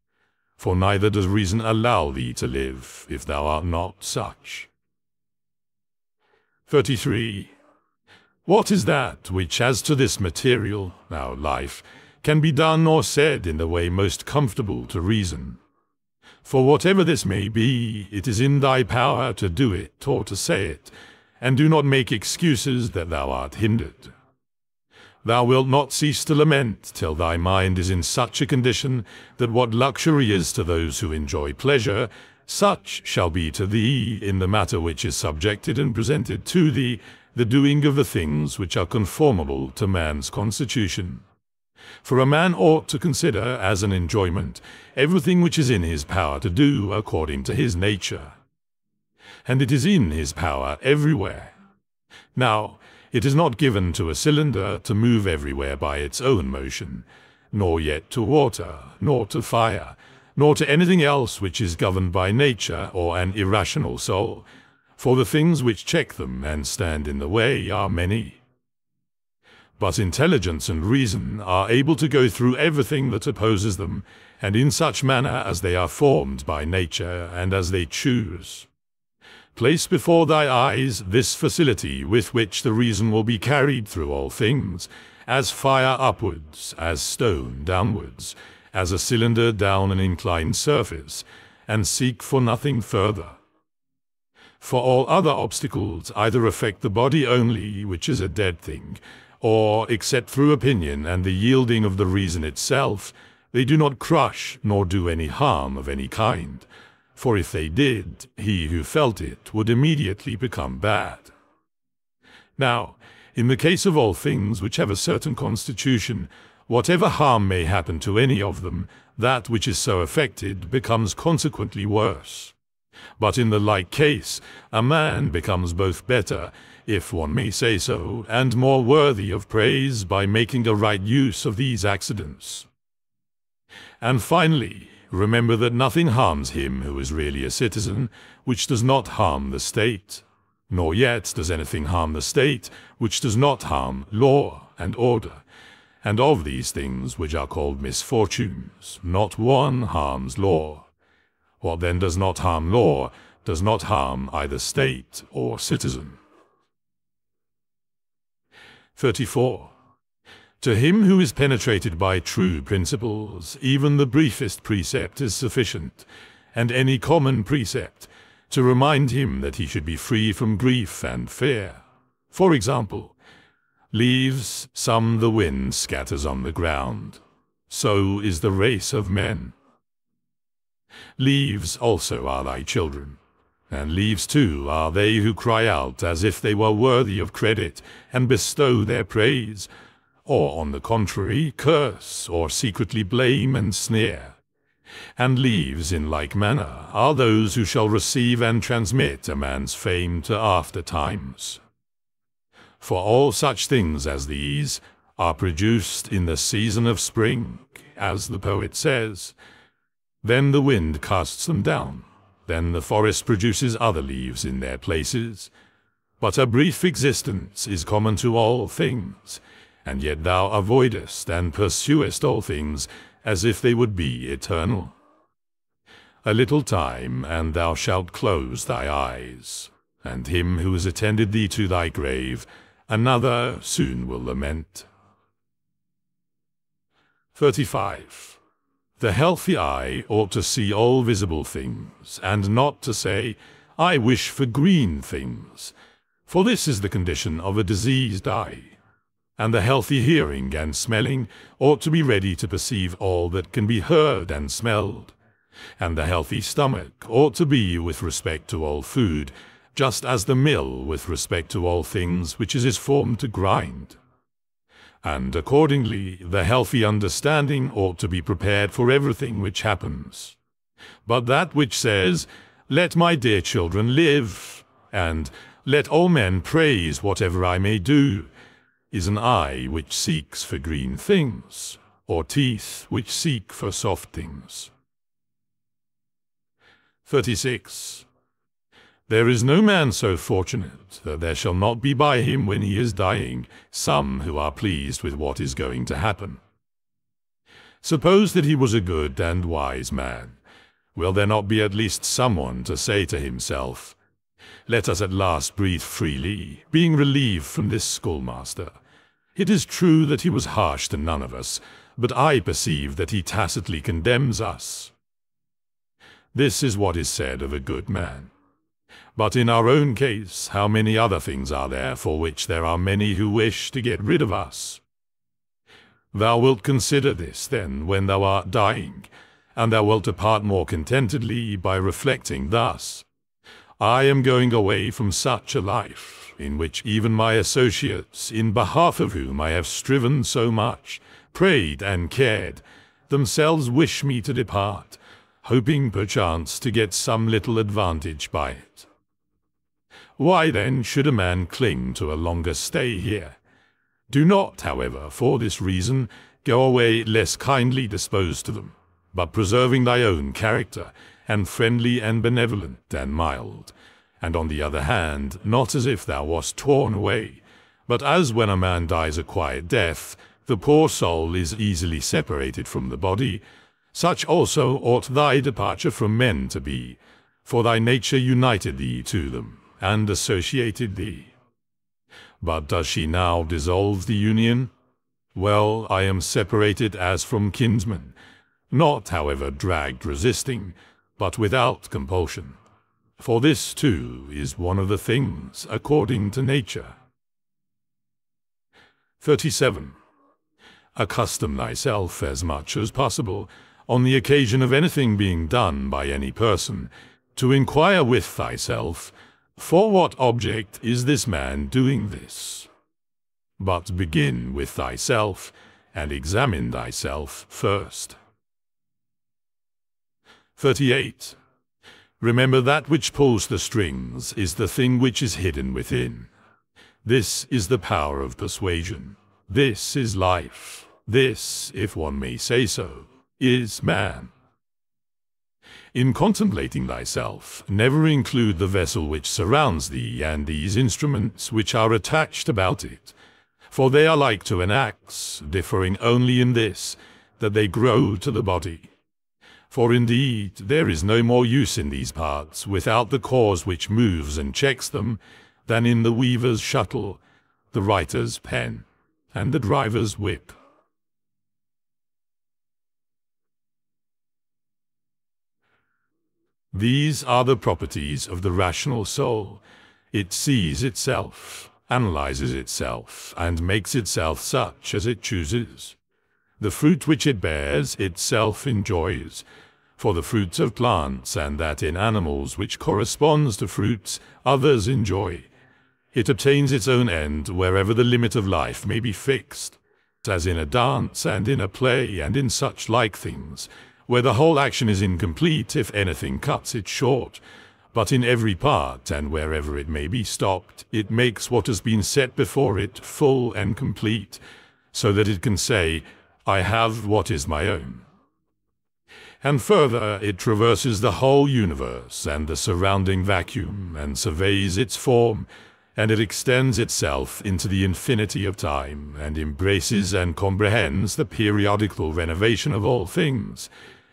For neither does reason allow thee to live, if thou art not such. 33. What is that which, as to this material, our life, can be done or said in the way most comfortable to reason? For whatever this may be, it is in thy power to do it or to say it, and do not make excuses that thou art hindered. Thou wilt not cease to lament till thy mind is in such a condition that what luxury is to those who enjoy pleasure, such shall be to thee in the matter which is subjected and presented to thee, the doing of the things which are conformable to man's constitution. For a man ought to consider as an enjoyment everything which is in his power to do according to his nature. And it is in his power everywhere. Now, it is not given to a cylinder to move everywhere by its own motion, nor yet to water, nor to fire, nor to anything else which is governed by nature or an irrational soul, for the things which check them and stand in the way are many. But intelligence and reason are able to go through everything that opposes them, and in such manner as they are formed by nature and as they choose. Place before thy eyes this facility with which the reason will be carried through all things, as fire upwards, as stone downwards, as a cylinder down an inclined surface, and seek for nothing further. For all other obstacles either affect the body only, which is a dead thing, or, except through opinion and the yielding of the reason itself, they do not crush nor do any harm of any kind. For if they did, he who felt it would immediately become bad. Now, in the case of all things which have a certain constitution, whatever harm may happen to any of them, that which is so affected becomes consequently worse. But in the like case, a man becomes both better, if one may say so, and more worthy of praise by making a right use of these accidents. And finally, remember that nothing harms him who is really a citizen, which does not harm the state, nor yet does anything harm the state, which does not harm law and order. And of these things which are called misfortunes, not one harms law. What then does not harm law does not harm either state or citizen. 34. To him who is penetrated by true principles, even the briefest precept is sufficient, and any common precept, to remind him that he should be free from grief and fear. For example, leaves some the wind scatters on the ground, so is the race of men. Leaves also are thy children, and leaves too are they who cry out as if they were worthy of credit, and bestow their praise, or on the contrary curse, or secretly blame and sneer. And leaves in like manner are those who shall receive and transmit a man's fame to after times. For all such things as these are produced in the season of spring, as the poet says. Then the wind casts them down, then the forest produces other leaves in their places. But a brief existence is common to all things, and yet thou avoidest and pursuest all things as if they would be eternal. A little time, and thou shalt close thy eyes, and him who has attended thee to thy grave, another soon will lament. 35. The healthy eye ought to see all visible things, and not to say, I wish for green things, for this is the condition of a diseased eye. And the healthy hearing and smelling ought to be ready to perceive all that can be heard and smelled. And the healthy stomach ought to be with respect to all food, just as the mill with respect to all things which is formed to grind. And accordingly, the healthy understanding ought to be prepared for everything which happens. But that which says, let my dear children live, and let all men praise whatever I may do, is an eye which seeks for green things, or teeth which seek for soft things. 36. There is no man so fortunate that there shall not be by him when he is dying some who are pleased with what is going to happen. Suppose that he was a good and wise man. Will there not be at least someone to say to himself, let us at last breathe freely, being relieved from this schoolmaster. It is true that he was harsh to none of us, but I perceive that he tacitly condemns us. This is what is said of a good man. But in our own case, how many other things are there for which there are many who wish to get rid of us? Thou wilt consider this, then, when thou art dying, and thou wilt depart more contentedly by reflecting thus, I am going away from such a life, in which even my associates, in behalf of whom I have striven so much, prayed and cared, themselves wish me to depart, hoping perchance to get some little advantage by it. Why then should a man cling to a longer stay here? Do not, however, for this reason, go away less kindly disposed to them, but preserving thy own character, and friendly and benevolent and mild, and on the other hand, not as if thou wast torn away, but as when a man dies a quiet death, the poor soul is easily separated from the body, such also ought thy departure from men to be, for thy nature united thee to them, and associated thee. But does she now dissolve the union? Well, I am separated as from kinsmen, not, however, dragged resisting, but without compulsion. For this, too, is one of the things according to nature. 37. Accustom thyself as much as possible, on the occasion of anything being done by any person, to inquire with thyself, for what object is this man doing this? But begin with thyself, and examine thyself first. 38. Remember that which pulls the strings is the thing which is hidden within. This is the power of persuasion. This is life. This, if one may say so, is man. In contemplating thyself, never include the vessel which surrounds thee and these instruments which are attached about it, for they are like to an axe, differing only in this, that they grow to the body. For indeed there is no more use in these parts without the cause which moves and checks them, than in the weaver's shuttle, the writer's pen, and the driver's whip. These are the properties of the rational soul. It sees itself, analyzes itself, and makes itself such as it chooses. The fruit which it bears itself enjoys, for the fruits of plants and that in animals which corresponds to fruits others enjoy. It obtains its own end wherever the limit of life may be fixed, as in a dance and in a play and in such like things, where the whole action is incomplete if anything cuts it short, but in every part and wherever it may be stopped, it makes what has been set before it full and complete, so that it can say, I have what is my own. And further, it traverses the whole universe and the surrounding vacuum, and surveys its form, and it extends itself into the infinity of time, and embraces and comprehends the periodical renovation of all things,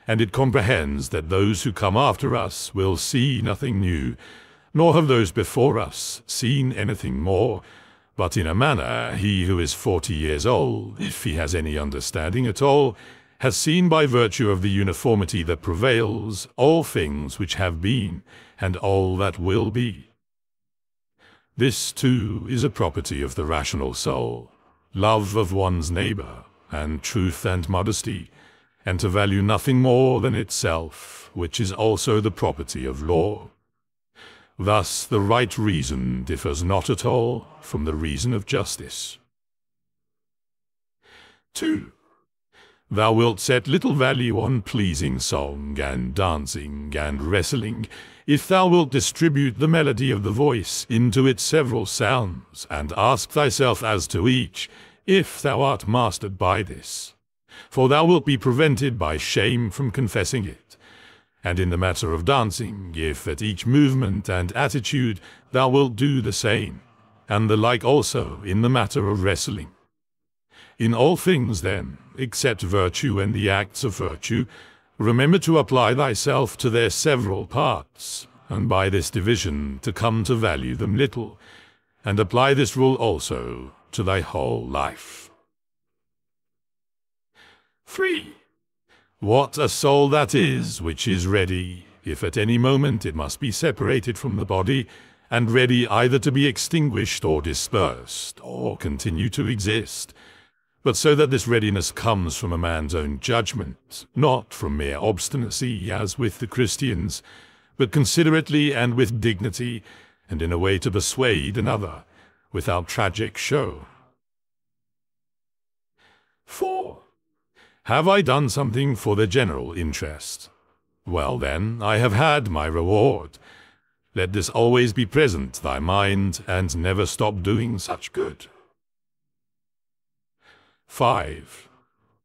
and it comprehends that those who come after us will see nothing new, nor have those before us seen anything more, but in a manner he who is 40 years old, if he has any understanding at all, has seen by virtue of the uniformity that prevails all things which have been, and all that will be. This, too, is a property of the rational soul, love of one's neighbor, and truth and modesty, and to value nothing more than itself, which is also the property of law. Thus the right reason differs not at all from the reason of justice. 2. Thou wilt set little value on pleasing song, and dancing, and wrestling, if thou wilt distribute the melody of the voice into its several sounds, and ask thyself as to each, if thou art mastered by this. For thou wilt be prevented by shame from confessing it. And in the matter of dancing, if at each movement and attitude thou wilt do the same, and the like also in the matter of wrestling. In all things, then, except virtue and the acts of virtue, remember to apply thyself to their several parts, and by this division to come to value them little, and apply this rule also to thy whole life. 3. What a soul that is which is ready, if at any moment it must be separated from the body, and ready either to be extinguished or dispersed, or continue to exist, but so that this readiness comes from a man's own judgment, not from mere obstinacy, as with the Christians, but considerately and with dignity, and in a way to persuade another, without tragic show. 4. Have I done something for the general interest? Well then, I have had my reward. Let this always be present to thy mind, and never stop doing such good. 5.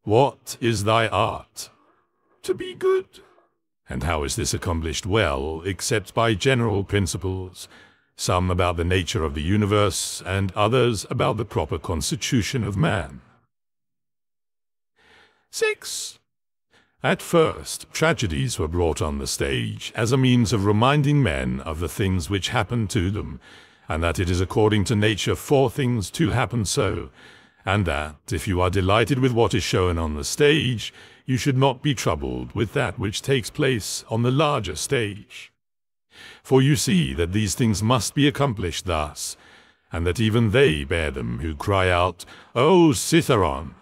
What is thy art? To be good. And how is this accomplished well, except by general principles, some about the nature of the universe, and others about the proper constitution of man? 6. At first, tragedies were brought on the stage as a means of reminding men of the things which happen to them, and that it is according to nature for things to happen so, and that, if you are delighted with what is shown on the stage, you should not be troubled with that which takes place on the larger stage. For you see that these things must be accomplished thus, and that even they bear them who cry out, O Citharon!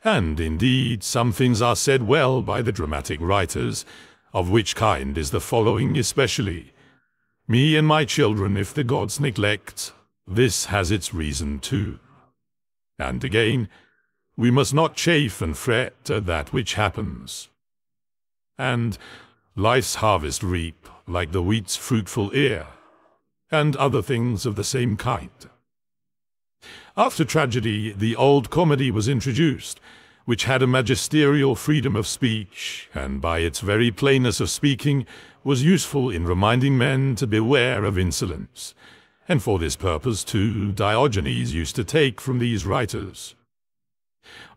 And indeed, some things are said well by the dramatic writers, of which kind is the following especially. Me and my children, if the gods neglect, this has its reason too. And again, we must not chafe and fret at that which happens. And life's harvest reap, like the wheat's fruitful ear, and other things of the same kind. After tragedy, the old comedy was introduced, which had a magisterial freedom of speech, and by its very plainness of speaking was useful in reminding men to beware of insolence. And for this purpose, too, Diogenes used to take from these writers.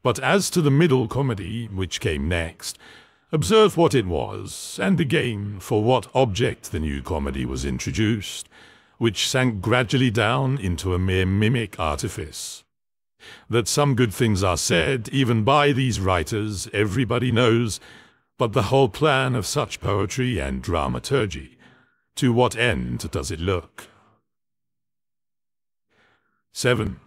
But as to the middle comedy, which came next, observe what it was, and again for what object the new comedy was introduced, which sank gradually down into a mere mimic artifice. That some good things are said, even by these writers, everybody knows, but the whole plan of such poetry and dramaturgy, to what end does it look? 7.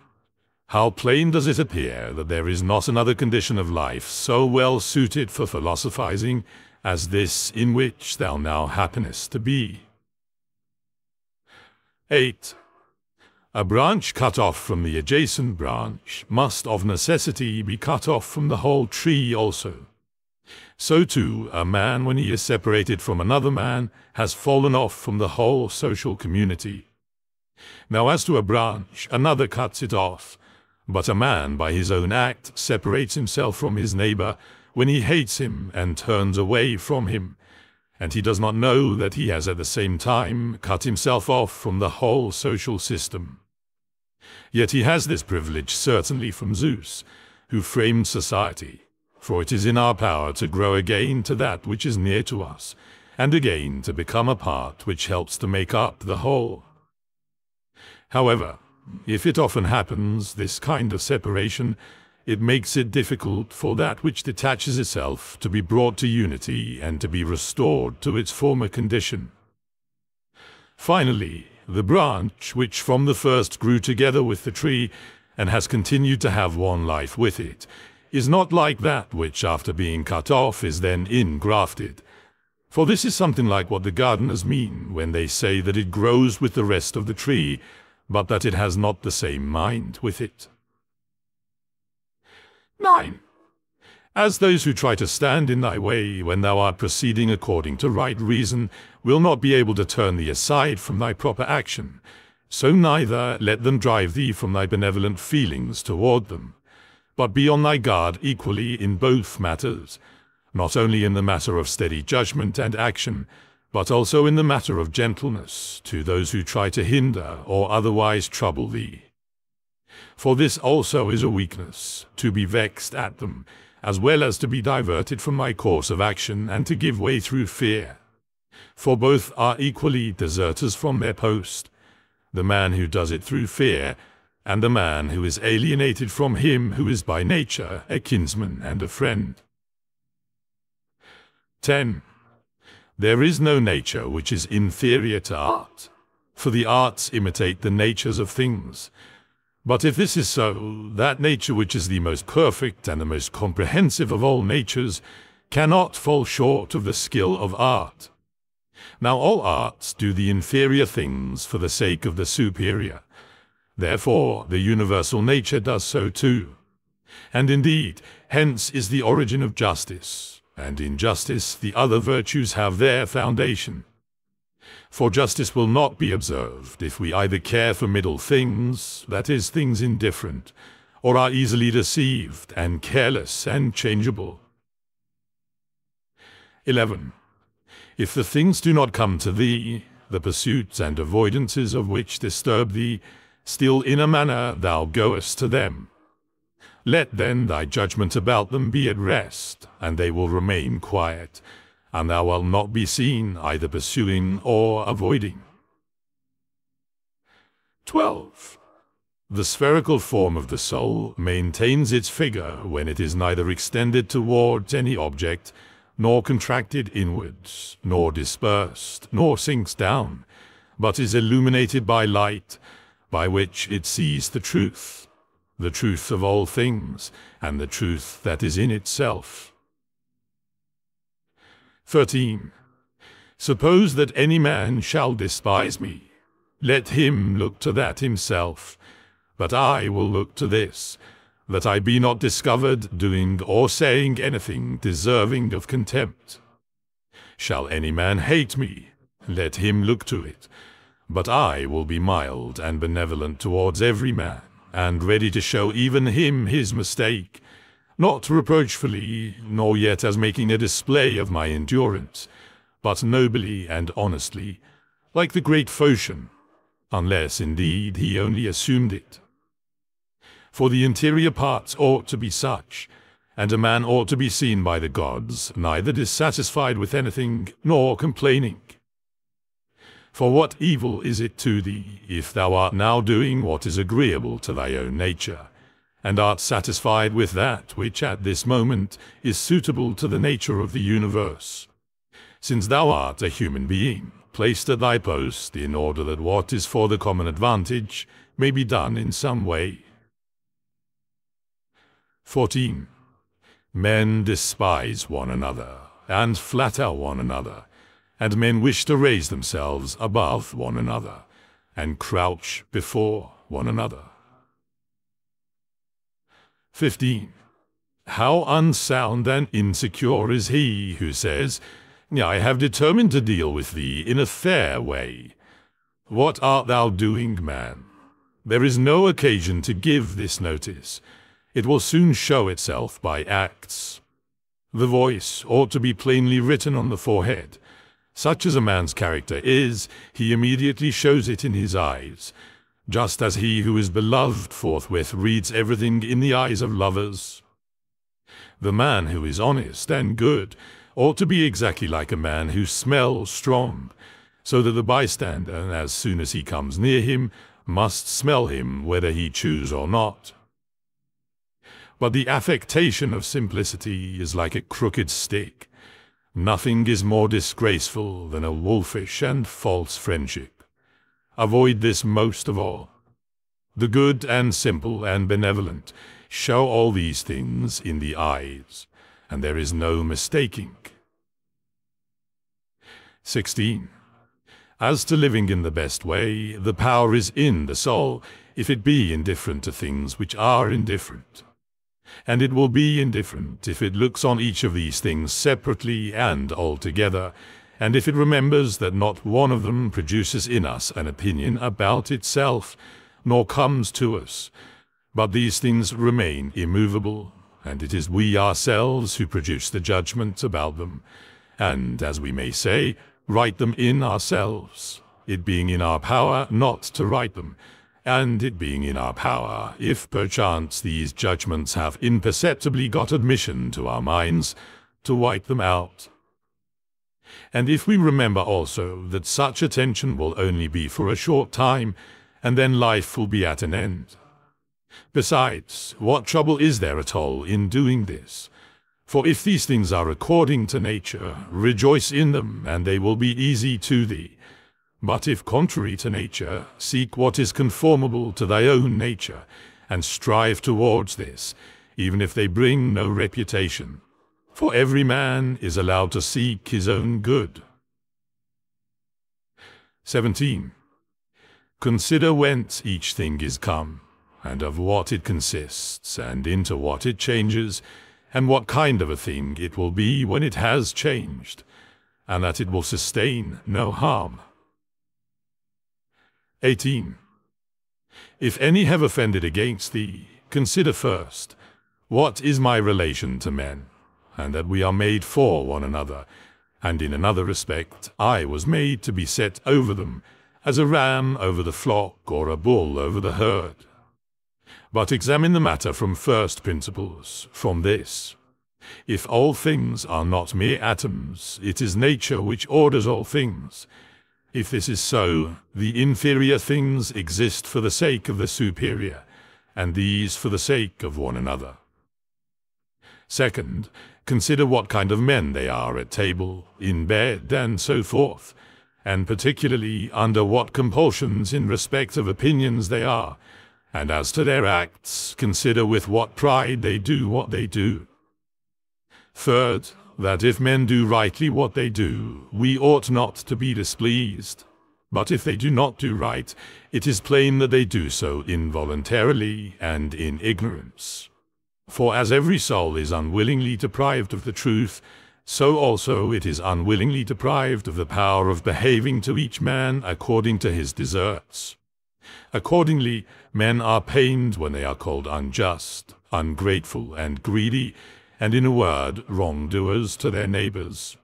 How plain does it appear that there is not another condition of life so well suited for philosophizing as this in which thou now happenest to be. 8. A branch cut off from the adjacent branch must of necessity be cut off from the whole tree also. So too, a man, when he is separated from another man, has fallen off from the whole social community. Now as to a branch, another cuts it off, but a man by his own act separates himself from his neighbor when he hates him and turns away from him, and he does not know that he has at the same time cut himself off from the whole social system. Yet he has this privilege certainly from Zeus, who framed society, for it is in our power to grow again to that which is near to us, and again to become a part which helps to make up the whole. However, if it often happens, this kind of separation, it makes it difficult for that which detaches itself to be brought to unity and to be restored to its former condition. Finally, the branch which from the first grew together with the tree and has continued to have one life with it, is not like that which after being cut off is then ingrafted. For this is something like what the gardeners mean when they say that it grows with the rest of the tree, but that it has not the same mind with it. 9. As those who try to stand in thy way when thou art proceeding according to right reason will not be able to turn thee aside from thy proper action, so neither let them drive thee from thy benevolent feelings toward them, but be on thy guard equally in both matters, not only in the matter of steady judgment and action, but also in the matter of gentleness to those who try to hinder or otherwise trouble thee. For this also is a weakness, to be vexed at them, as well as to be diverted from my course of action and to give way through fear. For both are equally deserters from their post, the man who does it through fear, and the man who is alienated from him who is by nature a kinsman and a friend. 10. There is no nature which is inferior to art, for the arts imitate the natures of things. But if this is so, that nature which is the most perfect and the most comprehensive of all natures cannot fall short of the skill of art. Now all arts do the inferior things for the sake of the superior. Therefore the universal nature does so too. And indeed, hence is the origin of justice, and in justice the other virtues have their foundation. For justice will not be observed if we either care for middle things, that is, things indifferent, or are easily deceived and careless and changeable. 11. If the things do not come to thee, the pursuits and avoidances of which disturb thee, still in a manner thou goest to them. Let then thy judgment about them be at rest, and they will remain quiet, and thou wilt not be seen either pursuing or avoiding. 12. The spherical form of the soul maintains its figure when it is neither extended towards any object, nor contracted inwards, nor dispersed, nor sinks down, but is illuminated by light, by which it sees the truth of all things, and the truth that is in itself. 13. Suppose that any man shall despise me. Let him look to that himself, but I will look to this, that I be not discovered doing or saying anything deserving of contempt. Shall any man hate me? Let him look to it, but I will be mild and benevolent towards every man, and ready to show even him his mistake, not reproachfully, nor yet as making a display of my endurance, but nobly and honestly, like the great Phocion, unless indeed he only assumed it. For the interior parts ought to be such, and a man ought to be seen by the gods, neither dissatisfied with anything, nor complaining. For what evil is it to thee, if thou art now doing what is agreeable to thy own nature, and art satisfied with that which at this moment is suitable to the nature of the universe? Since thou art a human being, placed at thy post in order that what is for the common advantage may be done in some way. 14. Men despise one another, and flatter one another, and men wish to raise themselves above one another, and crouch before one another. 15. How unsound and insecure is he who says, I have determined to deal with thee in a fair way. What art thou doing, man? There is no occasion to give this notice. It will soon show itself by acts. The voice ought to be plainly written on the forehead. Such as a man's character is, he immediately shows it in his eyes, just as he who is beloved forthwith reads everything in the eyes of lovers. The man who is honest and good ought to be exactly like a man who smells strong, so that the bystander, as soon as he comes near him, must smell him whether he choose or not. But the affectation of simplicity is like a crooked stick. Nothing is more disgraceful than a wolfish and false friendship. Avoid this most of all. The good and simple and benevolent show all these things in the eyes, and there is no mistaking. 16. As to living in the best way, the power is in the soul, if it be indifferent to things which are indifferent. And it will be indifferent if it looks on each of these things separately and altogether, and if it remembers that not one of them produces in us an opinion about itself, nor comes to us, but these things remain immovable, and it is we ourselves who produce the judgment about them, and, as we may say, write them in ourselves, it being in our power not to write them, and it being in our power, if perchance these judgments have imperceptibly got admission to our minds, to wipe them out. And if we remember also that such attention will only be for a short time, and then life will be at an end. Besides, what trouble is there at all in doing this? For if these things are according to nature, rejoice in them, and they will be easy to thee. But if contrary to nature, seek what is conformable to thy own nature, and strive towards this, even if they bring no reputation. For every man is allowed to seek his own good. 17. Consider whence each thing is come, and of what it consists, and into what it changes, and what kind of a thing it will be when it has changed, and that it will sustain no harm. 18. If any have offended against thee, consider first, what is my relation to men, and that we are made for one another, and in another respect I was made to be set over them, as a ram over the flock, or a bull over the herd. But examine the matter from first principles, from this. If all things are not mere atoms, it is nature which orders all things. If this is so, the inferior things exist for the sake of the superior, and these for the sake of one another. Second, consider what kind of men they are at table, in bed, and so forth, and particularly under what compulsions in respect of opinions they are, and as to their acts, consider with what pride they do what they do. Third, that if men do rightly what they do, we ought not to be displeased. But if they do not do right, it is plain that they do so involuntarily and in ignorance. For as every soul is unwillingly deprived of the truth, so also it is unwillingly deprived of the power of behaving to each man according to his deserts. Accordingly, men are pained when they are called unjust, ungrateful, and greedy, and in a word, wrongdoers to their neighbours.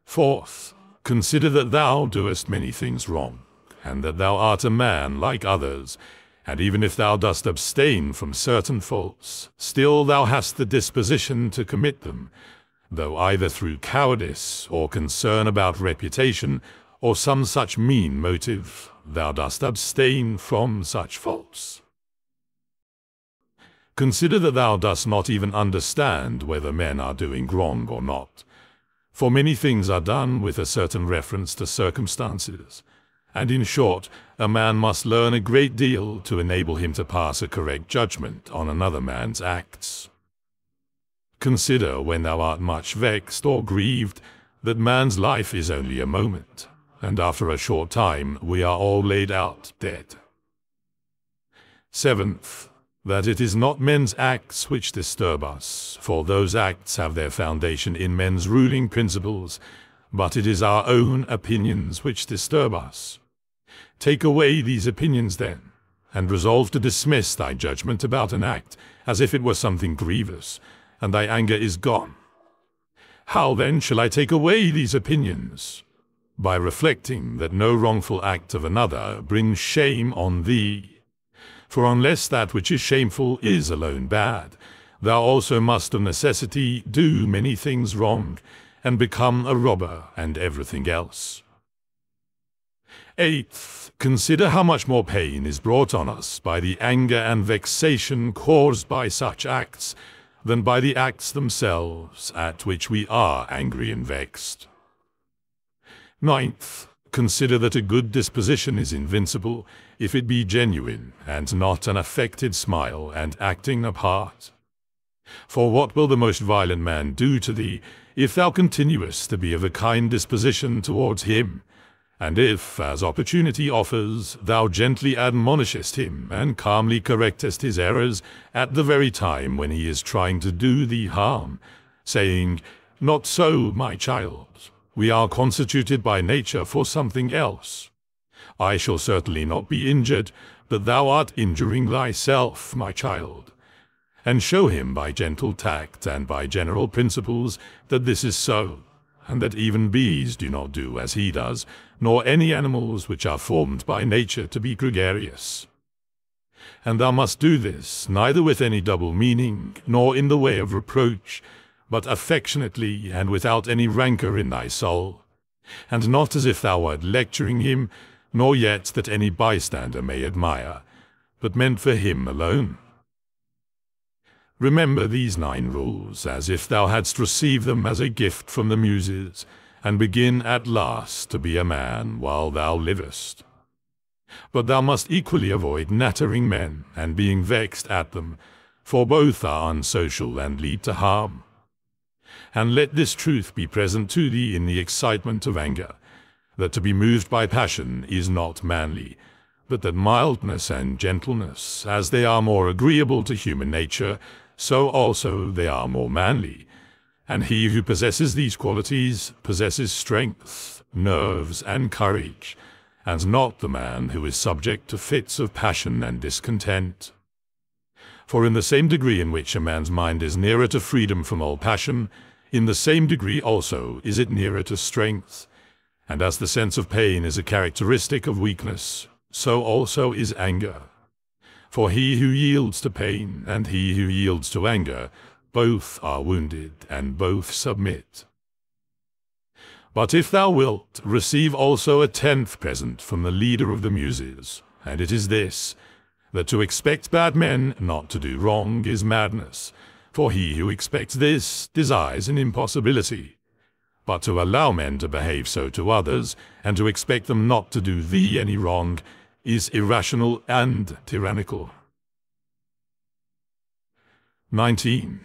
Fourth, consider that thou doest many things wrong, and that thou art a man like others, and even if thou dost abstain from certain faults, still thou hast the disposition to commit them, though either through cowardice, or concern about reputation, or some such mean motive, thou dost abstain from such faults. Consider that thou dost not even understand whether men are doing wrong or not. For many things are done with a certain reference to circumstances, and in short, a man must learn a great deal to enable him to pass a correct judgment on another man's acts. Consider, when thou art much vexed or grieved, that man's life is only a moment, and after a short time we are all laid out dead. Seventh, that it is not men's acts which disturb us, for those acts have their foundation in men's ruling principles, but it is our own opinions which disturb us. Take away these opinions then, and resolve to dismiss thy judgment about an act, as if it were something grievous, and thy anger is gone. How then shall I take away these opinions? By reflecting that no wrongful act of another brings shame on thee. For unless that which is shameful is alone bad, thou also must of necessity do many things wrong, and become a robber and everything else. Eighth, Consider how much more pain is brought on us by the anger and vexation caused by such acts than by the acts themselves at which we are angry and vexed. Ninth, consider that a good disposition is invincible if it be genuine and not an affected smile and acting a part. For what will the most violent man do to thee if thou continuest to be of a kind disposition towards him? And if, as opportunity offers, thou gently admonishest him and calmly correctest his errors at the very time when he is trying to do thee harm, saying, "Not so, my child. We are constituted by nature for something else. I shall certainly not be injured, but thou art injuring thyself, my child." And show him by gentle tact and by general principles that this is so, and that even bees do not do as he does, nor any animals which are formed by nature to be gregarious. And thou must do this neither with any double meaning, nor in the way of reproach, but affectionately and without any rancour in thy soul, and not as if thou wert lecturing him, nor yet that any bystander may admire, but meant for him alone. Remember these 9 rules as if thou hadst received them as a gift from the Muses, and begin at last to be a man while thou livest. But thou must equally avoid nattering men and being vexed at them, for both are unsocial and lead to harm. And let this truth be present to thee in the excitement of anger, that to be moved by passion is not manly, but that mildness and gentleness, as they are more agreeable to human nature, so also they are more manly. And he who possesses these qualities possesses strength, nerves, and courage, and not the man who is subject to fits of passion and discontent. For in the same degree in which a man's mind is nearer to freedom from all passion, in the same degree also is it nearer to strength. And as the sense of pain is a characteristic of weakness, so also is anger. For he who yields to pain and he who yields to anger, both are wounded and both submit. But if thou wilt, receive also a 10th present from the leader of the Muses, and it is this, that to expect bad men not to do wrong is madness, for he who expects this desires an impossibility. But to allow men to behave so to others, and to expect them not to do thee any wrong, is irrational and tyrannical. 19.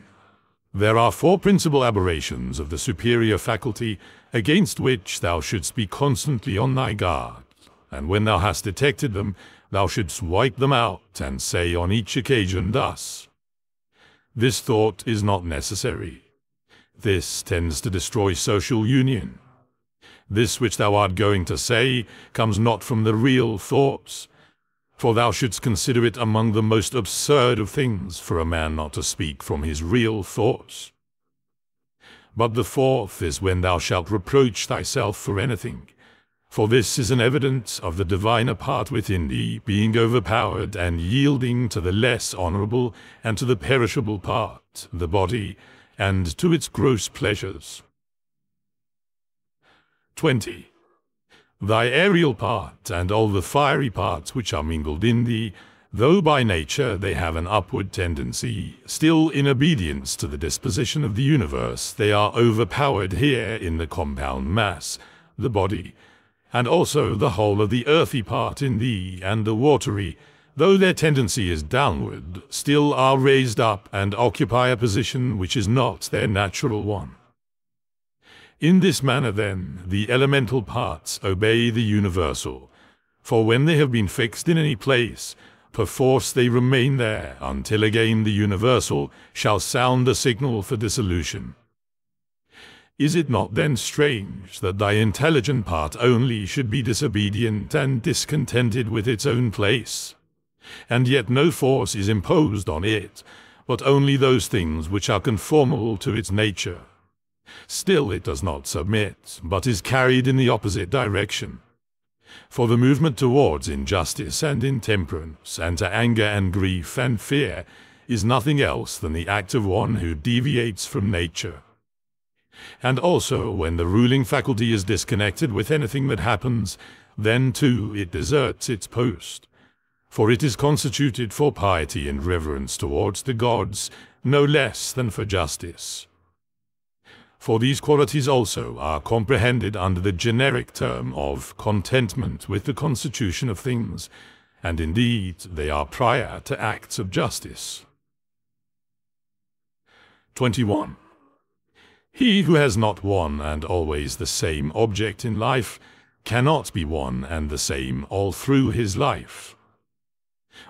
There are 4 principal aberrations of the superior faculty against which thou shouldst be constantly on thy guard, and when thou hast detected them, thou shouldst wipe them out and say on each occasion thus: "This thought is not necessary. This tends to destroy social union. This which thou art going to say comes not from the real thoughts, for thou shouldst consider it among the most absurd of things for a man not to speak from his real thoughts. But the 4th is when thou shalt reproach thyself for anything, for this is an evidence of the diviner part within thee being overpowered and yielding to the less honourable and to the perishable part, the body, and to its gross pleasures. 20. Thy aerial part and all the fiery parts which are mingled in thee, though by nature they have an upward tendency, still in obedience to the disposition of the universe they are overpowered here in the compound mass, the body, and also the whole of the earthy part in thee and the watery, though their tendency is downward, still are raised up and occupy a position which is not their natural one. In this manner, then, the elemental parts obey the universal, for when they have been fixed in any place, perforce they remain there until again the universal shall sound the signal for dissolution. Is it not then strange that thy intelligent part only should be disobedient and discontented with its own place? And yet no force is imposed on it, but only those things which are conformable to its nature. Still it does not submit, but is carried in the opposite direction. For the movement towards injustice and intemperance, and to anger and grief and fear, is nothing else than the act of one who deviates from nature. And also, when the ruling faculty is disconnected with anything that happens, then too it deserts its post. For it is constituted for piety and reverence towards the gods, no less than for justice. For these qualities also are comprehended under the generic term of contentment with the constitution of things, and indeed they are prior to acts of justice. 21. He who has not one and always the same object in life cannot be one and the same all through his life.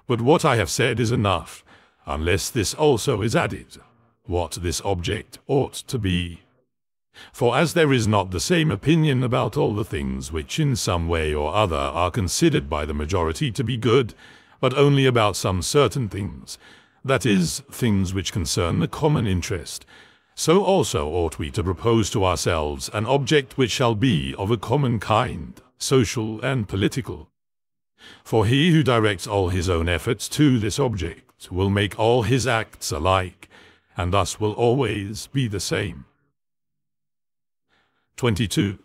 But what I have said is enough, unless this also is added, what this object ought to be. For as there is not the same opinion about all the things which in some way or other are considered by the majority to be good, but only about some certain things, that is, things which concern the common interest, so also ought we to propose to ourselves an object which shall be of a common kind, social and political. For he who directs all his own efforts to this object will make all his acts alike, and thus will always be the same. 22.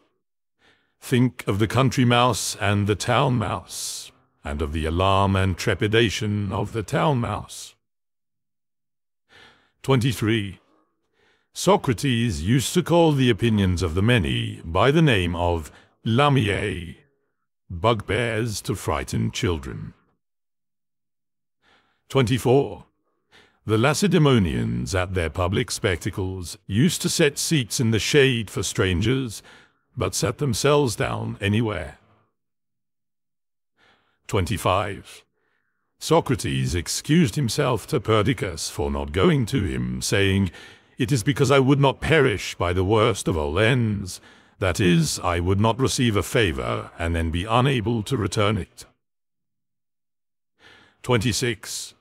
Think of the country mouse and the town mouse, and of the alarm and trepidation of the town mouse. 23. Socrates used to call the opinions of the many by the name of lamiae, bugbears to frighten children. 24. The Lacedaemonians at their public spectacles used to set seats in the shade for strangers, but sat themselves down anywhere. 25. Socrates excused himself to Perdiccas for not going to him, saying, "It is because I would not perish by the worst of all ends, that is, I would not receive a favor and then be unable to return it." 26.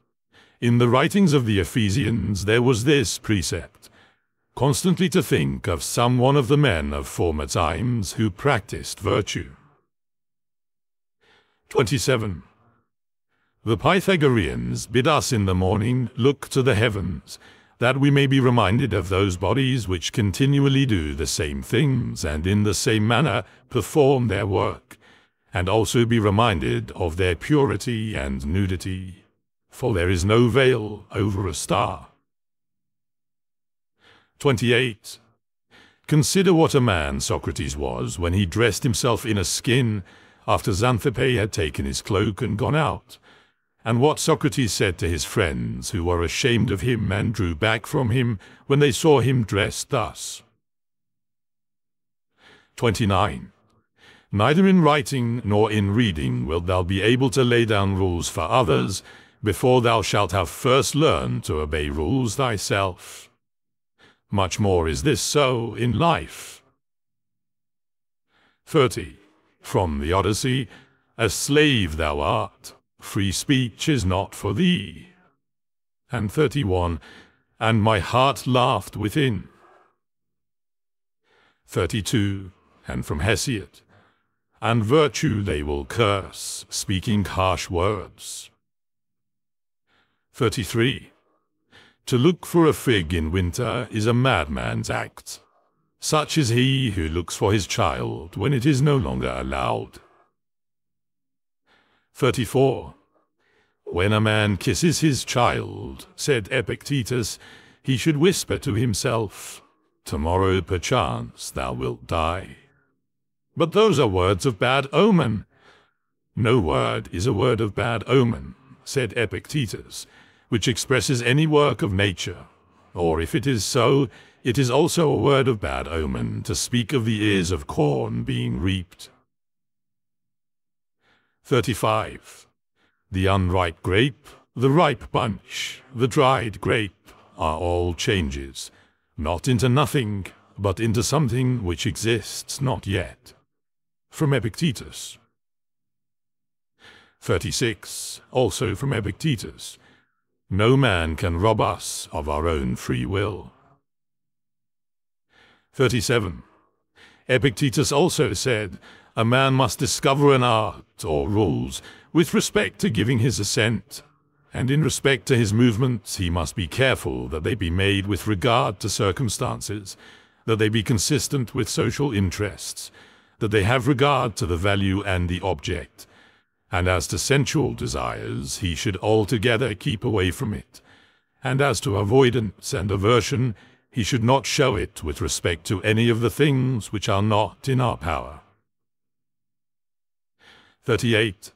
In the writings of the Ephesians there was this precept, constantly to think of some one of the men of former times who practiced virtue. 27. The Pythagoreans bid us in the morning look to the heavens, that we may be reminded of those bodies which continually do the same things and in the same manner perform their work, and also be reminded of their purity and nudity, for there is no veil over a star. 28. Consider what a man Socrates was when he dressed himself in a skin after Xanthippe had taken his cloak and gone out, and what Socrates said to his friends who were ashamed of him and drew back from him when they saw him dressed thus. 29. Neither in writing nor in reading wilt thou be able to lay down rules for others, before thou shalt have first learned to obey rules thyself. Much more is this so in life. 30. From the Odyssey, a slave thou art, free speech is not for thee. And 31. And my heart laughed within. 32. And from Hesiod, and virtue they will curse, speaking harsh words. 33. To look for a fig in winter is a madman's act. Such is he who looks for his child when it is no longer allowed. 34. When a man kisses his child, said Epictetus, he should whisper to himself, "Tomorrow perchance thou wilt die." But those are words of bad omen. No word is a word of bad omen, said Epictetus, which expresses any work of nature, or if it is so, it is also a word of bad omen to speak of the ears of corn being reaped. 35. The unripe grape, the ripe bunch, the dried grape are all changes, not into nothing, but into something which exists not yet. From Epictetus. 36. Also from Epictetus. No man can rob us of our own free will. 37. Epictetus also said, a man must discover an art or rules with respect to giving his assent, and in respect to his movements he must be careful that they be made with regard to circumstances, that they be consistent with social interests, that they have regard to the value and the object, and as to sensual desires, he should altogether keep away from it, and as to avoidance and aversion, he should not show it with respect to any of the things which are not in our power. 38.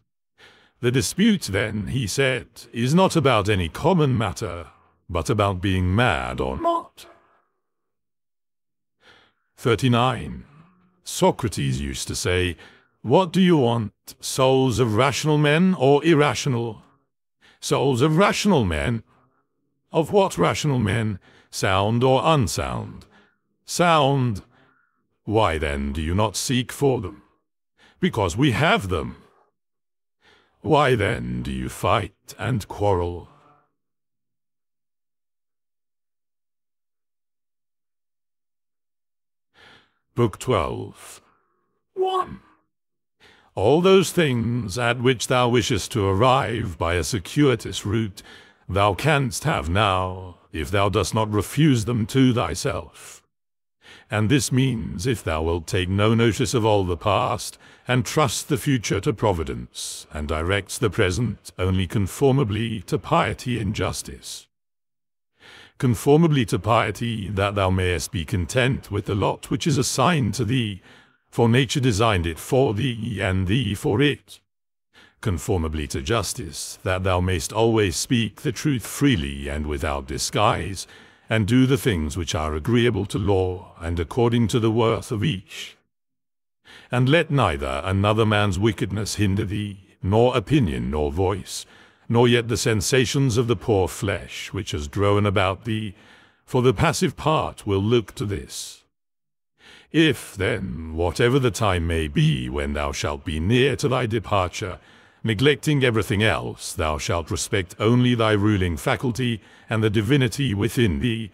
The dispute, then, he said, is not about any common matter, but about being mad or not. 39. Socrates used to say, "What do you want, souls of rational men or irrational?" Souls of rational men. Of what rational men? Sound or unsound? Sound. Why then do you not seek for them? Because we have them. Why then do you fight and quarrel? Book 12. 1. All those things at which thou wishest to arrive by a circuitous route, thou canst have now, if thou dost not refuse them to thyself. And this means if thou wilt take no notice of all the past, and trust the future to providence, and directs the present only conformably to piety and justice. Conformably to piety, that thou mayest be content with the lot which is assigned to thee, for nature designed it for thee, and thee for it. Conformably to justice, that thou mayst always speak the truth freely and without disguise, and do the things which are agreeable to law, and according to the worth of each. And let neither another man's wickedness hinder thee, nor opinion, nor voice, nor yet the sensations of the poor flesh which has grown about thee, for the passive part will look to this. If, then, whatever the time may be when thou shalt be near to thy departure, neglecting everything else, thou shalt respect only thy ruling faculty and the divinity within thee,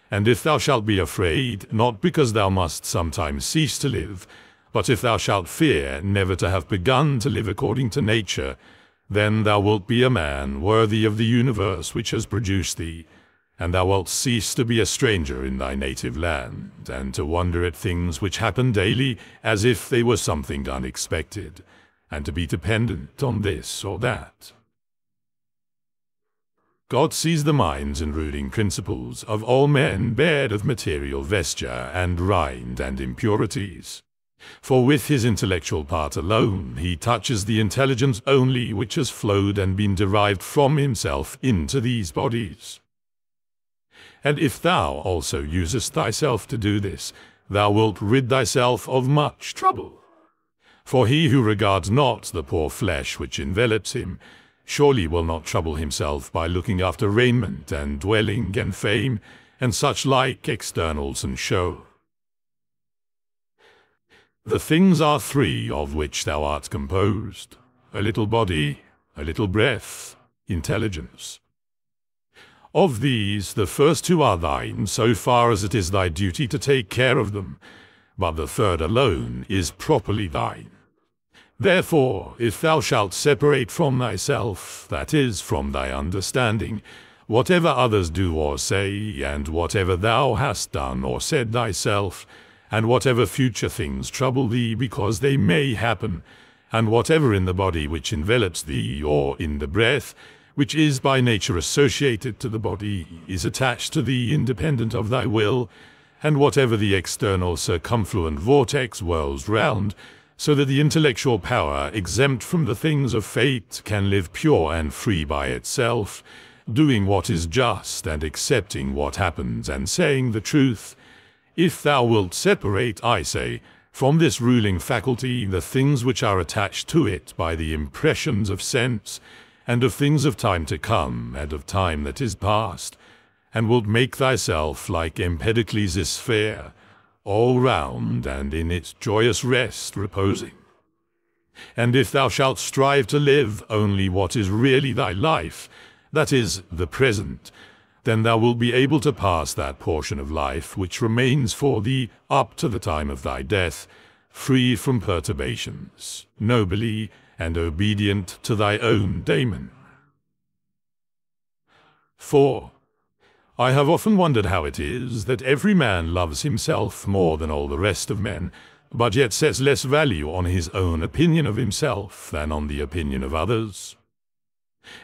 and if thou shalt be afraid, not because thou must sometimes cease to live, but if thou shalt fear never to have begun to live according to nature, then thou wilt be a man worthy of the universe which has produced thee, and thou wilt cease to be a stranger in thy native land, and to wonder at things which happen daily as if they were something unexpected, and to be dependent on this or that. God sees the minds and ruling principles of all men bared of material vesture and rind and impurities. For with his intellectual part alone he touches the intelligence only which has flowed and been derived from himself into these bodies. And if thou also usest thyself to do this, thou wilt rid thyself of much trouble. For he who regards not the poor flesh which envelops him, surely will not trouble himself by looking after raiment and dwelling and fame, and such like externals and show. The things are three of which thou art composed: a little body, a little breath, intelligence. Of these, the first two are thine, so far as it is thy duty to take care of them, but the third alone is properly thine. Therefore, if thou shalt separate from thyself, that is, from thy understanding, whatever others do or say, and whatever thou hast done or said thyself, and whatever future things trouble thee because they may happen, and whatever in the body which envelops thee, or in the breath, which is by nature associated to the body, is attached to thee independent of thy will, and whatever the external circumfluent vortex whirls round, so that the intellectual power, exempt from the things of fate, can live pure and free by itself, doing what is just and accepting what happens and saying the truth. If thou wilt separate, I say, from this ruling faculty the things which are attached to it by the impressions of sense, and of things of time to come, and of time that is past, and wilt make thyself like Empedocles' sphere, all round and in its joyous rest reposing. And if thou shalt strive to live only what is really thy life, that is, the present, then thou wilt be able to pass that portion of life which remains for thee up to the time of thy death, free from perturbations, nobly and obedient to thy own daemon. 4. I have often wondered how it is that every man loves himself more than all the rest of men, but yet sets less value on his own opinion of himself than on the opinion of others?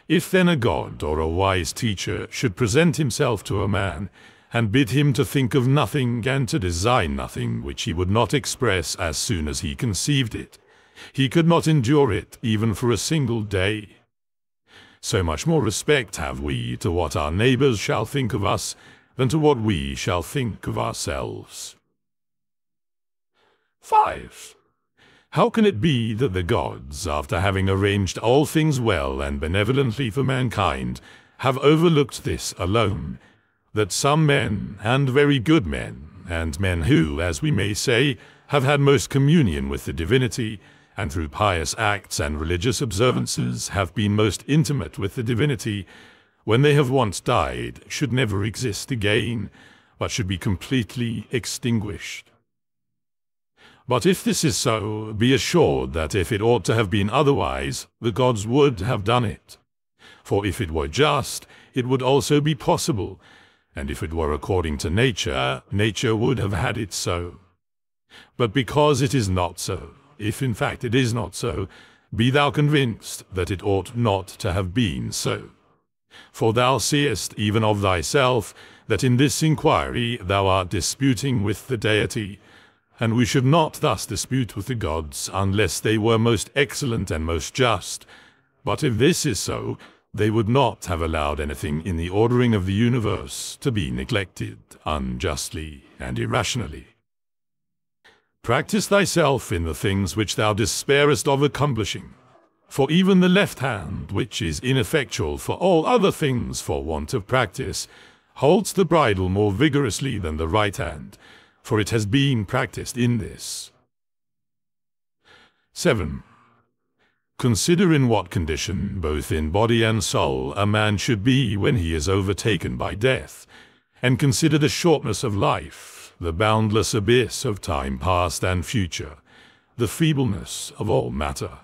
If then a god or a wise teacher should present himself to a man, and bid him to think of nothing and to design nothing which he would not express as soon as he conceived it, he could not endure it even for a single day. So much more respect have we to what our neighbors shall think of us than to what we shall think of ourselves. 5. How can it be that the gods, after having arranged all things well and benevolently for mankind, have overlooked this alone, that some men, and very good men, and men who, as we may say, have had most communion with the divinity, and through pious acts and religious observances have been most intimate with the divinity, when they have once died, should never exist again, but should be completely extinguished? But if this is so, be assured that if it ought to have been otherwise, the gods would have done it. For if it were just, it would also be possible, and if it were according to nature, nature would have had it so. But because it is not so, if in fact it is not so, be thou convinced that it ought not to have been so. For thou seest even of thyself that in this inquiry thou art disputing with the deity, and we should not thus dispute with the gods unless they were most excellent and most just. But if this is so, they would not have allowed anything in the ordering of the universe to be neglected unjustly and irrationally. Practice thyself in the things which thou despairest of accomplishing. For even the left hand, which is ineffectual for all other things for want of practice, holds the bridle more vigorously than the right hand, for it has been practiced in this. 7. Consider in what condition, both in body and soul, a man should be when he is overtaken by death, and consider the shortness of life, the boundless abyss of time past and future, the feebleness of all matter.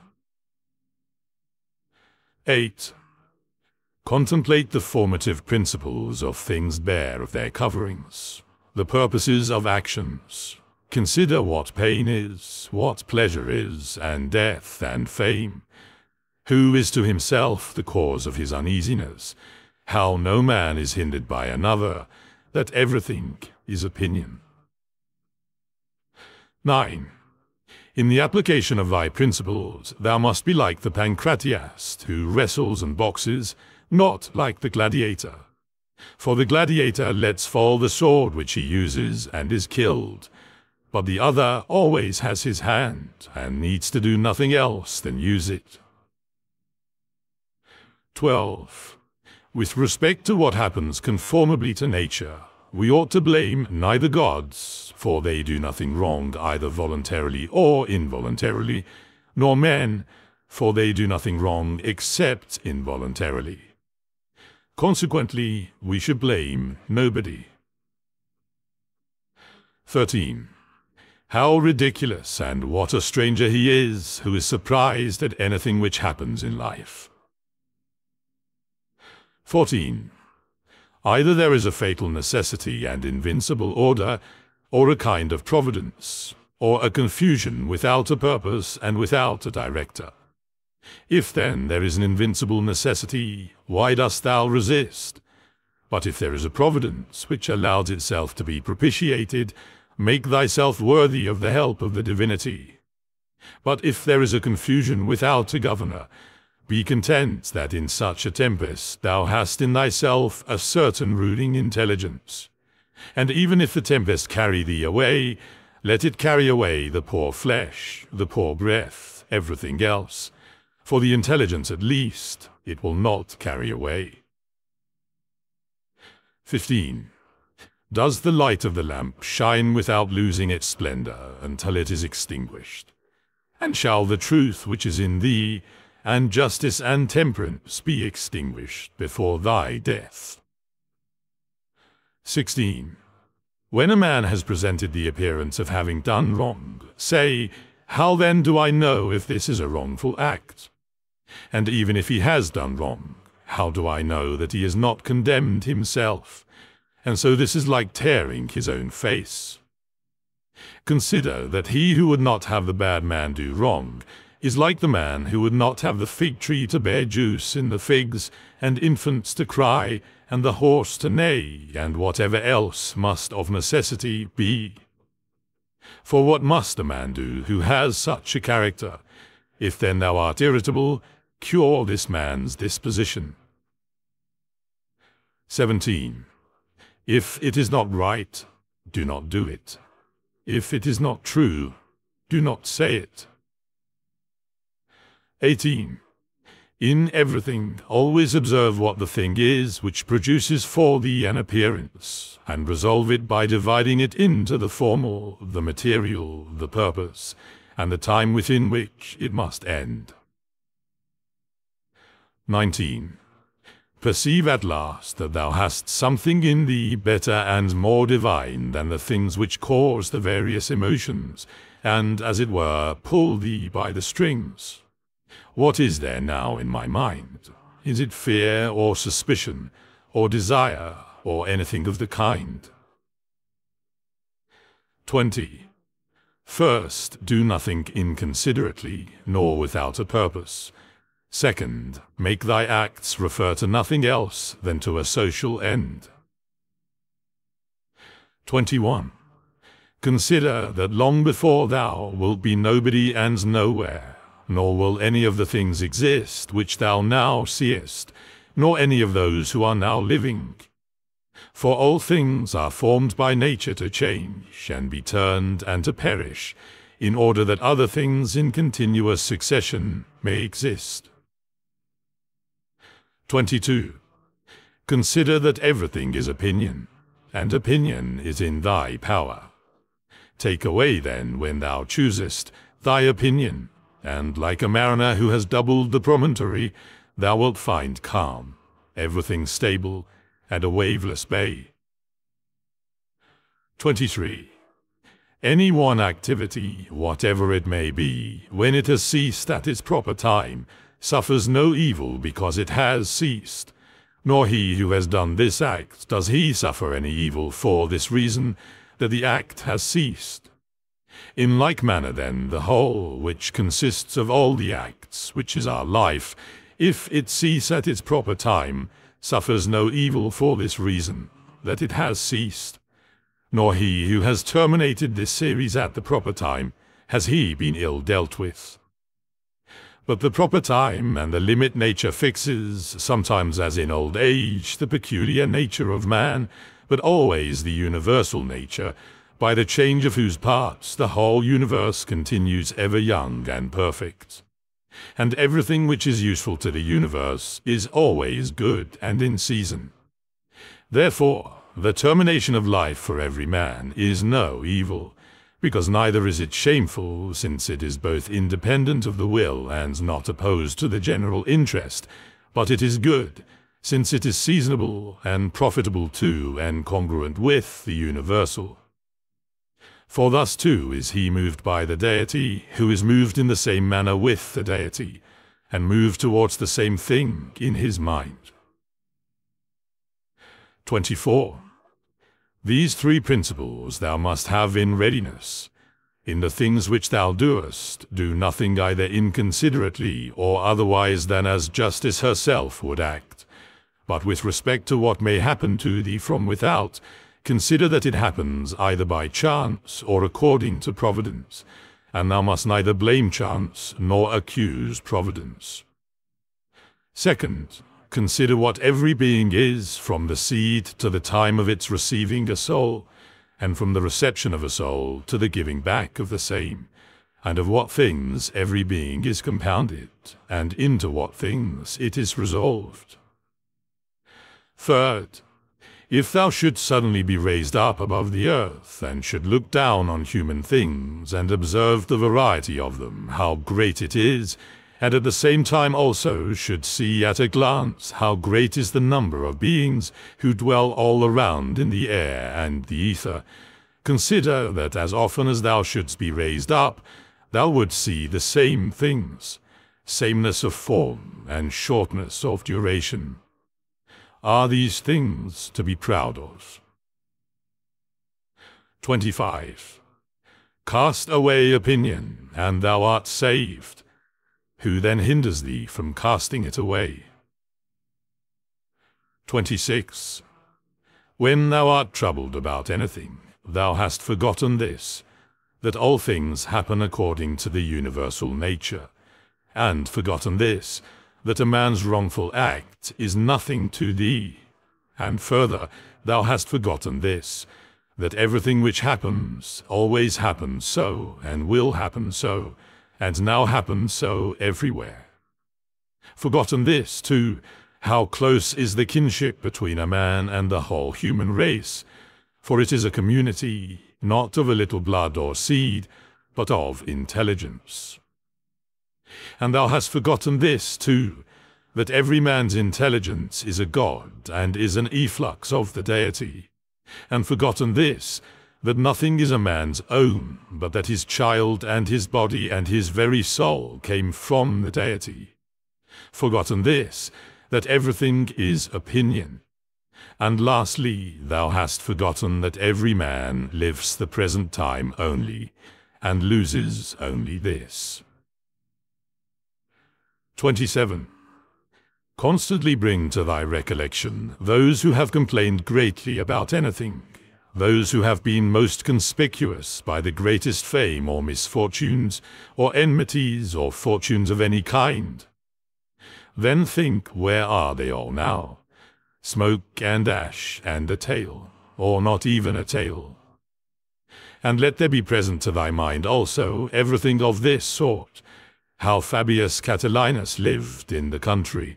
8. Contemplate the formative principles of things bare of their coverings, the purposes of actions. Consider what pain is, what pleasure is, and death and fame. Who is to himself the cause of his uneasiness? How no man is hindered by another, that everything is opinion. 9. In the application of thy principles, thou must be like the pancratiast, who wrestles and boxes, not like the gladiator. For the gladiator lets fall the sword which he uses and is killed, but the other always has his hand and needs to do nothing else than use it. 12. With respect to what happens conformably to nature, we ought to blame neither gods, for they do nothing wrong either voluntarily or involuntarily, nor men, for they do nothing wrong except involuntarily. Consequently, we should blame nobody. 13. How ridiculous and what a stranger he is who is surprised at anything which happens in life. 14. Either there is a fatal necessity and invincible order, or a kind of providence, or a confusion without a purpose and without a director. If then there is an invincible necessity, why dost thou resist? But if there is a providence which allows itself to be propitiated, make thyself worthy of the help of the divinity. But if there is a confusion without a governor, be content that in such a tempest thou hast in thyself a certain ruling intelligence. And even if the tempest carry thee away, let it carry away the poor flesh, the poor breath, everything else. For the intelligence at least it will not carry away. 15. Does the light of the lamp shine without losing its splendor until it is extinguished? And shall the truth which is in thee, and justice and temperance be extinguished before thy death? 16. When a man has presented the appearance of having done wrong, say, how then do I know if this is a wrongful act? And even if he has done wrong, how do I know that he is not condemned himself? And so this is like tearing his own face. Consider that he who would not have the bad man do wrong is like the man who would not have the fig tree to bear juice in the figs, and infants to cry, and the horse to neigh, and whatever else must of necessity be. For what must a man do who has such a character? If then thou art irritable, cure this man's disposition. 17. If it is not right, do not do it. If it is not true, do not say it. 18. In everything, always observe what the thing is which produces for thee an appearance, and resolve it by dividing it into the formal, the material, the purpose, and the time within which it must end. 19. Perceive at last that thou hast something in thee better and more divine than the things which cause the various emotions, and, as it were, pull thee by the strings. What is there now in my mind? Is it fear or suspicion, or desire, or anything of the kind? 20. First, do nothing inconsiderately, nor without a purpose. Second, make thy acts refer to nothing else than to a social end. 21. Consider that long before thou wilt be nobody and nowhere, nor will any of the things exist which thou now seest, nor any of those who are now living. For all things are formed by nature to change, and be turned, and to perish, in order that other things in continuous succession may exist. 22. Consider that everything is opinion, and opinion is in thy power. Take away then, when thou choosest, thy opinion, and like a mariner who has doubled the promontory, thou wilt find calm, everything stable, and a waveless bay. 23. Any one activity, whatever it may be, when it has ceased at its proper time, suffers no evil because it has ceased, nor he who has done this act does he suffer any evil for this reason, that the act has ceased. In like manner then, the whole, which consists of all the acts, which is our life, if it cease at its proper time, suffers no evil for this reason, that it has ceased. Nor he who has terminated this series at the proper time, has he been ill dealt with. But the proper time and the limit nature fixes, sometimes as in old age, the peculiar nature of man, but always the universal nature, by the change of whose parts the whole universe continues ever young and perfect. And everything which is useful to the universe is always good and in season. Therefore, the termination of life for every man is no evil, because neither is it shameful, since it is both independent of the will and not opposed to the general interest, but it is good, since it is seasonable and profitable to and congruent with the universal. For thus too is he moved by the deity, who is moved in the same manner with the deity, and moved towards the same thing in his mind. 24. These three principles thou must have in readiness. In the things which thou doest, do nothing either inconsiderately or otherwise than as justice herself would act. But with respect to what may happen to thee from without, consider that it happens either by chance or according to providence, and thou must neither blame chance nor accuse providence. Second, consider what every being is from the seed to the time of its receiving a soul, and from the reception of a soul to the giving back of the same, and of what things every being is compounded, and into what things it is resolved. Third, if thou shouldst suddenly be raised up above the earth, and should look down on human things, and observe the variety of them, how great it is, and at the same time also should see at a glance how great is the number of beings who dwell all around in the air and the ether, consider that as often as thou shouldst be raised up, thou wouldst see the same things, sameness of form and shortness of duration. Are these things to be proud of? 25. Cast away opinion, and thou art saved. Who then hinders thee from casting it away? 26. When thou art troubled about anything, thou hast forgotten this, that all things happen according to the universal nature, and forgotten this, that a man's wrongful act is nothing to thee. And further, thou hast forgotten this, that everything which happens always happens so, and will happen so, and now happens so everywhere. Forgotten this, too, how close is the kinship between a man and the whole human race, for it is a community, not of a little blood or seed, but of intelligence. And thou hast forgotten this, too, that every man's intelligence is a god, and is an efflux of the deity, and forgotten this, that nothing is a man's own, but that his child and his body and his very soul came from the deity. Forgotten this, that everything is opinion. And lastly, thou hast forgotten that every man lives the present time only, and loses only this. 27. Constantly bring to thy recollection those who have complained greatly about anything, those who have been most conspicuous by the greatest fame or misfortunes, or enmities, or fortunes of any kind. Then think, where are they all now? Smoke and ash and a tale, or not even a tale. And let there be present to thy mind also everything of this sort, how Fabius Catilinus lived in the country,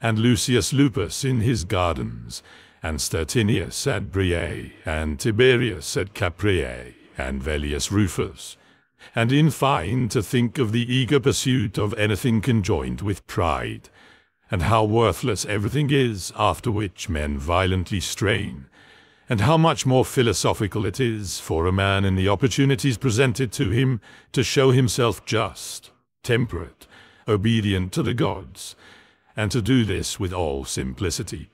and Lucius Lupus in his gardens, and Stertinius at Brie, and Tiberius at Capreae, and Vellius Rufus, and in fine to think of the eager pursuit of anything conjoined with pride, and how worthless everything is after which men violently strain, and how much more philosophical it is for a man in the opportunities presented to him to show himself just, temperate, obedient to the gods, and to do this with all simplicity.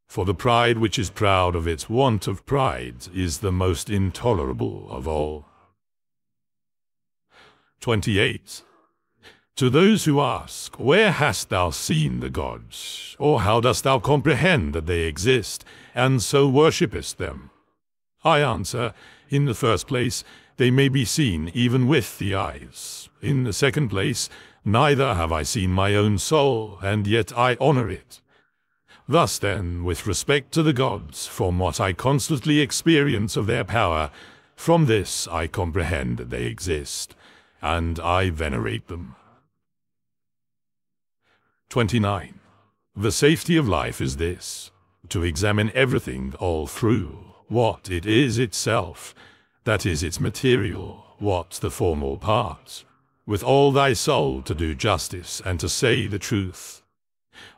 For the pride which is proud of its want of pride is the most intolerable of all. 28. To those who ask, where hast thou seen the gods, or how dost thou comprehend that they exist, and so worshippest them? I answer, in the first place, they may be seen even with the eyes. In the second place, neither have I seen my own soul, and yet I honor it. Thus then, with respect to the gods, from what I constantly experience of their power, from this I comprehend that they exist, and I venerate them. 29. The safety of life is this, to examine everything all through, what it is itself, that is its material, what the formal parts, with all thy soul to do justice and to say the truth.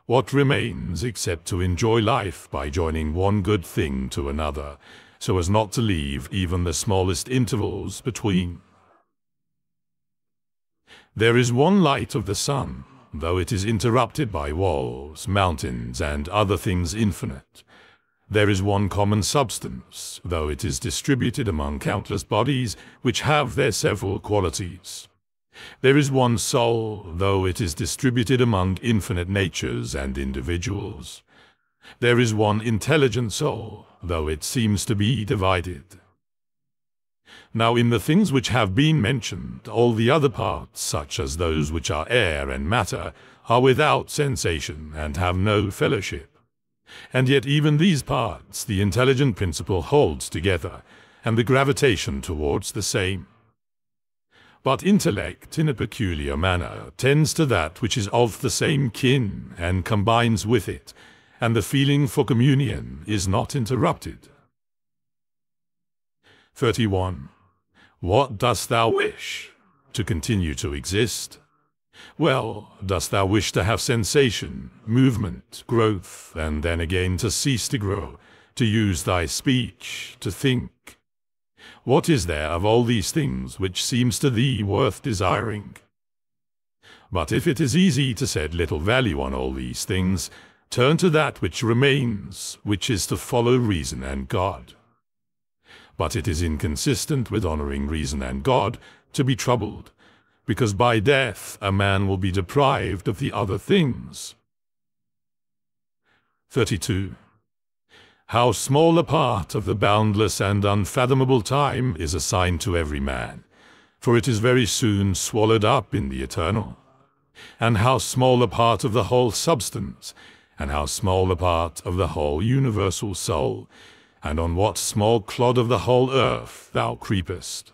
What remains except to enjoy life by joining one good thing to another, so as not to leave even the smallest intervals between? There is one light of the sun, though it is interrupted by walls, mountains, and other things infinite. There is one common substance, though it is distributed among countless bodies which have their several qualities. There is one soul, though it is distributed among infinite natures and individuals. There is one intelligent soul, though it seems to be divided. Now in the things which have been mentioned, all the other parts, such as those which are air and matter, are without sensation and have no fellowship. And yet even these parts the intelligent principle holds together, and the gravitation towards the same. But intellect, in a peculiar manner, tends to that which is of the same kin, and combines with it, and the feeling for communion is not interrupted. 31. What dost thou wish? To continue to exist? Well, dost thou wish to have sensation, movement, growth, and then again to cease to grow, to use thy speech, to think? What is there of all these things which seems to thee worth desiring? But if it is easy to set little value on all these things, turn to that which remains, which is to follow reason and God. But it is inconsistent with honoring reason and God to be troubled, because by death a man will be deprived of the other things. 32. How small a part of the boundless and unfathomable time is assigned to every man, for it is very soon swallowed up in the eternal. And how small a part of the whole substance, and how small a part of the whole universal soul, and on what small clod of the whole earth thou creepest.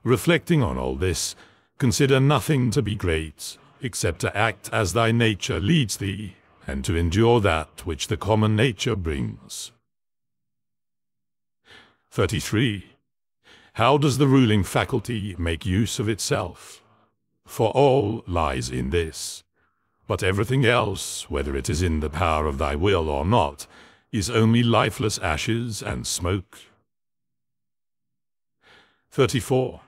Reflecting on all this, consider nothing to be great, except to act as thy nature leads thee, and to endure that which the common nature brings. 33. How does the ruling faculty make use of itself? For all lies in this. But everything else, whether it is in the power of thy will or not, is only lifeless ashes and smoke. 34.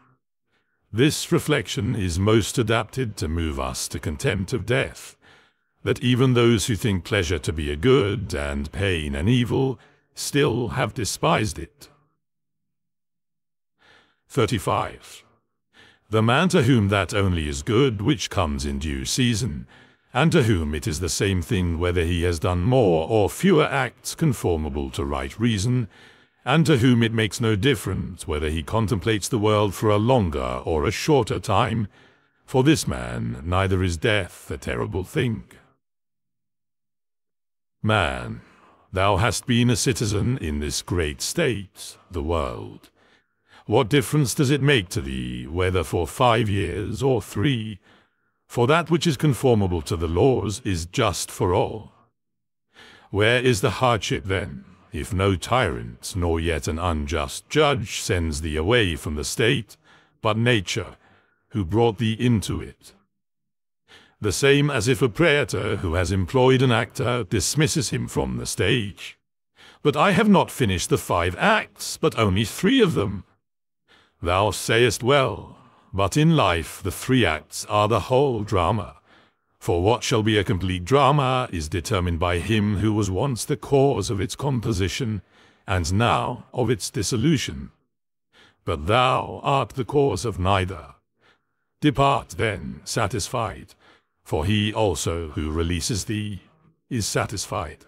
This reflection is most adapted to move us to contempt of death, that even those who think pleasure to be a good and pain an evil still have despised it. 35. The man to whom that only is good which comes in due season, and to whom it is the same thing whether he has done more or fewer acts conformable to right reason, and to whom it makes no difference whether he contemplates the world for a longer or a shorter time, for this man neither is death a terrible thing. Man, thou hast been a citizen in this great state, the world. What difference does it make to thee, whether for 5 years or 3? For that which is conformable to the laws is just for all. Where is the hardship then, if no tyrant, nor yet an unjust judge sends thee away from the state, but nature, who brought thee into it? The same as if a praetor who has employed an actor dismisses him from the stage. But I have not finished the 5 acts, but only 3 of them. Thou sayest well, but in life the 3 acts are the whole drama. For what shall be a complete drama is determined by him who was once the cause of its composition, and now of its dissolution. But thou art the cause of neither. Depart then, satisfied, for he also who releases thee is satisfied.